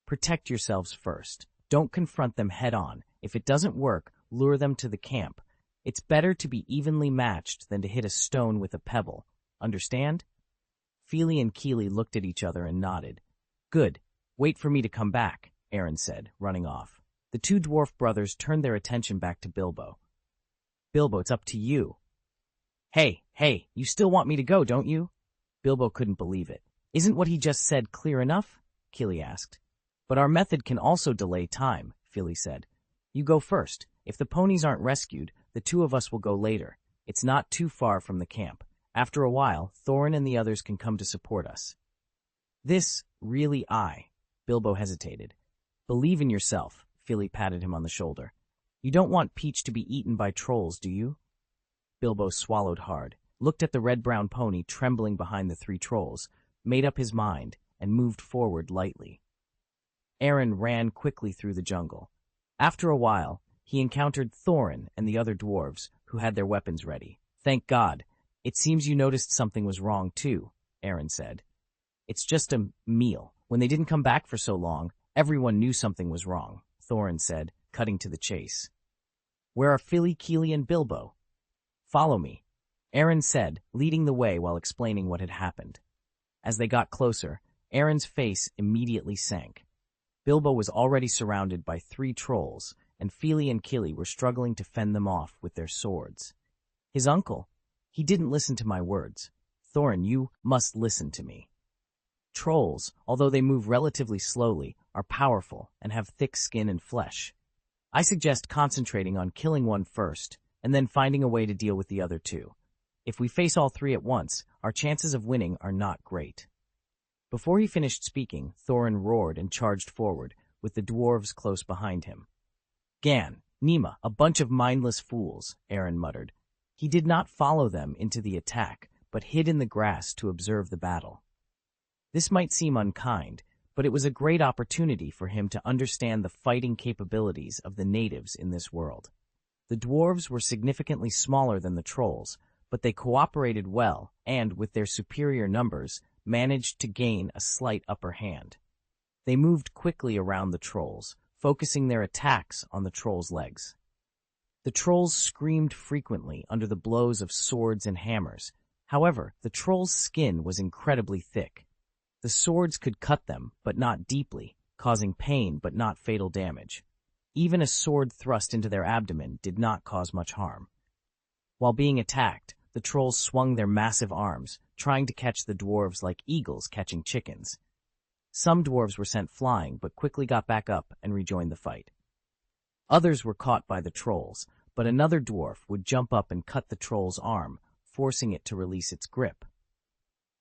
Protect yourselves first. Don't confront them head on. If it doesn't work, lure them to the camp. It's better to be evenly matched than to hit a stone with a pebble. Understand? Feely and Keely looked at each other and nodded. Good. Wait for me to come back, Aaron said, running off. The two dwarf brothers turned their attention back to Bilbo. Bilbo, it's up to you. Hey, you still want me to go, don't you? Bilbo couldn't believe it. Isn't what he just said clear enough? Keely asked. But our method can also delay time, Feely said. You go first. If the ponies aren't rescued, the two of us will go later. It's not too far from the camp. After a while, Thorin and the others can come to support us. Bilbo hesitated. Believe in yourself, Feely patted him on the shoulder. You don't want Peach to be eaten by trolls, do you? Bilbo swallowed hard, looked at the red-brown pony trembling behind the three trolls, made up his mind, and moved forward lightly. Aaron ran quickly through the jungle. After a while, he encountered Thorin and the other dwarves, who had their weapons ready. Thank God. It seems you noticed something was wrong, too, Aaron said. It's just a meal. When they didn't come back for so long, everyone knew something was wrong, Thorin said, cutting to the chase. Where are Feely, Keely, and Bilbo? Follow me, Aaron said, leading the way while explaining what had happened. As they got closer, Aaron's face immediately sank. Bilbo was already surrounded by 3 trolls, and Feely and Keely were struggling to fend them off with their swords. His uncle, he didn't listen to my words. Thorin, you must listen to me. Trolls, although they move relatively slowly, are powerful and have thick skin and flesh. I suggest concentrating on killing one first, and then finding a way to deal with the other 2. If we face all 3 at once, our chances of winning are not great. Before he finished speaking, Thorin roared and charged forward, with the dwarves close behind him. Gan, Nima, a bunch of mindless fools, Aaron muttered. He did not follow them into the attack, but hid in the grass to observe the battle. This might seem unkind, but it was a great opportunity for him to understand the fighting capabilities of the natives in this world. The dwarves were significantly smaller than the trolls, but they cooperated well and, with their superior numbers, managed to gain a slight upper hand. They moved quickly around the trolls, focusing their attacks on the trolls' legs. The trolls screamed frequently under the blows of swords and hammers. However, the troll's skin was incredibly thick. The swords could cut them, but not deeply, causing pain but not fatal damage. Even a sword thrust into their abdomen did not cause much harm. While being attacked, the trolls swung their massive arms, trying to catch the dwarves like eagles catching chickens. Some dwarves were sent flying, but quickly got back up and rejoined the fight. Others were caught by the trolls, but another dwarf would jump up and cut the troll's arm, forcing it to release its grip.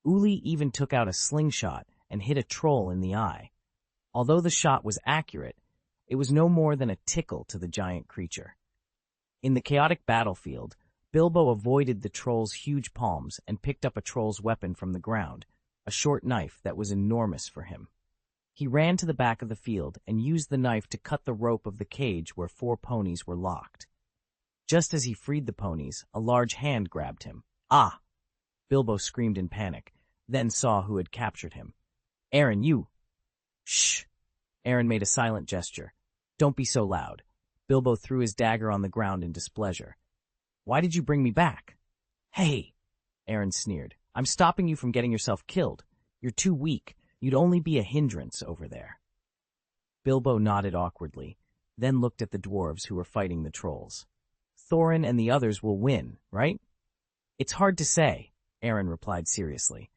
Uli even took out a slingshot and hit a troll in the eye. Although the shot was accurate, it was no more than a tickle to the giant creature. In the chaotic battlefield, Bilbo avoided the troll's huge palms and picked up a troll's weapon from the ground, a short knife that was enormous for him. He ran to the back of the field and used the knife to cut the rope of the cage where 4 ponies were locked. Just as he freed the ponies, a large hand grabbed him. "Ah!" Bilbo screamed in panic, then saw who had captured him. "Aaron, you—" "Shh!" Aaron made a silent gesture. "Don't be so loud." Bilbo threw his dagger on the ground in displeasure. "Why did you bring me back?" "Hey!" Aaron sneered. "I'm stopping you from getting yourself killed. You're too weak. You'd only be a hindrance over there." Bilbo nodded awkwardly, then looked at the dwarves who were fighting the trolls. "Thorin and the others will win, right?" "It's hard to say," Aaron replied seriously.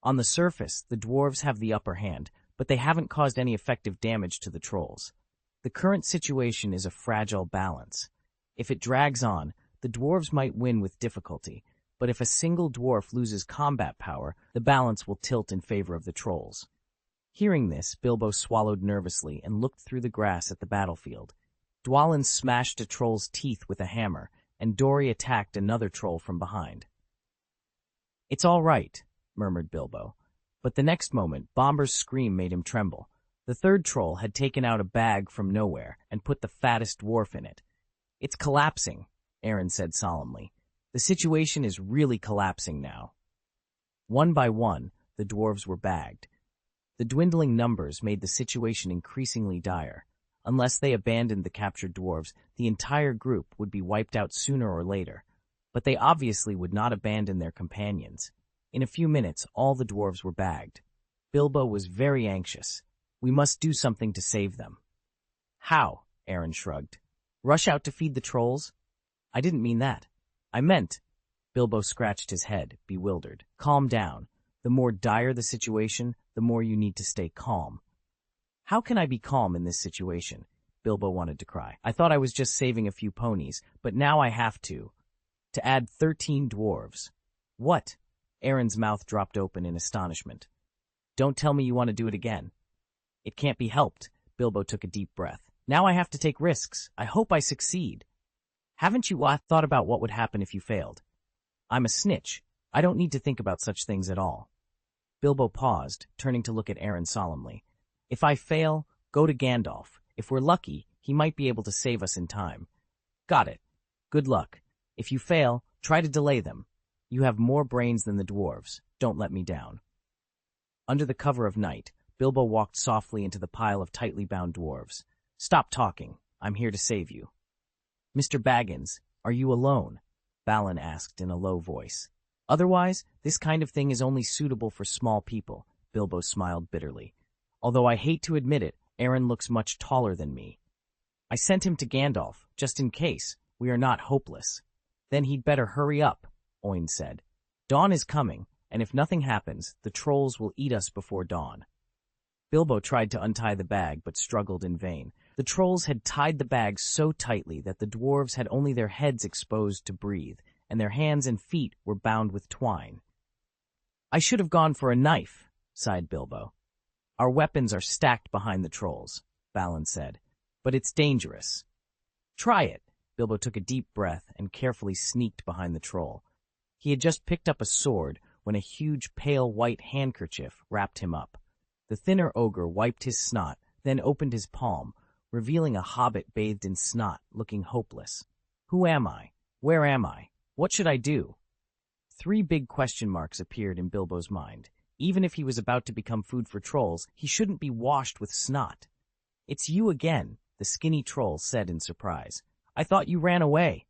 "On the surface, the dwarves have the upper hand, but they haven't caused any effective damage to the trolls. The current situation is a fragile balance. If it drags on, the dwarves might win with difficulty, but if a single dwarf loses combat power, the balance will tilt in favor of the trolls." Hearing this, Bilbo swallowed nervously and looked through the grass at the battlefield. Dwalin smashed a troll's teeth with a hammer, and Dori attacked another troll from behind. "It's all right," murmured Bilbo. But the next moment, Bomber's scream made him tremble. The third troll had taken out a bag from nowhere and put the fattest dwarf in it. "It's collapsing," Aaron said solemnly. "The situation is really collapsing now." One by one, the dwarves were bagged. The dwindling numbers made the situation increasingly dire. Unless they abandoned the captured dwarves, the entire group would be wiped out sooner or later. But they obviously would not abandon their companions. In a few minutes, all the dwarves were bagged. Bilbo was very anxious. "We must do something to save them." "How?" Aaron shrugged. "Rush out to feed the trolls?" "I didn't mean that. I meant—" Bilbo scratched his head, bewildered. "Calm down. The more dire the situation, the more you need to stay calm." "How can I be calm in this situation?" Bilbo wanted to cry. "I thought I was just saving a few ponies, but now I have to add 13 dwarves." "What?" Aaron's mouth dropped open in astonishment. "Don't tell me you want to do it again." "It can't be helped." Bilbo took a deep breath. "Now I have to take risks. I hope I succeed." "Haven't you thought about what would happen if you failed?" "I'm a snitch. I don't need to think about such things at all." Bilbo paused, turning to look at Aaron solemnly. "If I fail, go to Gandalf. If we're lucky, he might be able to save us in time." "Got it. Good luck. If you fail, try to delay them. You have more brains than the dwarves. Don't let me down." Under the cover of night, Bilbo walked softly into the pile of tightly bound dwarves. "Stop talking. I'm here to save you." "Mr. Baggins, are you alone?" Balin asked in a low voice. "Otherwise, this kind of thing is only suitable for small people," Bilbo smiled bitterly. "Although I hate to admit it, Aaron looks much taller than me. I sent him to Gandalf, just in case. We are not hopeless." "Then he'd better hurry up," Oin said. "Dawn is coming, and if nothing happens, the trolls will eat us before dawn." Bilbo tried to untie the bag, but struggled in vain. The trolls had tied the bag so tightly that the dwarves had only their heads exposed to breathe, and their hands and feet were bound with twine. "I should have gone for a knife," sighed Bilbo. "Our weapons are stacked behind the trolls," Balin said, "but it's dangerous." "Try it." Bilbo took a deep breath and carefully sneaked behind the troll. He had just picked up a sword when a huge pale white handkerchief wrapped him up. The thinner ogre wiped his snot, then opened his palm, revealing a hobbit bathed in snot, looking hopeless. "Who am I? Where am I? What should I do?" 3 big question marks appeared in Bilbo's mind. Even if he was about to become food for trolls, he shouldn't be washed with snot. "It's you again," the skinny troll said in surprise. "I thought you ran away."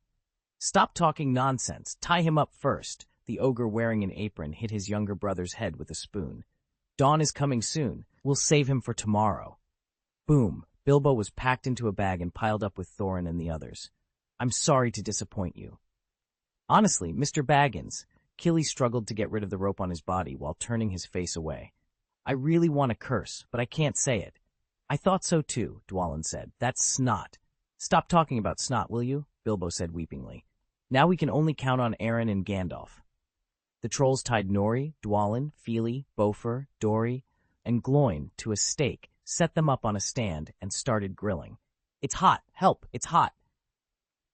"Stop talking nonsense. Tie him up first," the ogre wearing an apron hit his younger brother's head with a spoon. Dawn is coming soon. We'll save him for tomorrow. Boom. Bilbo was packed into a bag and piled up with Thorin and the others. I'm sorry to disappoint you. Honestly, Mr. Baggins, Killy struggled to get rid of the rope on his body while turning his face away. I really want to curse, but I can't say it. I thought so too, Dwalin said. That's snot. Stop talking about snot, will you? Bilbo said weepingly. Now we can only count on Aaron and Gandalf. The trolls tied Nori, Dwalin, Fili, Bofur, Dori, and Gloin to a stake, set them up on a stand, and started grilling. It's hot! Help! It's hot!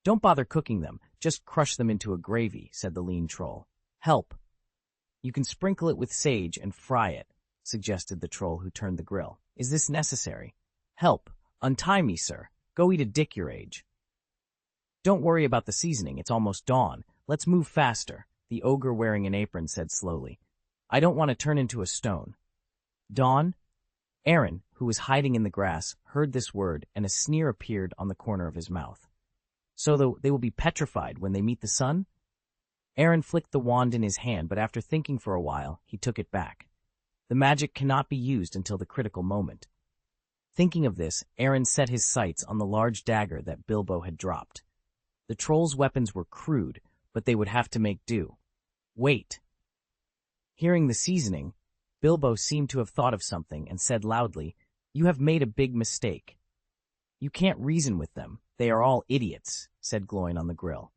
Don't bother cooking them, just crush them into a gravy, said the lean troll. Help! You can sprinkle it with sage and fry it, suggested the troll who turned the grill. Is this necessary? Help! Untie me, sir. Go eat a dick your age. Don't worry about the seasoning, it's almost dawn. Let's move faster, the ogre wearing an apron said slowly. I don't want to turn into a stone. Dawn? Aaron, who was hiding in the grass, heard this word, and a sneer appeared on the corner of his mouth. So they will be petrified when they meet the sun? Aaron flicked the wand in his hand, but after thinking for a while, he took it back. The magic cannot be used until the critical moment. Thinking of this, Aaron set his sights on the large dagger that Bilbo had dropped. The trolls' weapons were crude, but they would have to make do. Wait. Hearing the seasoning, Bilbo seemed to have thought of something and said loudly, You have made a big mistake. You can't reason with them. They are all idiots, said Gloin on the grill.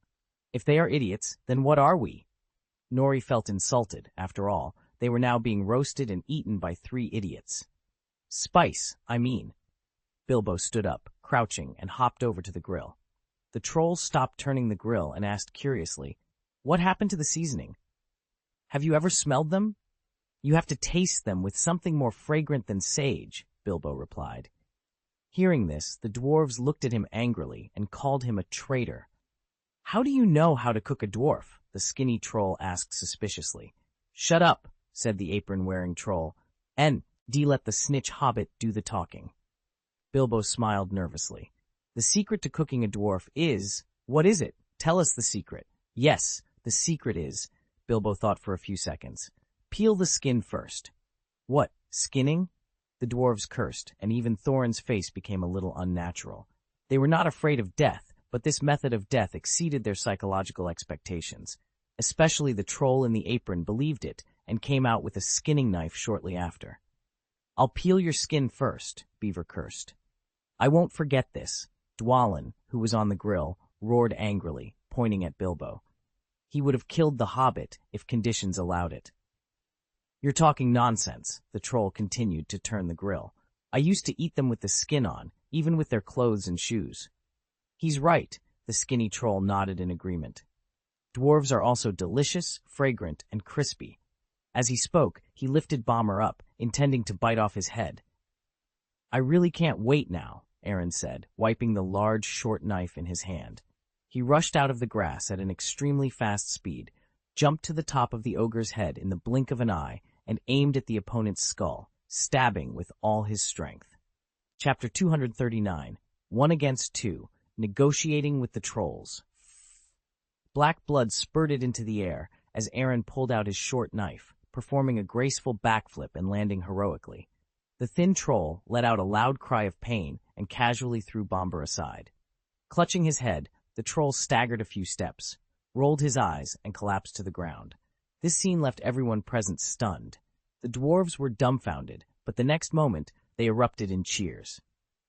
If they are idiots, then what are we? Nori felt insulted. After all, they were now being roasted and eaten by 3 idiots. Spice, I mean. Bilbo stood up, crouching, and hopped over to the grill. The trolls stopped turning the grill and asked curiously, What happened to the seasoning? Have you ever smelled them? You have to taste them with something more fragrant than sage, Bilbo replied. Hearing this, the dwarves looked at him angrily and called him a traitor. How do you know how to cook a dwarf? The skinny troll asked suspiciously. Shut up, said the apron-wearing troll, and let the snitch hobbit do the talking. Bilbo smiled nervously. The secret to cooking a dwarf is... What is it? Tell us the secret. Yes, the secret is... Bilbo thought for a few seconds. Peel the skin first. What, skinning? The dwarves cursed, and even Thorin's face became a little unnatural. They were not afraid of death, but this method of death exceeded their psychological expectations. Especially the troll in the apron believed it, and came out with a skinning knife shortly after. I'll peel your skin first, Beaver cursed. I won't forget this. Dwalin, who was on the grill, roared angrily, pointing at Bilbo. He would have killed the hobbit if conditions allowed it. You're talking nonsense, the troll continued to turn the grill. I used to eat them with the skin on, even with their clothes and shoes. He's right, the skinny troll nodded in agreement. Dwarves are also delicious, fragrant, and crispy. As he spoke, he lifted Bomber up, intending to bite off his head. I really can't wait now, Aaron said, wiping the large, short knife in his hand. He rushed out of the grass at an extremely fast speed, jumped to the top of the ogre's head in the blink of an eye, and aimed at the opponent's skull, stabbing with all his strength. Chapter 239, 1 against 2, Negotiating with the Trolls. Black blood spurted into the air as Aaron pulled out his short knife, performing a graceful backflip and landing heroically. The thin troll let out a loud cry of pain and casually threw Bomber aside. Clutching his head, the troll staggered a few steps, rolled his eyes, and collapsed to the ground. This scene left everyone present stunned. The dwarves were dumbfounded, but the next moment they erupted in cheers.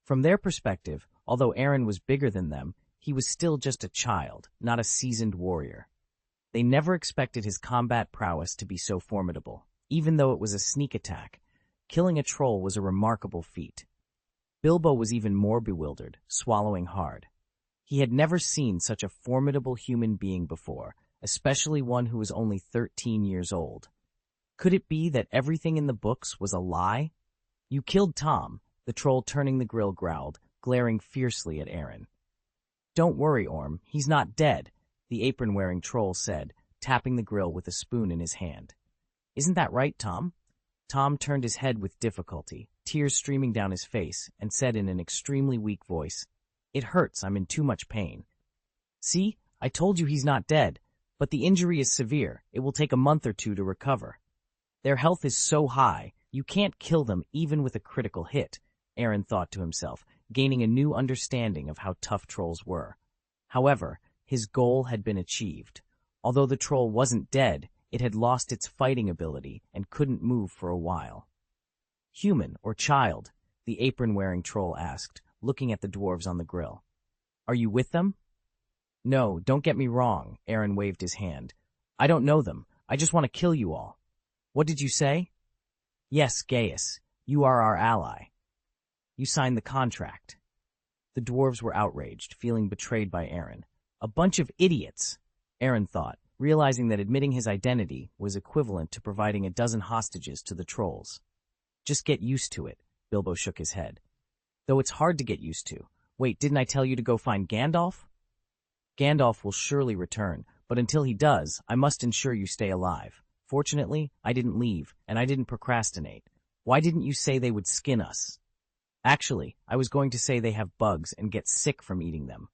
From their perspective, although Aaron was bigger than them, he was still just a child, not a seasoned warrior. They never expected his combat prowess to be so formidable. Even though it was a sneak attack, killing a troll was a remarkable feat. Bilbo was even more bewildered, swallowing hard. He had never seen such a formidable human being before, especially one who was only 13 years old. Could it be that everything in the books was a lie? You killed Tom, the troll turning the grill growled, glaring fiercely at Aaron. Don't worry, Orm, he's not dead, the apron-wearing troll said, tapping the grill with a spoon in his hand. Isn't that right, Tom? Tom turned his head with difficulty, tears streaming down his face, and said in an extremely weak voice, It hurts, I'm in too much pain. See, I told you he's not dead, But the injury is severe. It will take a month or two to recover. Their health is so high, you can't kill them even with a critical hit, Aaron thought to himself, gaining a new understanding of how tough trolls were. However, his goal had been achieved. Although the troll wasn't dead, it had lost its fighting ability and couldn't move for a while. "Human or child?" the apron-wearing troll asked, looking at the dwarves on the grill. "Are you with them?" "No, don't get me wrong," Aaron waved his hand. "I don't know them. I just want to kill you all." "What did you say?" "Yes, Gaius. You are our ally. You signed the contract." The dwarves were outraged, feeling betrayed by Aaron. A bunch of idiots, Aaron thought, realizing that admitting his identity was equivalent to providing a dozen hostages to the trolls. "Just get used to it," Bilbo shook his head. "Though it's hard to get used to. Wait, didn't I tell you to go find Gandalf?" "Gandalf will surely return, but until he does, I must ensure you stay alive. Fortunately, I didn't leave, and I didn't procrastinate. Why didn't you say they would skin us?" "Actually, I was going to say they have bugs and get sick from eating them."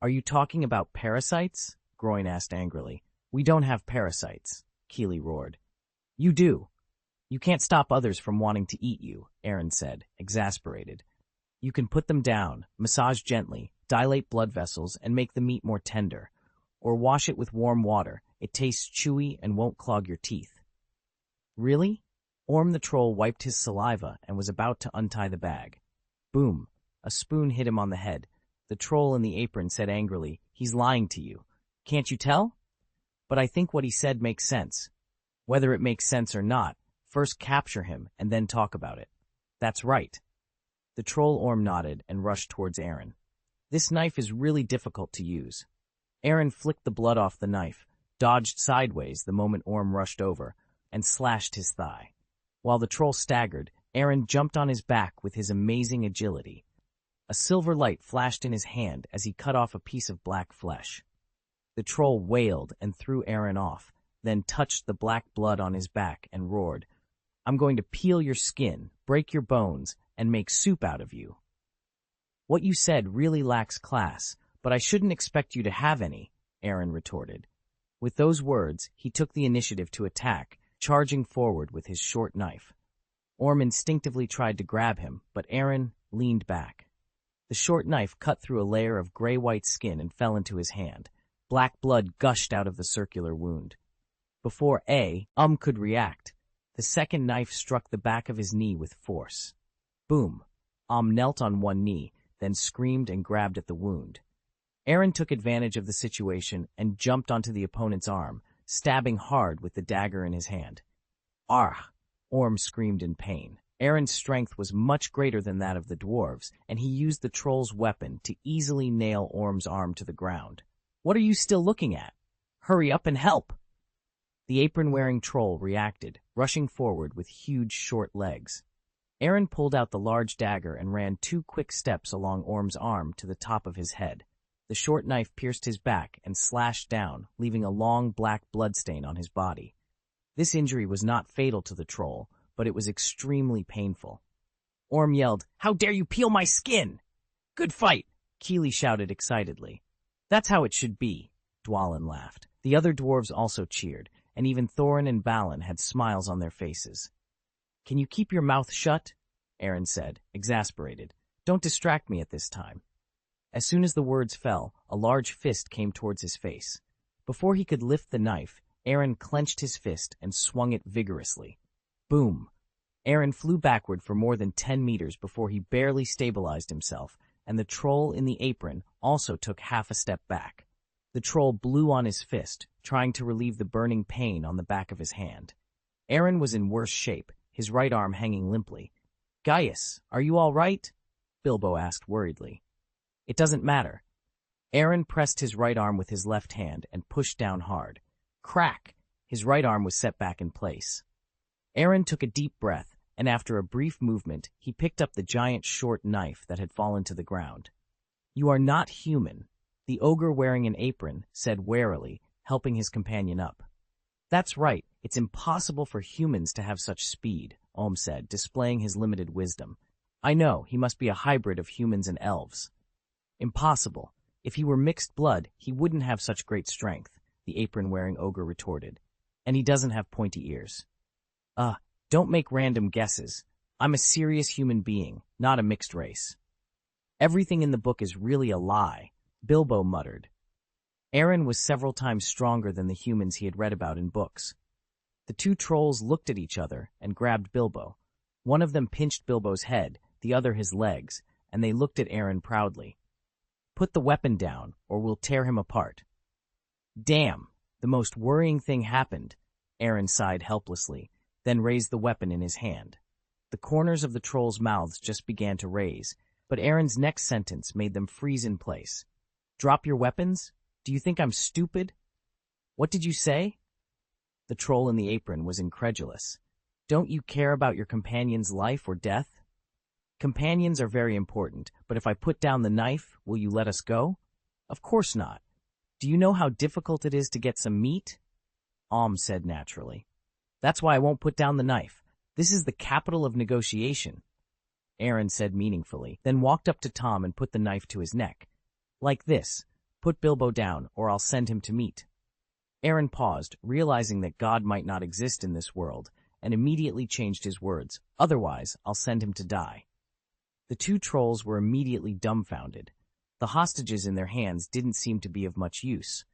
"Are you talking about parasites?" Groin asked angrily. "We don't have parasites," Keeley roared. "You do. You can't stop others from wanting to eat you," Aaron said, exasperated. "You can put them down, massage gently, dilate blood vessels, and make the meat more tender. Or wash it with warm water. It tastes chewy and won't clog your teeth." "Really?" Orm the troll wiped his saliva and was about to untie the bag. Boom! A spoon hit him on the head. The troll in the apron said angrily, "He's lying to you. Can't you tell?" "But I think what he said makes sense." "Whether it makes sense or not, first capture him and then talk about it." "That's right." The troll Orm nodded and rushed towards Aaron. "This knife is really difficult to use." Aaron flicked the blood off the knife, dodged sideways the moment Orm rushed over, and slashed his thigh. While the troll staggered, Aaron jumped on his back with his amazing agility. A silver light flashed in his hand as he cut off a piece of black flesh. The troll wailed and threw Aaron off, then touched the black blood on his back and roared, "I'm going to peel your skin, break your bones, and make soup out of you." "What you said really lacks class, but I shouldn't expect you to have any," Aaron retorted. With those words, he took the initiative to attack, charging forward with his short knife. Orm instinctively tried to grab him, but Aaron leaned back. The short knife cut through a layer of gray-white skin and fell into his hand. Black blood gushed out of the circular wound. Before could react, the second knife struck the back of his knee with force. Boom! Knelt on one knee, then screamed and grabbed at the wound. Aaron took advantage of the situation and jumped onto the opponent's arm, stabbing hard with the dagger in his hand. "Argh!" Orm screamed in pain. Aaron's strength was much greater than that of the dwarves, and he used the troll's weapon to easily nail Orm's arm to the ground. "What are you still looking at? Hurry up and help!" The apron-wearing troll reacted, rushing forward with huge, short legs. Aaron pulled out the large dagger and ran 2 quick steps along Orm's arm to the top of his head. The short knife pierced his back and slashed down, leaving a long black bloodstain on his body. This injury was not fatal to the troll, but it was extremely painful. Orm yelled, "How dare you peel my skin!" "Good fight!" Keeley shouted excitedly. "That's how it should be," Dwalin laughed. The other dwarves also cheered, and even Thorin and Balin had smiles on their faces. "Can you keep your mouth shut?" Aaron said, exasperated. "Don't distract me at this time." As soon as the words fell, a large fist came towards his face. Before he could lift the knife, Aaron clenched his fist and swung it vigorously. Boom! Aaron flew backward for more than 10 meters before he barely stabilized himself, and the troll in the apron also took half a step back. The troll blew on his fist, trying to relieve the burning pain on the back of his hand. Aaron was in worse shape, his right arm hanging limply. "Gaius, are you all right?" Bilbo asked worriedly. "It doesn't matter." Aaron pressed his right arm with his left hand and pushed down hard. Crack! His right arm was set back in place. Aaron took a deep breath, and after a brief movement, he picked up the giant short knife that had fallen to the ground. "You are not human," the ogre wearing an apron said warily, helping his companion up. "That's right, it's impossible for humans to have such speed," Ohm said, displaying his limited wisdom. "I know, he must be a hybrid of humans and elves." "Impossible. If he were mixed blood, he wouldn't have such great strength. the apron-wearing ogre retorted. And he doesn't have pointy ears. Don't make random guesses. I'm a serious human being, not a mixed race. Everything in the book is really a lie, Bilbo muttered. Aaron was several times stronger than the humans he had read about in books. The two trolls looked at each other and grabbed Bilbo. One of them pinched Bilbo's head, the other his legs, and they looked at Aaron proudly. Put the weapon down, or we'll tear him apart. Damn, the most worrying thing happened, Aaron sighed helplessly, then raised the weapon in his hand. The corners of the trolls' mouths just began to raise, but Aaron's next sentence made them freeze in place. Drop your weapons? Do you think I'm stupid? What did you say? The troll in the apron was incredulous. Don't you care about your companion's life or death? Companions are very important, but if I put down the knife, will you let us go? Of course not. Do you know how difficult it is to get some meat? Said naturally. That's why I won't put down the knife. This is the capital of negotiation. Aaron said meaningfully, then walked up to Tom and put the knife to his neck. Like this. Put Bilbo down, or I'll send him to meat. Aaron paused, realizing that God might not exist in this world, and immediately changed his words. Otherwise, I'll send him to die. The two trolls were immediately dumbfounded. The hostages in their hands didn't seem to be of much use.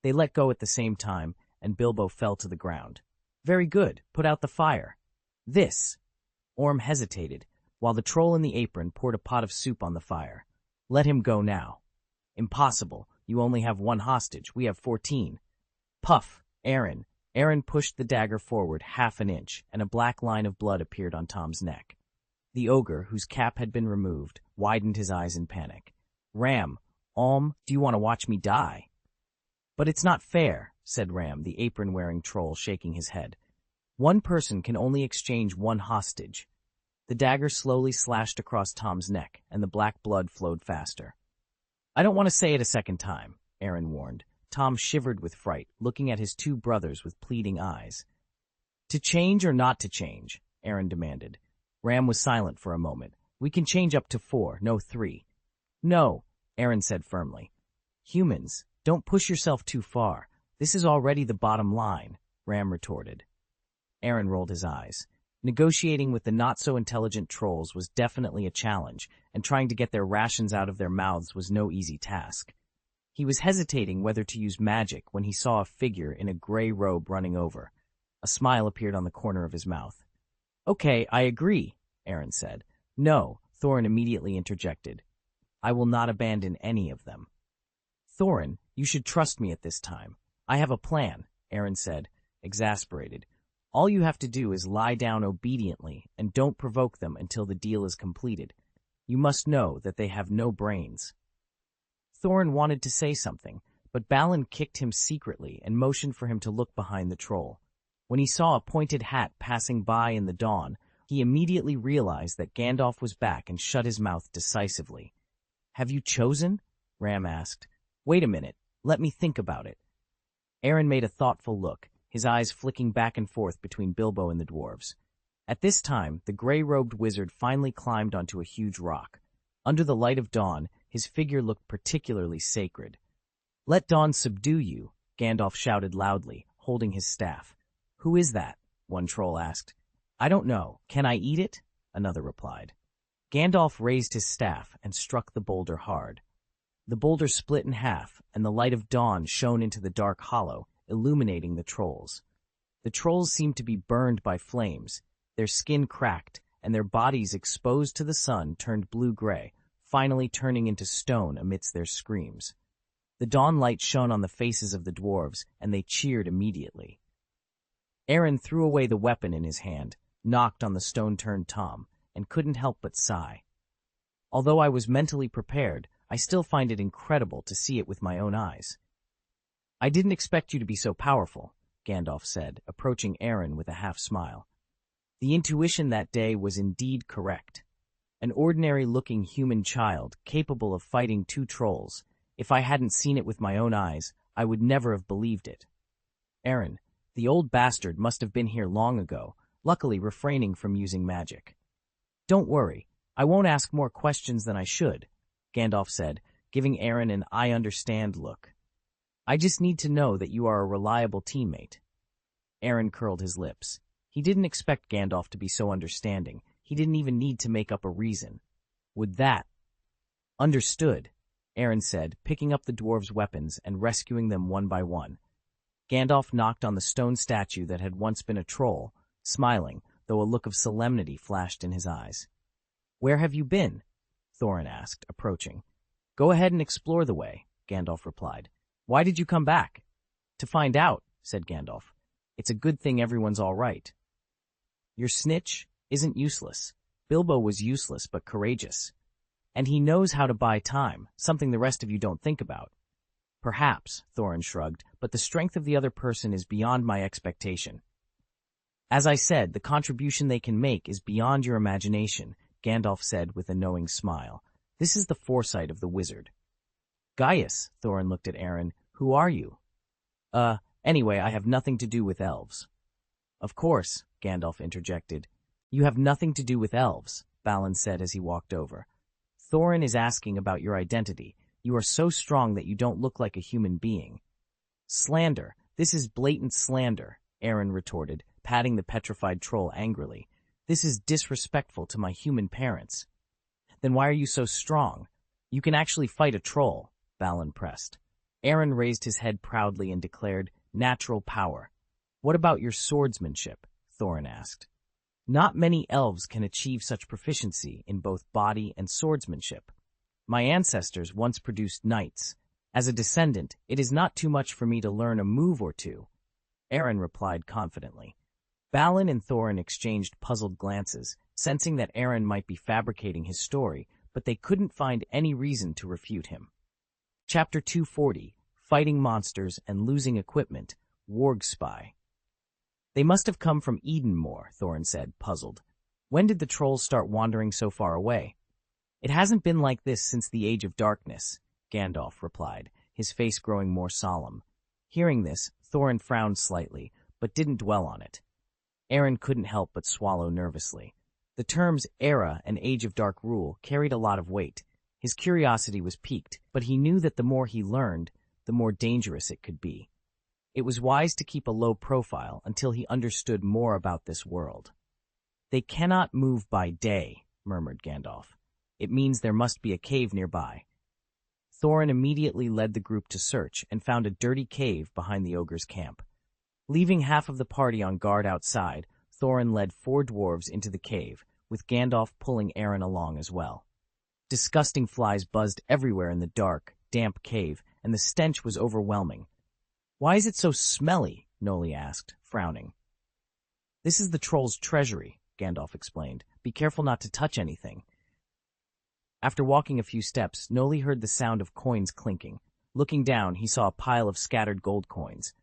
They let go at the same time, and Bilbo fell to the ground. Very good, put out the fire. This. Orm hesitated, while the troll in the apron poured a pot of soup on the fire. Let him go now. Impossible, you only have one hostage, we have 14. Puff, Aaron. Aaron pushed the dagger forward half an inch, and a black line of blood appeared on Tom's neck. The ogre, whose cap had been removed, widened his eyes in panic. Ram, do you want to watch me die? But it's not fair, said Ram, the apron-wearing troll, shaking his head. One person can only exchange one hostage. The dagger slowly slashed across Tom's neck, and the black blood flowed faster. I don't want to say it a second time, Aaron warned. Tom shivered with fright, looking at his two brothers with pleading eyes. To change or not to change? Aaron demanded. Ram was silent for a moment. We can change up to 4, no 3. No, Aaron said firmly. Humans, don't push yourself too far. This is already the bottom line, Ram retorted. Aaron rolled his eyes. Negotiating with the not-so-intelligent trolls was definitely a challenge, and trying to get their rations out of their mouths was no easy task. He was hesitating whether to use magic when he saw a figure in a gray robe running over. A smile appeared on the corner of his mouth. Okay, I agree, Aaron said. No, Thorin immediately interjected. I will not abandon any of them. Thorin, you should trust me at this time. I have a plan, Aaron said, exasperated. All you have to do is lie down obediently and don't provoke them until the deal is completed. You must know that they have no brains. Thorin wanted to say something, but Balin kicked him secretly and motioned for him to look behind the troll. When he saw a pointed hat passing by in the dawn, he immediately realized that Gandalf was back and shut his mouth decisively. Have you chosen? Ram asked. Wait a minute, let me think about it. Aaron made a thoughtful look, his eyes flicking back and forth between Bilbo and the dwarves. At this time, the gray-robed wizard finally climbed onto a huge rock. Under the light of dawn, his figure looked particularly sacred. Let dawn subdue you, Gandalf shouted loudly, holding his staff. Who is that? One troll asked. I don't know. Can I eat it? Another replied. Gandalf raised his staff and struck the boulder hard. The boulder split in half, and the light of dawn shone into the dark hollow, illuminating the trolls. The trolls seemed to be burned by flames. Their skin cracked, and their bodies exposed to the sun turned blue-gray, finally turning into stone amidst their screams. The dawn light shone on the faces of the dwarves, and they cheered immediately. Aaron threw away the weapon in his hand, knocked on the stone-turned Tom, and couldn't help but sigh. Although I was mentally prepared, I still find it incredible to see it with my own eyes. I didn't expect you to be so powerful, Gandalf said, approaching Aaron with a half-smile. The intuition that day was indeed correct. An ordinary-looking human child capable of fighting two trolls. If I hadn't seen it with my own eyes, I would never have believed it. Aaron, the old bastard must have been here long ago, luckily refraining from using magic. Don't worry, I won't ask more questions than I should, Gandalf said, giving Aaron an I understand look. I just need to know that you are a reliable teammate. Aaron curled his lips. He didn't expect Gandalf to be so understanding. He didn't even need to make up a reason. Would that? Understood, Aaron said, picking up the dwarves' weapons and rescuing them one by one. Gandalf knocked on the stone statue that had once been a troll, smiling, though a look of solemnity flashed in his eyes. Where have you been? Thorin asked, approaching. Go ahead and explore the way, Gandalf replied. Why did you come back? To find out, said Gandalf. It's a good thing everyone's all right. Your snitch isn't useless. Bilbo was useless but courageous. And he knows how to buy time, something the rest of you don't think about. Perhaps, Thorin shrugged, but the strength of the other person is beyond my expectation. As I said, the contribution they can make is beyond your imagination, Gandalf said with a knowing smile. This is the foresight of the wizard. Gaius, Thorin looked at Aaron, who are you? Anyway, I have nothing to do with elves. Of course, Gandalf interjected. You have nothing to do with elves, Balin said as he walked over. Thorin is asking about your identity. You are so strong that you don't look like a human being. Slander. This is blatant slander, Aaron retorted, patting the petrified troll angrily. This is disrespectful to my human parents. Then why are you so strong? You can actually fight a troll, Balin pressed. Aaron raised his head proudly and declared, natural power. What about your swordsmanship? Thorin asked. Not many elves can achieve such proficiency in both body and swordsmanship. My ancestors once produced knights. As a descendant, it is not too much for me to learn a move or two, Aaron replied confidently. Balin and Thorin exchanged puzzled glances, sensing that Aaron might be fabricating his story, but they couldn't find any reason to refute him. Chapter 240, Fighting Monsters and Losing Equipment, Warg Spy. They must have come from Edenmoor, Thorin said, puzzled. When did the trolls start wandering so far away? It hasn't been like this since the Age of Darkness, Gandalf replied, his face growing more solemn. Hearing this, Thorin frowned slightly, but didn't dwell on it. Aaron couldn't help but swallow nervously. The terms era and Age of Dark rule carried a lot of weight. His curiosity was piqued, but he knew that the more he learned, the more dangerous it could be. It was wise to keep a low profile until he understood more about this world. They cannot move by day, murmured Gandalf. It means there must be a cave nearby. Thorin immediately led the group to search and found a dirty cave behind the ogre's camp. Leaving half of the party on guard outside, Thorin led 4 dwarves into the cave, with Gandalf pulling Aaron along as well. Disgusting flies buzzed everywhere in the dark, damp cave, and the stench was overwhelming. Why is it so smelly? Noli asked, frowning. This is the troll's treasury, Gandalf explained. Be careful not to touch anything. After walking a few steps, Noli heard the sound of coins clinking. Looking down, he saw a pile of scattered gold coins.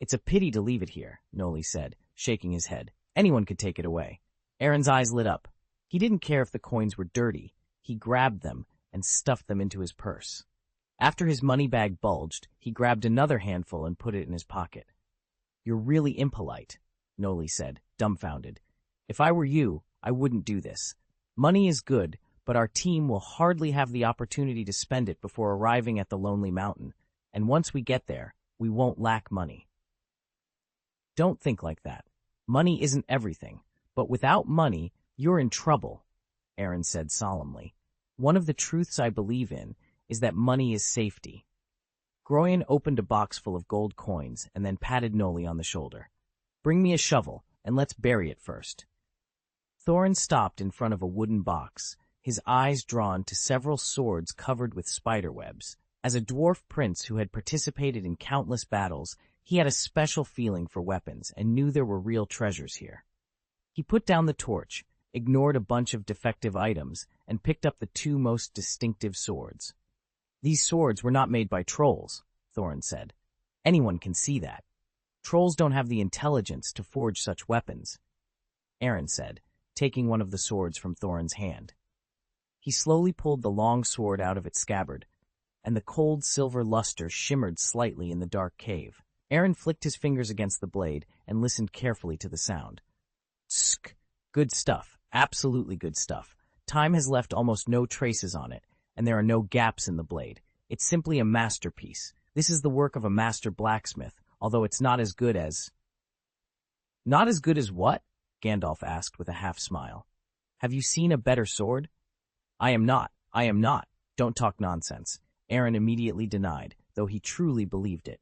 It's a pity to leave it here, Noli said, shaking his head. Anyone could take it away. Aaron's eyes lit up. He didn't care if the coins were dirty. He grabbed them and stuffed them into his purse. After his money bag bulged, he grabbed another handful and put it in his pocket. You're really impolite, Noli said, dumbfounded. If I were you, I wouldn't do this. Money is good, but our team will hardly have the opportunity to spend it before arriving at the Lonely Mountain, and once we get there, we won't lack money. Don't think like that. Money isn't everything, but without money, you're in trouble, Aaron said solemnly. One of the truths I believe in is that money is safety. Groyan opened a box full of gold coins and then patted Noli on the shoulder. Bring me a shovel, and let's bury it first. Thorin stopped in front of a wooden box, his eyes drawn to several swords covered with spiderwebs. As a dwarf prince who had participated in countless battles, he had a special feeling for weapons and knew there were real treasures here. He put down the torch, ignored a bunch of defective items, and picked up the 2 most distinctive swords. These swords were not made by trolls, Thorin said. Anyone can see that. Trolls don't have the intelligence to forge such weapons, Aaron said, taking one of the swords from Thorin's hand. He slowly pulled the long sword out of its scabbard, and the cold silver luster shimmered slightly in the dark cave. Aaron flicked his fingers against the blade and listened carefully to the sound. Tsk! Good stuff. Absolutely good stuff. Time has left almost no traces on it, and there are no gaps in the blade. It's simply a masterpiece. This is the work of a master blacksmith, although it's not as good as— Not as good as what? Gandalf asked with a half-smile. Have you seen a better sword? I am not. Don't talk nonsense. Aaron immediately denied, though he truly believed it.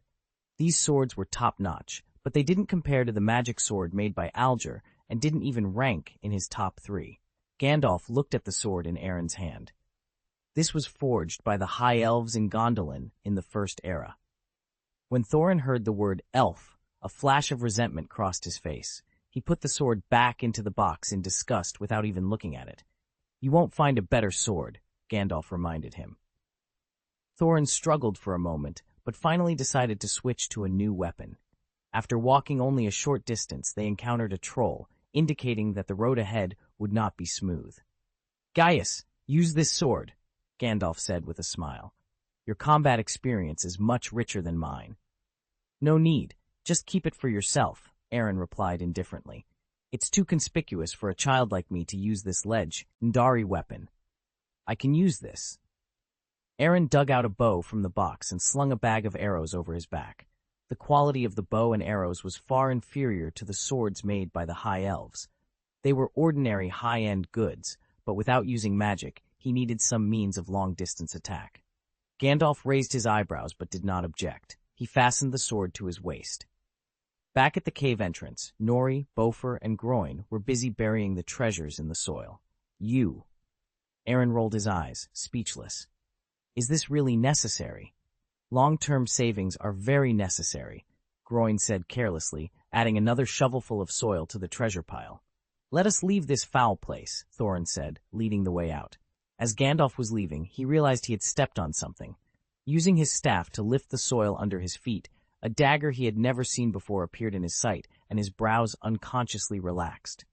These swords were top-notch, but they didn't compare to the magic sword made by Alger and didn't even rank in his top 3. Gandalf looked at the sword in Aaron's hand. This was forged by the High Elves in Gondolin in the First Era. When Thorin heard the word elf, a flash of resentment crossed his face. He put the sword back into the box in disgust without even looking at it. You won't find a better sword, Gandalf reminded him. Thorin struggled for a moment, but finally decided to switch to a new weapon. After walking only a short distance, they encountered a troll, indicating that the road ahead would not be smooth. Gaius, use this sword, Gandalf said with a smile. Your combat experience is much richer than mine. No need, just keep it for yourself, Aaron replied indifferently. It's too conspicuous for a child like me to use this legendary weapon. I can use this. Aaron dug out a bow from the box and slung a bag of arrows over his back. The quality of the bow and arrows was far inferior to the swords made by the High Elves. They were ordinary high-end goods, but without using magic, he needed some means of long-distance attack. Gandalf raised his eyebrows but did not object. He fastened the sword to his waist. Back at the cave entrance, Nori, Bofur, and Groin were busy burying the treasures in the soil. Aaron rolled his eyes, speechless. Is this really necessary? Long-term savings are very necessary, Groin said carelessly, adding another shovelful of soil to the treasure pile. Let us leave this foul place, Thorin said, leading the way out. As Gandalf was leaving, he realized he had stepped on something. Using his staff to lift the soil under his feet, a dagger he had never seen before appeared in his sight, and his brows unconsciously relaxed.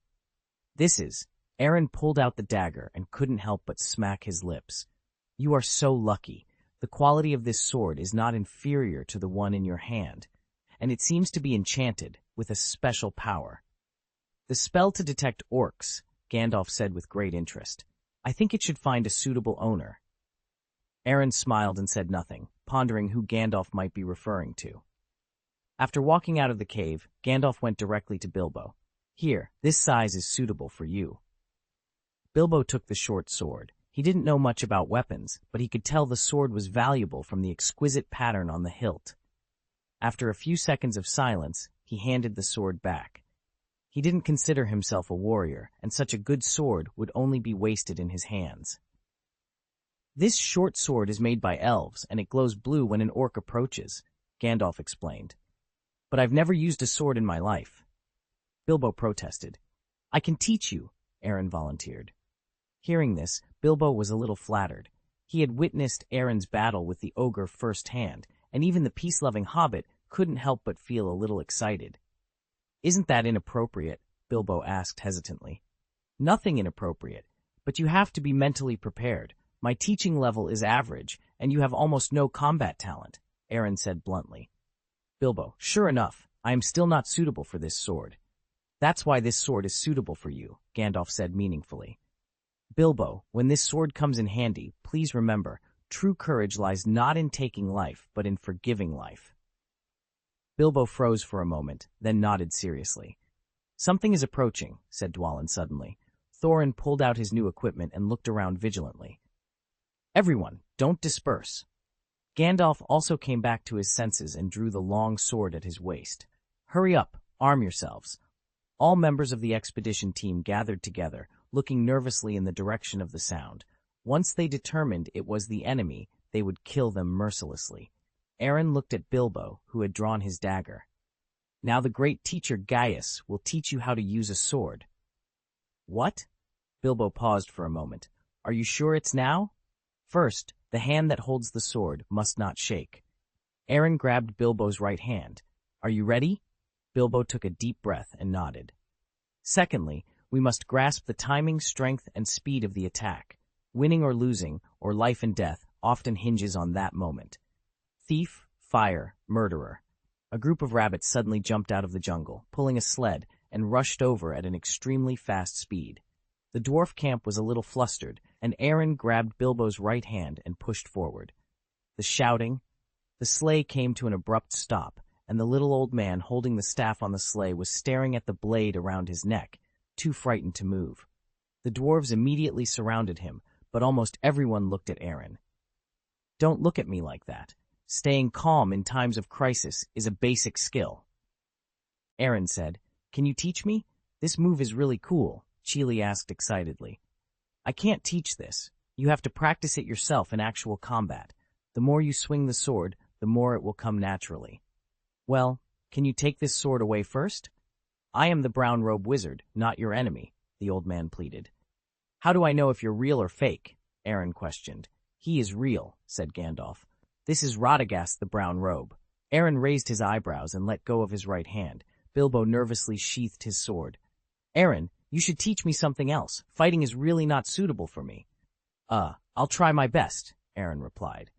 Aaron pulled out the dagger and couldn't help but smack his lips. You are so lucky. The quality of this sword is not inferior to the one in your hand, and it seems to be enchanted with a special power. The spell to detect orcs, Gandalf said with great interest. I think it should find a suitable owner. Aaron smiled and said nothing, pondering who Gandalf might be referring to. After walking out of the cave, Gandalf went directly to Bilbo. Here, this size is suitable for you. Bilbo took the short sword. He didn't know much about weapons, but he could tell the sword was valuable from the exquisite pattern on the hilt. After a few seconds of silence, he handed the sword back. He didn't consider himself a warrior, and such a good sword would only be wasted in his hands. This short sword is made by elves, and it glows blue when an orc approaches, Gandalf explained. But I've never used a sword in my life. Bilbo protested. I can teach you, Aaron volunteered. Hearing this, Bilbo was a little flattered. He had witnessed Aaron's battle with the ogre firsthand, and even the peace-loving hobbit couldn't help but feel a little excited. Isn't that inappropriate? Bilbo asked hesitantly. Nothing inappropriate, but you have to be mentally prepared. My teaching level is average, and you have almost no combat talent, Aaron said bluntly. Bilbo, sure enough, I am still not suitable for this sword. That's why this sword is suitable for you, Gandalf said meaningfully. Bilbo, when this sword comes in handy, please remember, true courage lies not in taking life, but in forgiving life. Bilbo froze for a moment, then nodded seriously. Something is approaching, said Dwalin suddenly. Thorin pulled out his new equipment and looked around vigilantly. Everyone, don't disperse. Gandalf also came back to his senses and drew the long sword at his waist. Hurry up, arm yourselves. All members of the expedition team gathered together, looking nervously in the direction of the sound. Once they determined it was the enemy, they would kill them mercilessly. Aaron looked at Bilbo, who had drawn his dagger. Now the great teacher Gaius will teach you how to use a sword. What? Bilbo paused for a moment. Are you sure it's now? First, the hand that holds the sword must not shake. Aaron grabbed Bilbo's right hand. Are you ready? Bilbo took a deep breath and nodded. Secondly, we must grasp the timing, strength, and speed of the attack. Winning or losing, or life and death, often hinges on that moment. Thief, fire, murderer. A group of rabbits suddenly jumped out of the jungle, pulling a sled, and rushed over at an extremely fast speed. The dwarf camp was a little flustered, and Aaron grabbed Bilbo's right hand and pushed forward. The shouting, The sleigh came to an abrupt stop, and the little old man holding the staff on the sleigh was staring at the blade around his neck, too frightened to move. The dwarves immediately surrounded him, but almost everyone looked at Aaron. "Don't look at me like that. Staying calm in times of crisis is a basic skill." Aaron said, "Can you teach me? This move is really cool," Chili asked excitedly. "I can't teach this. You have to practice it yourself in actual combat. The more you swing the sword, the more it will come naturally." "Well, can you take this sword away first? I am the brown robe wizard, not your enemy," the old man pleaded. "How do I know if you're real or fake?" Aaron questioned. "He is real," said Gandalf. "This is Radagast the brown robe." Aaron raised his eyebrows and let go of his right hand. Bilbo nervously sheathed his sword. "Aaron, you should teach me something else. Fighting is really not suitable for me." I'll try my best," Aaron replied.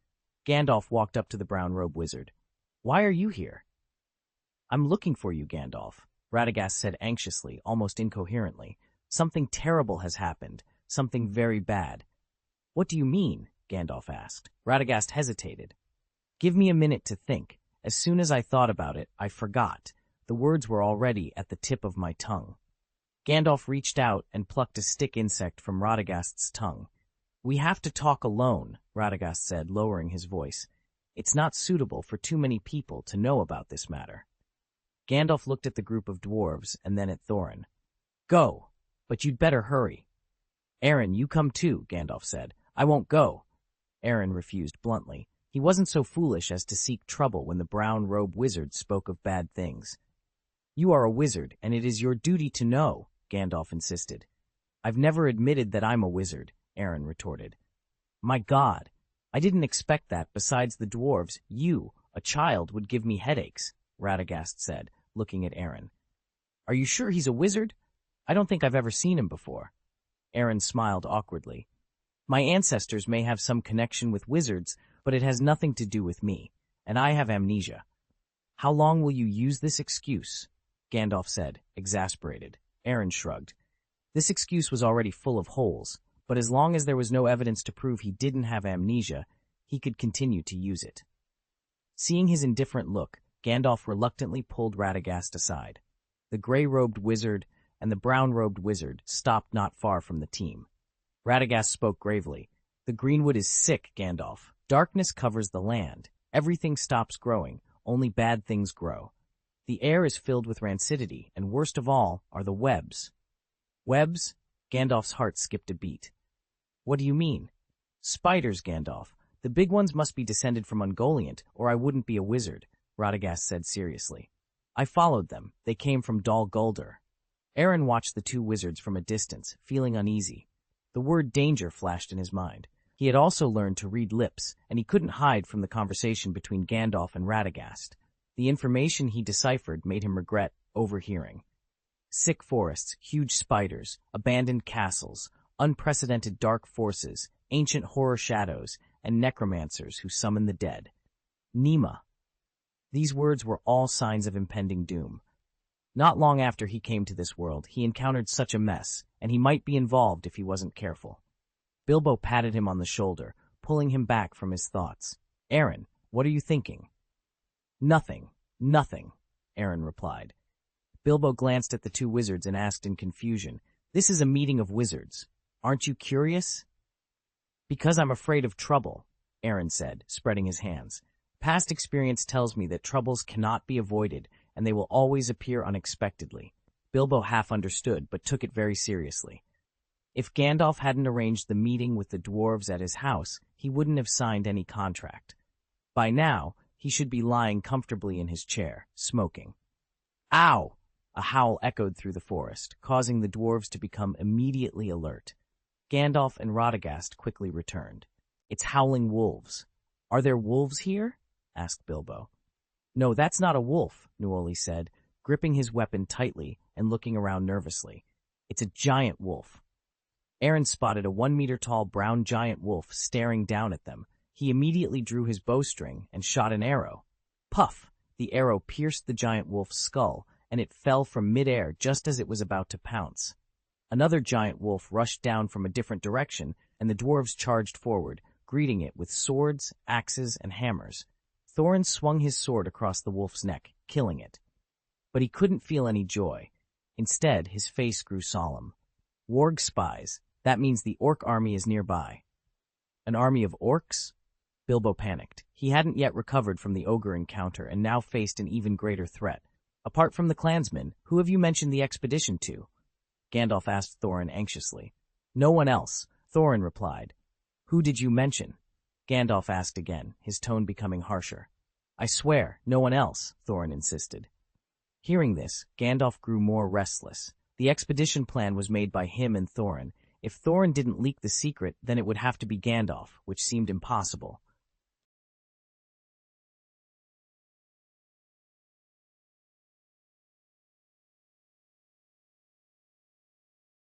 Gandalf walked up to the brown robe wizard. "Why are you here?" "I'm looking for you, Gandalf," Radagast said anxiously, almost incoherently. "Something terrible has happened, something very bad." "What do you mean?" Gandalf asked. Radagast hesitated. "Give me a minute to think. As soon as I thought about it, I forgot. The words were already at the tip of my tongue." Gandalf reached out and plucked a stick insect from Radagast's tongue. "We have to talk alone," Radagast said, lowering his voice. "It's not suitable for too many people to know about this matter." Gandalf looked at the group of dwarves and then at Thorin. "Go, but you'd better hurry." "Aaron, you come too," Gandalf said. "I won't go." Aaron refused bluntly. He wasn't so foolish as to seek trouble when the brown robe wizard spoke of bad things. "You are a wizard, and it is your duty to know," Gandalf insisted. "I've never admitted that I'm a wizard," Aaron retorted. "My God, I didn't expect that. Besides the dwarves, you, a child, would give me headaches," Radagast said, looking at Aaron. "Are you sure he's a wizard? I don't think I've ever seen him before." Aaron smiled awkwardly. "My ancestors may have some connection with wizards, but it has nothing to do with me, and I have amnesia." "How long will you use this excuse?" Gandalf said, exasperated. Aaron shrugged. This excuse was already full of holes, but as long as there was no evidence to prove he didn't have amnesia, he could continue to use it. Seeing his indifferent look, Gandalf reluctantly pulled Radagast aside. The gray-robed wizard and the brown-robed wizard stopped not far from the team. Radagast spoke gravely. "The greenwood is sick, Gandalf. Darkness covers the land. Everything stops growing. Only bad things grow. The air is filled with rancidity, and worst of all are the webs." "Webs?" Gandalf's heart skipped a beat. "What do you mean?" "Spiders, Gandalf. The big ones must be descended from Ungoliant, or I wouldn't be a wizard," Radagast said seriously. "I followed them. They came from Dol Guldur." Aaron watched the two wizards from a distance, feeling uneasy. The word danger flashed in his mind. He had also learned to read lips, and he couldn't hide from the conversation between Gandalf and Radagast. The information he deciphered made him regret overhearing. Sick forests, huge spiders, abandoned castles, unprecedented dark forces, ancient horror shadows, and necromancers who summon the dead. Nema. These words were all signs of impending doom. Not long after he came to this world, he encountered such a mess, and he might be involved if he wasn't careful. Bilbo patted him on the shoulder, pulling him back from his thoughts. "Aaron, what are you thinking?" Nothing, Aaron replied. Bilbo glanced at the two wizards and asked in confusion, "This is a meeting of wizards. Aren't you curious?" "Because I'm afraid of trouble," Aaron said, spreading his hands. "Past experience tells me that troubles cannot be avoided, and they will always appear unexpectedly." Bilbo half understood, but took it very seriously. If Gandalf hadn't arranged the meeting with the dwarves at his house, he wouldn't have signed any contract. By now, he should be lying comfortably in his chair, smoking. "Ow!" A howl echoed through the forest, causing the dwarves to become immediately alert. Gandalf and Radagast quickly returned. "It's howling wolves." "Are there wolves here?" asked Bilbo. "No, that's not a wolf," Nuoli said, gripping his weapon tightly and looking around nervously. "It's a giant wolf." Aaron spotted a 1-meter-tall brown giant wolf staring down at them. He immediately drew his bowstring and shot an arrow. Puff! The arrow pierced the giant wolf's skull, and it fell from midair just as it was about to pounce. Another giant wolf rushed down from a different direction, and the dwarves charged forward, greeting it with swords, axes, and hammers. Thorin swung his sword across the wolf's neck, killing it. But he couldn't feel any joy. Instead, his face grew solemn. Warg spies. That means the orc army is nearby. An army of orcs? Bilbo panicked. He hadn't yet recovered from the ogre encounter and now faced an even greater threat. Apart from the clansmen, who have you mentioned the expedition to? Gandalf asked Thorin anxiously. No one else, Thorin replied. Who did you mention? Gandalf asked again, his tone becoming harsher. I swear, no one else, Thorin insisted. Hearing this, Gandalf grew more restless. The expedition plan was made by him and Thorin. If Thorin didn't leak the secret, then it would have to be Gandalf, which seemed impossible.